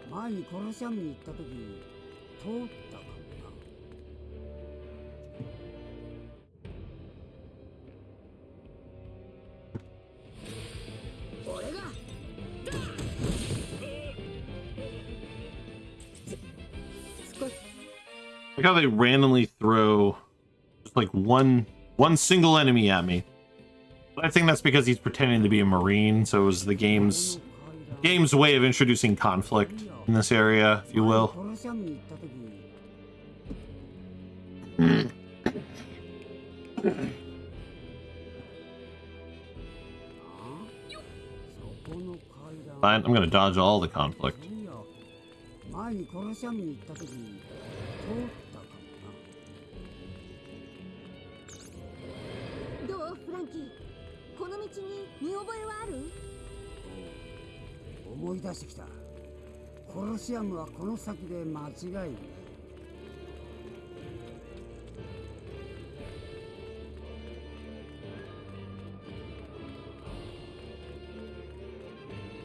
Speaker 2: 前にコロシアムに行った時通ったかもな。
Speaker 3: 俺が
Speaker 1: Like how they randomly throw just like one single enemy at me. But I think that's because he's pretending to be a marine, so it was the game's way of introducing conflict in this area, if you will.
Speaker 2: コロシアムに行った時
Speaker 1: Fine, I'm gonna dodge all the conflict.
Speaker 2: 前にコロシアムに行った時通ったかもな。
Speaker 5: どうフランキー、この道に見覚えはある？
Speaker 2: 思い出してきた。コロシアムはこの先で間違いない。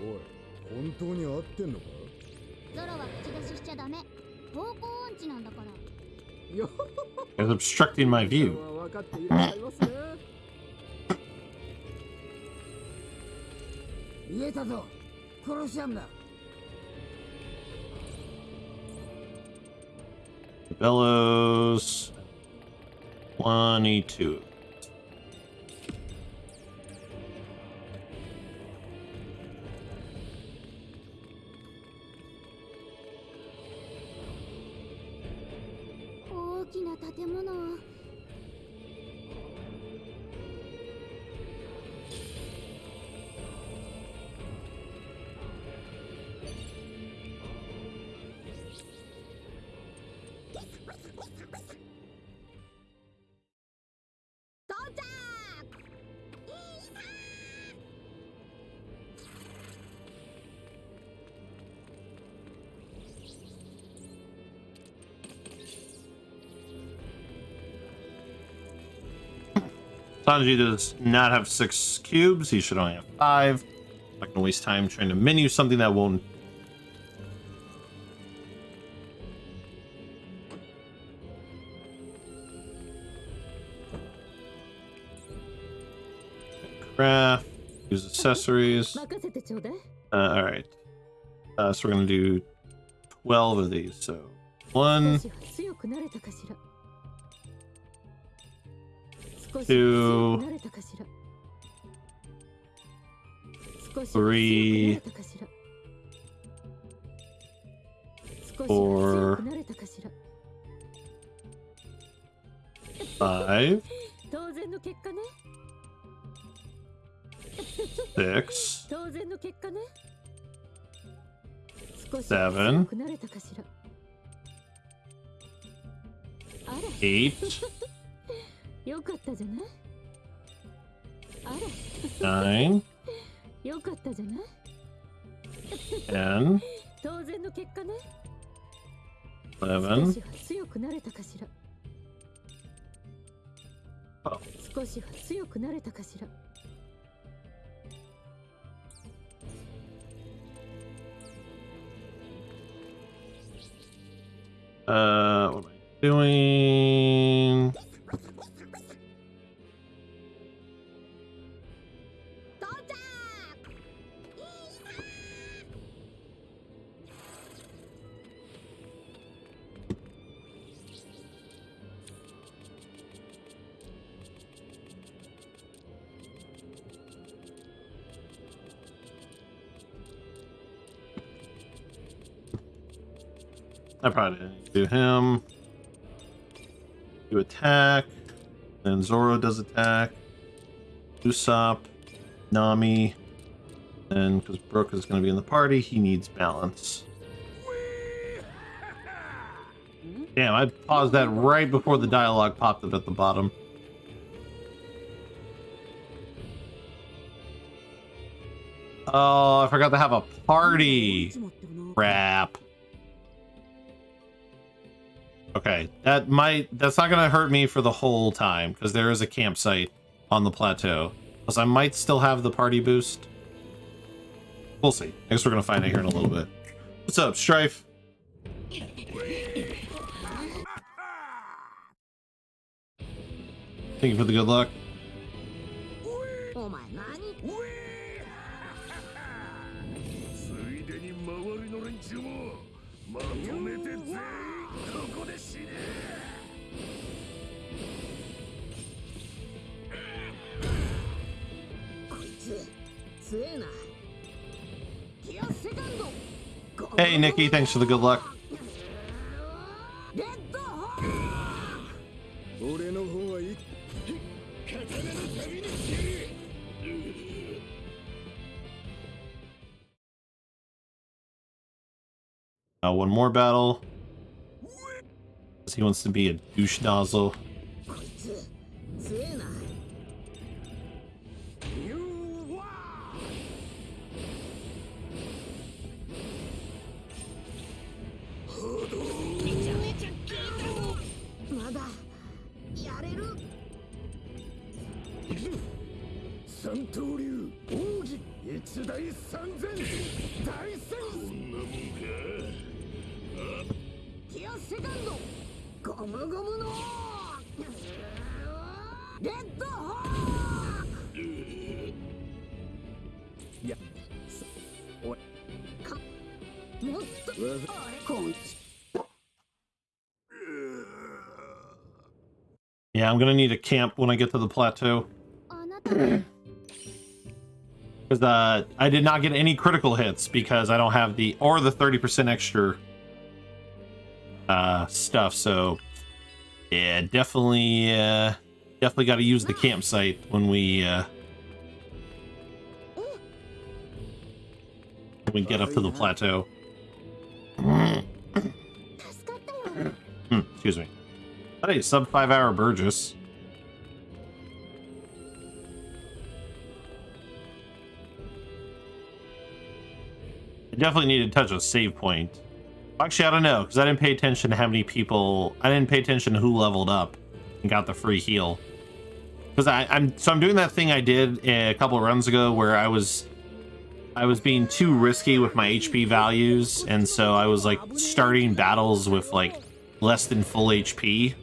Speaker 7: おい、本当に合ってんのか？
Speaker 8: ゾロは口出ししちゃダメ。方向音痴なんだから。
Speaker 1: It's obstructing my view.
Speaker 12: 分かっていらっしゃいますね。
Speaker 2: 見えたぞ。コロシアムだ。
Speaker 1: Bellows 22.
Speaker 8: 大きな建物。
Speaker 1: Sanji does not have 6 cubes, he should only have 5. I'm not gonna waste time trying to menu something that won't. Craft, use accessories. Alright. So we're gonna do 12 of these, so 1, 2, 3, 4, 5, 6, 7, 8,
Speaker 5: よかったじゃない？あ
Speaker 1: ら、9,
Speaker 5: よかったじゃない？
Speaker 1: 10,
Speaker 5: 当然の結果ね。
Speaker 1: 11,
Speaker 5: 少しは強くなれたかしら。
Speaker 1: 12.
Speaker 5: 少しは強くなれたかしら。
Speaker 1: What am I doing? I probably didn't do him. You attack. Then Zoro does attack. Usopp. Nami. And because Brook is going to be in the party, he needs balance. Damn, I paused that right before the dialogue popped up at the bottom. Oh, I forgot to have a party. Crap. Okay, that's not gonna hurt me for the whole time, because there is a campsite on the plateau. Plus I might still have the party boost. We'll see. I guess we're gonna find out here in a little bit. What's up, Strife? Thank you for the good luck. Hey, Nikki, thanks for the good luck. One more battle. He wants to be a douche nozzle. Yeah, I'm gonna need a camp when I get to the plateau. Because I did not get any critical hits because I don't have the 30% extra stuff. So yeah, definitely got to use the campsite when we get up to the plateau. Excuse me. Hey, sub 5 hour Burgess. I definitely need to touch a save point. Actually, I don't know, because I didn't pay attention to how many people. I didn't pay attention to who leveled up and got the free heal. Because I'm doing that thing I did a couple of runs ago where I was being too risky with my HP values, and so I was like starting battles with like less than full HP.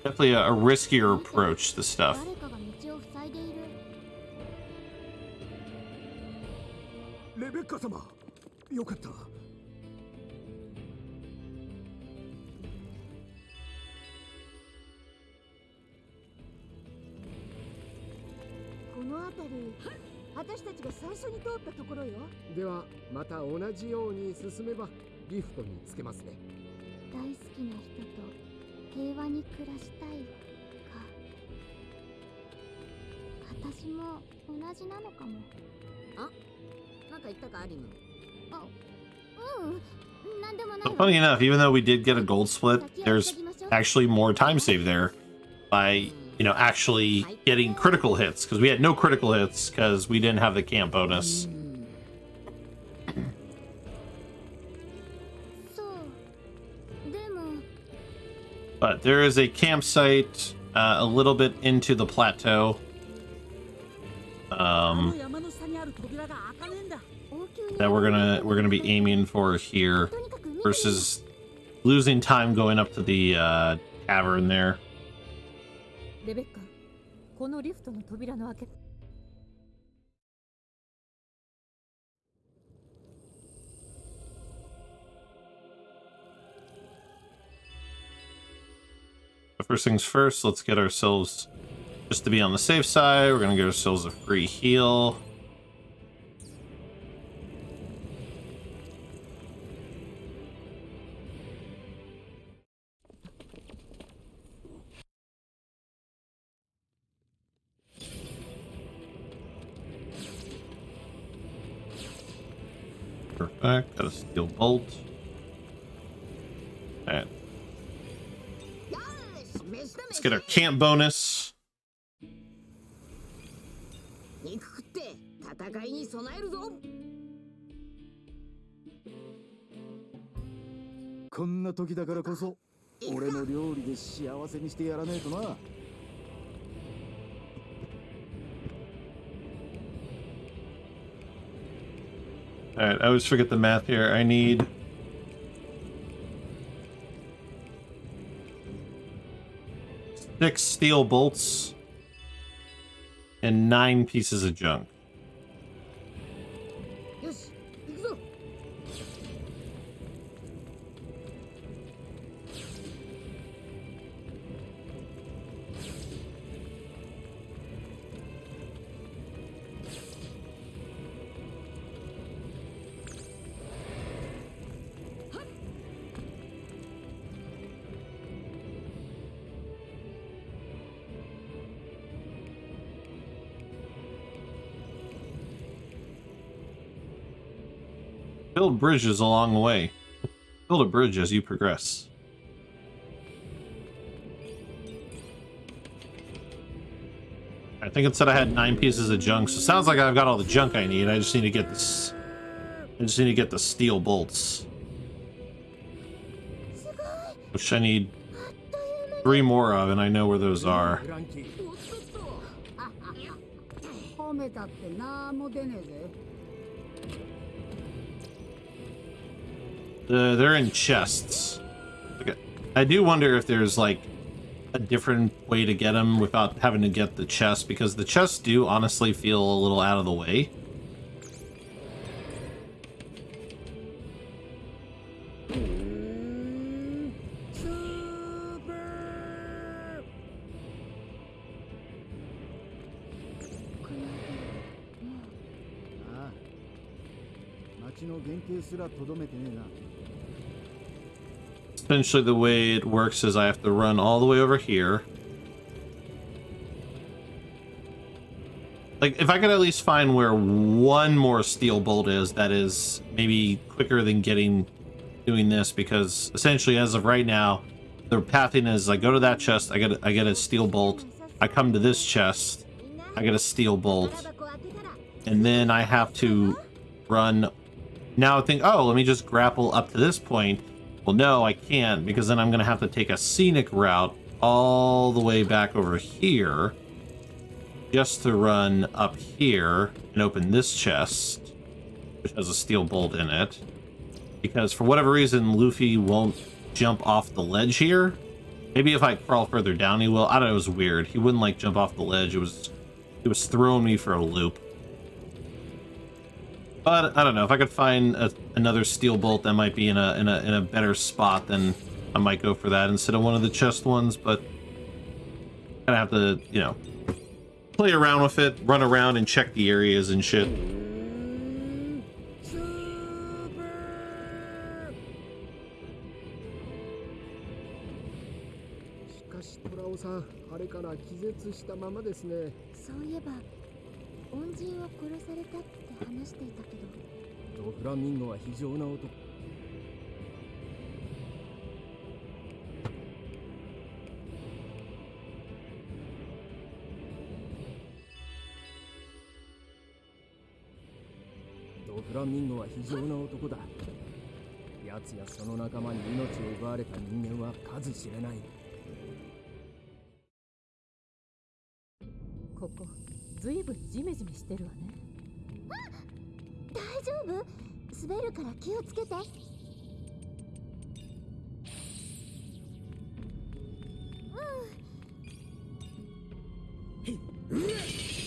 Speaker 1: Definitely a riskier approach to stuff.
Speaker 2: Rebecca-sama, よかった。この辺り、私たちが最初に通ったところよ。では、また同じように進めばリフトにつけますね。
Speaker 8: 大好きな人と平和に暮らしたいか。私も同じなのかも。あ、なんか言ったかアリム。あ、うん。
Speaker 1: So funny enough, even though we did get a gold split, there's actually more time saved there by, you know, actually getting critical hits, because we had no critical hits because we didn't have the camp bonus. But there is a campsite a little bit into the plateau. That we're gonna be aiming for here, versus losing time going up to the cavern there.
Speaker 5: Rebecca, このリフトの扉の開け。
Speaker 1: First things first, let's get ourselves, just to be on the safe side, we're gonna get ourselves a free heal. Perfect, got a steel bolt. Alright. Let's get our camp bonus.
Speaker 3: 肉食って戦いに備えるぞ。
Speaker 7: こんな時だからこそ俺の料理で幸せにしてやらねえとな。
Speaker 1: Alright, I always forget the math here. I need 6 steel bolts and 9 pieces of junk.
Speaker 3: よし、行くぞ。
Speaker 1: Build bridges along the way. Build a bridge as you progress. I think it said I had 9 pieces of junk, so it sounds like I've got all the junk I need. I just need to get this. I just need to get the steel bolts, which I need 3 more of, and I know where those are.
Speaker 3: 褒めたってなんも出ねえぜ。
Speaker 1: They're in chests. Okay. I do wonder if there's like a different way to get them without having to get the chest, because the chests do honestly feel a little out of the way. Essentially, the way it works is I have to run all the way over here. Like, if I could at least find where one more steel bolt is, that is maybe quicker than doing this, because essentially, as of right now, the pathing is I go to that chest, I get a steel bolt, I come to this chest, I get a steel bolt, and then I have to run. Now I think, oh, let me just grapple up to this point. Well, no, I can't, because then I'm going to have to take a scenic route all the way back over here just to run up here and open this chest, which has a steel bolt in it. Because for whatever reason, Luffy won't jump off the ledge here. Maybe if I crawl further down, he will. I don't know, it was weird. He wouldn't, like, jump off the ledge. It was throwing me for a loop. But I don't know, if I could find another steel bolt that might be in a better spot, then I might go for that instead of one of the chest ones. But I have to, you know, play around with it, run around and check the areas and shit.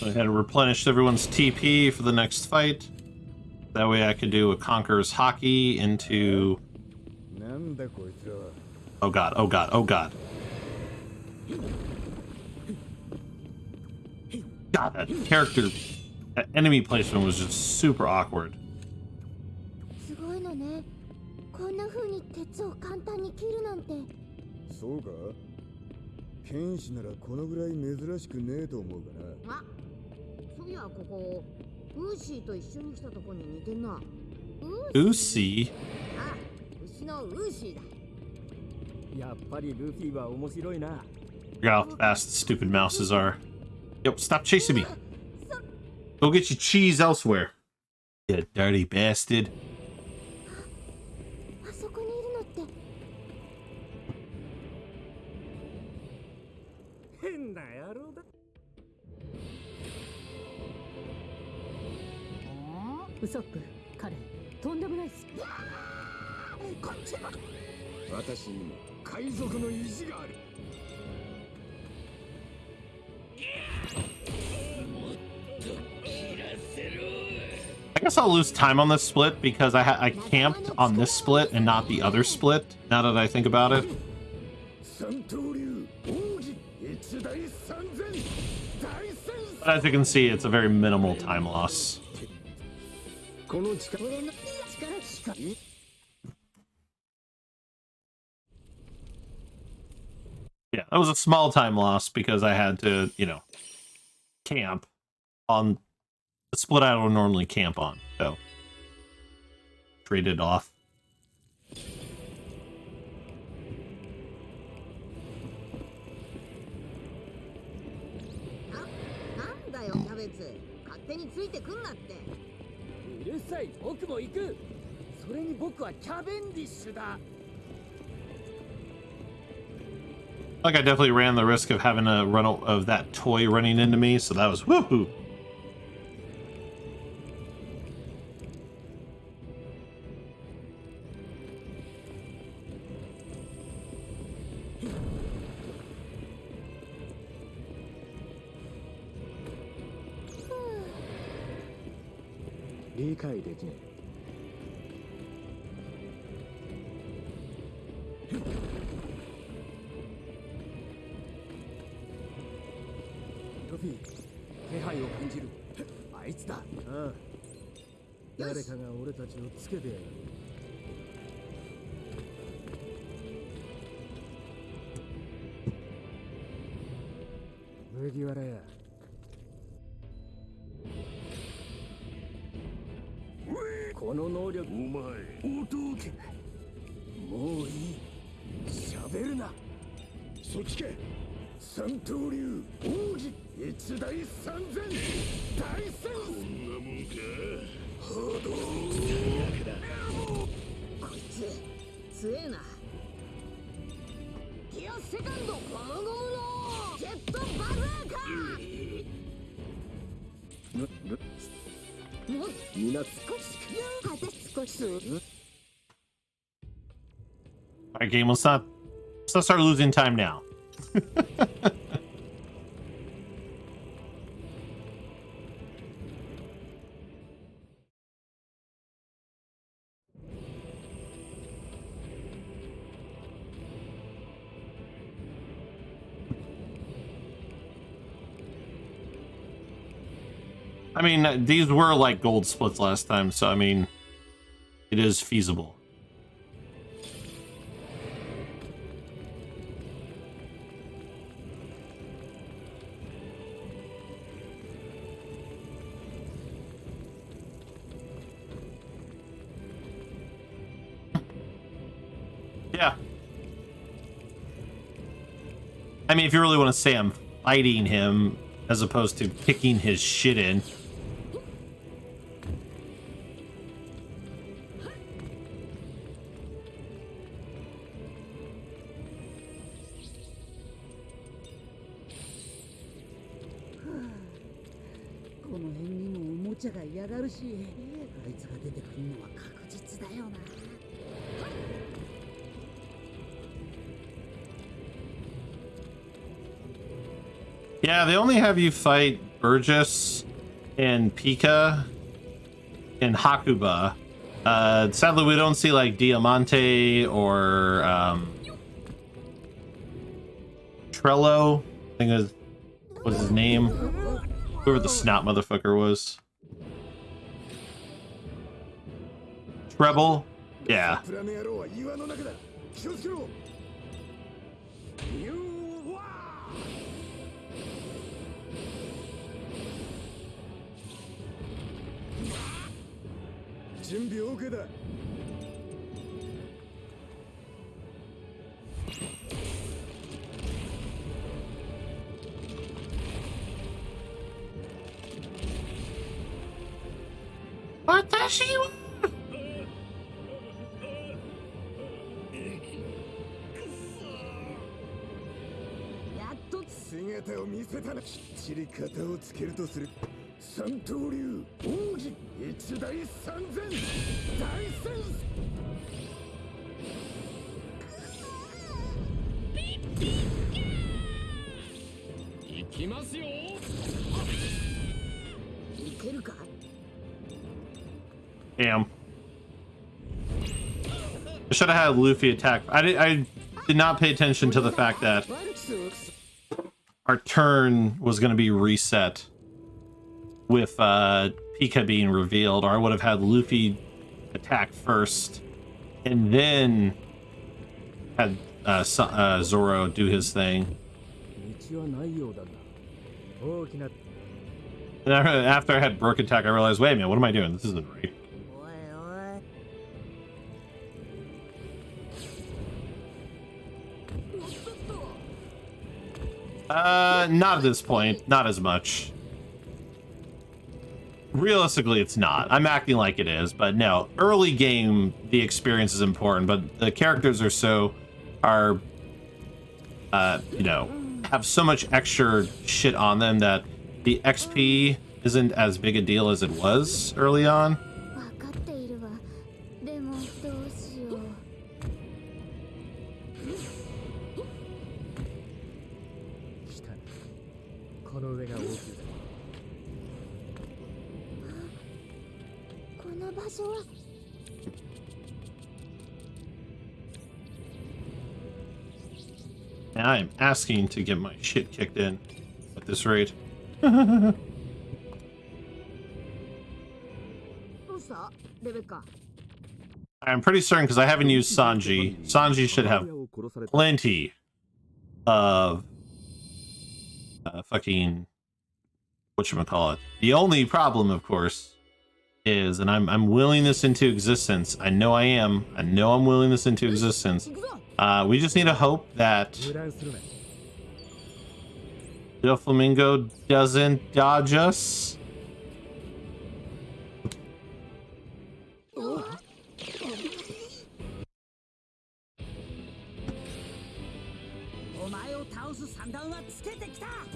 Speaker 1: I had to replenish everyone's TP for the next fight. That way I could do a Conqueror's Hockey into... Oh god, oh god, oh god. God, that character... That enemy placement was just super awkward. Odyssey? Forgot how fast the stupid mouses are. Yo, stop chasing me. Go get your cheese elsewhere. You dirty bastard.
Speaker 8: あそこにいるのって。
Speaker 2: 変な野郎だ。
Speaker 3: ウソップ、彼、とんでもないっす。
Speaker 7: こっちだ。私にも海賊の意地がある。
Speaker 1: I guess I'll lose time on this split because I camped on this split and not the other split, now that I think about it. But as you can see, it's a very minimal time loss. Yeah, that was a small time loss because I had to, you know, camp on the split I don't normally camp on, so trade it off. Like I definitely ran the risk of having a run of that toy running into me, so that was woohoo. Alright, game, let's not start losing time now. I mean, these were like gold splits last time, so I mean, it is feasible. Yeah. I mean, if you really want to say I'm fighting him as opposed to kicking his shit in. Yeah, they only have you fight Burgess and Pika and Hakuba. Sadly, we don't see like Diamante or Trello. I think is was his name. Whoever the snot motherfucker was. Treble? Yeah. Watashi wa...
Speaker 7: 姿を見せたな。きっちり型をつけるとする。三刀流奥義一大三千大戦。
Speaker 4: 行きますよ。
Speaker 3: いけるか。
Speaker 1: Damn. I should have had Luffy attack. I did not pay attention to the fact that our turn was going to be reset with Pika being revealed, or I would have had Luffy attack first and then had Zoro do his thing. And after I had Brook attack, I realized, wait a minute, what am I doing? This isn't right. Not at this point. Not as much. Realistically, it's not. I'm acting like it is, but no. Early game, the experience is important, but the characters are you know, have so much extra shit on them that the XP isn't as big a deal as it was early on. And I'm asking to get my shit kicked in at this rate. I'm pretty certain because I haven't used Sanji. Sanji should have plenty of fucking whatchamacallit. The only problem, of course, is, and I'm willing this into existence. I know I am. I know I'm willing this into existence. We just need to hope that the Flamingo doesn't dodge us.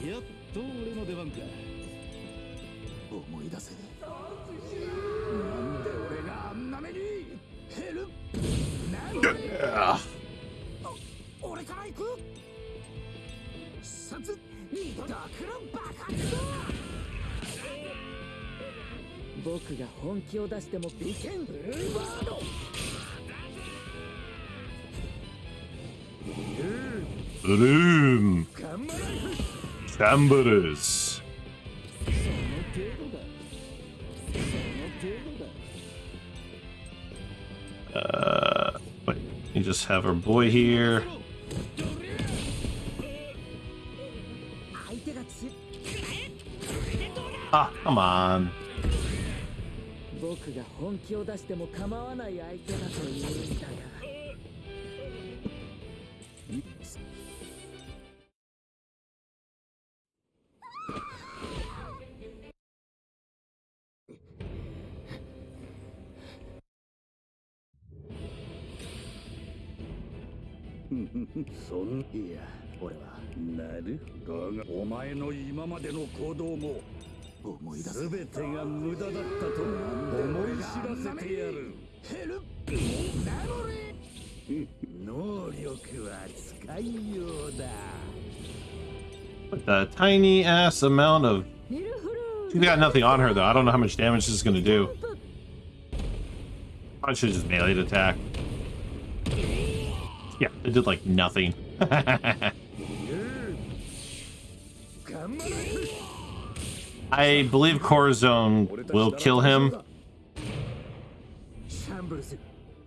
Speaker 1: Yeah.
Speaker 2: 僕が本気を出してもビケンブルーバード
Speaker 1: Boom. Chambers. Wait, you just have our boy here. Ah, come on.
Speaker 2: 僕が本気を出しても構わない相手だと言うんだが
Speaker 7: そんいや俺はなるだがお前の今までの行動も思い出す全てが無駄だったと思い知らせてやるヘルプなのに能力は使いようだ
Speaker 1: With a tiny ass amount of... She's got nothing on her though. I don't know how much damage this is gonna do. I should just melee attack. Yeah, it did like nothing. I believe Corazon will kill him.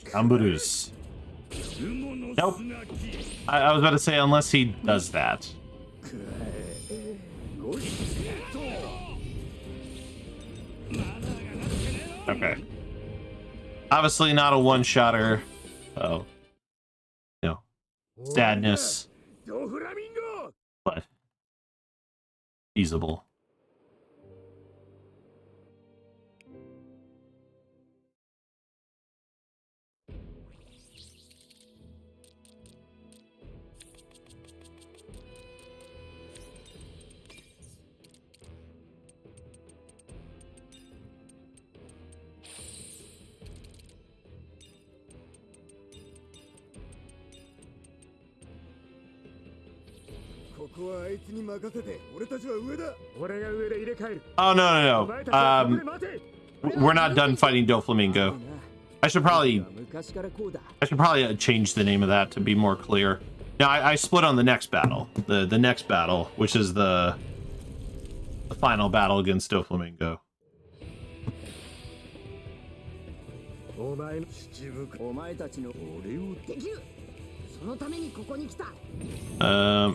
Speaker 1: Chamburus. Nope. I was about to say, unless he does that. Okay. Obviously not a one-shotter. Oh. No. Sadness. But feasible. Oh, no. We're not done fighting Doflamingo. I should probably change the name of that to be more clear. Now, I split on the next battle. The next battle, which is the final battle against Doflamingo.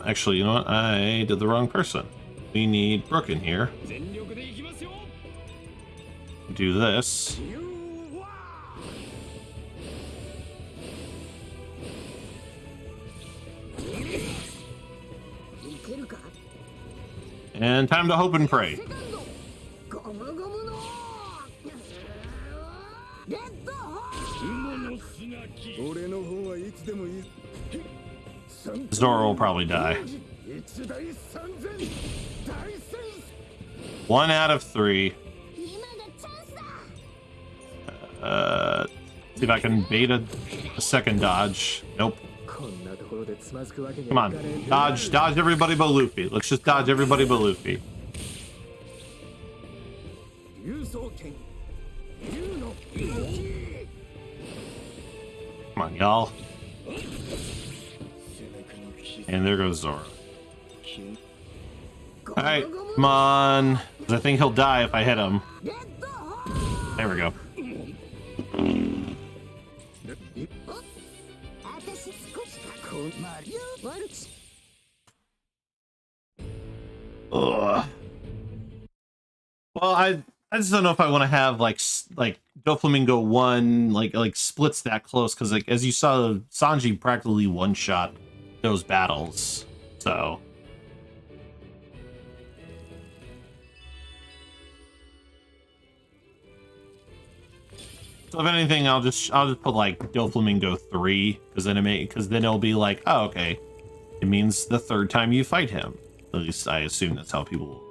Speaker 1: Actually, you know what? I did the wrong person. We need Brooke in here. Do this. And time to hope and pray. Zora will probably die. 1 out of 3. See if I can bait a second dodge. Nope. Come on. Dodge everybody but Luffy. Let's just dodge everybody but Luffy. Come on, y'all. And there goes Zora. Alright, come on. I think he'll die if I hit him. There we go. Ugh. Well, I just don't know if I want to have like Doflamingo 1 like splits that close, because like as you saw, Sanji practically one-shot those battles. So if anything, I'll just put like Doflamingo 3, because then it'll be like, oh, okay, it means the 3rd time you fight him. At least I assume that's how people will.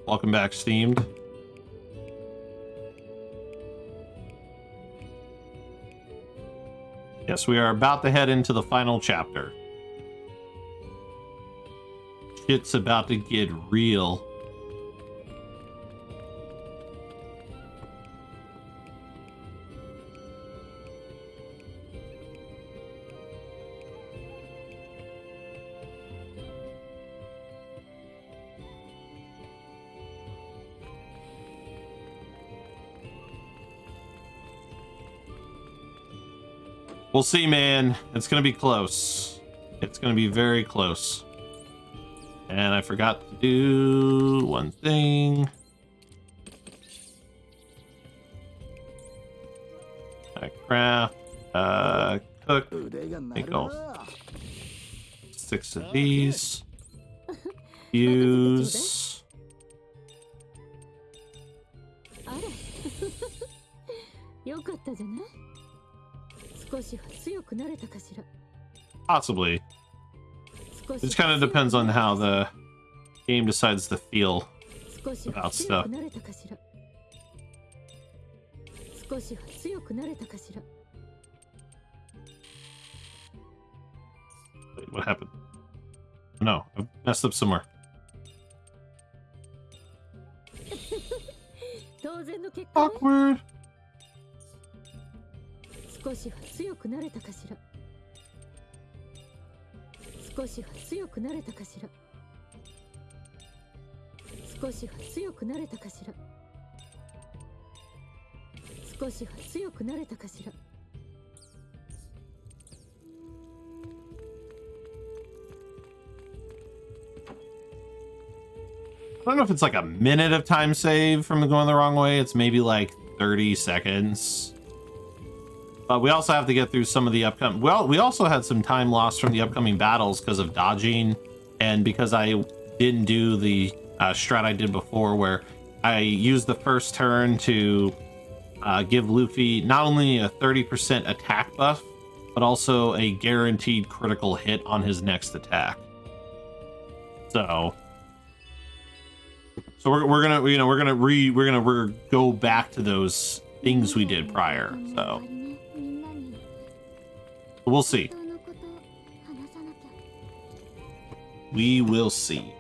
Speaker 1: Welcome back, Steamed. Yes, we are about to head into the final chapter. Shit's about to get real. We'll see, man. It's gonna be close. It's gonna be very close. And I forgot to do one thing. Craft, cook, make all 6 of these. Use. Possibly. It just kind of depends on how the game decides to feel about stuff. Wait, what happened? No, I messed up somewhere. Awkward. I don't know if it's like a minute of time save from going the wrong way. It's maybe like 30 seconds. But we also have to get through some of the upcoming... Well, we also had some time lost from the upcoming battles because of dodging. And because I didn't do the strat I did before, where I used the first turn to give Luffy not only a 30% attack buff, but also a guaranteed critical hit on his next attack. So we're gonna go back to those things we did prior. So we'll see. We will see.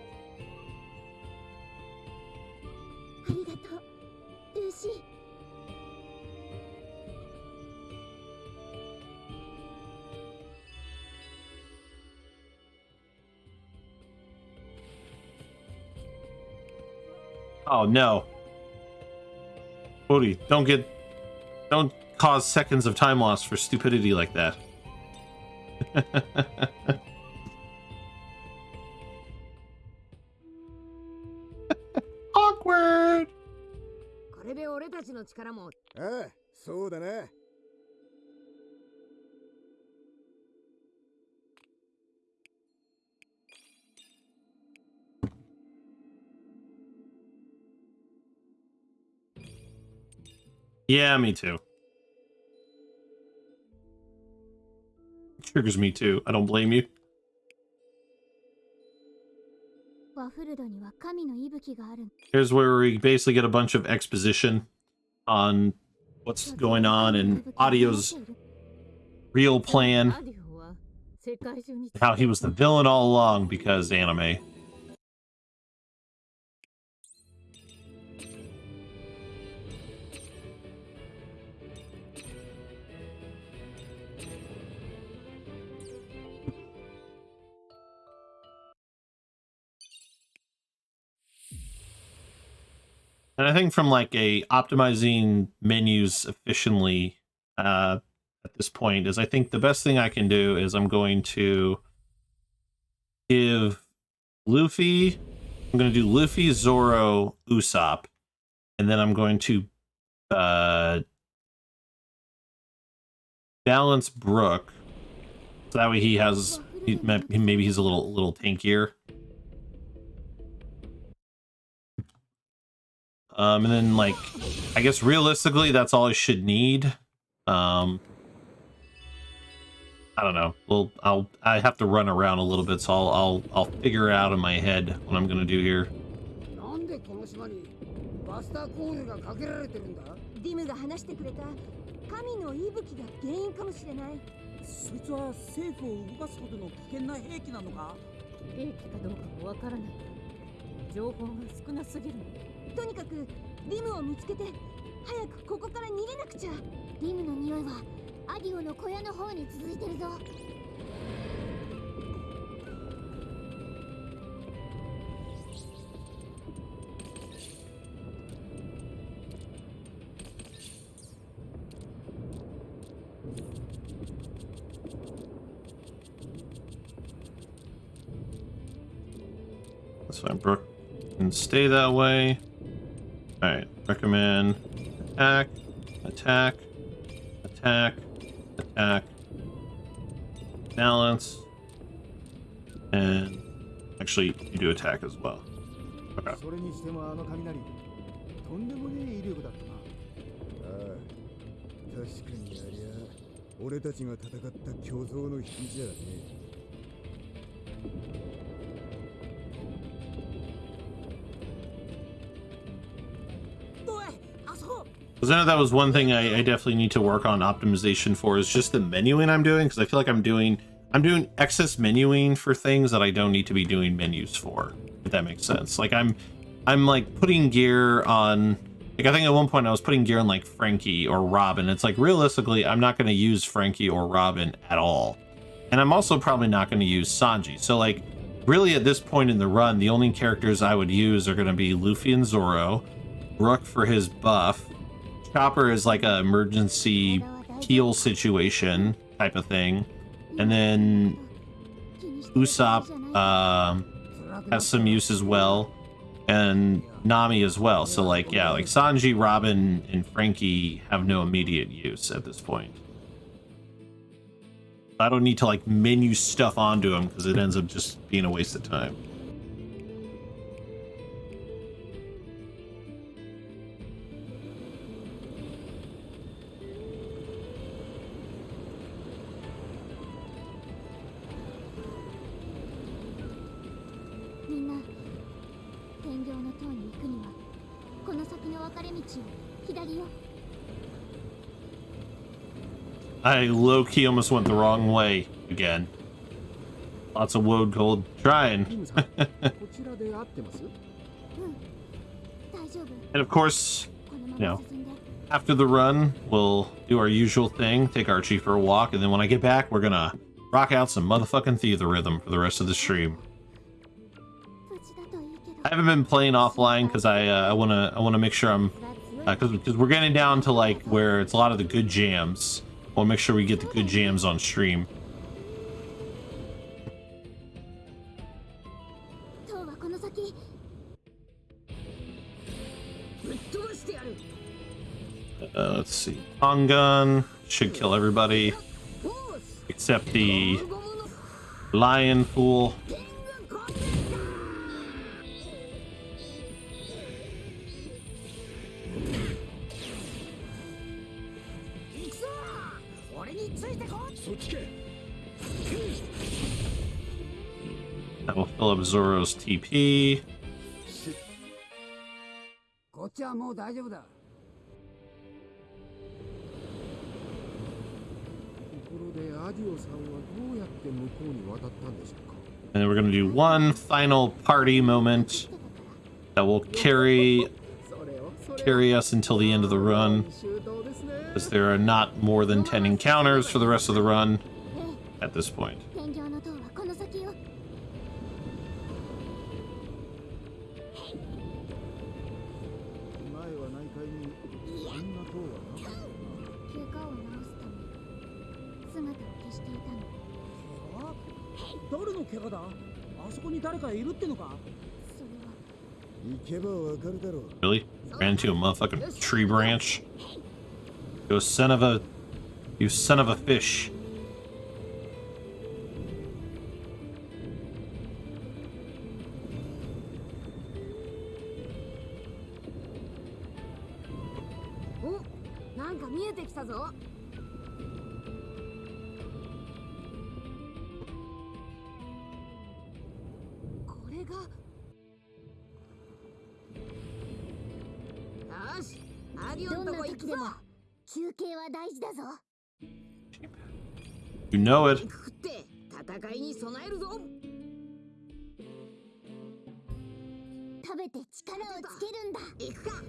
Speaker 1: Oh no. Bodhi, don't cause seconds of time loss for stupidity like that. Awkward.
Speaker 3: これで俺たちの力も。
Speaker 2: ああ、そうだな。
Speaker 1: Yeah, me too. Triggers me too. I don't blame you.
Speaker 8: ワフルドには神の息吹がある。
Speaker 1: Here's where we basically get a bunch of exposition on what's going on and Audio's real plan. How he was the villain all along because anime. And I think from like a optimizing menus efficiently at this point is I think the best thing I can do is I'm going to give Luffy, I'm going to do Luffy, Zoro, Usopp, and then I'm going to balance Brook so that way maybe he's a little tankier. And then, like, I guess realistically, that's all I should need. I don't know. Well, I have to run around a little bit, so I'll figure out in my head what I'm gonna do here.
Speaker 3: なんでこの島にバスターコールがかけられてるんだ？ディムが話してくれた神の息吹が原因かもしれない。
Speaker 13: そいつは政府を動かすほどの危険な兵器なのか？
Speaker 5: 兵器かどうかもわからない。情報が少なすぎる。
Speaker 3: とにかくディムを見つけて早くここから逃げなくちゃ。
Speaker 8: ディムの匂いはアディオの小屋の方に続いてるぞ。
Speaker 1: That's fine. Brook can stay that way. Alright, recommend attack, attack, attack, attack, balance, and actually you do attack as well. Okay.
Speaker 2: それにしてもあの雷、とんでもねえ威力だったな。ああ、確かにありゃ、俺たちが戦った巨像の比じゃねえ。
Speaker 1: Because I know that was one thing I definitely need to work on optimization for is just the menuing I'm doing, because I feel like I'm doing excess menuing for things that I don't need to be doing menus for, if that makes sense. Like I'm like putting gear on, like I think at one point I was putting gear on like Frankie or Robin. It's like realistically I'm not going to use Frankie or Robin at all. And I'm also probably not going to use Sanji. So like really at this point in the run, the only characters I would use are going to be Luffy and Zoro, Brook for his buff, Chopper is like a emergency heal situation type of thing, and then Usopp has some use as well, and Nami as well. So like yeah, like Sanji, Robin, and Frankie have no immediate use at this point. I don't need to like menu stuff onto them because it ends up just being a waste of time. I low-key almost went the wrong way again. Lots of woad gold trying.
Speaker 2: こちらで合ってます？
Speaker 1: And of course, you know, after the run, we'll do our usual thing, take Archie for a walk, and then when I get back, we're gonna rock out some motherfucking theater rhythm for the rest of the stream. I haven't been playing offline because I wanna make sure I'm because we're getting down to like where it's a lot of the good jams. I wanna make sure we get the good jams on stream. Let's see. On gun should kill everybody except the lion fool. That will fill up Zoro's TP.
Speaker 13: こっちはもう大丈夫だ。
Speaker 12: ところでアディオさんはどうやって向こうに渡ったんでしょうか。
Speaker 1: And then we're going to do one final party moment that will carry us until the end of the run, because there are not more than 10 encounters for the rest of the run at this point. Really? Ran into a motherfucking tree branch? You son of a fish.
Speaker 3: Oh, なんか見えてきたぞ。これが。よし、アディオンとこ行くぞ。
Speaker 8: 休憩は大事だぞ。
Speaker 1: You know it.
Speaker 3: 行くって戦いに備えるぞ。
Speaker 8: 食べて力をつけるんだ。
Speaker 3: 行くか。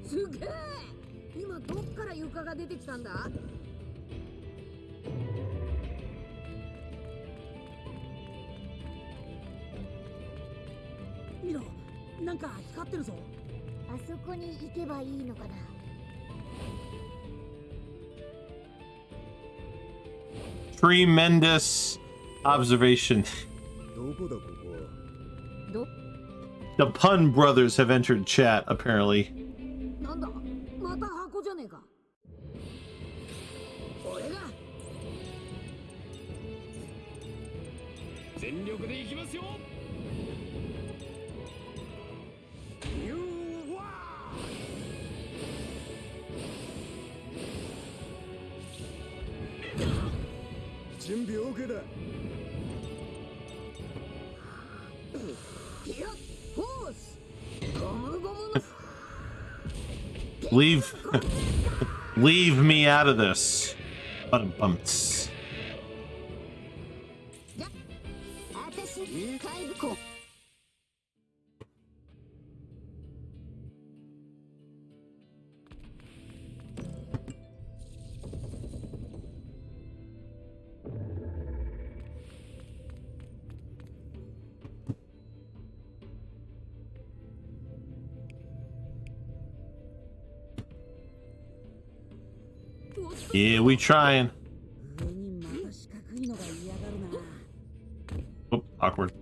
Speaker 3: すげえ！今どっから床が出てきたんだ？
Speaker 13: 見ろ、なんか光ってるぞ。
Speaker 8: あそこに行けばいいのかな。
Speaker 1: Tremendous observation.
Speaker 12: どこだここは。
Speaker 1: The Pun Brothers have entered chat, apparently.
Speaker 3: なんだ？また箱じゃねえか。俺が
Speaker 4: 全力で行きますよ。
Speaker 12: 準備 OK だ。
Speaker 3: いや、フォース。ゴムゴムの。
Speaker 1: Leave me out of this. Bumps.
Speaker 3: 私、怪物庫。
Speaker 1: Yeah, we trying. Oh, awkward.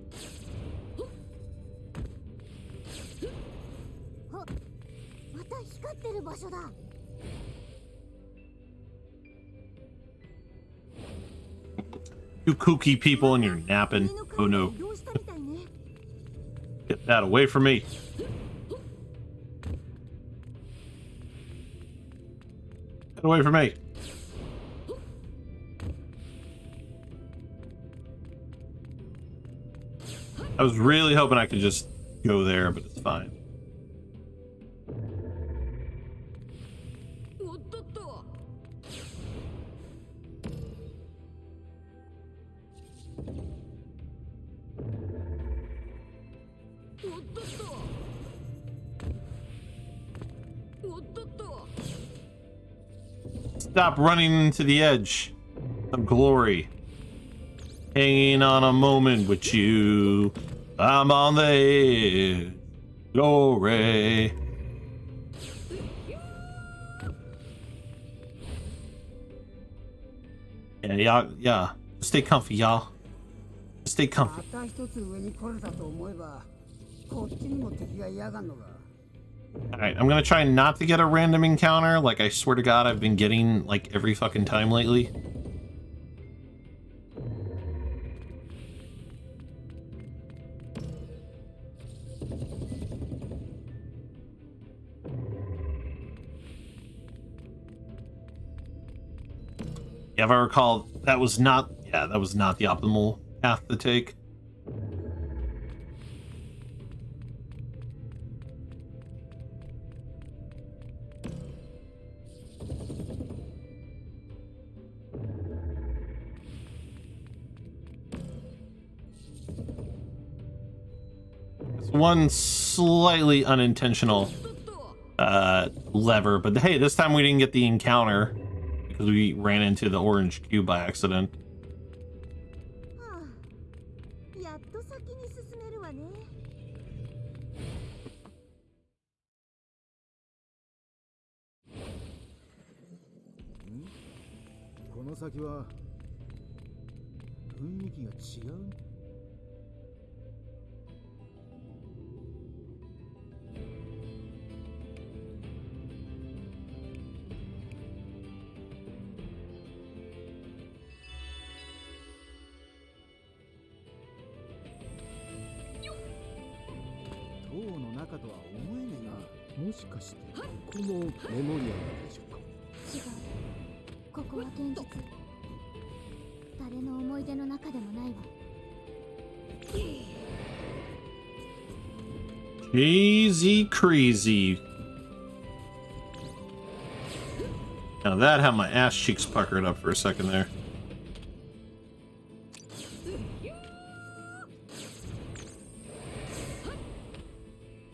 Speaker 8: また光ってる場所だ。
Speaker 1: You kooky people and you're napping. Oh no. Get that away from me. Get away from me. I was really hoping I could just go there, but it's fine. Stop running into the edge of glory. Hanging on a moment with you. I'm on the edge. Glory. Yeah, y'all, yeah. Stay comfy, y'all. Stay comfy. Alright, I'm gonna try not to get a random encounter. Like, I swear to God, I've been getting, like, every fucking time lately. Yeah, if I recall, that was not the optimal path to take. One slightly unintentional lever, but hey, this time we didn't get the encounter because we ran into the orange cube by accident. Easy crazy. Now that had my ass cheeks puckered up for a second there.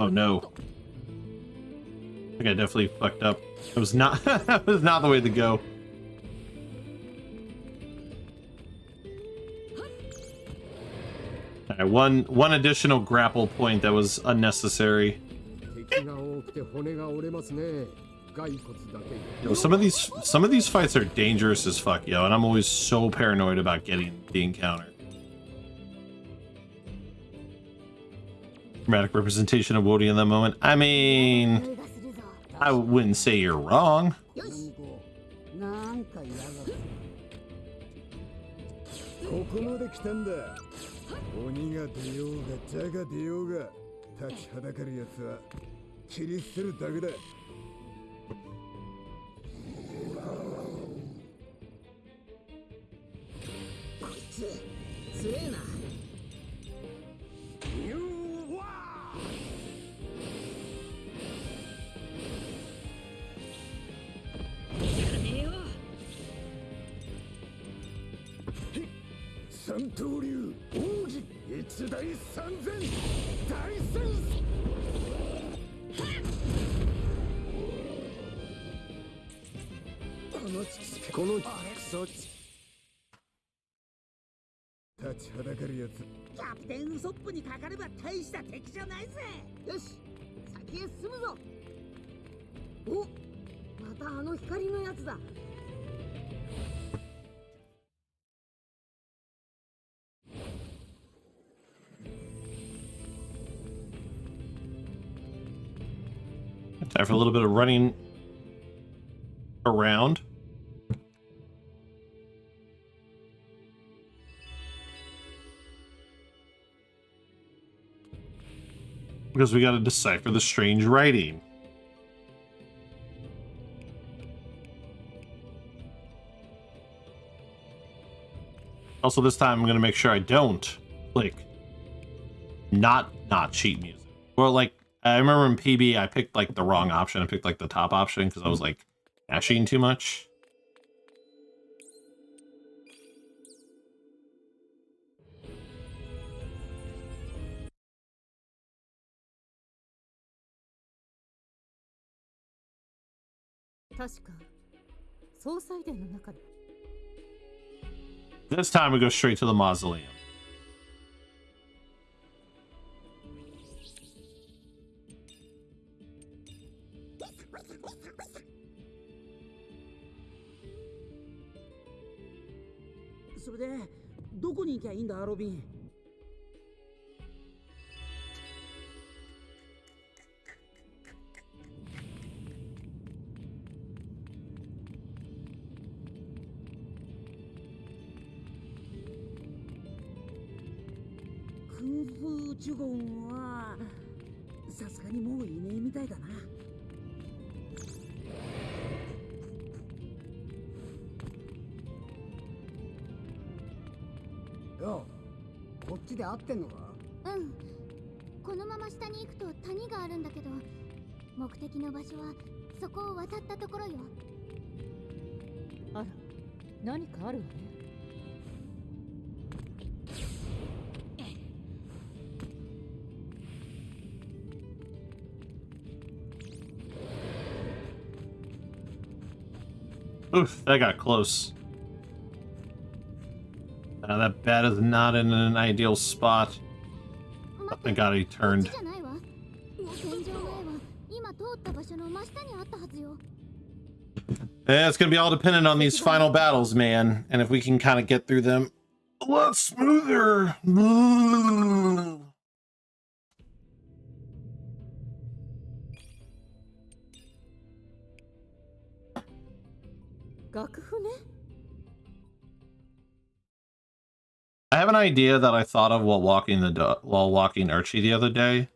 Speaker 1: Oh no. I think I definitely fucked up. It was not that was not the way to go. Alright, one additional grapple point that was unnecessary. Yo, some of these fights are dangerous as fuck, yo, and I'm always so paranoid about getting the encounter. Dramatic representation of Woody in that moment. I mean, I wouldn't say you're wrong.
Speaker 7: 鬼が出ようが蛇が出ようが立ちはだかるやつは切り捨てるだけだ。
Speaker 3: こいつつれえな。
Speaker 7: 三刀流奥義一大三千大戦このクソ立ちはだかるやつ。
Speaker 3: キャプテンウソップにかかれば大した敵じゃないぜ。よし、先へ進むぞ。お、またあの光のやつだ。
Speaker 1: Time for a little bit of running around. Because we got to decipher the strange writing. Also, this time I'm going to make sure I don't click not cheat music. Or like, I remember in PB, I picked like the wrong option. I picked like the top option because I was like mashing too much. This time we go straight to the mausoleum.
Speaker 13: So でどこに行きゃいいんだロビン。空風ジュゴンはさすがにもういねえみたいだな。
Speaker 3: よう、こっちで合ってんのか？
Speaker 8: うん。このまま下に行くと谷があるんだけど、目的の場所はそこを渡ったところよ。
Speaker 14: あら、何かあるわね。
Speaker 1: Oof, that got close. That bat is not in an ideal spot. Oh, thank God he turned. Yeah, it's gonna be all dependent on these final battles, man. And if we can kind of get through them a lot smoother. I have an idea that I thought of while walking Archie the other day,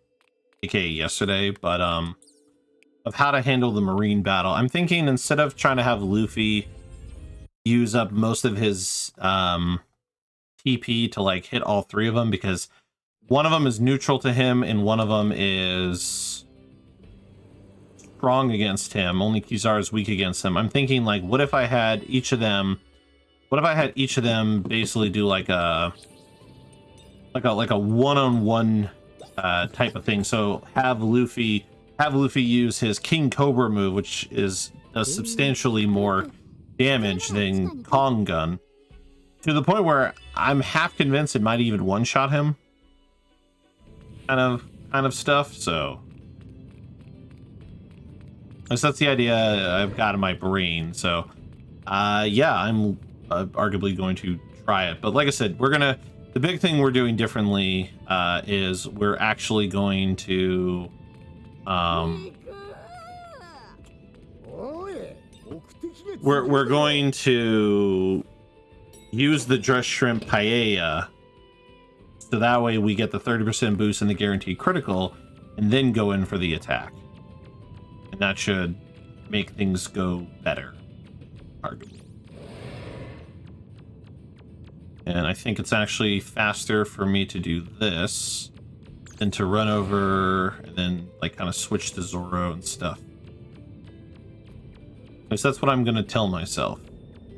Speaker 1: aka yesterday, but of how to handle the marine battle. I'm thinking instead of trying to have Luffy use up most of his TP to like hit all three of them, because one of them is neutral to him and one of them is strong against him. Only Kizaru is weak against him. I'm thinking like, what if I had each of them basically do like a one-on-one type of thing. So have Luffy use his King Cobra move, which does substantially more damage than Kong Gun, to the point where I'm half convinced it might even one-shot him. Kind of stuff. So that's the idea I've got in my brain. So yeah, I'm arguably going to try it. But like I said, the big thing we're doing differently is we're actually going to we're going to use the dress shrimp paella, so that way we get the 30% boost and the guaranteed critical, and then go in for the attack. And that should make things go better, arguably. And I think it's actually faster for me to do this than to run over and then like kind of switch to Zoro and stuff. Because that's what I'm going to tell myself.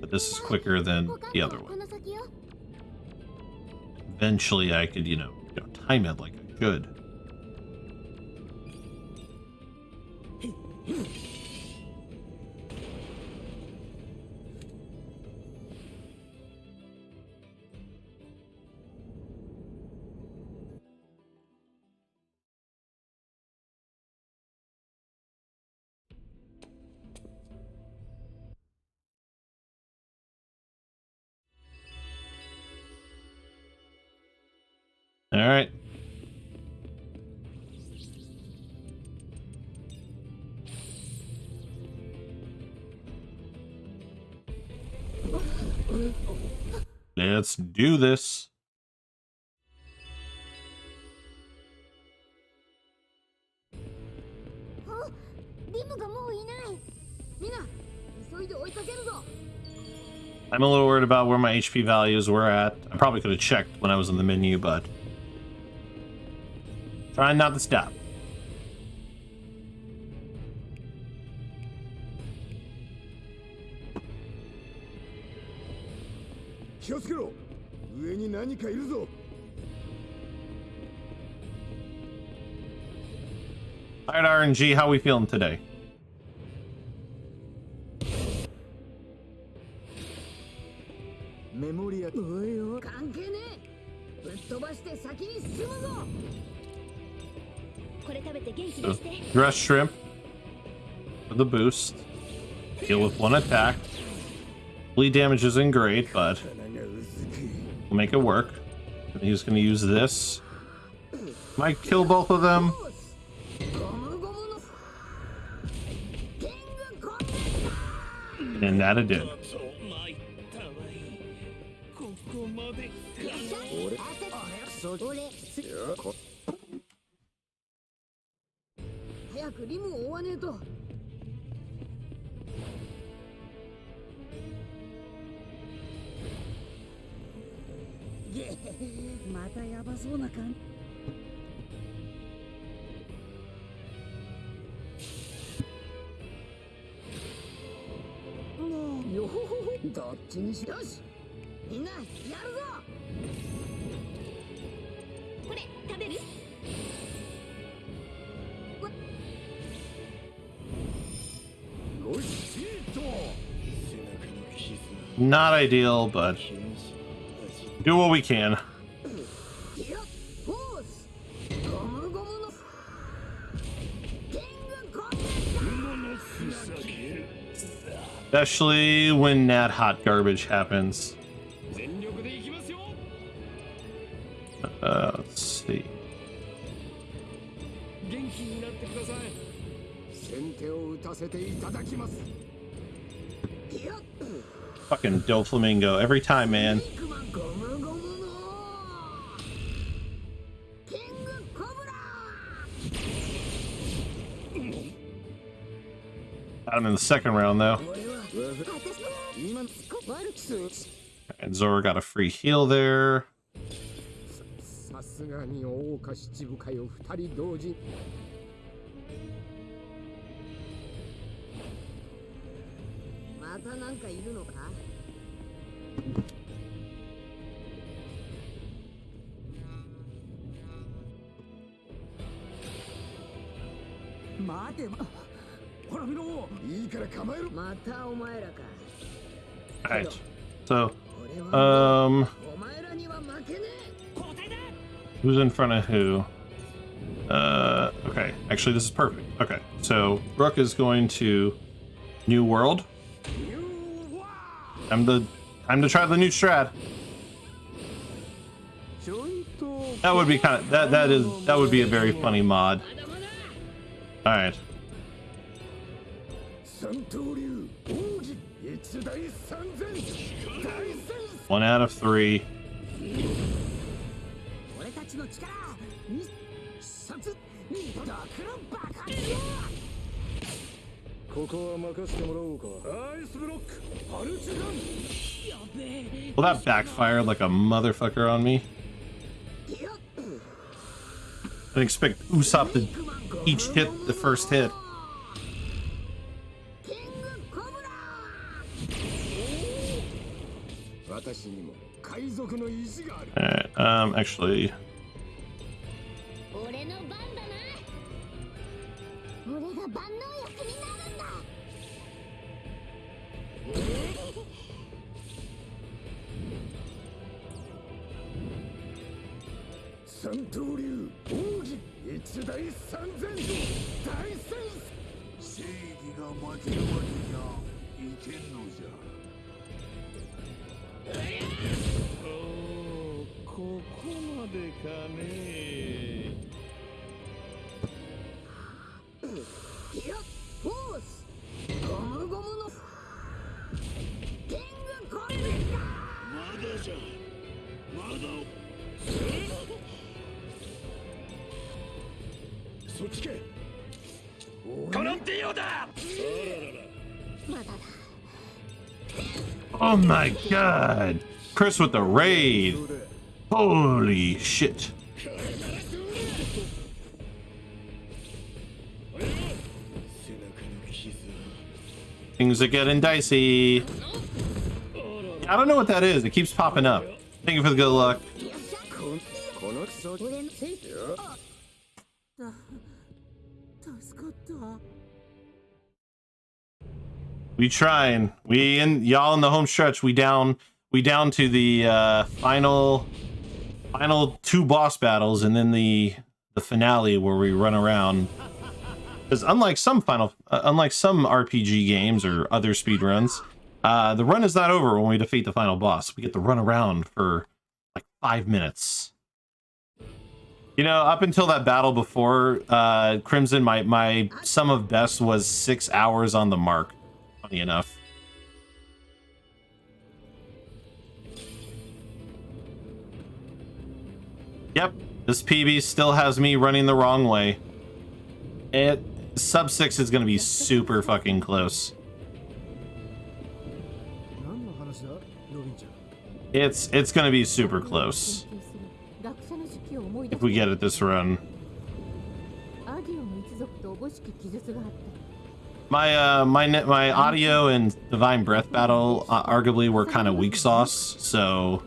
Speaker 1: But this is quicker than the other one. Eventually I could, time it like I should. All right. Let's do this.
Speaker 8: リムがもういない。
Speaker 3: みんな急いで追いかけるぞ。
Speaker 1: I'm a little worried about where my HP values were at. I probably could have checked when I was in the menu, but trying not to stop.
Speaker 7: 気をつけろ。上に何かいるぞ。
Speaker 1: Alright, RNG, how we feeling today?
Speaker 2: メモリア。
Speaker 3: おいおい関係ねえ。ぶっ飛ばして先に進むぞ。
Speaker 8: これ食べて元気
Speaker 1: So,
Speaker 8: 出して。
Speaker 1: dress shrimp for the boost. Heal with one attack. Bleed damage isn't great, but we'll make it work. And he's gonna use this. Might kill both of them. And that it did.
Speaker 3: 早くリムを追わねえと。
Speaker 13: またやばそうな感じ。
Speaker 3: よほほほ、どっちにしよし。みんなやるぞ。
Speaker 8: これ食べる？
Speaker 1: Not ideal, but do what we can. Especially when that hot garbage happens. Let's see. Fucking Doflamingo every time, man. Got him in the second round, though. And Zora got a free heal there.
Speaker 12: さすがに大岡七部会を2人同時。
Speaker 3: またなんかいるのか。
Speaker 13: 待て、ほら見ろ。いいから構えろ。
Speaker 3: またお前らか。
Speaker 1: Alright. So,
Speaker 3: お前らには負けねえ。
Speaker 1: who's in front of who? Okay. Actually, this is perfect. Okay. So, Brooke is going to New World. Time to try the new strat. That would be kind of that would be a very funny mod. All right. One out of 3.
Speaker 13: 俺たちの力、殺、ドクロ爆発。
Speaker 2: ここは任せてもらおうか。アイスブロック、パルチガン。やべえ。
Speaker 1: Well, that backfired like a motherfucker on me. I didn't expect Usopp to each hit the first hit. Alright, actually.
Speaker 8: 俺の番だな。俺が万能薬になるんだ。
Speaker 7: 三刀流奥義一大三千大戦正義が負けるわけにはいけんのじゃ。
Speaker 4: ここまでかね。
Speaker 3: いや、フォースゴムゴムのキングコンビか。
Speaker 4: まだじゃ、まだ。そっちけ。
Speaker 1: Oh my god. Chris with the raid. Holy shit. Things are getting dicey. I don't know what that is. It keeps popping up. Thank you for the good luck. We trying. We and y'all in the home stretch. We down to the final 2 boss battles, and then the finale where we run around. Because unlike some RPG games or other speedruns, the run is not over when we defeat the final boss. We get to run around for like 5 minutes. You know, up until that battle before Crimson, my sum of best was 6 hours on the mark. Funny enough. Yep, this PB still has me running the wrong way. Sub 6 is going to be super fucking close. It's going to be super close if we get it this run. My audio and Divine Breath battle arguably were kind of weak sauce, so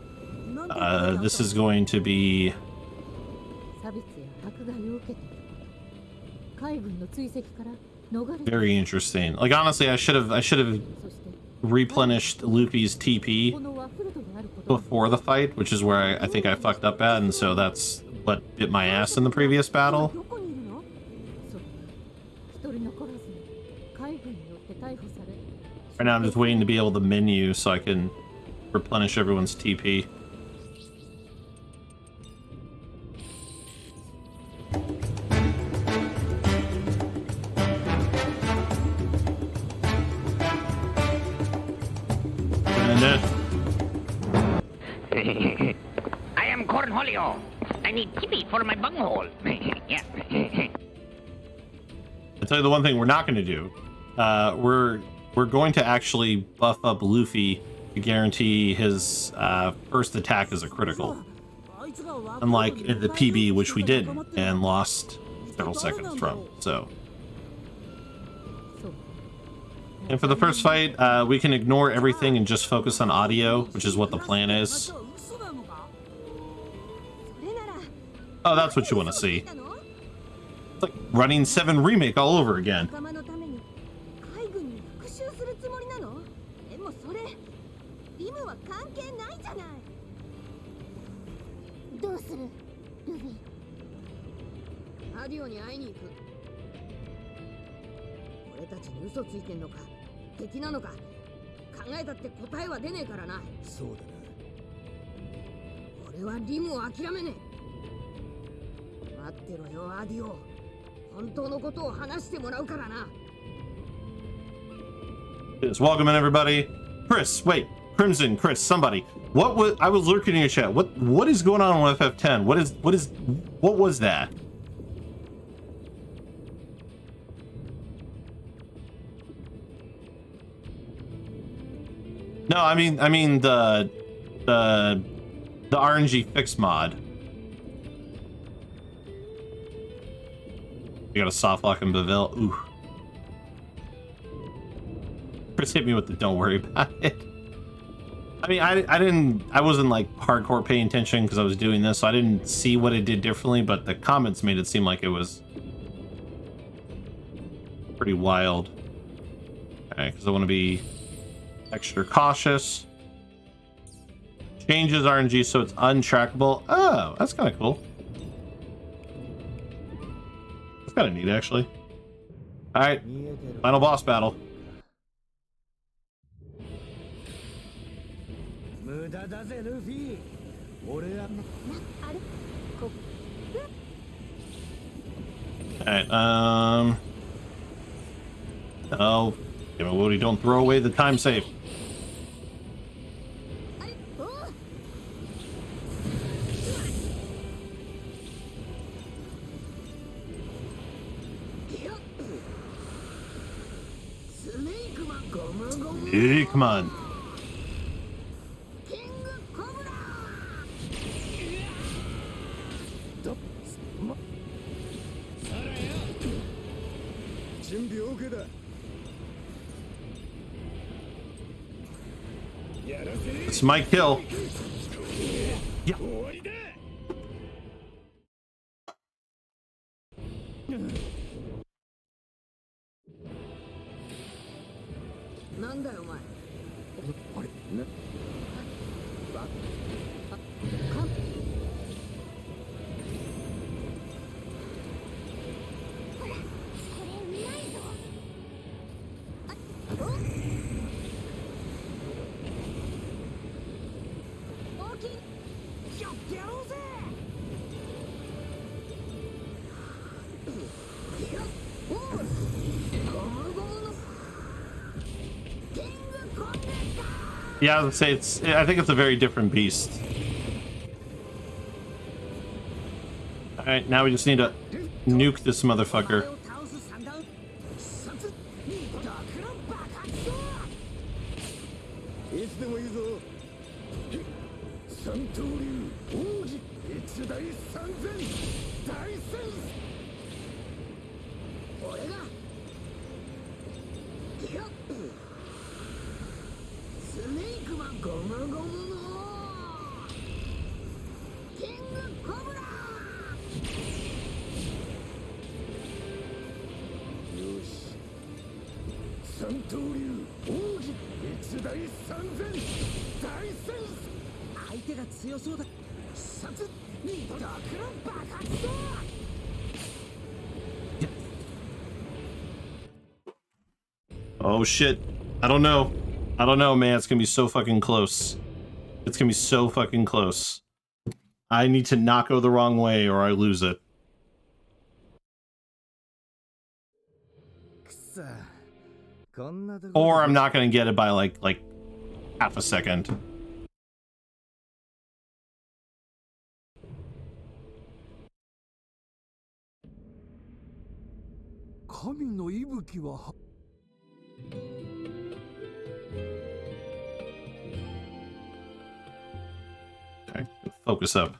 Speaker 1: this is going to be very interesting. Like, honestly, I should have replenished Luffy's TP before the fight, which is where I think I fucked up at, and so that's what bit my ass in the previous battle. Right now I'm just waiting to be able to menu so I can replenish everyone's TP.
Speaker 10: I am Cornholio. I need tippy for my bunghole. Yeah.
Speaker 1: I'll tell you the one thing we're not going to do. We're going to actually buff up Luffy to guarantee his first attack is a critical. Unlike in the PB, which we did and lost several seconds from. So. And for the first fight, we can ignore everything and just focus on audio, which is what the plan is. Oh, that's what you want to see. It's like running 7 Remake all over again. Yes, welcome in everybody. Chris, wait, Crimson, Chris, somebody. What was I was lurking in your chat? What is going on with FF10? What was that? No, I mean the RNG fix mod. You got a soft lock in Beville. Ooh. Chris hit me with the don't worry about it. I mean, I wasn't like hardcore paying attention because I was doing this, so I didn't see what it did differently, but the comments made it seem like it was pretty wild. Okay, because I want to be extra cautious. Changes RNG so it's untrackable. Oh, that's kind of cool. That's kind of neat, actually. All right, final boss battle. Alright, oh, damn it, Woody, don't throw away the time save. Hey, come on. It's my kill. Yeah. Yeah, I would say I think it's a very different beast. Alright, now we just need to nuke this motherfucker. Oh shit. I don't know. I don't know, man. It's gonna be so fucking close. It's gonna be so fucking close. I need to not go the wrong way or I lose it. Or I'm not gonna get it by like half a second. Okay, focus up.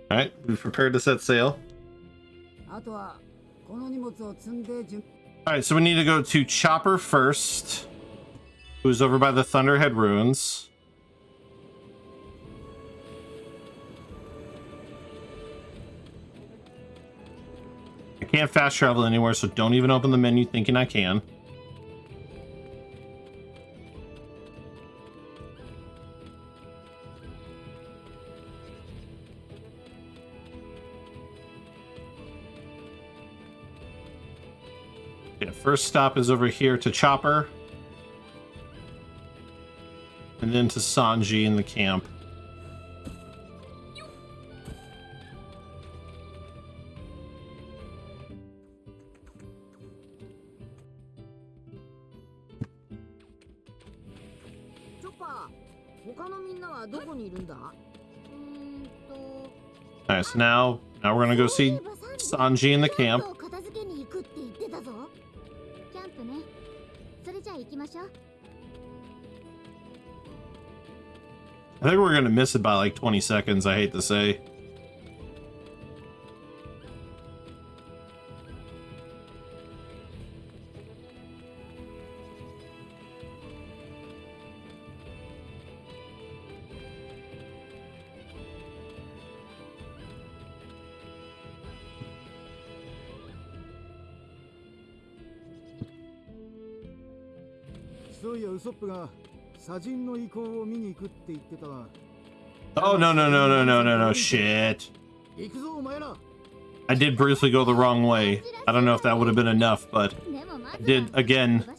Speaker 1: Alright, we've prepared to set sail. Alright, so we need to go to Chopper first, who's over by the Thunderhead Ruins. I can't fast travel anywhere, so don't even open the menu thinking I can. Yeah, first stop is over here to Chopper. And then to Sanji in the camp. Alright, so now we're gonna go see Sanji in the camp. I think we're gonna miss it by like 20 seconds, I hate to say. Oh, no, shit. I did briefly go the wrong way. I don't know if that would have been enough, but I did, again. Well,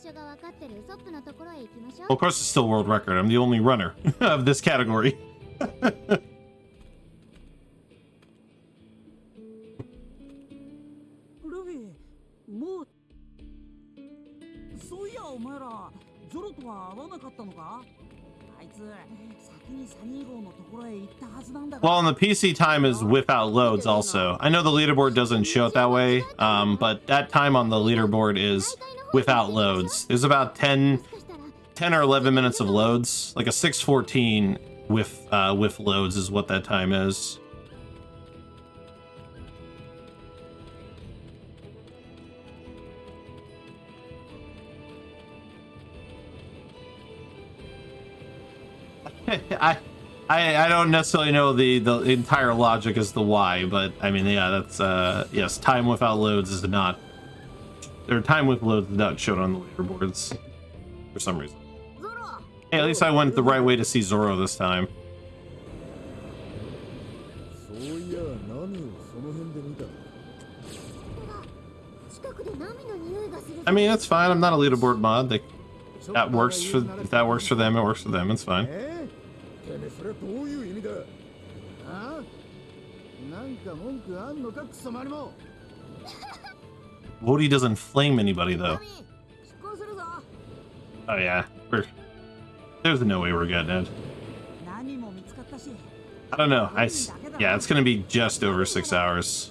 Speaker 1: of course it's still world record. I'm the only runner of this category.
Speaker 13: そういやお前らゾロとは会わなかったのか？あいつ先にサニー号のところへ行ったはずなんだが。
Speaker 1: Well, and the PC time is without loads also. I know the leaderboard doesn't show it that way, but that time on the leaderboard is without loads. There's about 10 or 11 minutes of loads, like a 6:14 with loads is what that time is. I don't necessarily know the entire logic as to why, but I mean, yeah, that's yes, time without loads is not, or time with loads is not shown on the leaderboards for some reason. Hey, at least I went the right way to see Zoro this time. I mean, it's fine. I'm not a leaderboard mod. That works for, if that works for them, it works for them. It's fine. Wody doesn't flame anybody though. Oh yeah, there's no way we're getting it. I don't know. Yeah, it's gonna be just over 6 hours.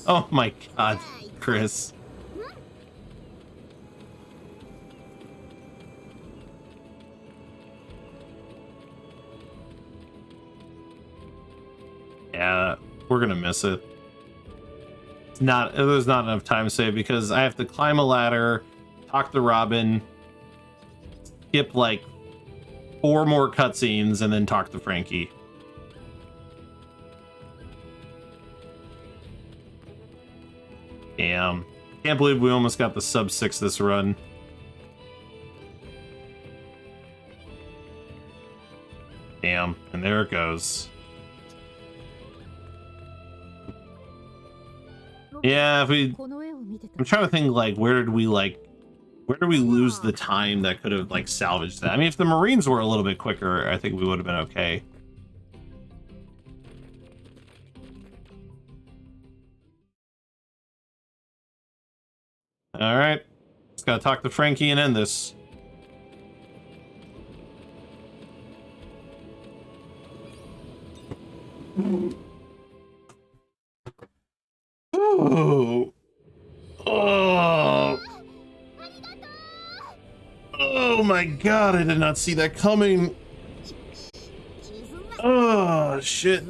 Speaker 1: Oh my god, Chris. Yeah, we're gonna miss it. There's not enough time saved because I have to climb a ladder, talk to Robin, skip like 4 more cutscenes, and then talk to Frankie. Damn. Can't believe we almost got the sub 6 this run. Damn, and there it goes. Yeah, I'm trying to think, like, where did we lose the time that could have, like, salvaged that? I mean, if the Marines were a little bit quicker, I think we would have been okay. Alright. Just gotta talk to Frankie and end this. Oh. Oh. Oh my god, I did not see that coming. Oh shit.